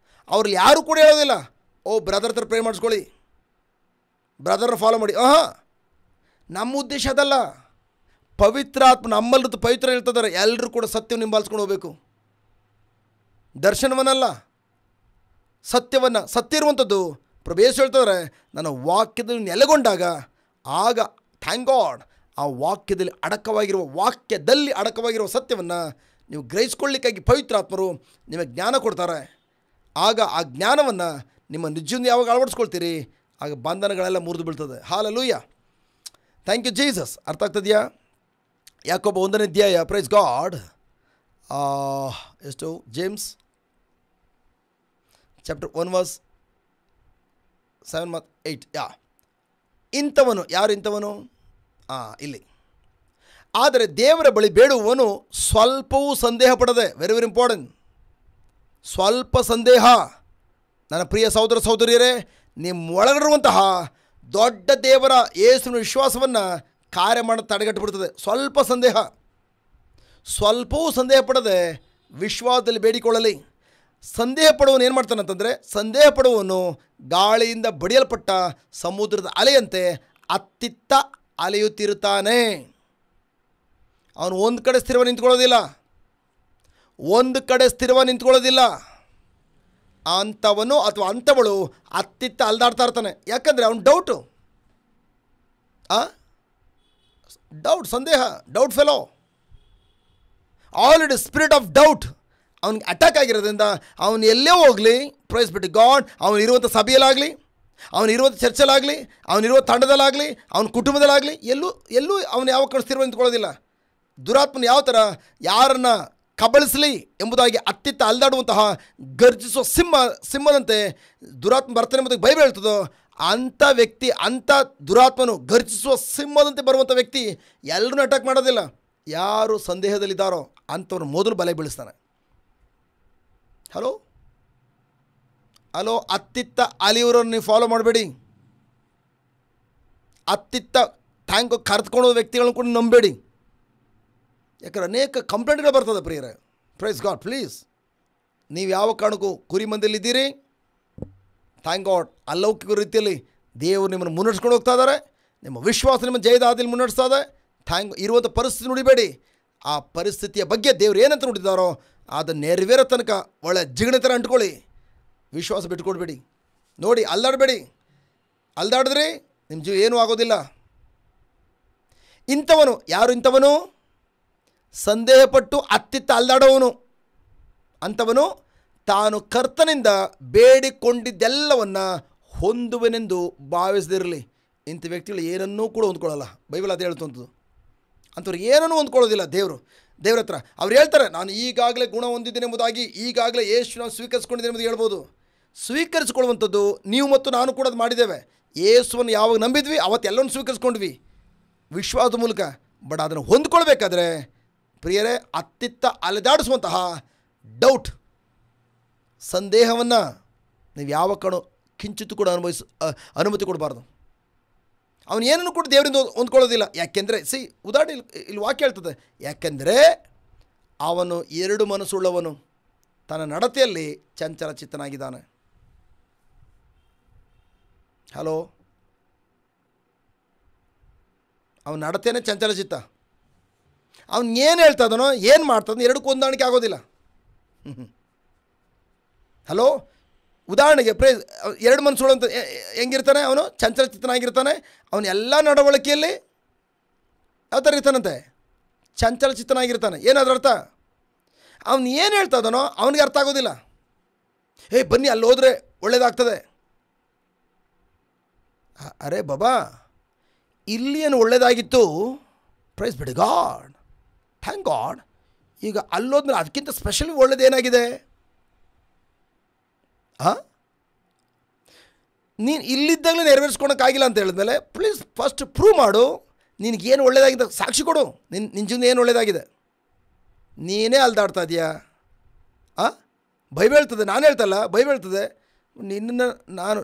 ಅವ್ರಲ್ಲಿ ಯಾರೂ ಕೂಡ ಹೇಳೋದಿಲ್ಲ ಓ ಬ್ರದರ್ ಹತ್ರ ಪ್ರೇ ಮಾಡಿಸ್ಕೊಳ್ಳಿ, ಬ್ರದರ್ನ ಫಾಲೋ ಮಾಡಿ. ನಮ್ಮ ಉದ್ದೇಶ ಅದಲ್ಲ. ಪವಿತ್ರಾತ್ಮ ನಮ್ಮಲ್ಲಿದ್ದು ಪವಿತ್ರ ಹೇಳ್ತಿದ್ದಾರೆ, ಎಲ್ಲರೂ ಕೂಡ ಸತ್ಯವನ್ನು ಹಿಂಬಾಲಿಸ್ಕೊಂಡು ಹೋಗಬೇಕು. ದರ್ಶನವನ್ನಲ್ಲ, ಸತ್ಯವನ್ನು. ಸತ್ಯ ಇರುವಂಥದ್ದು ಪ್ರಭು ಯೇಸು ಹೇಳ್ತಿದ್ದಾರೆ, ನನ್ನ ವಾಕ್ಯದಲ್ಲಿ ನೆಲೆಗೊಂಡಾಗ ಆಗ ಥ್ಯಾಂಕ್ ಗಾಡ್ ಆ ವಾಕ್ಯದಲ್ಲಿ ಅಡಕವಾಗಿರುವ ಸತ್ಯವನ್ನು ನೀವು ಗ್ರಹಿಸ್ಕೊಳ್ಳಿಕ್ಕಾಗಿ ಪವಿತ್ರಾತ್ಮರು ನಿಮಗೆ ಜ್ಞಾನ ಕೊಡ್ತಾರೆ. ಆಗ ಆ ಜ್ಞಾನವನ್ನು ನಿಮ್ಮ ನಿಜದಿಂದ ಯಾವಾಗ ಅಳವಡಿಸ್ಕೊಳ್ತೀರಿ ಆಗ ಬಂಧನಗಳೆಲ್ಲ ಮುರಿದು ಬೀಳ್ತದೆ. Hallelujah, thank you Jesus. ಅರ್ಥ ಆಗ್ತದೆಯಾ? ಯಾಕೋಬ 1ನೇ ಅಧ್ಯಾಯ ಪ್ರೈಸ್ ಗಾಡ್ ಎಷ್ಟು ಜೇಮ್ಸ್ ಚಾಪ್ಟರ್ 1 ವರ್ಸ್ 7 ಮತ್ತು 8. ಇಂಥವನು ಯಾರು? ಇಂಥವನು ಇಲ್ಲಿ. ಆದರೆ ದೇವರ ಬಳಿ ಬೇಡುವವನು ಸ್ವಲ್ಪವೂ ಸಂದೇಹ ಪಡದೆ, ವೆರಿ ವೆರಿ ಇಂಪಾರ್ಟೆಂಟ್, ಸ್ವಲ್ಪ ಸಂದೇಹ. ನನ್ನ ಪ್ರಿಯ ಸಹೋದರ ಸಹೋದರಿಯರೇ, ನಿಮ್ಮ ಒಳಗಿರುವಂತಹ ದೊಡ್ಡ ದೇವರ ಯೇಸುವಿನ ವಿಶ್ವಾಸವನ್ನು ಕಾರ್ಯ ಮಾಡೋದು ತಡೆಗಟ್ಟಿಬಿಡ್ತದೆ. ಸ್ವಲ್ಪವೂ ಸಂದೇಹ ಪಡದೆ ವಿಶ್ವಾಸದಲ್ಲಿ ಬೇಡಿಕೊಳ್ಳಲಿ. ಸಂದೇಹ ಪಡುವವನು ಏನು ಮಾಡ್ತಾನಂತಂದರೆ, ಸಂದೇಹ ಪಡುವವನು ಗಾಳಿಯಿಂದ ಬಡಿಯಲ್ಪಟ್ಟ ಸಮುದ್ರದ ಅಲೆಯಂತೆ ಅತ್ತಿತ್ತ ಅಲೆಯುತ್ತಿರುತ್ತಾನೆ. ಅವನು ಒಂದು ಕಡೆ ಸ್ಥಿರವಾಗಿ ನಿಂತ್ಕೊಳ್ಳೋದಿಲ್ಲ. ಅಂಥವನು ಅಥವಾ ಅಂಥವಳು ಅತ್ತಿತ್ತ ಅಲ್ದಾಡ್ತಾ ಇರ್ತಾನೆ. ಯಾಕಂದರೆ ಅವನು ಡೌಟು. ಡೌಟ್, ಸಂದೇಹ, doubt fellow. Already spirit of doubt ಅವನಿಗೆ ಅಟ್ಯಾಕ್ ಆಗಿರೋದ್ರಿಂದ ಅವನು ಎಲ್ಲೇ ಹೋಗಲಿ, ಪ್ರೈಸ್ ಬಿಟ್ಟು ಗಾಡ್, ಅವನಿರುವಂಥ ಸಭೆಯಲ್ಲಾಗಲಿ, ಅವನಿರುವಂಥ ಚರ್ಚಲ್ಲಾಗಲಿ, ಅವನಿರುವ ತಂಡದಲ್ಲಾಗಲಿ, ಅವನ ಕುಟುಂಬದಲ್ಲಾಗಲಿ, ಎಲ್ಲೂ ಅವನು ಯಾವ ಕಡೆ ಸ್ಥಿರವಾಗಿ ನಿಂತ್ಕೊಳ್ಳೋದಿಲ್ಲ. ದುರಾತ್ಮನ ಯಾವ ಥರ ಯಾರನ್ನು ಕಬಳಿಸಲಿ ಎಂಬುದಾಗಿ ಅತ್ತಿತ್ತ ಅಲ್ದಾಡುವಂತಹ ಗರ್ಜಿಸುವ ಸಿಂಹದಂತೆ ದುರಾತ್ಮ ಬರ್ತಾನೆ ಎಂಬುದಾಗಿ ಬೈಬಲ್ ಹೇಳ್ತದೋ, ಅಂಥ ವ್ಯಕ್ತಿ, ಅಂಥ ದುರಾತ್ಮನು ಗರ್ಜಿಸುವ ಸಿಂಹದಂತೆ ಬರುವಂಥ ವ್ಯಕ್ತಿ ಎಲ್ಲರೂ ಅಟ್ಯಾಕ್ ಮಾಡೋದಿಲ್ಲ. ಯಾರು ಸಂದೇಹದಲ್ಲಿದ್ದಾರೋ ಅಂಥವ್ರು ಮೊದಲು ಬಲೆ ಬೀಳಿಸ್ತಾನೆ. ಹಲೋ, ಅತ್ತಿತ್ತ ಅಲಿಯವರನ್ನು ನೀವು ಫಾಲೋ ಮಾಡಬೇಡಿ. ಅತ್ತಿತ್ತ ಟ್ಯಾಂಕ್ ಕರೆದುಕೊಳ್ಳೋ ವ್ಯಕ್ತಿಗಳನ್ನು ಕೂಡ ನಂಬೇಡಿ. ಯಾಕಂದ್ರೆ ಅನೇಕ ಕಂಪ್ಲೇಂಟ್ಗಳು ಬರ್ತದೆ ಪ್ರಿಯರೇ. Praise God. ಪ್ಲೀಸ್, ನೀವು ಯಾವ ಕಾರಣಕ್ಕೂ ಕುರಿ ಮಂದಿಯಲ್ಲಿದ್ದೀರಿ, ಥ್ಯಾಂಕ್ ಗಾಡ್, ಅಲೌಕಿಕ ರೀತಿಯಲ್ಲಿ ದೇವರು ನಿಮ್ಮನ್ನು ಮುನ್ನಡೆಸ್ಕೊಂಡು ಹೋಗ್ತಾ ಇದ್ದಾರೆ. ನಿಮ್ಮ ವಿಶ್ವಾಸ ನಿಮ್ಮ ಜಯದ ಹಾದಿಯಲ್ಲಿ ಮುನ್ನಡೆಸ್ತಾ ಇದೆ. ಇರುವಂಥ ಪರಿಸ್ಥಿತಿ ನುಡಿಬೇಡಿ. ಆ ಪರಿಸ್ಥಿತಿಯ ಬಗ್ಗೆ ದೇವರು ಏನಂತ ನುಡಿದಾರೋ ಅದನ್ನು ನೆರವೇರೋ ತನಕ ಒಳ್ಳೆ ಜಿಗಣೆ ಥರ ಅಂಟ್ಕೊಳ್ಳಿ. ವಿಶ್ವಾಸ ಬಿಟ್ಕೊಡ್ಬೇಡಿ. ನೋಡಿ, ಅಲ್ದಾಡಬೇಡಿ. ಅಲ್ದಾಡಿದ್ರೆ ನಿಮ್ಮ ಜೀವ ಏನೂ ಆಗೋದಿಲ್ಲ. ಇಂಥವನು ಯಾರು? ಇಂಥವನು ಸಂದೇಹಪಟ್ಟು ಅತ್ತಿತ್ತ ಅಲ್ದಾಡೋವನು. ಅಂಥವನು ತಾನು ಕರ್ತನಿಂದ ಬೇಡಿಕೊಂಡಿದ್ದೆಲ್ಲವನ್ನು ಹೊಂದುವೆನೆಂದು ಭಾವಿಸದಿರಲಿ. ಇಂಥ ವ್ಯಕ್ತಿಗಳು ಏನನ್ನೂ ಕೂಡ ಹೊಂದ್ಕೊಳ್ಳಲ್ಲ. ಬೈಬಲ್ ಅದು ಹೇಳ್ತಂಥದ್ದು. ಅಂಥವ್ರು ಏನನ್ನೂ ಹೊಂದ್ಕೊಳ್ಳೋದಿಲ್ಲ ದೇವ್ರ ಹತ್ರ. ಅವ್ರು ಹೇಳ್ತಾರೆ, ನಾನು ಈಗಾಗಲೇ ಗುಣ ಹೊಂದಿದ್ದೇನೆ ಎಂಬುದಾಗಿ, ಈಗಾಗಲೇ ಯೇಸುವನ್ನು ಸ್ವೀಕರಿಸ್ಕೊಂಡಿದ್ದೇನೆ ಎಂಬುದು ಹೇಳ್ಬೋದು. ಸ್ವೀಕರಿಸಿಕೊಳ್ಳುವಂಥದ್ದು ನೀವು ಮತ್ತು ನಾನು ಕೂಡ ಅದು ಮಾಡಿದ್ದೇವೆ. ಯೇಸುವನ್ನು ಯಾವಾಗ ನಂಬಿದ್ವಿ ಅವತ್ತೆಲ್ಲವನ್ನು ಸ್ವೀಕರಿಸ್ಕೊಂಡ್ವಿ ವಿಶ್ವಾಸದ ಮೂಲಕ. ಬಟ್ ಅದನ್ನು ಹೊಂದ್ಕೊಳ್ಬೇಕಾದ್ರೆ ಪ್ರಿಯರೇ, ಅತ್ತಿತ್ತ ಅಲೆದಾಡಿಸುವಂತಹ ಡೌಟ್, ಸಂದೇಹವನ್ನು ನೀವು ಯಾವ ಕಣು ಕಿಂಚಿತ್ತು ಕೂಡ ಅನುಮತಿ ಕೊಡಬಾರ್ದು. ಅವನು ಏನನ್ನು ಕೂಡ ದೇವರಿಂದ ಹೊಂದ್ಕೊಳ್ಳೋದಿಲ್ಲ. ಯಾಕೆಂದರೆ ಉದಾಹರಣೆ ಇಲ್ಲಿ ವಾಕ್ಯ ಹೇಳ್ತದೆ, ಯಾಕೆಂದರೆ ಅವನು ಎರಡು ಮನಸ್ಸುಳ್ಳವನು, ತನ್ನ ನಡತೆಯಲ್ಲಿ ಚಂಚಲ ಚಿತ್ತನಾಗಿದ್ದಾನೆ. ಅವನ ನಡತೆಯೇ ಚಂಚಲ ಚಿತ್ತ. ಅವನು ಏನು ಹೇಳ್ತಾ ಇದ್ದಾನೋ, ಏನು ಮಾಡ್ತಾನೋ ಎರಡಕ್ಕೂ ಹೊಂದಾಣಿಕೆ ಆಗೋದಿಲ್ಲ. ಉದಾಹರಣೆಗೆ ಎರಡು ಮನಸ್ಸುಗಳು ಅಂತ ಹೆಂಗಿರ್ತಾನೆ, ಅವನು ಚಂಚಲ ಚಿತ್ತನಾಗಿರ್ತಾನೆ. ಅವನು ಎಲ್ಲ ನಡವಳಿಕೆಯಲ್ಲಿ ಯಾವ ಥರ ಇರ್ತಾನಂತೆ, ಚಂಚಲ ಚಿತ್ತನಾಗಿರ್ತಾನೆ. ಏನಾದ್ರೂ ಅರ್ಥ? ಅವನು ಏನು ಹೇಳ್ತಾ ಇದ್ದಾನೋ ಅವನಿಗೆ ಅರ್ಥ ಆಗೋದಿಲ್ಲ. ಬನ್ನಿ ಅಲ್ಲಿ ಹೋದರೆ ಒಳ್ಳೇದಾಗ್ತದೆ. ಅರೆ ಬಾಬಾ, ಇಲ್ಲಿ ಏನು ಒಳ್ಳೇದಾಗಿತ್ತು, ಪ್ರೈಸ್ ಬಿಡಿ ಗಾಡ್, ಥ್ಯಾಂಕ್ ಗಾಡ್. ಈಗ ಅಲ್ಲೋದ್ಮೇಲೆ ಅದಕ್ಕಿಂತ ಸ್ಪೆಷಲಿ ಒಳ್ಳೇದೇನಾಗಿದೆ? ನೀನು ಇಲ್ಲಿದ್ದಾಗಲೇ ನೆರವೇರಿಸ್ಕೊಳಕ್ಕಾಗಿಲ್ಲ ಅಂತ ಹೇಳಿದ್ಮೇಲೆ ಪ್ಲೀಸ್ ಫಸ್ಟ್ ಪ್ರೂವ್ ಮಾಡು. ನಿನಗೇನು ಒಳ್ಳೇದಾಗಿದೆ ಸಾಕ್ಷಿ ಕೊಡು. ನಿನ್ನ ಜೀವನ ಏನು ಒಳ್ಳೇದಾಗಿದೆ. ನೀನೇ ಅಲ್ದಾಡ್ತಾ ಇದೆಯಾ? ಬೈಬಲ್ ಹೇಳ್ತದೆ, ನಾನು ಹೇಳ್ತಲ್ಲ, ಬೈಬಲ್ ಹೇಳ್ತದೆ. ನಿನ್ನನ್ನು ನಾನು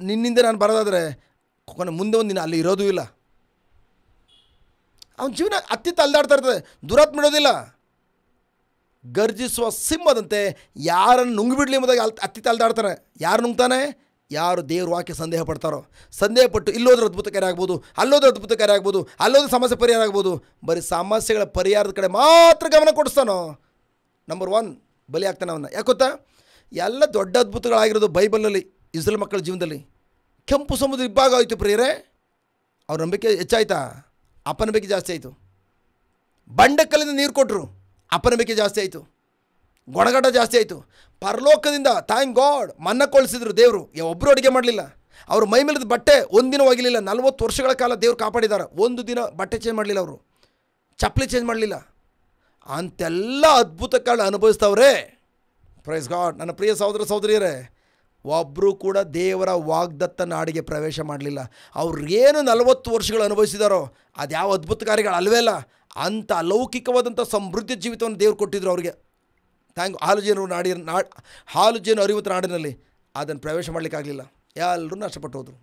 ನಿನ್ನಿಂದ ನಾನು ಬರೋದಾದರೆ ಮುಂದೆ ಒಂದು ನೀನು ಅಲ್ಲಿ ಇರೋದೂ ಇಲ್ಲ. ಅವನ ಜೀವನ ಅತ್ತಿತ್ತ ಅಲ್ದಾಡ್ತಾ ಇರ್ತದೆ. ದುರಾತ್ಮ ಬಿಡೋದಿಲ್ಲ. ಗರ್ಜಿಸುವ ಸಿಂಹದಂತೆ ಯಾರನ್ನು ನುಂಗಿಬಿಡಲಿ ಎಂಬುದಾಗಿ ಅತ್ತಿತ್ತ ಅಲ್ದಾಡ್ತಾನೆ. ಯಾರು ನುಂಗ್ತಾನೆ? ಯಾರು ದೇವ್ರ ವಾಕ್ಯ ಸಂದೇಹ ಪಡ್ತಾರೋ. ಸಂದೇಹಪಟ್ಟು ಇಲ್ಲೋದ್ರೆ ಅದ್ಭುತ ಕಾರ್ಯ ಆಗ್ಬೋದು, ಅಲ್ಲೋದ್ರೆ ಅದ್ಭುತ ಕಾರ್ಯ ಆಗ್ಬೋದು, ಅಲ್ಲೋದ್ರೆ ಸಮಸ್ಯೆ ಪರಿಹಾರ ಆಗ್ಬೋದು. ಬರೀ ಸಮಸ್ಯೆಗಳ ಪರಿಹಾರದ ಕಡೆ ಮಾತ್ರ ಗಮನ ಕೊಡಿಸ್ತಾನೋ, ನಂಬರ್ 1 ಬಲಿ ಆಗ್ತಾನೆ ಅವನ್ನ. ಯಾಕೆ ಗೊತ್ತಾ? ಎಲ್ಲ ದೊಡ್ಡ ಅದ್ಭುತಗಳಾಗಿರೋದು ಬೈಬಲ್ನಲ್ಲಿ, ಇಸ್ರೇಲ್ ಮಕ್ಕಳ ಜೀವನದಲ್ಲಿ. ಕೆಂಪು ಸಮುದ್ರ ಇಬ್ಬಾಗ ಆಯಿತು ಪ್ರಿಯರೇ. ಅವ್ರ ನಂಬಿಕೆ ಹೆಚ್ಚಾಯ್ತಾ? ಅಪನಂಬಿಕೆ ಜಾಸ್ತಿ ಆಯಿತು. ಬಂಡೆಕಲ್ಲಿಂದ ನೀರು ಕೊಟ್ಟರು, ಅಪನಂಬಿಕೆ ಜಾಸ್ತಿ ಆಯಿತು. ಗೊಣಗಾಟ ಜಾಸ್ತಿ ಆಯಿತು. ಪರಲೋಕದಿಂದ ಥ್ಯಾಂಕ್ ಗಾಡ್ ಮನ್ನ ಕೊಳಿಸಿದ್ರು ದೇವರು. ಒಬ್ಬರು ಅಡುಗೆ ಮಾಡಲಿಲ್ಲ. ಅವ್ರ ಮೈ ಮೇಲದ ಬಟ್ಟೆ ಒಂದಿನ ಒಗಿಲಿಲ್ಲ. 40 ವರ್ಷಗಳ ಕಾಲ ದೇವ್ರು ಕಾಪಾಡಿದ್ದಾರೆ. ಒಂದು ದಿನ ಬಟ್ಟೆ ಚೇಂಜ್ ಮಾಡಲಿಲ್ಲ, ಅವರು ಚಪ್ಪಲಿ ಚೇಂಜ್ ಮಾಡಲಿಲ್ಲ. ಅಂತೆಲ್ಲ ಅದ್ಭುತಗಳನ್ನ ಅನುಭವಿಸ್ತವ್ರೆ. Praise God. ನನ್ನ ಪ್ರಿಯ ಸಹೋದರ ಸಹೋದರಿಯರೇ, ಒಬ್ಬರು ಕೂಡ ದೇವರ ವಾಗ್ದತ್ತ ನಾಡಿಗೆ ಪ್ರವೇಶ ಮಾಡಲಿಲ್ಲ. ಅವ್ರೇನು 40 ವರ್ಷಗಳು ಅನುಭವಿಸಿದಾರೋ ಅದು ಯಾವ ಅದ್ಭುತ ಕಾರ್ಯಗಳು ಅಲ್ವೇ ಅಲ್ಲ. ಅಂಥ ಅಲೌಕಿಕವಾದಂಥ ಸಮೃದ್ಧಿ ಜೀವಿತವನ್ನು ದೇವ್ರು ಕೊಟ್ಟಿದ್ರು ಅವ್ರಿಗೆ. ಹಾಲು ಜೇನು ಅರಿಯುವಂಥ ನಾಡಿನಲ್ಲಿ ಅದನ್ನು ಪ್ರವೇಶ ಮಾಡಲಿಕ್ಕಾಗಲಿಲ್ಲ. ಎಲ್ಲರೂ ನಷ್ಟಪಟ್ಟು ಹೋದರು.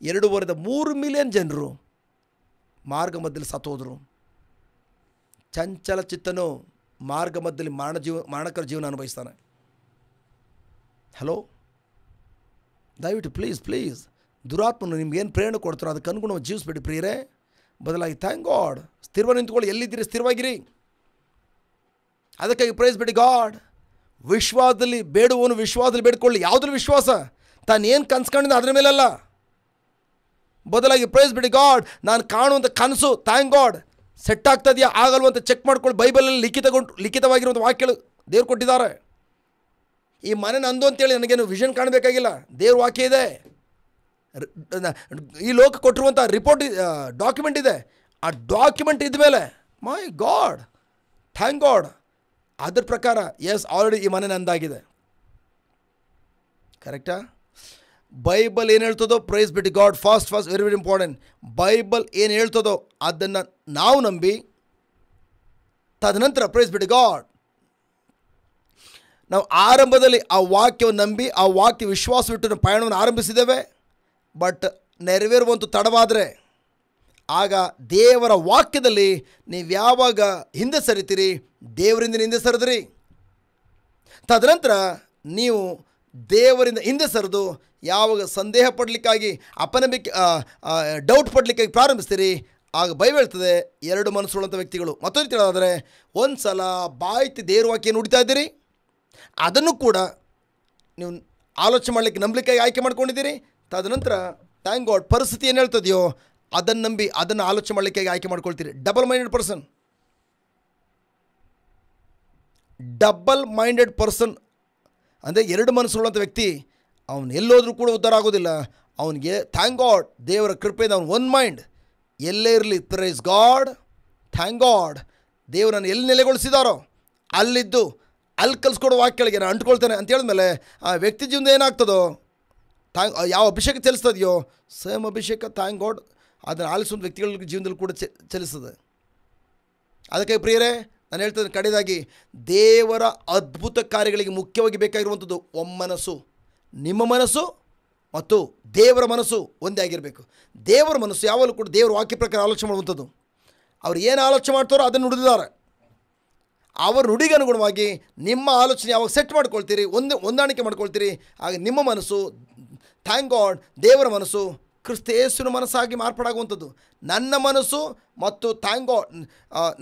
2.3 ಮಿಲಿಯನ್ ಜನರು ಮಾರ್ಗ ಮಧ್ಯದಲ್ಲಿ ಸತ್ತು ಹೋದರು. ಚಂಚಲ ಚಿತ್ತನು ಮಾರ್ಗ ಮಧ್ಯದಲ್ಲಿ ಮಾರಣಕರ ಜೀವನ ಅನುಭವಿಸ್ತಾನೆ. ದಯವಿಟ್ಟು ಪ್ಲೀಸ್ ದುರಾತ್ಮನು ನಿಮ್ಗೇನು ಪ್ರೇರಣೆ ಕೊಡ್ತಾರೋ ಅದಕ್ಕೆ ಅನುಗುಣವಾಗಿ ಜೀವಿಸ್ಬೇಡಿ ಪ್ರಿಯರೇ. ಬದಲಾಗಿ ಥ್ಯಾಂಕ್ ಗಾಡ್, ಸ್ಥಿರವಾಗಿ ನಿಂತ್ಕೊಳ್ಳಿ. ಎಲ್ಲಿದ್ದೀರಿ ಸ್ಥಿರವಾಗಿರಿ. ಅದಕ್ಕಾಗಿ ಪ್ರೈಸ್ ಬಿಡಿ ಗಾಡ್. ವಿಶ್ವಾಸದಲ್ಲಿ ಬೇಡುವವನು ವಿಶ್ವಾಸದಲ್ಲಿ ಬೇಡ್ಕೊಳ್ಳಿ. ಯಾವುದ್ರ ವಿಶ್ವಾಸ? ತಾನೇನು ಕನ್ಸ್ಕೊಂಡಿದ್ದ ಅದರ ಮೇಲಲ್ಲ. ಬದಲಾಗಿ ಪ್ರೈಸ್ ಬಿಡಿ ಗಾಡ್, ನಾನು ಕಾಣುವಂಥ ಕನಸು ಥ್ಯಾಂಕ್ ಗಾಡ್ ಸೆಟ್ ಆಗ್ತದೆಯಾ ಆಗಲ್ವಂತ ಚೆಕ್ ಮಾಡ್ಕೊಂಡು ಬೈಬಲಲ್ಲಿ ಲಿಖಿತವಾಗಿರುವಂಥ ವಾಕ್ಯಗಳು ದೇವ್ರು ಕೊಟ್ಟಿದ್ದಾರೆ. ಈ ಮನೆ ನಂದು ಅಂತೇಳಿ ನನಗೇನು ವಿಷನ್ ಕಾಣಬೇಕಾಗಿಲ್ಲ, ದೇವ್ರ ವಾಕ್ಯ ಇದೆ, ಈ ಲೋಕ ಕೊಟ್ಟಿರುವಂಥ ರಿಪೋರ್ಟ್ ಡಾಕ್ಯುಮೆಂಟ್ ಇದೆ. ಆ ಡಾಕ್ಯುಮೆಂಟ್ ಇದ್ಮೇಲೆ ಮೈ ಗಾಡ್ ಥ್ಯಾಂಕ್ ಗಾಡ್, ಅದ್ರ ಪ್ರಕಾರ ಎಸ್ ಆಲ್ರೆಡಿ ಈ ಮನೆ ನಂದಾಗಿದೆ. ಕರೆಕ್ಟಾ? ಬೈಬಲ್ ಏನು ಹೇಳ್ತದೋ ಪ್ರೈಸ್ ಬಿಟ್ಟು god fast very very important. Bible ಏನು ಹೇಳ್ತದೋ ಅದನ್ನು ನಾವು ನಂಬಿ ತದನಂತರ ಪ್ರೈಸ್ ಬಿಟ್ಟು ಗಾಡ್ ನಾವು ಆರಂಭದಲ್ಲಿ ಆ ವಾಕ್ಯವನ್ನು ನಂಬಿ ಆ ವಾಕ್ಯ ವಿಶ್ವಾಸವಿಟ್ಟು ನಾವು ಪಯಣವನ್ನು ಆರಂಭಿಸಿದ್ದೇವೆ. ಬಟ್ ನೆರವೇರುವಂತೂ ತಡವಾದರೆ ಆಗ ದೇವರ ವಾಕ್ಯದಲ್ಲಿ ನೀವು ಯಾವಾಗ ಹಿಂದೆ ಸರಿತೀರಿ, ದೇವರಿಂದ ಹಿಂದೆ ಸರಿದ್ರಿ. ತದನಂತರ ನೀವು ದೇವರಿಂದ ಹಿಂದೆ ಸರಿದು ಯಾವಾಗ ಸಂದೇಹ ಪಡಲಿಕ್ಕಾಗಿ ಅಪನಂಬಿಕೆ ಡೌಟ್ ಪಡಲಿಕ್ಕಾಗಿ ಪ್ರಾರಂಭಿಸ್ತೀರಿ, ಆಗ ಬೈಬಲ್ ಹೇಳ್ತದೆ ಎರಡು ಮನಸ್ಸುಳ್ಳಂಥ ವ್ಯಕ್ತಿಗಳು. ಮತ್ತೊಂದು ತಿಳಿದಾದರೆ ಒಂದು ಸಲ ಬಾಯ್ತಿ ದೇವ್ರ ವಾಕ್ಯ ನುಡಿತಾ ಇದ್ದೀರಿ, ಅದನ್ನು ಕೂಡ ನೀವು ಆಲೋಚನೆ ಮಾಡಲಿಕ್ಕೆ ನಂಬಲಿಕ್ಕಾಗಿ ಆಯ್ಕೆ ಮಾಡ್ಕೊಂಡಿದ್ದೀರಿ. ತದನಂತರ ಥ್ಯಾಂಕ್ ಗಾಡ್ ಪರಿಸ್ಥಿತಿ ಏನು ಹೇಳ್ತದೆಯೋ ಅದನ್ನು ನಂಬಿ ಅದನ್ನು ಆಲೋಚನೆ ಮಾಡಲಿಕ್ಕಾಗಿ ಆಯ್ಕೆ ಮಾಡ್ಕೊಳ್ತೀರಿ. ಡಬಲ್ ಮೈಂಡೆಡ್ ಪರ್ಸನ್ ಅಂದರೆ ಎರಡು ಮನಸ್ಸುಳ್ಳಂಥ ವ್ಯಕ್ತಿ ಅವನು ಎಲ್ಲೋದ್ರೂ ಕೂಡ ಉದ್ಧಾರ ಆಗೋದಿಲ್ಲ. ಅವನಿಗೆ ಥ್ಯಾಂಕ್ ಗಾಡ್ ದೇವರ ಕೃಪೆಯಿಂದ ಅವನು ಒನ್ ಮೈಂಡ್ ಎಲ್ಲೇ ಇರಲಿ ಪ್ರೈಸ್ ಗಾಡ್ ಥ್ಯಾಂಕ್ ಗಾಡ್ ದೇವರನ್ನು ಎಲ್ಲಿ ನೆಲೆಗೊಳಿಸಿದಾರೋ ಅಲ್ಲಿದ್ದು ಅಲ್ಲಿ ಕಲಿಸ್ಕೊಡೋ ವಾಕ್ಯಗಳಿಗೆ ನಾನು ಅಂಟ್ಕೊಳ್ತೇನೆ ಅಂತ ಹೇಳಿದ್ಮೇಲೆ ಆ ವ್ಯಕ್ತಿ ಜೀವನದ ಏನಾಗ್ತದೋ ಯಾವ ಅಭಿಷೇಕ ಚಲಿಸ್ತದೆಯೋ ಸೇಮ್ ಅಭಿಷೇಕ ಥ್ಯಾಂಕ್ ಗಾಡ್ ಅದನ್ನು ಆಲಿಸುವಂಥ ವ್ಯಕ್ತಿಗಳ ಜೀವನದಲ್ಲಿ ಕೂಡ ಚಲಿಸ್ತದೆ. ಅದಕ್ಕೆ ಪ್ರಿಯರೇ ನಾನು ಹೇಳ್ತೇನೆ ಕಡೆಯದಾಗಿ ದೇವರ ಅದ್ಭುತ ಕಾರ್ಯಗಳಿಗೆ ಮುಖ್ಯವಾಗಿ ಬೇಕಾಗಿರುವಂಥದ್ದು ಒಮ್ಮನಸ್ಸು. ನಿಮ್ಮ ಮನಸ್ಸು ಮತ್ತು ದೇವರ ಮನಸ್ಸು ಒಂದೇ ಆಗಿರಬೇಕು. ದೇವರ ಮನಸ್ಸು ಯಾವಾಗಲೂ ಕೂಡ ದೇವರ ವಾಕ್ಯ ಪ್ರಕಾರ ಆಲೋಚನೆ ಮಾಡುವಂಥದ್ದು. ಅವ್ರು ಏನು ಆಲೋಚನೆ ಮಾಡ್ತಾರೋ ಅದನ್ನು ನುಡಿದಿದ್ದಾರೆ. ಅವರ ನುಡಿಗೆ ಅನುಗುಣವಾಗಿ ನಿಮ್ಮ ಆಲೋಚನೆ ಯಾವಾಗ ಸೆಟ್ ಮಾಡ್ಕೊಳ್ತೀರಿ, ಹೊಂದಾಣಿಕೆ ಮಾಡ್ಕೊಳ್ತೀರಿ, ಆಗ ನಿಮ್ಮ ಮನಸ್ಸು ಥ್ಯಾಂಕ್ ಗಾಡ್ ದೇವರ ಮನಸ್ಸು ಕ್ರಿಸ್ತ ಯೇಸುವಿನ ಮನಸ್ಸಾಗಿ ಮಾರ್ಪಾಡಾಗುವಂಥದ್ದು. ನನ್ನ ಮನಸ್ಸು ಮತ್ತು ಥ್ಯಾಂಕ್ ಗಾಡ್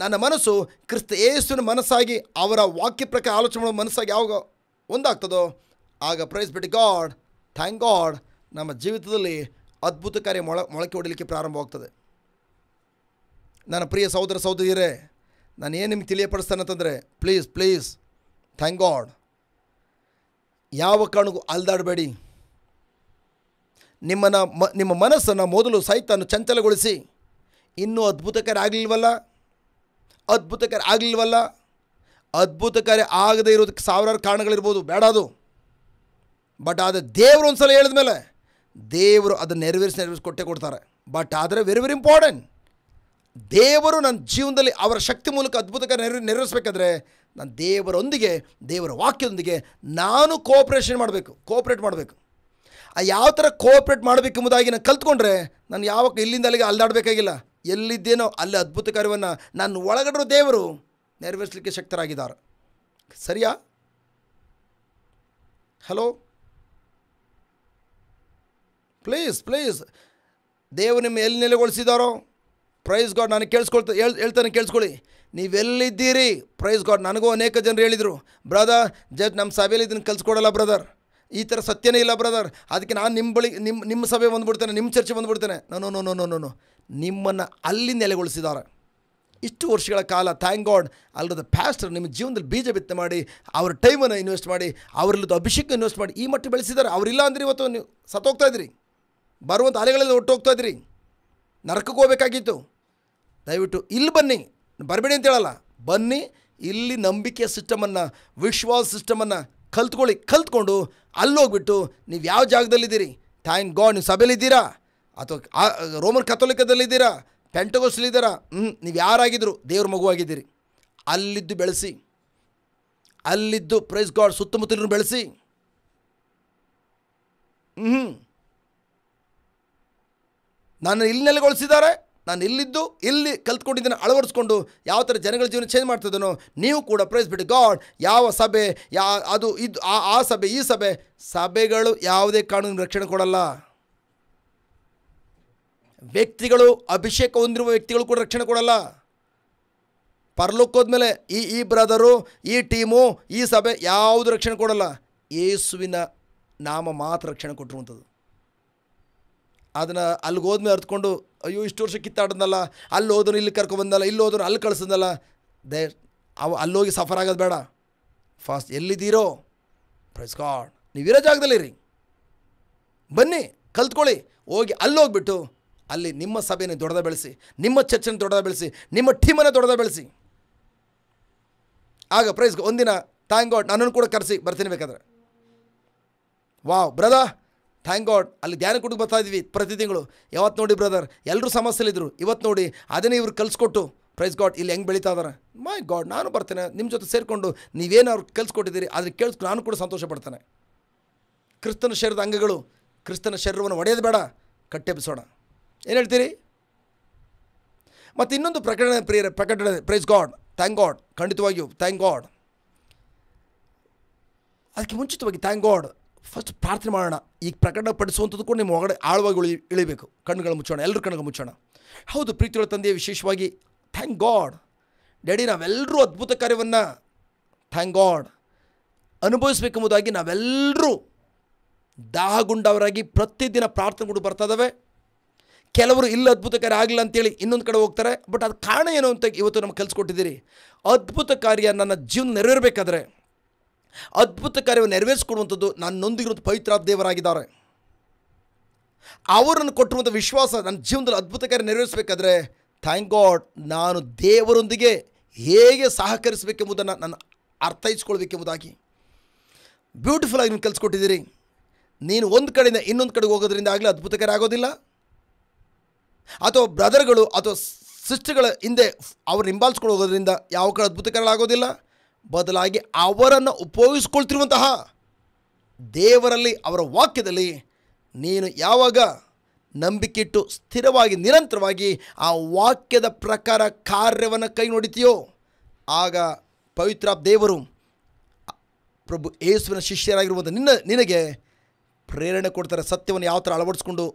ನನ್ನ ಮನಸ್ಸು ಕ್ರಿಸ್ತ ಯೇಸುವಿನ ಮನಸ್ಸಾಗಿ ಅವರ ವಾಕ್ಯ ಪ್ರಕಾರ ಆಲೋಚನೆ ಮಾಡೋ ಮನಸ್ಸಾಗಿ ಯಾವಾಗ ಒಂದಾಗ್ತದೋ ಆಗ ಪ್ರೈಸ್ ಬಿಟ್ಟು ಗಾಡ್ ಥ್ಯಾಂಕ್ ಗಾಡ್ ನಮ್ಮ ಜೀವಿತದಲ್ಲಿ ಅದ್ಭುತ ಕಾರ್ಯ ಮೊಳಕೆ ಹೊಡಲಿಕ್ಕೆ ಪ್ರಾರಂಭವಾಗ್ತದೆ. ನನ್ನ ಪ್ರಿಯ ಸಹೋದರ ಸಹೋದರಿಯರೇ, ನಾನು ಏನು ನಿಮ್ಗೆ ತಿಳಿಯಪಡಿಸ್ತೇನೆ ಅಂತಂದರೆ ಪ್ಲೀಸ್ ಥ್ಯಾಂಕ್ ಗಾಡ್ ಯಾವ ಕಾರಣಕ್ಕೂ ಅಲ್ದಾಡಬೇಡಿ. ನಿಮ್ಮ ಮನಸ್ಸನ್ನು ಮೊದಲು ಸೈತಾನು ಚಂಚಲಗೊಳಿಸಿ ಇನ್ನೂ ಅದ್ಭುತ ಕಾರ್ಯ ಆಗದೇ ಇರೋದಕ್ಕೆ ಸಾವಿರಾರು ಕಾರಣಗಳಿರ್ಬೋದು, ಬೇಡ ಅದು. ಬಟ್ ಆದರೆ ದೇವರು ಒಂದು ಸಲ ಹೇಳಿದ ಮೇಲೆ ದೇವರು ಅದನ್ನು ನೆರವೇರಿಸಿ ಕೊಟ್ಟೇ ಕೊಡ್ತಾರೆ. ಬಟ್ ಆದರೆ ವೆರಿ ವೆರಿ ಇಂಪಾರ್ಟೆಂಟ್, ದೇವರು ನನ್ನ ಜೀವನದಲ್ಲಿ ಅವರ ಶಕ್ತಿ ಮೂಲಕ ಅದ್ಭುತ ಕಾರ್ಯ ನೆರವೇರಿಸಬೇಕಾದ್ರೆ ನಾನು ದೇವರೊಂದಿಗೆ ದೇವರ ವಾಕ್ಯದೊಂದಿಗೆ ನಾನು ಕೋಆಪ್ರೇಟ್ ಮಾಡಬೇಕು. ಯಾವ ಥರ ಕೋಆಪ್ರೇಟ್ ಮಾಡಬೇಕೆಂಬುದಾಗಿ ನಾನು ಕಲ್ತ್ಕೊಂಡ್ರೆ ನಾನು ಯಾವಾಗ ಇಲ್ಲಿಂದ ಅಲ್ಲಿಗೆ ಅಲ್ದಾಡಬೇಕಾಗಿಲ್ಲ. ಎಲ್ಲಿದ್ದೇನೋ ಅಲ್ಲಿ ಅದ್ಭುತ ಕಾರ್ಯವನ್ನು ನಾನು ಒಳಗಡೆ ದೇವರು ನೆರವೇರಿಸಲಿಕ್ಕೆ ಶಕ್ತರಾಗಿದ್ದಾರೆ. ಸರಿಯಾ? ಹಲೋ, ಪ್ಲೀಸ್ ದೇವರು ನಿಮ್ಮ ಎಲ್ಲಿ ನೆಲೆಗೊಳಿಸಿದಾರೋ ಪ್ರೈಸ್ ಗಾಡ್ ನಾನು ಕೇಳಿಸ್ಕೊಳ್ಳಿ. ನೀವೆಲ್ಲಿದ್ದೀರಿ ಪ್ರೈಸ್ ಗಾಡ್. ನನಗೂ ಅನೇಕ ಜನರು ಹೇಳಿದರು, ಬ್ರದರ್ ನಮ್ಮ ಸಭೆಯಲ್ಲಿ ಇದನ್ನು ಕಲಿಸ್ಕೊಡಲ್ಲ ಬ್ರದರ್, ಈ ಥರ ಸತ್ಯನೇ ಇಲ್ಲ ಬ್ರದರ್, ಅದಕ್ಕೆ ನಾನು ನಿಮ್ಮ ಸಭೆ ಬಂದುಬಿಡ್ತೇನೆ, ನಿಮ್ಮ ಚರ್ಚೆ ಬಂದುಬಿಡ್ತೇನೆ. ನೋ, ನಿಮ್ಮನ್ನು ಅಲ್ಲಿ ನೆಲೆಗೊಳಿಸಿದ್ದಾರೆ. ಇಷ್ಟು ವರ್ಷಗಳ ಕಾಲ ಥ್ಯಾಂಕ್ ಗಾಡ್ ಅಲ್ಲದ ಪ್ಯಾಸ್ಟರ್ ನಿಮ್ಮ ಜೀವನದಲ್ಲಿ ಬೀಜ ಬಿತ್ತನೆ ಮಾಡಿ ಅವ್ರ ಟೈಮನ್ನು ಇನ್ವೆಸ್ಟ್ ಮಾಡಿ ಅವರಲ್ಲದ ಅಭಿಷೇಕ ಇನ್ವೆಸ್ಟ್ ಮಾಡಿ ಈ ಮಟ್ಟ ಬೆಳೆಸಿದ್ದಾರೆ. ಅವರಿಲ್ಲ ಅಂದರೆ ಇವತ್ತು ನೀವು ಸತ್ತೋಗ್ತಾ ಇದ್ರಿ, ಬರುವಂಥ ಅಲೆಗಳಲ್ಲಿ ಒಟ್ಟು ಹೋಗ್ತಾ ಇದ್ರಿ, ನರಕಕ್ಕೆ ಹೋಗಬೇಕಾಗಿತ್ತು. ದಯವಿಟ್ಟು ಇಲ್ಲಿ ಬನ್ನಿ, ಬರಬೇಡಿ ಅಂತ ಹೇಳಲ್ಲ, ಬನ್ನಿ ಇಲ್ಲಿ ನಂಬಿಕೆಯ ಸಿಸ್ಟಮನ್ನು ವಿಶ್ವಾಸ ಸಿಸ್ಟಮನ್ನು ಕಲ್ತ್ಕೊಂಡು ಅಲ್ಲೋಗ್ಬಿಟ್ಟು ನೀವು ಯಾವ ಜಾಗದಲ್ಲಿದ್ದೀರಿ, ಥ್ಯಾಂಕ್ ಗಾಡ್ ನೀವು ಸಭೆಯಲ್ಲಿದ್ದೀರಾ ಅಥವಾ ರೋಮನ್ ಕಥೋಲಿಕದಲ್ಲಿದ್ದೀರಾ, ಪೆಂಟಗೋಸ್ಟಲ್ಲಿದ್ದೀರಾ, ನೀವು ಯಾರಾಗಿದ್ದರು ದೇವ್ರ ಮಗುವಾಗಿದ್ದೀರಿ, ಅಲ್ಲಿದ್ದು ಬೆಳೆಸಿ, ಅಲ್ಲಿದ್ದು ಪ್ರೈಸ್ ಗಾಡ್ ಸುತ್ತಮುತ್ತಲಿನ ಬೆಳೆಸಿ. ನಾನು ಇಲ್ಲಿ ನೆಲೆಗೊಳಿಸಿದ್ದಾರೆ, ನಾನು ಇಲ್ಲಿದ್ದು ಇಲ್ಲಿ ಕಲ್ತ್ಕೊಂಡಿದ್ದನ್ನು ಅಳವಡಿಸ್ಕೊಂಡು ಯಾವ ಥರ ಜನಗಳ ಜೀವನ ಚೇಂಜ್ ಮಾಡ್ತಿದ್ದಾನೋ ನೀವು ಕೂಡ ಪ್ರೈಸ್ ಬಿಟ್ಟು ಗಾಡ್ ಯಾವ ಸಭೆ ಅದು ಇದು ಆ ಸಭೆ ಈ ಸಭೆಗಳು ಯಾವುದೇ ಕಾನೂನು ರಕ್ಷಣೆ ಕೊಡಲ್ಲ. ವ್ಯಕ್ತಿಗಳು ಅಭಿಷೇಕ ಹೊಂದಿರುವ ವ್ಯಕ್ತಿಗಳು ಕೂಡ ರಕ್ಷಣೆ ಕೊಡಲ್ಲ. ಪರಲೋಕೋದ್ಮೇಲೆ ಈ ಬ್ರದರು ಈ ಟೀಮು ಈ ಸಭೆ ಯಾವುದು ರಕ್ಷಣೆ ಕೊಡಲ್ಲ. ಯೇಸುವಿನ ನಾಮ ಮಾತ್ರ ರಕ್ಷಣೆ ಕೊಟ್ಟಿರುವಂಥದ್ದು. ಅದನ್ನು ಅಲ್ಲಿಗೆ ಹೋದ್ಮೇಲೆ ಅರ್ತ್ಕೊಂಡು ಅಯ್ಯೋ ಇಷ್ಟು ವರ್ಷ ಕಿತ್ತಾಡೋದಲ್ಲ, ಅಲ್ಲಿ ಹೋದನು ಇಲ್ಲಿ ಕರ್ಕೊಬಂದಲ್ಲ, ಇಲ್ಲಿ ಹೋದನು ಅಲ್ಲಿ ಕಳಿಸೋದಲ್ಲ. ಅಲ್ಲೋಗಿ ಸಫರ್ ಆಗೋದು ಬೇಡ. ಫಾಸ್ಟ್ ಎಲ್ಲಿದ್ದೀರೋ ಪ್ರೈಸ್ ಗಾಡ್, ನೀವಿರೋ ಜಾಗದಲ್ಲಿರಿ, ಬನ್ನಿ ಕಲ್ತ್ಕೊಳ್ಳಿ. ಹೋಗಿ ಅಲ್ಲಿ ಹೋಗ್ಬಿಟ್ಟು ಅಲ್ಲಿ ನಿಮ್ಮ ಸಭೆಯನ್ನು ದೊಡ್ಡದ ಬೆಳೆಸಿ, ನಿಮ್ಮ ಚರ್ಚನ್ನು ದೊಡ್ಡದ ಬೆಳೆಸಿ, ನಿಮ್ಮ ಟೀಮನ್ನು ದೊಡ್ಡದ ಬೆಳೆಸಿ. ಆಗ ಪ್ರೈಸ್ ಒಂದಿನ ಥ್ಯಾಂಕ್ ಗಾಡ್ ನನ್ನನ್ನು ಕೂಡ ಕರೆಸಿ ಬರ್ತೀನಿ ಬೇಕಾದ್ರೆ. ವಾವ್ ಬ್ರದರ್, ಥ್ಯಾಂಕ್ ಗಾಡ್ ಅಲ್ಲಿ ಧ್ಯಾನ ಕೊಟ್ಟು ಬರ್ತಾ ಇದ್ವಿ ಪ್ರತಿ ತಿಂಗಳು. ಯಾವತ್ತು ನೋಡಿ ಬ್ರದರ್ ಎಲ್ಲರೂ ಸಮಸ್ಯೆಲಿದ್ದರು, ಇವತ್ತು ನೋಡಿ ಅದನ್ನೇ ಇವ್ರು ಕಲಿಸ್ಕೊಟ್ಟು ಪ್ರೈಸ್ ಗಾಡ್ ಇಲ್ಲಿ ಹೆಂಗೆ ಬೆಳೀತಾ ಇದ್ದಾರೆ. ಮೈ ಗಾಡ್, ನಾನು ಬರ್ತೇನೆ ನಿಮ್ಮ ಜೊತೆ ಸೇರಿಕೊಂಡು ನೀವೇನು ಅವ್ರಿಗೆ ಕಲಿಸ್ಕೊಟ್ಟಿದ್ದೀರಿ ಆದರೆ ಕೇಳಿಸ್ಕೊಂಡು ನಾನು ಕೂಡ ಸಂತೋಷ ಪಡ್ತೇನೆ. ಕ್ರಿಸ್ತನ ಶರೀರದ ಅಂಗಗಳು, ಕ್ರಿಸ್ತನ ಶರೀರವನ್ನು ಒಡೆಯೋದು ಬೇಡ, ಕಟ್ಟೆಬ್ಬಿಸೋಣ. ಏನು ಹೇಳ್ತೀರಿ? ಮತ್ತು ಇನ್ನೊಂದು ಪ್ರಕಟಣೆ ಪ್ರೈಸ್ ಗಾಡ್, ಥ್ಯಾಂಕ್ ಗಾಡ್, ಖಂಡಿತವಾಗಿಯೂ ಥ್ಯಾಂಕ್ ಗಾಡ್. ಅದಕ್ಕೆ ಮುಂಚಿತವಾಗಿ ಥ್ಯಾಂಕ್ ಗಾಡ್ ಫಸ್ಟ್ ಪ್ರಾರ್ಥನೆ ಮಾಡೋಣ. ಈಗ ಪ್ರಕಟಣೆ ಪಡಿಸುವಂಥದ್ದು ಕೂಡ ನಿಮ್ಮ ಒಳಗಡೆ ಆಳವಾಗಿ ಇಳಿಬೇಕು. ಕಣ್ಣುಗಳು ಮುಚ್ಚೋಣ, ಎಲ್ಲರೂ ಕಣ್ಣುಗಳು ಮುಚ್ಚೋಣ. ಹೌದು ಪ್ರೀತಿಯುಳ್ಳ ತಂದೆಯ, ವಿಶೇಷವಾಗಿ ಥ್ಯಾಂಕ್ ಗಾಡ್ ಡ್ಯಾಡಿ, ನಾವೆಲ್ಲರೂ ಅದ್ಭುತ ಕಾರ್ಯವನ್ನು ಥ್ಯಾಂಕ್ ಗಾಡ್ ಅನುಭವಿಸಬೇಕೆಂಬುದಾಗಿ ನಾವೆಲ್ಲರೂ ದಾಹಗುಂಡವರಾಗಿ ಪ್ರತಿದಿನ ಪ್ರಾರ್ಥನೆಗಳು ಬರ್ತಾ ಇದ್ದಾವೆ. ಕೆಲವರು ಇಲ್ಲ ಅದ್ಭುತ ಕಾರ್ಯ ಆಗಲಿಲ್ಲ ಅಂತೇಳಿ ಇನ್ನೊಂದು ಕಡೆ ಹೋಗ್ತಾರೆ. ಬಟ್ ಅದು ಕಾರಣ ಏನು ಅಂತ ಇವತ್ತು ನಮ್ಗೆ ಕಲಿಸ್ಕೊಟ್ಟಿದ್ದೀರಿ. ಅದ್ಭುತ ಕಾರ್ಯ ನನ್ನ ಜೀವನ ನೆರವೇರಬೇಕಾದ್ರೆ, ಅದ್ಭುತ ಕಾರ್ಯವನ್ನು ನೆರವೇರಿಸ್ಕೊಡುವಂಥದ್ದು ನನ್ನೊಂದಿಗಿರುವಂಥ ಪವಿತ್ರ ದೇವರಾಗಿದ್ದಾರೆ. ಅವರನ್ನು ಕೊಟ್ಟಿರುವಂಥ ವಿಶ್ವಾಸ ನನ್ನ ಜೀವನದಲ್ಲಿ ಅದ್ಭುತ ಕಾರ್ಯ ನೆರವೇರಿಸಬೇಕಾದ್ರೆ ಥ್ಯಾಂಕ್ ಗಾಡ್ ನಾನು ದೇವರೊಂದಿಗೆ ಹೇಗೆ ಸಹಕರಿಸಬೇಕೆಂಬುದನ್ನು ನಾನು ಅರ್ಥೈಸ್ಕೊಳ್ಬೇಕೆಂಬುದಾಗಿ ಬ್ಯೂಟಿಫುಲ್ ಆಗಿ ನೀವು ಕಲಿಸ್ಕೊಟ್ಟಿದ್ದೀರಿ. ನೀನು ಒಂದು ಕಡೆಯಿಂದ ಇನ್ನೊಂದು ಕಡೆಗೆ ಹೋಗೋದ್ರಿಂದ ಆಗಲಿ ಅದ್ಭುತ ಕಾರ್ಯ ಆಗೋದಿಲ್ಲ, ಅಥವಾ ಬ್ರದರ್ಗಳು ಅಥವಾ ಸಿಸ್ಟರ್ಗಳ ಹಿಂದೆ ಅವ್ರು ಹಿಂಬಾಲಿಸ್ಕೊಂಡು ಹೋಗೋದ್ರಿಂದ ಯಾವ ಕಡೆ ಅದ್ಭುತ ಕಾರ್ಯ ಆಗೋದಿಲ್ಲ. ಬದಲಾಗಿ ಅವರನ್ನು ಉಪಯೋಗಿಸ್ಕೊಳ್ತಿರುವಂತಹ ದೇವರಲ್ಲಿ, ಅವರ ವಾಕ್ಯದಲ್ಲಿ ನೀನು ಯಾವಾಗ ನಂಬಿಕೆಯಿಟ್ಟು ಸ್ಥಿರವಾಗಿ ನಿರಂತರವಾಗಿ ಆ ವಾಕ್ಯದ ಪ್ರಕಾರ ಕಾರ್ಯವನ್ನು ಕೈ ನೋಡಿತೀಯೋ, ಆಗ ಪವಿತ್ರ ದೇವರು ಪ್ರಭು ಯೇಸುವಿನ ಶಿಷ್ಯರಾಗಿರುವಂಥ ನಿನಗೆ ಪ್ರೇರಣೆ ಕೊಡ್ತಾರೆ. ಸತ್ಯವನ್ನು ಯಾವ ಥರ ಅಳವಡಿಸ್ಕೊಂಡು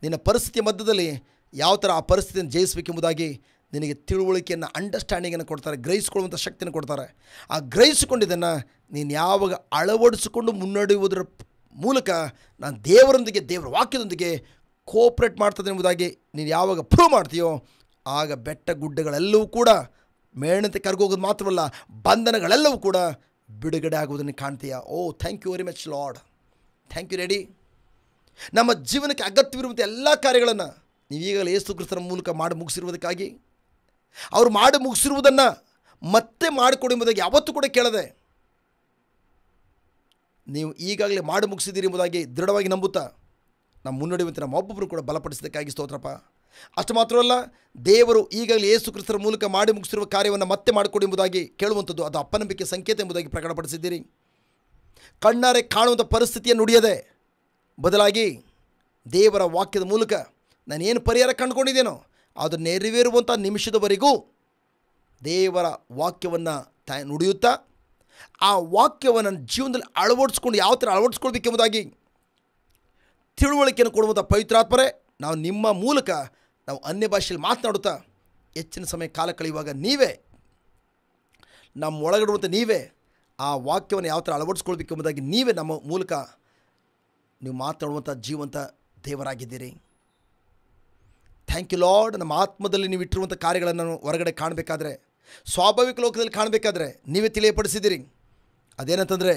ನಿನ್ನ ಪರಿಸ್ಥಿತಿಯ ಮಧ್ಯದಲ್ಲಿ ಯಾವ ಥರ ಆ ಪರಿಸ್ಥಿತಿಯನ್ನು ಜಯಿಸಬೇಕೆಂಬುದಾಗಿ ನಿನಗೆ ತಿಳುವಳಿಕೆಯನ್ನು, ಅಂಡರ್ಸ್ಟ್ಯಾಂಡಿಂಗನ್ನು ಕೊಡ್ತಾರೆ, ಗ್ರಹಿಸಿಕೊಳ್ಳುವಂಥ ಶಕ್ತಿಯನ್ನು ಕೊಡ್ತಾರೆ. ಆ ಗ್ರಹಿಸಿಕೊಂಡಿದ್ದನ್ನು ನೀನು ಯಾವಾಗ ಅಳವಡಿಸಿಕೊಂಡು ಮುನ್ನಡೆಯುವುದರ ಮೂಲಕ ನಾನು ದೇವರೊಂದಿಗೆ, ದೇವರ ವಾಕ್ಯದೊಂದಿಗೆ ಕೋಪ್ರೇಟ್ ಮಾಡ್ತದೆ ಎಂಬುದಾಗಿ ನೀನು ಯಾವಾಗ ಪ್ರೂವ್ ಮಾಡ್ತೀಯೋ, ಆಗ ಬೆಟ್ಟ ಗುಡ್ಡಗಳೆಲ್ಲವೂ ಕೂಡ ಮೇಣಂತೆ ಕರ್ಗೋಗೋದು ಮಾತ್ರವಲ್ಲ, ಬಂಧನಗಳೆಲ್ಲವೂ ಕೂಡ ಬಿಡುಗಡೆ ಆಗುವುದನ್ನು ಕಾಣ್ತೀಯ. Oh thank you very much Lord, thank you ready. ನಮ್ಮ ಜೀವನಕ್ಕೆ ಅಗತ್ಯವಿರುವಂಥ ಎಲ್ಲ ಕಾರ್ಯಗಳನ್ನು ನೀವು ಈಗಲೇ ಯೇಸು ಕ್ರಿಸ್ತನ ಮೂಲಕ ಮಾಡಿ ಮುಗಿಸಿರುವುದಕ್ಕಾಗಿ, ಅವರು ಮಾಡಿ ಮುಗಿಸಿರುವುದನ್ನು ಮತ್ತೆ ಮಾಡಿಕೊಡಿ ಎಂಬುದಾಗಿ ಯಾವತ್ತೂ ಕೂಡ ಕೇಳದೆ ನೀವು ಈಗಾಗಲೇ ಮಾಡಿ ಮುಗಿಸಿದ್ದೀರಿ ಎಂಬುದಾಗಿ ದೃಢವಾಗಿ ನಂಬುತ್ತಾ ನಮ್ಮ ಮುನ್ನಡೆಯುವಂತೆ ನಮ್ಮ ಒಬ್ಬೊಬ್ಬರು ಕೂಡ ಬಲಪಡಿಸೋದಕ್ಕಾಗಿ ಸ್ತೋತ್ರಪ್ಪ. ಅಷ್ಟು ಮಾತ್ರವಲ್ಲ, ದೇವರು ಈಗಾಗಲೇ ಯೇಸು ಕ್ರಿಸ್ತರ ಮೂಲಕ ಮಾಡಿ ಮುಗಿಸಿರುವ ಕಾರ್ಯವನ್ನು ಮತ್ತೆ ಮಾಡಿಕೊಡಿ ಎಂಬುದಾಗಿ ಕೇಳುವಂಥದ್ದು ಅದು ಅಪನಂಬಿಕೆ ಸಂಕೇತ ಎಂಬುದಾಗಿ ಪ್ರಕಟಪಡಿಸಿದ್ದೀರಿ. ಕಣ್ಣಾರೆ ಕಾಣುವಂಥ ಪರಿಸ್ಥಿತಿಯನ್ನು ನುಡಿಯದೆ ಬದಲಾಗಿ ದೇವರ ವಾಕ್ಯದ ಮೂಲಕ ನಾನೇನು ಪರಿಹಾರ ಕಂಡುಕೊಂಡಿದ್ದೇನೋ ಅದು ನೆರವೇರುವಂಥ ನಿಮಿಷದವರೆಗೂ ದೇವರ ವಾಕ್ಯವನ್ನು ನುಡಿಯುತ್ತಾ ಆ ವಾಕ್ಯವನ್ನು ನನ್ನ ಜೀವನದಲ್ಲಿ ಅಳವಡಿಸ್ಕೊಂಡು ಯಾವ ಥರ ಅಳವಡಿಸ್ಕೊಳ್ಬೇಕೆಂಬುದಾಗಿ ತಿಳುವಳಿಕೆಯನ್ನು ಕೊಡುವಂಥ ಪವಿತ್ರಾತ್ಮರೇ, ನಾವು ನಿಮ್ಮ ಮೂಲಕ ನಾವು ಅನ್ಯ ಭಾಷೆಯಲ್ಲಿ ಮಾತನಾಡುತ್ತಾ ಹೆಚ್ಚಿನ ಸಮಯ ಕಾಲ ಕಳೆಯುವಾಗ ನೀವೇ ನಮ್ಮ ಒಳಗಡುವಂಥ ನೀವೇ ಆ ವಾಕ್ಯವನ್ನು ಯಾವ ಥರ ಅಳವಡಿಸ್ಕೊಳ್ಬೇಕೆಂಬುದಾಗಿ ನೀವೇ ನಮ್ಮ ಮೂಲಕ ನೀವು ಮಾತನಾಡುವಂಥ ಜೀವಂತ ದೇವರಾಗಿದ್ದೀರಿ. Thank you lord. ನಮ್ಮ ಆತ್ಮದಲ್ಲಿ ನೀವು ಇಟ್ಟಿರುವಂಥ ಕಾರ್ಯಗಳನ್ನು ಹೊರಗಡೆ ಕಾಣಬೇಕಾದ್ರೆ, ಸ್ವಾಭಾವಿಕ ಲೋಕದಲ್ಲಿ ಕಾಣಬೇಕಾದ್ರೆ ನೀವೇ ತಿಳಿಯಪಡಿಸಿದ್ದೀರಿ. ಅದೇನಂತಂದರೆ,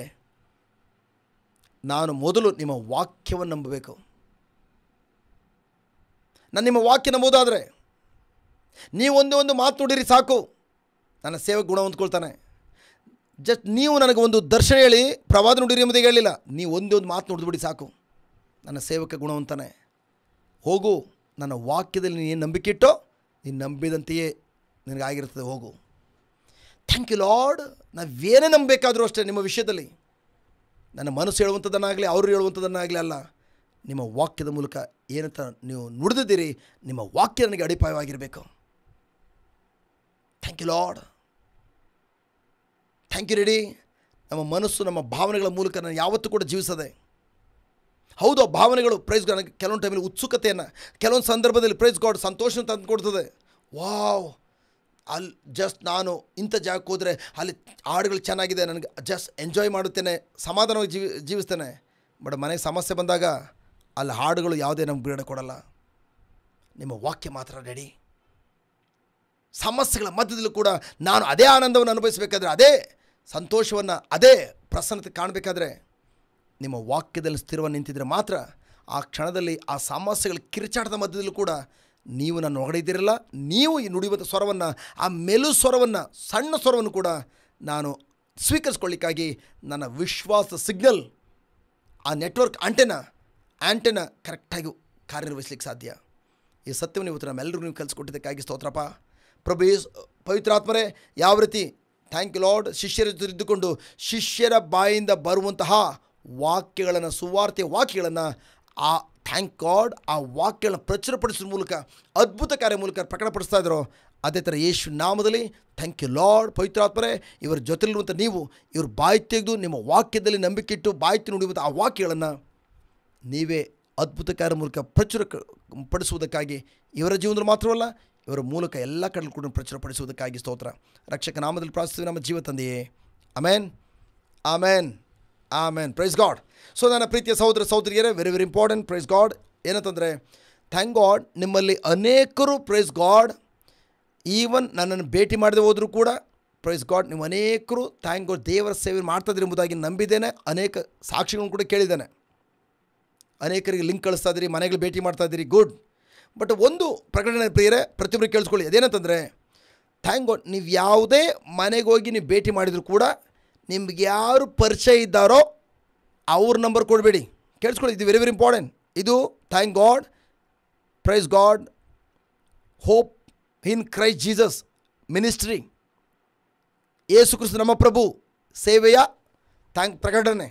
ನಾನು ಮೊದಲು ನಿಮ್ಮ ವಾಕ್ಯವನ್ನು ನಂಬಬೇಕು. ನಾನು ನಿಮ್ಮ ವಾಕ್ಯ ನಂಬೋದಾದರೆ ನೀವು ಒಂದೇ ಒಂದು ಮಾತು ನುಡಿರಿ ಸಾಕು, ನನ್ನ ಸೇವೆ ಗುಣ ಹೊಂದ್ಕೊಳ್ತಾನೆ. ಜಸ್ಟ್ ನೀವು ನನಗೆ ಒಂದು ದರ್ಶನ ಹೇಳಿ ಪ್ರವಾದ ನುಡಿರಿ ಎಂಬುದೇ ಹೇಳಿಲ್ಲ, ನೀವು ಒಂದೇ ಒಂದು ಮಾತು ನುಡಿದ್ಬಿಡಿ ಸಾಕು, ನನ್ನ ಸೇವಕ ಗುಣವಂತಾನೆ. ಹೋಗು, ನನ್ನ ವಾಕ್ಯದಲ್ಲಿ ನೀನು ನಂಬಿಕೆ ಇಟ್ಟೋ ನೀನು ನಂಬಿದಂತೆಯೇ ನಿನಗಾಗಿರ್ತದೆ, ಹೋಗು. Thank you Lord. ನಾವೇನೇ ನಂಬಬೇಕಾದರೂ ಅಷ್ಟೇ ನಿಮ್ಮ ವಿಷಯದಲ್ಲಿ, ನನ್ನ ಮನಸ್ಸು ಹೇಳುವಂಥದ್ದನ್ನಾಗಲಿ ಅವರು ಹೇಳುವಂಥದ್ದನ್ನಾಗಲಿ ಅಲ್ಲ, ನಿಮ್ಮ ವಾಕ್ಯದ ಮೂಲಕ ಏನಂತ ನೀವು ನುಡಿದಿದ್ದೀರಿ, ನಿಮ್ಮ ವಾಕ್ಯ ನನಗೆ ಅಡಿಪಾಯವಾಗಿರಬೇಕು. Thank you Lord. Thank you ready. ನಮ್ಮ ಮನಸ್ಸು ನಮ್ಮ ಭಾವನೆಗಳ ಮೂಲಕ ನಾನು ಯಾವತ್ತೂ ಕೂಡ ಜೀವಿಸದೆ, ಹೌದು ಆ ಭಾವನೆಗಳು ಪ್ರೈಸ್ ನನಗೆ ಕೆಲವೊಂದು ಟೈಮಲ್ಲಿ ಉತ್ಸುಕತೆಯನ್ನು, ಕೆಲವೊಂದು ಸಂದರ್ಭದಲ್ಲಿ ಪ್ರೈಸ್ ಗಾಡ್ ಸಂತೋಷ ತಂದು ಕೊಡ್ತದೆ. ವಾವ್, ಅಲ್ಲಿ ಜಸ್ಟ್ ನಾನು ಇಂಥ ಜಾಗಕ್ಕೆ ಹೋದರೆ ಅಲ್ಲಿ ಹಾಡುಗಳು ಚೆನ್ನಾಗಿದೆ, ನನಗೆ ಜಸ್ಟ್ ಎಂಜಾಯ್ ಮಾಡುತ್ತೇನೆ, ಸಮಾಧಾನವಾಗಿ ಜೀವಿಸ್ತೇನೆ. ಬಟ್ ಮನೆಗೆ ಸಮಸ್ಯೆ ಬಂದಾಗ ಅಲ್ಲಿ ಹಾಡುಗಳು ಯಾವುದೇ ನಮ್ಗೆ ಬಿಡುಗಡೆ ಕೊಡಲ್ಲ. ನಿಮ್ಮ ವಾಕ್ಯ ಮಾತ್ರ ರೆಡಿ. ಸಮಸ್ಯೆಗಳ ಮಧ್ಯದಲ್ಲೂ ಕೂಡ ನಾನು ಅದೇ ಆನಂದವನ್ನು ಅನುಭವಿಸಬೇಕಾದ್ರೆ, ಅದೇ ಸಂತೋಷವನ್ನು, ಅದೇ ಪ್ರಸನ್ನತೆ ಕಾಣಬೇಕಾದ್ರೆ ನಿಮ್ಮ ವಾಕ್ಯದಲ್ಲಿ ಸ್ಥಿರವಾಗಿ ನಿಂತಿದ್ರೆ ಮಾತ್ರ ಆ ಕ್ಷಣದಲ್ಲಿ ಆ ಸಮಸ್ಯೆಗಳ ಕಿರುಚಾಟದ ಮಧ್ಯದಲ್ಲೂ ಕೂಡ ನೀವು ನನ್ನ ಒಳಗಡೆ ಇದ್ದೀರಲ್ಲ, ನೀವು ಈ ನುಡಿಯುವಂಥ ಸ್ವರವನ್ನು, ಆ ಮೆಲು ಸ್ವರವನ್ನು, ಸಣ್ಣ ಸ್ವರವನ್ನು ಕೂಡ ನಾನು ಸ್ವೀಕರಿಸ್ಕೊಳ್ಳಿಕ್ಕಾಗಿ ನನ್ನ ವಿಶ್ವಾಸದ ಸಿಗ್ನಲ್, ಆ ನೆಟ್ವರ್ಕ್ ಆ್ಯಂಟೆನ ಕರೆಕ್ಟಾಗಿ ಕಾರ್ಯನಿರ್ವಹಿಸ್ಲಿಕ್ಕೆ ಸಾಧ್ಯ. ಈ ಸತ್ಯವನ್ನು ಇವತ್ತು ನಮ್ಮೆಲ್ಲರಿಗೂ ನೀವು ಕಲಿಸ್ಕೊಟ್ಟಿದ್ದಕ್ಕಾಗಿ ಸ್ತೋತ್ರಪ್ಪ. ಪವಿತ್ರಾತ್ಮರೇ, ಯಾವ ರೀತಿ ಥ್ಯಾಂಕ್ ಯು ಲಾರ್ಡ್, ಶಿಷ್ಯರ ಜೊತೆ ಇದ್ದುಕೊಂಡು ಶಿಷ್ಯರ ಬಾಯಿಂದ ಬರುವಂತಹ ವಾಕ್ಯಗಳನ್ನು, ಸುವಾರ್ತೆಯ ವಾಕ್ಯಗಳನ್ನು, ಆ ಥ್ಯಾಂಕ್ ಗಾಡ್ ಆ ವಾಕ್ಯಗಳನ್ನು ಪ್ರಚುರಪಡಿಸೋ ಮೂಲಕ, ಅದ್ಭುತ ಕಾರ್ಯ ಮೂಲಕ ಪ್ರಕಟಪಡಿಸ್ತಾ ಇದ್ರು. ಅದೇ ಥರ ಯೇಸು ನಾಮದಲ್ಲಿ ಥ್ಯಾಂಕ್ ಯು ಲಾರ್ಡ್. ಪವಿತ್ರಾತ್ಮರೇ, ಇವರ ಜೊತೆಲಿರುವಂಥ ನೀವು ಇವ್ರ ಬಾಯಿ ತೆಗೆದು ನಿಮ್ಮ ವಾಕ್ಯದಲ್ಲಿ ನಂಬಿಕೆ ಇಟ್ಟು ಬಾಯಿ ನುಡಿಯುವಂಥ ಆ ವಾಕ್ಯಗಳನ್ನು ನೀವೇ ಅದ್ಭುತ ಕಾರ್ಯ ಮೂಲಕ ಪ್ರಚುರಪಡಿಸುವುದಕ್ಕಾಗಿ, ಇವರ ಜೀವನದಲ್ಲಿ ಮಾತ್ರವಲ್ಲ ಇವರ ಮೂಲಕ ಎಲ್ಲ ಕಡೆ ಕೂಡ ಪ್ರಚುರಪಡಿಸುವುದಕ್ಕಾಗಿ ಸ್ತೋತ್ರ. ರಕ್ಷಕ ನಾಮದಲ್ಲಿ ಪ್ರಾರ್ಥಿಸುವ ನಮ್ಮ ಜೀವ ತಂದೆಯೇ, amen, amen, amen. Praise God. So ನನ್ನ ಪ್ರೀತಿಯ ಸಹೋದರ ಸಹೋದರಿಯರೇ, very very important. Praise God. ಏನಂತಂದರೆ, ಥ್ಯಾಂಕ್ ಗಾಡ್, ನಿಮ್ಮಲ್ಲಿ ಅನೇಕರು ಪ್ರೈಸ್ ಗಾಡ್ ಈವನ್ ನನ್ನನ್ನು ಭೇಟಿ ಮಾಡದೆ ಹೋದರೂ ಕೂಡ ಪ್ರೈಸ್ ಗಾಡ್ ನೀವು ಅನೇಕರು ಥ್ಯಾಂಕ್ ಗಾಡ್ ದೇವರ ಸೇವೆ ಮಾಡ್ತಾಯಿದ್ದೀರಿ ಎಂಬುದಾಗಿ ನಂಬಿದ್ದೇನೆ. ಅನೇಕ ಸಾಕ್ಷಿಗಳನ್ನು ಕೂಡ ಕೇಳಿದ್ದೇನೆ. ಅನೇಕರಿಗೆ ಲಿಂಕ್ ಕಳಿಸ್ತಾ ಇದ್ದೀರಿ, ಮನೆಗಳು ಭೇಟಿ ಮಾಡ್ತಾ ಇದ್ದೀರಿ, ಗುಡ್. ಬಟ್ ಒಂದು ಪ್ರಕಟಣೆ ಪ್ರಿಯರೇ, ಪ್ರತಿಯೊಬ್ಬರಿಗೆ ಕೇಳಿಸ್ಕೊಳ್ಳಿ. ಅದೇನಂತಂದರೆ, ಥ್ಯಾಂಕ್ ಗಾಡ್ ನೀವು ಯಾವುದೇ ಮನೆಗೆ ಹೋಗಿ ನೀವು ಭೇಟಿ ಮಾಡಿದರೂ ಕೂಡ ನಿಮ್ಗೆ ಯಾರು ಪರಿಚಯ ಇದ್ದಾರೋ ಅವ್ರ ನಂಬರ್ ಕೊಡಬೇಡಿ. ಕೇಳಿಸ್ಕೊಳ್ಳಿ, ಇದು ವೆರಿ ವೆರಿ ಇಂಪಾರ್ಟೆಂಟ್. ಇದು thank God, praise God, hope in Christ Jesus ministry, ಯೇಸು ಕ್ರಿಸ್ತ ನಮ್ಮ ಪ್ರಭು ಸೇವೆಯ ಪ್ರಕಟಣೆ.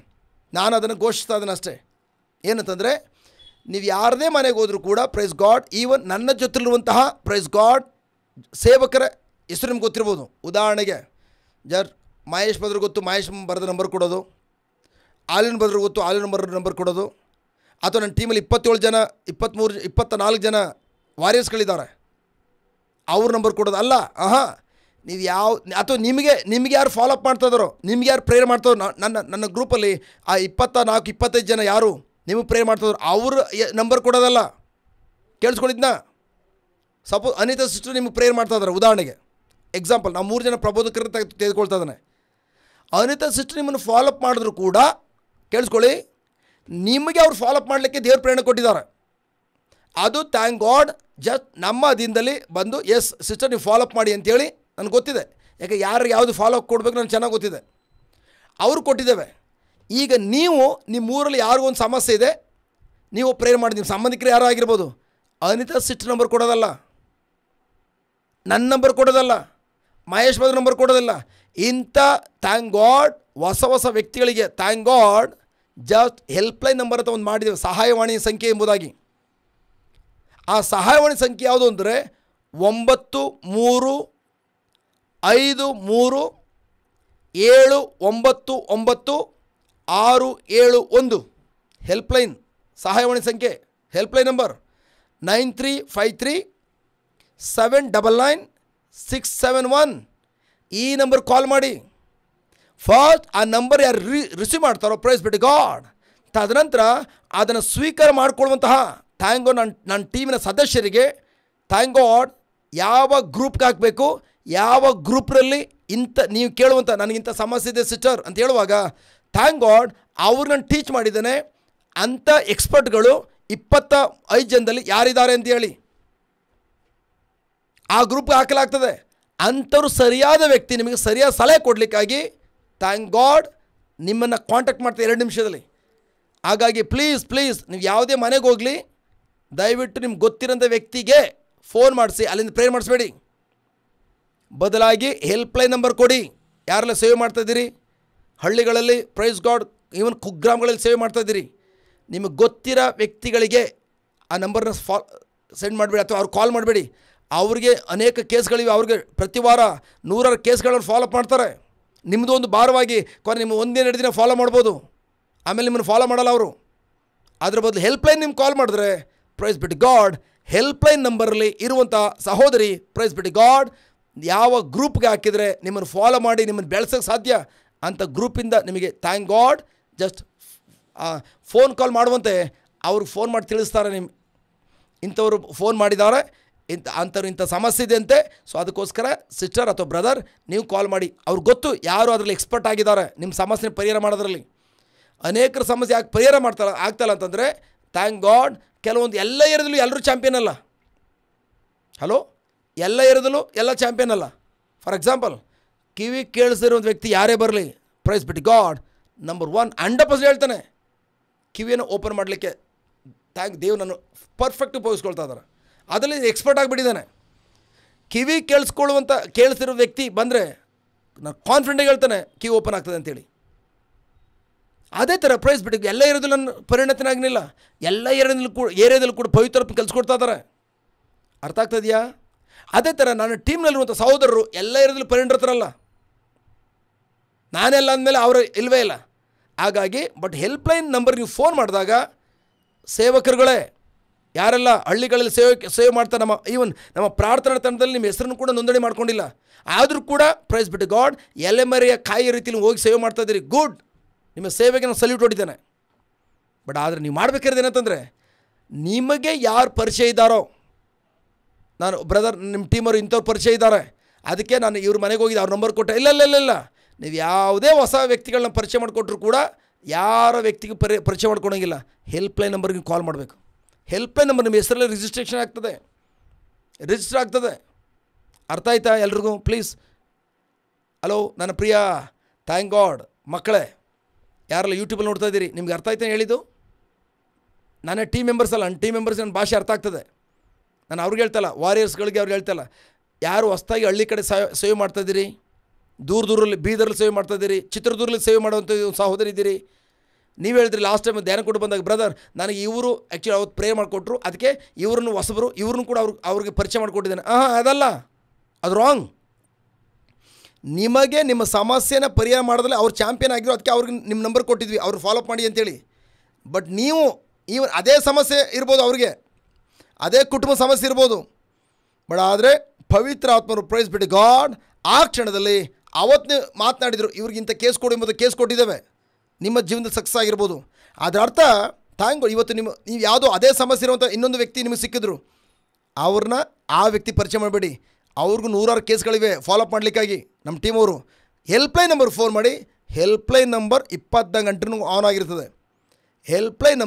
ನಾನು ಅದನ್ನು ಘೋಷಿಸ್ತಾ ಇದ್ದೇನೆ ಅಷ್ಟೇ. ಏನಂತಂದರೆ, ನೀವು ಯಾರದೇ ಮನೆಗೆ ಹೋದರೂ ಕೂಡ ಪ್ರೈಸ್ ಗಾಡ್, ಈವನ್ ನನ್ನ ಜೊತೆಲಿರುವಂತಹ ಪ್ರೈಸ್ ಗಾಡ್ ಸೇವಕರ ಹೆಸರು ನಿಮ್ಗೆ ಗೊತ್ತಿರ್ಬೋದು. ಉದಾಹರಣೆಗೆ ಮಹೇಶ್ ಬದ್ರ ಗೊತ್ತು, ಮಹೇಶ್ ಬರೆದ ನಂಬರ್ ಕೊಡೋದು. ಆಲಿನ್ ಬದ್ರ ಗೊತ್ತು, ಆಲಿನ್ ನಂಬರ್ ಕೊಡೋದು. ಅಥವಾ ನನ್ನ ಟೀಮಲ್ಲಿ 27 ಜನ 24 ಜನ ವಾರಿಯರ್ಸ್ಗಳಿದ್ದಾರೆ, ಅವ್ರ ನಂಬರ್ ಕೊಡೋದು ಅಲ್ಲ. ನೀವು ಅಥವಾ ನಿಮಗೆ ಯಾರು ಫಾಲೋಅಪ್ ಮಾಡ್ತಾ ಇದ್ದಾರೋ, ನಿಮ್ಗೆ ಯಾರು ಪ್ರೇಯರ್ ಮಾಡ್ತಾರೋ, ನನ್ನ ಗ್ರೂಪಲ್ಲಿ ಆ 24-25 ಜನ ಯಾರು ನಿಮಗೆ ಪ್ರೇಯರ್ ಮಾಡ್ತಾಯಿದ್ರು ಅವ್ರ ನಂಬರ್ ಕೊಡೋದಲ್ಲ. ಕೇಳಿಸ್ಕೊಂಡಿದ್ನ? ಸಪೋಸ್ ಅನಿತಾ ಸಿಸ್ಟರ್ ನಿಮಗೆ ಪ್ರೇಯರ್ ಮಾಡ್ತಾ ಇದ್ದಾರೆ, ಉದಾಹರಣೆಗೆ ಎಕ್ಸಾಂಪಲ್, ನಾವು 3 ಜನ ಪ್ರಬೋಧಕರನ್ನು ತೆಗೆದುಕೊಳ್ತಾ ಇದ್ದಾನೆ. ಅನಿತಾ ಸಿಸ್ಟರ್ ನಿಮ್ಮನ್ನು ಫಾಲೋಅಪ್ ಮಾಡಿದ್ರು ಕೂಡ ಕೇಳಿಸ್ಕೊಳ್ಳಿ, ನಿಮಗೆ ಅವ್ರು ಫಾಲೋಅಪ್ ಮಾಡಲಿಕ್ಕೆ ದೇವ್ರ ಪ್ರೇರಣೆ ಕೊಟ್ಟಿದ್ದಾರೆ. ಅದು ಥ್ಯಾಂಕ್ ಗಾಡ್, ಜಸ್ಟ್ ನಮ್ಮ ಅಧೀನದಲ್ಲಿ ಬಂದು ಎಸ್ ಸಿಸ್ಟರ್ ನೀವು ಫಾಲೋಅಪ್ ಮಾಡಿ ಅಂತೇಳಿ ನನಗೆ ಗೊತ್ತಿದೆ. ಯಾಕೆ ಯಾರು ಯಾವುದು ಫಾಲೋಅಪ್ ಕೊಡಬೇಕು ನನಗೆ ಚೆನ್ನಾಗಿ ಗೊತ್ತಿದೆ. ಅವರು ಕೊಟ್ಟಿದ್ದೇವೆ. ಈಗ ನೀವು ನಿಮ್ಮೂರಲ್ಲಿ ಯಾರಿಗೊಂದು ಸಮಸ್ಯೆ ಇದೆ, ನೀವು ಪ್ರೇಯರ್ ಮಾಡಿ, ನಿಮ್ಮ ಸಂಬಂಧಿಕರು ಯಾರು ಆಗಿರ್ಬೋದು, ಅನಿತಾ ಸಿಸ್ಟರ್ ನಂಬರ್ ಕೊಡೋದಲ್ಲ, ನನ್ನ ನಂಬರ್ ಕೊಡೋದಲ್ಲ, ಮಹೇಶ್ ಬದ್ರ ನಂಬರ್ ಕೊಡೋದಿಲ್ಲ. ಇಂಥ ಥ್ಯಾಂಕ್ ಗಾಡ್ ಹೊಸ ವ್ಯಕ್ತಿಗಳಿಗೆ thank God just helpline number ಅಂತ ಒಂದು ಮಾಡಿದ್ದೇವೆ, ಸಹಾಯವಾಣಿ ಸಂಖ್ಯೆ ಎಂಬುದಾಗಿ. ಆ ಸಹಾಯವಾಣಿ ಸಂಖ್ಯೆ ಯಾವುದು ಅಂದರೆ 9353799671 ಹೆಲ್ಪ್ಲೈನ್ ಸಹಾಯವಾಣಿ ಸಂಖ್ಯೆ, ಹೆಲ್ಪ್ಲೈನ್ ನಂಬರ್ 9353799671. ಈ ನಂಬರ್ ಕಾಲ್ ಮಾಡಿ. ಫಸ್ಟ್ ಆ ನಂಬರ್ ಯಾರು ರಿಸೀವ್ ಮಾಡ್ತಾರೋ ಪ್ರೈಸ್ ಬಿಟ್ಟು ಗಾಡ್, ತದನಂತರ ಅದನ್ನು ಸ್ವೀಕಾರ ಮಾಡಿಕೊಳ್ಳುವಂತಹ ಥ್ಯಾಂಕ್ ಗಾಡ್ ನನ್ನ ಟೀಮಿನ ಸದಸ್ಯರಿಗೆ ಥ್ಯಾಂಕ್ ಗಾಡ್ ಯಾವ ಗ್ರೂಪ್ಗೆ ಹಾಕಬೇಕು, ಯಾವ ಗ್ರೂಪ್ನಲ್ಲಿ ನೀವು ಕೇಳುವಂಥ ನನಗಿಂಥ ಸಮಸ್ಯೆ ಇದೆ ಸಿಸ್ಟರ್ ಅಂತ ಹೇಳುವಾಗ ಥ್ಯಾಂಕ್ ಗಾಡ್ ಅವ್ರು ನಾನು ಟೀಚ್ ಮಾಡಿದ್ದೇನೆ. ಅಂಥ ಎಕ್ಸ್ಪರ್ಟ್ಗಳು 25 ಜನದಲ್ಲಿ ಯಾರಿದ್ದಾರೆ ಅಂತ ಹೇಳಿ ಆ ಗ್ರೂಪ್ಗೆ ಹಾಕಲಾಗ್ತದೆ. ಅಂಥವ್ರು ಸರಿಯಾದ ವ್ಯಕ್ತಿ ನಿಮಗೆ ಸರಿಯಾದ ಸಲಹೆ ಕೊಡಲಿಕ್ಕಾಗಿ ಥ್ಯಾಂಕ್ ಗಾಡ್ ನಿಮ್ಮನ್ನು ಕಾಂಟ್ಯಾಕ್ಟ್ ಮಾಡ್ತಾರೆ 2 ನಿಮಿಷದಲ್ಲಿ. ಹಾಗಾಗಿ ಪ್ಲೀಸ್ ನೀವು ಯಾವುದೇ ಮನೆಗೆ ಹೋಗಲಿ, ದಯವಿಟ್ಟು ನಿಮ್ಗೆ ಗೊತ್ತಿರೋಂಥ ವ್ಯಕ್ತಿಗೆ ಫೋನ್ ಮಾಡಿಸಿ ಅಲ್ಲಿಂದ ಪ್ರೇಯರ್ ಮಾಡಿಸ್ಬೇಡಿ. ಬದಲಾಗಿ ಹೆಲ್ಪ್ಲೈನ್ ನಂಬರ್ ಕೊಡಿ. ಯಾರೆಲ್ಲ ಸೇವೆ ಮಾಡ್ತಾಯಿದ್ದೀರಿ ಹಳ್ಳಿಗಳಲ್ಲಿ ಪ್ರೈಸ್ ಗಾಡ್, ಈವನ್ ಕುಗ್ರಾಮಗಳಲ್ಲಿ ಸೇವೆ ಮಾಡ್ತಾಯಿದ್ದೀರಿ, ನಿಮಗೆ ಗೊತ್ತಿರೋ ವ್ಯಕ್ತಿಗಳಿಗೆ ಆ ನಂಬರ್ನ ಸೆಂಡ್ ಮಾಡಬೇಡಿ ಅಥವಾ ಅವ್ರು ಕಾಲ್ ಮಾಡಬೇಡಿ. ಅವ್ರಿಗೆ ಅನೇಕ ಕೇಸ್ಗಳಿವೆ, ಅವ್ರಿಗೆ ಪ್ರತಿ ವಾರ 100 ಕೇಸ್ಗಳನ್ನು ಫಾಲೋಅಪ್ ಮಾಡ್ತಾರೆ. ನಿಮ್ಮದು ಒಂದು ಭಾರವಾಗಿ ನಿಮ್ಮ 1-2 ದಿನ ಫಾಲೋ ಮಾಡ್ಬೋದು, ಆಮೇಲೆ ನಿಮ್ಮನ್ನು ಫಾಲೋ ಮಾಡಲ್ಲ ಅವರು. ಅದರ ಬದಲು ಹೆಲ್ಪ್ಲೈನ್ ನಿಮ್ಗೆ ಕಾಲ್ ಮಾಡಿದ್ರೆ ಪ್ರೈಸ್ ಬಿಟ್ಟು ಗಾಡ್, ಹೆಲ್ಪ್ಲೈನ್ ನಂಬರಲ್ಲಿ ಇರುವಂಥ ಸಹೋದರಿ ಪ್ರೈಸ್ ಬಿಟ್ಟು ಗಾಡ್ ಯಾವ ಗ್ರೂಪ್ಗೆ ಹಾಕಿದರೆ ನಿಮ್ಮನ್ನು ಫಾಲೋ ಮಾಡಿ ನಿಮ್ಮನ್ನು ಬೆಳೆಸೋಕ್ಕೆ ಸಾಧ್ಯ ಅಂಥ ಗ್ರೂಪಿಂದ ನಿಮಗೆ thank God just phone call ಮಾಡುವಂತೆ ಅವ್ರಿಗೆ ಫೋನ್ ಮಾಡಿ ತಿಳಿಸ್ತಾರೆ, ಇಂಥವ್ರು ಫೋನ್ ಮಾಡಿದ್ದಾರೆ, ಅಂಥವ್ರು ಇಂಥ ಸಮಸ್ಯೆ ಇದೆ ಅಂತೆ. ಸೊ ಅದಕ್ಕೋಸ್ಕರ ಸಿಸ್ಟರ್ ಅಥವಾ ಬ್ರದರ್ ನೀವು ಕಾಲ್ ಮಾಡಿ. ಅವ್ರಿಗೆ ಗೊತ್ತು ಯಾರು ಅದರಲ್ಲಿ ಎಕ್ಸ್ಪರ್ಟ್ ಆಗಿದ್ದಾರೆ ನಿಮ್ಮ ಸಮಸ್ಯೆ ಪರಿಹಾರ ಮಾಡೋದ್ರಲ್ಲಿ. ಅನೇಕರ ಸಮಸ್ಯೆ ಯಾಕೆ ಪರಿಹಾರ ಆಗ್ತಾಯಿಲ್ಲ ಅಂತಂದರೆ, ಥ್ಯಾಂಕ್ ಗಾಡ್ ಕೆಲವೊಂದು ಎಲ್ಲ ಏರಿಯಾದಲ್ಲೂ ಎಲ್ಲರೂ ಚಾಂಪಿಯನ್ ಅಲ್ಲ. ಹಲೋ, ಎಲ್ಲ ಏರಿಯಾದಲ್ಲೂ ಎಲ್ಲ ಚಾಂಪಿಯನ್ ಅಲ್ಲ. ಫಾರ್ ಎಕ್ಸಾಂಪಲ್, ಕಿವಿ ಕೇಳಿಸಿರೋ ಒಂದು ವ್ಯಕ್ತಿ ಯಾರೇ ಬರಲಿ, ಪ್ರೈಸ್ ಬಿಟ್ಟು ಗಾಡ್ ನಂಬರ್ 1 100% ಹೇಳ್ತಾನೆ, ಕಿವಿಯನ್ನು ಓಪನ್ ಮಾಡಲಿಕ್ಕೆ ದೇವ್ ನಾನು ಪರ್ಫೆಕ್ಟ್ ಉಪಯೋಗಿಸ್ಕೊಳ್ತಾ ಇದ್ದಾರೆ, ಅದರಲ್ಲಿ ಎಕ್ಸ್ಪರ್ಟ್ ಆಗಿಬಿಟ್ಟಿದ್ದಾನೆ. ಕಿವಿ ಕೇಳಿಸಿರೋ ವ್ಯಕ್ತಿ ಬಂದರೆ ನಾನು ಕಾನ್ಫಿಡೆಂಟಾಗಿ ಹೇಳ್ತಾನೆ ಕಿವಿ ಓಪನ್ ಆಗ್ತದೆ ಅಂತೇಳಿ. ಅದೇ ಥರ ಪ್ರೈಸ್ ಬಿಟ್ಟು ಎಲ್ಲ ಏರಿಯಾದಲ್ಲೂ ನನ್ನ ಪರಿಣತಿನಾಗಲಿಲ್ಲ, ಎಲ್ಲ ಏರಿಯಾದಲ್ಲೂ ಕೂಡ ಪವಿತ್ರ ಕಲಿಸ್ಕೊಡ್ತಾ ಇದ್ದಾರೆ. ಅರ್ಥ ಆಗ್ತದೆಯಾ? ಅದೇ ಥರ ನನ್ನ ಟೀಮ್ನಲ್ಲಿರುವಂಥ ಸಹೋದರರು ಎಲ್ಲ ಏರಿಯಾದಲ್ಲೂ ಪರಿಣಿತರಲ್ಲ, ನಾನೆಲ್ಲ ಅಂದಮೇಲೆ ಅವರು ಇಲ್ಲವೇ ಇಲ್ಲ. ಹಾಗಾಗಿ ಬಟ್ ಹೆಲ್ಪ್ಲೈನ್ ನಂಬರ್ ನೀವು ಫೋನ್ ಮಾಡಿದಾಗ ಸೇವಕರುಗಳೇ ಯಾರೆಲ್ಲ ಹಳ್ಳಿಗಳಲ್ಲಿ ಸೇವೆ ಮಾಡ್ತಾರೆ, ನಮ್ಮ ಪ್ರಾರ್ಥನಾ ತಂಡದಲ್ಲಿ ನಿಮ್ಮ ಹೆಸರನ್ನು ಕೂಡ ನೋಂದಣಿ ಮಾಡ್ಕೊಂಡಿಲ್ಲ, ಆದರೂ ಕೂಡ ಪ್ರೈಸ್ ಬಿಟ್ಟು ಗಾಡ್ ಎಲೆಮರೆಯ ಕಾಯಿ ರೀತಿಯಲ್ಲಿ ಹೋಗಿ ಸೇವೆ ಮಾಡ್ತಾಯಿದ್ದೀರಿ, ಗುಡ್, ನಿಮ್ಮ ಸೇವೆಗೆ ನಾನು ಸಲ್ಯೂಟ್ ಹೊಡಿದ್ದೇನೆ. ಬಟ್ ಆದರೆ ನೀವು ಮಾಡಬೇಕಾದ್ರೆ ಏನಂತಂದರೆ, ನಿಮಗೆ ಯಾರು ಪರಿಚಯ ಇದ್ದಾರೋ, ನಾನು ಬ್ರದರ್ ನಿಮ್ಮ ಟೀಮವರು ಇಂಥವ್ರು ಪರಿಚಯ ಇದ್ದಾರೆ, ಅದಕ್ಕೆ ನಾನು ಇವ್ರ ಮನೆಗೆ ಹೋಗಿದ್ದೆ, ಅವ್ರ ನಂಬರ್ ಕೊಟ್ಟೆ. ಇಲ್ಲ, ನೀವು ಯಾವುದೇ ಹೊಸ ವ್ಯಕ್ತಿಗಳನ್ನ ಪರಿಚಯ ಮಾಡಿಕೊಟ್ರು ಕೂಡ ಯಾರ ವ್ಯಕ್ತಿಗೆ ಪರಿಚಯ ಮಾಡ್ಕೊಳಂಗಿಲ್ಲ. ಹೆಲ್ಪ್ಲೈನ್ ನಂಬರ್ಗೆ ಕಾಲ್ ಮಾಡಬೇಕು. ಹೆಲ್ಪ್ಲೈನ್ ನಂಬರ್ ನಿಮ್ಮ ಹೆಸರಲ್ಲಿ ರಿಜಿಸ್ಟರ್ ಆಗ್ತದೆ. ಅರ್ಥ ಆಯ್ತಾ ಎಲ್ರಿಗೂ? ಪ್ಲೀಸ್. ಹಲೋ ನನ್ನ ಪ್ರಿಯ ಥ್ಯಾಂಕ್ ಗಾಡ್ ಮಕ್ಕಳೇ, ಯಾರೆಲ್ಲ ಯೂಟ್ಯೂಬಲ್ಲಿ ನೋಡ್ತಾ ಇದ್ದೀರಿ, ನಿಮ್ಗೆ ಅರ್ಥ ಆಯ್ತಾ ಹೇಳಿದ್ದು? ನಾನೇ ಟೀಮ್ ಮೆಂಬರ್ಸ್ ಅಲ್ಲ, ನನ್ನ ಟೀಮ್ ಮೆಂಬರ್ಸ್ ನನ್ನ ಭಾಷೆ ಅರ್ಥ ಆಗ್ತದೆ. ನಾನು ಅವ್ರಿಗೆ ಹೇಳ್ತಲ್ಲ, ವಾರಿಯರ್ಸ್ಗಳಿಗೆ ಅವ್ರಿಗೆ ಹೇಳ್ತಲ್ಲ, ಯಾರು ಹೊಸ್ದಾಗಿ ಹಳ್ಳಿ ಕಡೆ ಸೇವೆ ಮಾಡ್ತಾಯಿದ್ದೀರಿ, ದೂರದಲ್ಲಿ ಬೀದರಲ್ಲಿ ಸೇವೆ ಮಾಡ್ತಾಯಿದ್ದೀರಿ, ಚಿತ್ರದುರ್ಗದಲ್ಲಿ ಸೇವೆ ಮಾಡುವಂಥ ಸಹೋದರಿ ಇದ್ದೀರಿ. ನೀವು ಹೇಳಿದ್ರಿ ಲಾಸ್ಟ್ ಟೈಮ್ ಧ್ಯಾನ ಕೊಟ್ಟು ಬಂದಾಗ, ಬ್ರದರ್ ನನಗೆ ಇವರು ಆ್ಯಕ್ಚುಲಿ ಅವತ್ತು ಪ್ರೇ ಮಾಡಿಕೊಟ್ರು, ಅದಕ್ಕೆ ಇವ್ರನ್ನು ಹೊಸಬರು, ಇವ್ರನ್ನೂ ಕೂಡ ಅವ್ರಿಗೆ ಪರಿಚಯ ಮಾಡಿಕೊಟ್ಟಿದ್ದೇನೆ. ಅದಲ್ಲ, ಅದು ರಾಂಗ್. ನಿಮಗೆ ನಿಮ್ಮ ಸಮಸ್ಯೆನ ಪರಿಹಾರ ಮಾಡೋದ್ರಲ್ಲಿ ಅವ್ರು ಚಾಂಪಿಯನ್ ಆಗಿರೋ, ಅದಕ್ಕೆ ಅವ್ರಿಗೆ ನಿಮ್ಮ ನಂಬರ್ ಕೊಟ್ಟಿದ್ವಿ, ಅವ್ರು ಫಾಲೋಅಪ್ ಮಾಡಿ ಅಂತೇಳಿ. ಬಟ್ ನೀವು ಅದೇ ಸಮಸ್ಯೆ ಇರ್ಬೋದು, ಅವ್ರಿಗೆ ಅದೇ ಕುಟುಂಬ ಸಮಸ್ಯೆ ಇರ್ಬೋದು. ಬಟ್ ಆದರೆ ಪವಿತ್ರ ಆತ್ಮರು ಪ್ರೈಸ್ ಬಿಟ್ಟು ಗಾಡ್ ಆ ಕ್ಷಣದಲ್ಲಿ ಅವತ್ತು ಮಾತನಾಡಿದರು, ಇವ್ರಿಗಿಂತ ಕೇಸ್ ಕೊಡಿ ಎಂಬುದು ಕೇಸ್ ಕೊಟ್ಟಿದ್ದೇವೆ, ನಿಮ್ಮ ಜೀವನದ ಸಕ್ಸಸ್ ಆಗಿರ್ಬೋದು. ಅದರ ಅರ್ಥ ಥ್ಯಾಂಕ್ ಗಾಡ್ ಇವತ್ತು ನೀವು ಯಾವುದೋ ಅದೇ ಸಮಸ್ಯೆ ಇರುವಂಥ ಇನ್ನೊಂದು ವ್ಯಕ್ತಿ ನಿಮಗೆ ಸಿಕ್ಕಿದ್ರು, ಅವ್ರನ್ನ ಆ ವ್ಯಕ್ತಿ ಪರಿಚಯ ಮಾಡಬೇಡಿ. ಅವ್ರಿಗೂ 100 ಕೇಸ್ಗಳಿವೆ ಫಾಲೋಅಪ್ ಮಾಡಲಿಕ್ಕಾಗಿ. ನಮ್ಮ ಟೀಮವರು ಹೆಲ್ಪ್ಲೈನ್ ನಂಬರ್ ಫೋನ್ ಮಾಡಿ. ಹೆಲ್ಪ್ಲೈನ್ ನಂಬರ್ 24 ಗಂಟೆನೂ ಆನ್ ಆಗಿರ್ತದೆ. ಹೆಲ್ಪ್ಲೈನ್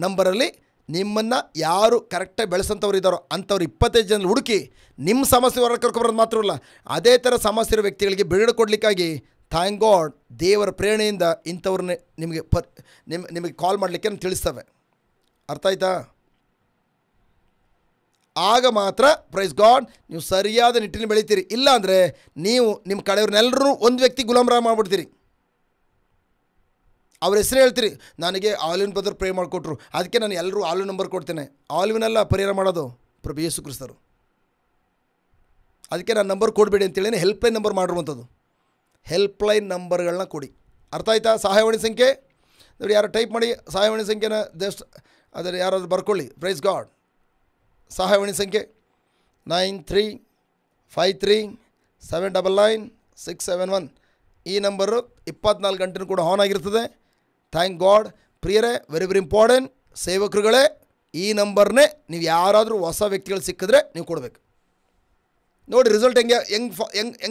ನಂಬರಲ್ಲಿ ನಿಮ್ಮನ್ನು ಯಾರು ಕರೆಕ್ಟಾಗಿ ಬೆಳೆಸೋಂಥವ್ರು ಇದ್ದಾರೋ ಅಂಥವ್ರು 25 ಜನ ಹುಡುಕಿ ನಿಮ್ಮ ಸಮಸ್ಯೆ ಹೊರಗೆ ಕರ್ಕೊಬರೋದು ಮಾತ್ರ ಅಲ್ಲ, ಅದೇ ಥರ ಸಮಸ್ಯೆ ಇರೋ ವ್ಯಕ್ತಿಗಳಿಗೆ ಬಿಡುಗಡೆ ಕೊಡಲಿಕ್ಕಾಗಿ ಥ್ಯಾಂಕ್ ಗಾಡ್ ದೇವರ ಪ್ರೇರಣೆಯಿಂದ ಇಂಥವ್ರನ್ನೇ ನಿಮಗೆ ಕಾಲ್ ಮಾಡಲಿಕ್ಕೆ ನಾನು ತಿಳಿಸ್ತವೆ. ಅರ್ಥ ಆಯ್ತಾ? ಆಗ ಮಾತ್ರ ಪ್ರೈಸ್ ಗಾಡ್ ನೀವು ಸರಿಯಾದ ನಿಟ್ಟಿನಲ್ಲಿ ಬೆಳಿತೀರಿ. ಇಲ್ಲ ಅಂದರೆ ನೀವು ನಿಮ್ಮ ಕಡೆಯವ್ರನ್ನೆಲ್ಲರೂ ಒಂದು ವ್ಯಕ್ತಿ ಗುಲಾಮರಾಗ ಮಾಡಿಬಿಡ್ತೀರಿ. ಅವ್ರ ಹೆಸರು ಹೇಳ್ತೀರಿ, ನನಗೆ ಆಲ್ವಿನ್ ಬ್ರದರ್ ಪ್ರೇ ಮಾಡಿಕೊಟ್ರು, ಅದಕ್ಕೆ ನಾನು ಎಲ್ಲರೂ ಆಲ್ವಿನ್ ನಂಬರ್ ಕೊಡ್ತೇನೆ. ಆಲ್ವಿನೆಲ್ಲ ಪರಿಹಾರ ಮಾಡೋದು ಪ್ರಭು ಯೇಸು ಕ್ರಿಸ್ತರು, ಅದಕ್ಕೆ ನಾನು ನಂಬರ್ ಕೊಡಬೇಡಿ ಅಂತೇಳಿ ಹೆಲ್ಪ್ಲೈನ್ ನಂಬರ್ ಮಾಡಿರುವಂಥದ್ದು. ಹೆಲ್ಪ್ಲೈನ್ ನಂಬರ್ಗಳನ್ನ ಕೊಡಿ. ಅರ್ಥ ಆಯ್ತಾ? ಸಹಾಯವಾಣಿ ಸಂಖ್ಯೆ ನೋಡಿ, ಯಾರು ಟೈಪ್ ಮಾಡಿ ಸಹಾಯವಾಣಿ ಸಂಖ್ಯೆನ ಜಸ್ಟ್ ಅದರ ಯಾರಾದರೂ ಬರ್ಕೊಳ್ಳಿ. Praise God. ಸಹಾಯವಾಣಿ ಸಂಖ್ಯೆ 9353799671. ಈ ನಂಬರು 24 ಗಂಟೆನೂ ಕೂಡ ಆನ್ ಆಗಿರ್ತದೆ. Thank god. ಪ್ರಿಯರೇ, ವೆರಿ ವೆರಿ ಇಂಪಾರ್ಟೆಂಟ್ ಸೇವಕರುಗಳೇ, ಈ ನಂಬರ್ನೇ ನೀವು ಯಾರಾದರೂ ಹೊಸ ವ್ಯಕ್ತಿಗಳು ಸಿಕ್ಕಿದ್ರೆ ನೀವು ಕೊಡಬೇಕು. ನೋಡಿ ರಿಸಲ್ಟ್ ಹೆಂಗೆ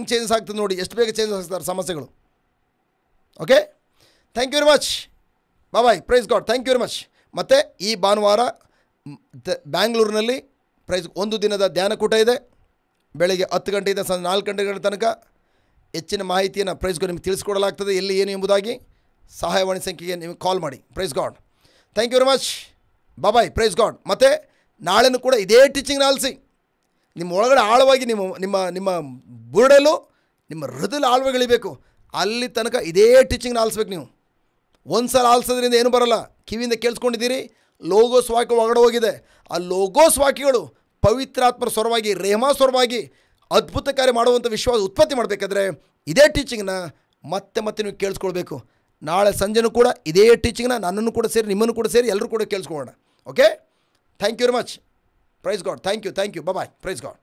ಚೇಂಜಸ್ ಆಗ್ತದೆ ನೋಡಿ, ಎಷ್ಟು ಬೇಗ ಚೇಂಜಸ್ ಆಗ್ತಾರೆ ಸಮಸ್ಯೆಗಳು. Okay, thank you very much. Bye. Praise God. Thank you very much. ಮತ್ತು ಈ ಭಾನುವಾರ ಬ್ಯಾಂಗ್ಳೂರಿನಲ್ಲಿ ಪ್ರೈಸ್ 1 ದಿನದ ಧ್ಯಾನಕೂಟ ಇದೆ. ಬೆಳಗ್ಗೆ 10 ಗಂಟೆಯಿಂದ ಸಂಜೆ 4 ಗಂಟೆಗಳ ತನಕ ಹೆಚ್ಚಿನ ಮಾಹಿತಿಯನ್ನು ಪ್ರೈಸ್ಗೂ ನಿಮಗೆ ತಿಳಿಸ್ಕೊಡಲಾಗ್ತದೆ, ಎಲ್ಲಿ ಏನು ಎಂಬುದಾಗಿ. ಸಹಾಯವಾಣಿ ಸಂಖ್ಯೆಗೆ ನೀವು ಕಾಲ್ ಮಾಡಿ. Praise God. Thank you very much. Bye. Praise God. ಮತ್ತು ನಾಳೆನೂ ಕೂಡ ಇದೇ ಟೀಚಿಂಗ್ನ ಆಲಿಸಿ. ನಿಮ್ಮ ಒಳಗಡೆ ಆಳವಾಗಿ ನಿಮ್ಮ ಬುರುಡೆಲು ನಿಮ್ಮ ಹೃದಯದಲ್ಲಿ ಆಳವಾಗಿ ಇಳಿಬೇಕು. ಅಲ್ಲಿ ತನಕ ಇದೇ ಟೀಚಿಂಗ್ನ ಆಲಿಸ್ಬೇಕು ನೀವು. ಒಂದು ಸಲ ಆಲಿಸೋದ್ರಿಂದ ಏನು ಬರೋಲ್ಲ. ಕಿವಿಯಿಂದ ಕೇಳಿಸ್ಕೊಂಡಿದ್ದೀರಿ, ಲೋಗೋಸ್ ವಾಕ್ಯ ಒಳಗಡೆ ಹೋಗಿದೆ. ಆ ಲೋಗೋಸ್ ವಾಕ್ಯಗಳು ಪವಿತ್ರಾತ್ಮರ ಸ್ವರವಾಗಿ, ರೇಹಮಾ ಸ್ವರವಾಗಿ ಅದ್ಭುತ ಕಾರ್ಯ ಮಾಡುವಂಥ ವಿಶ್ವಾಸ ಉತ್ಪತ್ತಿ ಮಾಡಬೇಕಾದ್ರೆ ಇದೇ ಟೀಚಿಂಗ್ನ ಮತ್ತೆ ನೀವು ಕೇಳಿಸ್ಕೊಳ್ಬೇಕು. ನಾಳೆ ಸಂಜೆನೂ ಕೂಡ ಇದೇ ಟೀಚಿಂಗ್ನ ನನ್ನನ್ನು ಕೂಡ ಸೇರಿ, ನಿಮ್ಮನ್ನು ಕೂಡ ಸೇರಿ ಎಲ್ಲರೂ ಕೂಡ ಕೇಳಿಸ್ಕೊಳ್ಳೋಣ. Okay, thank you very much. Praise God. Thank you. Bye. Praise god.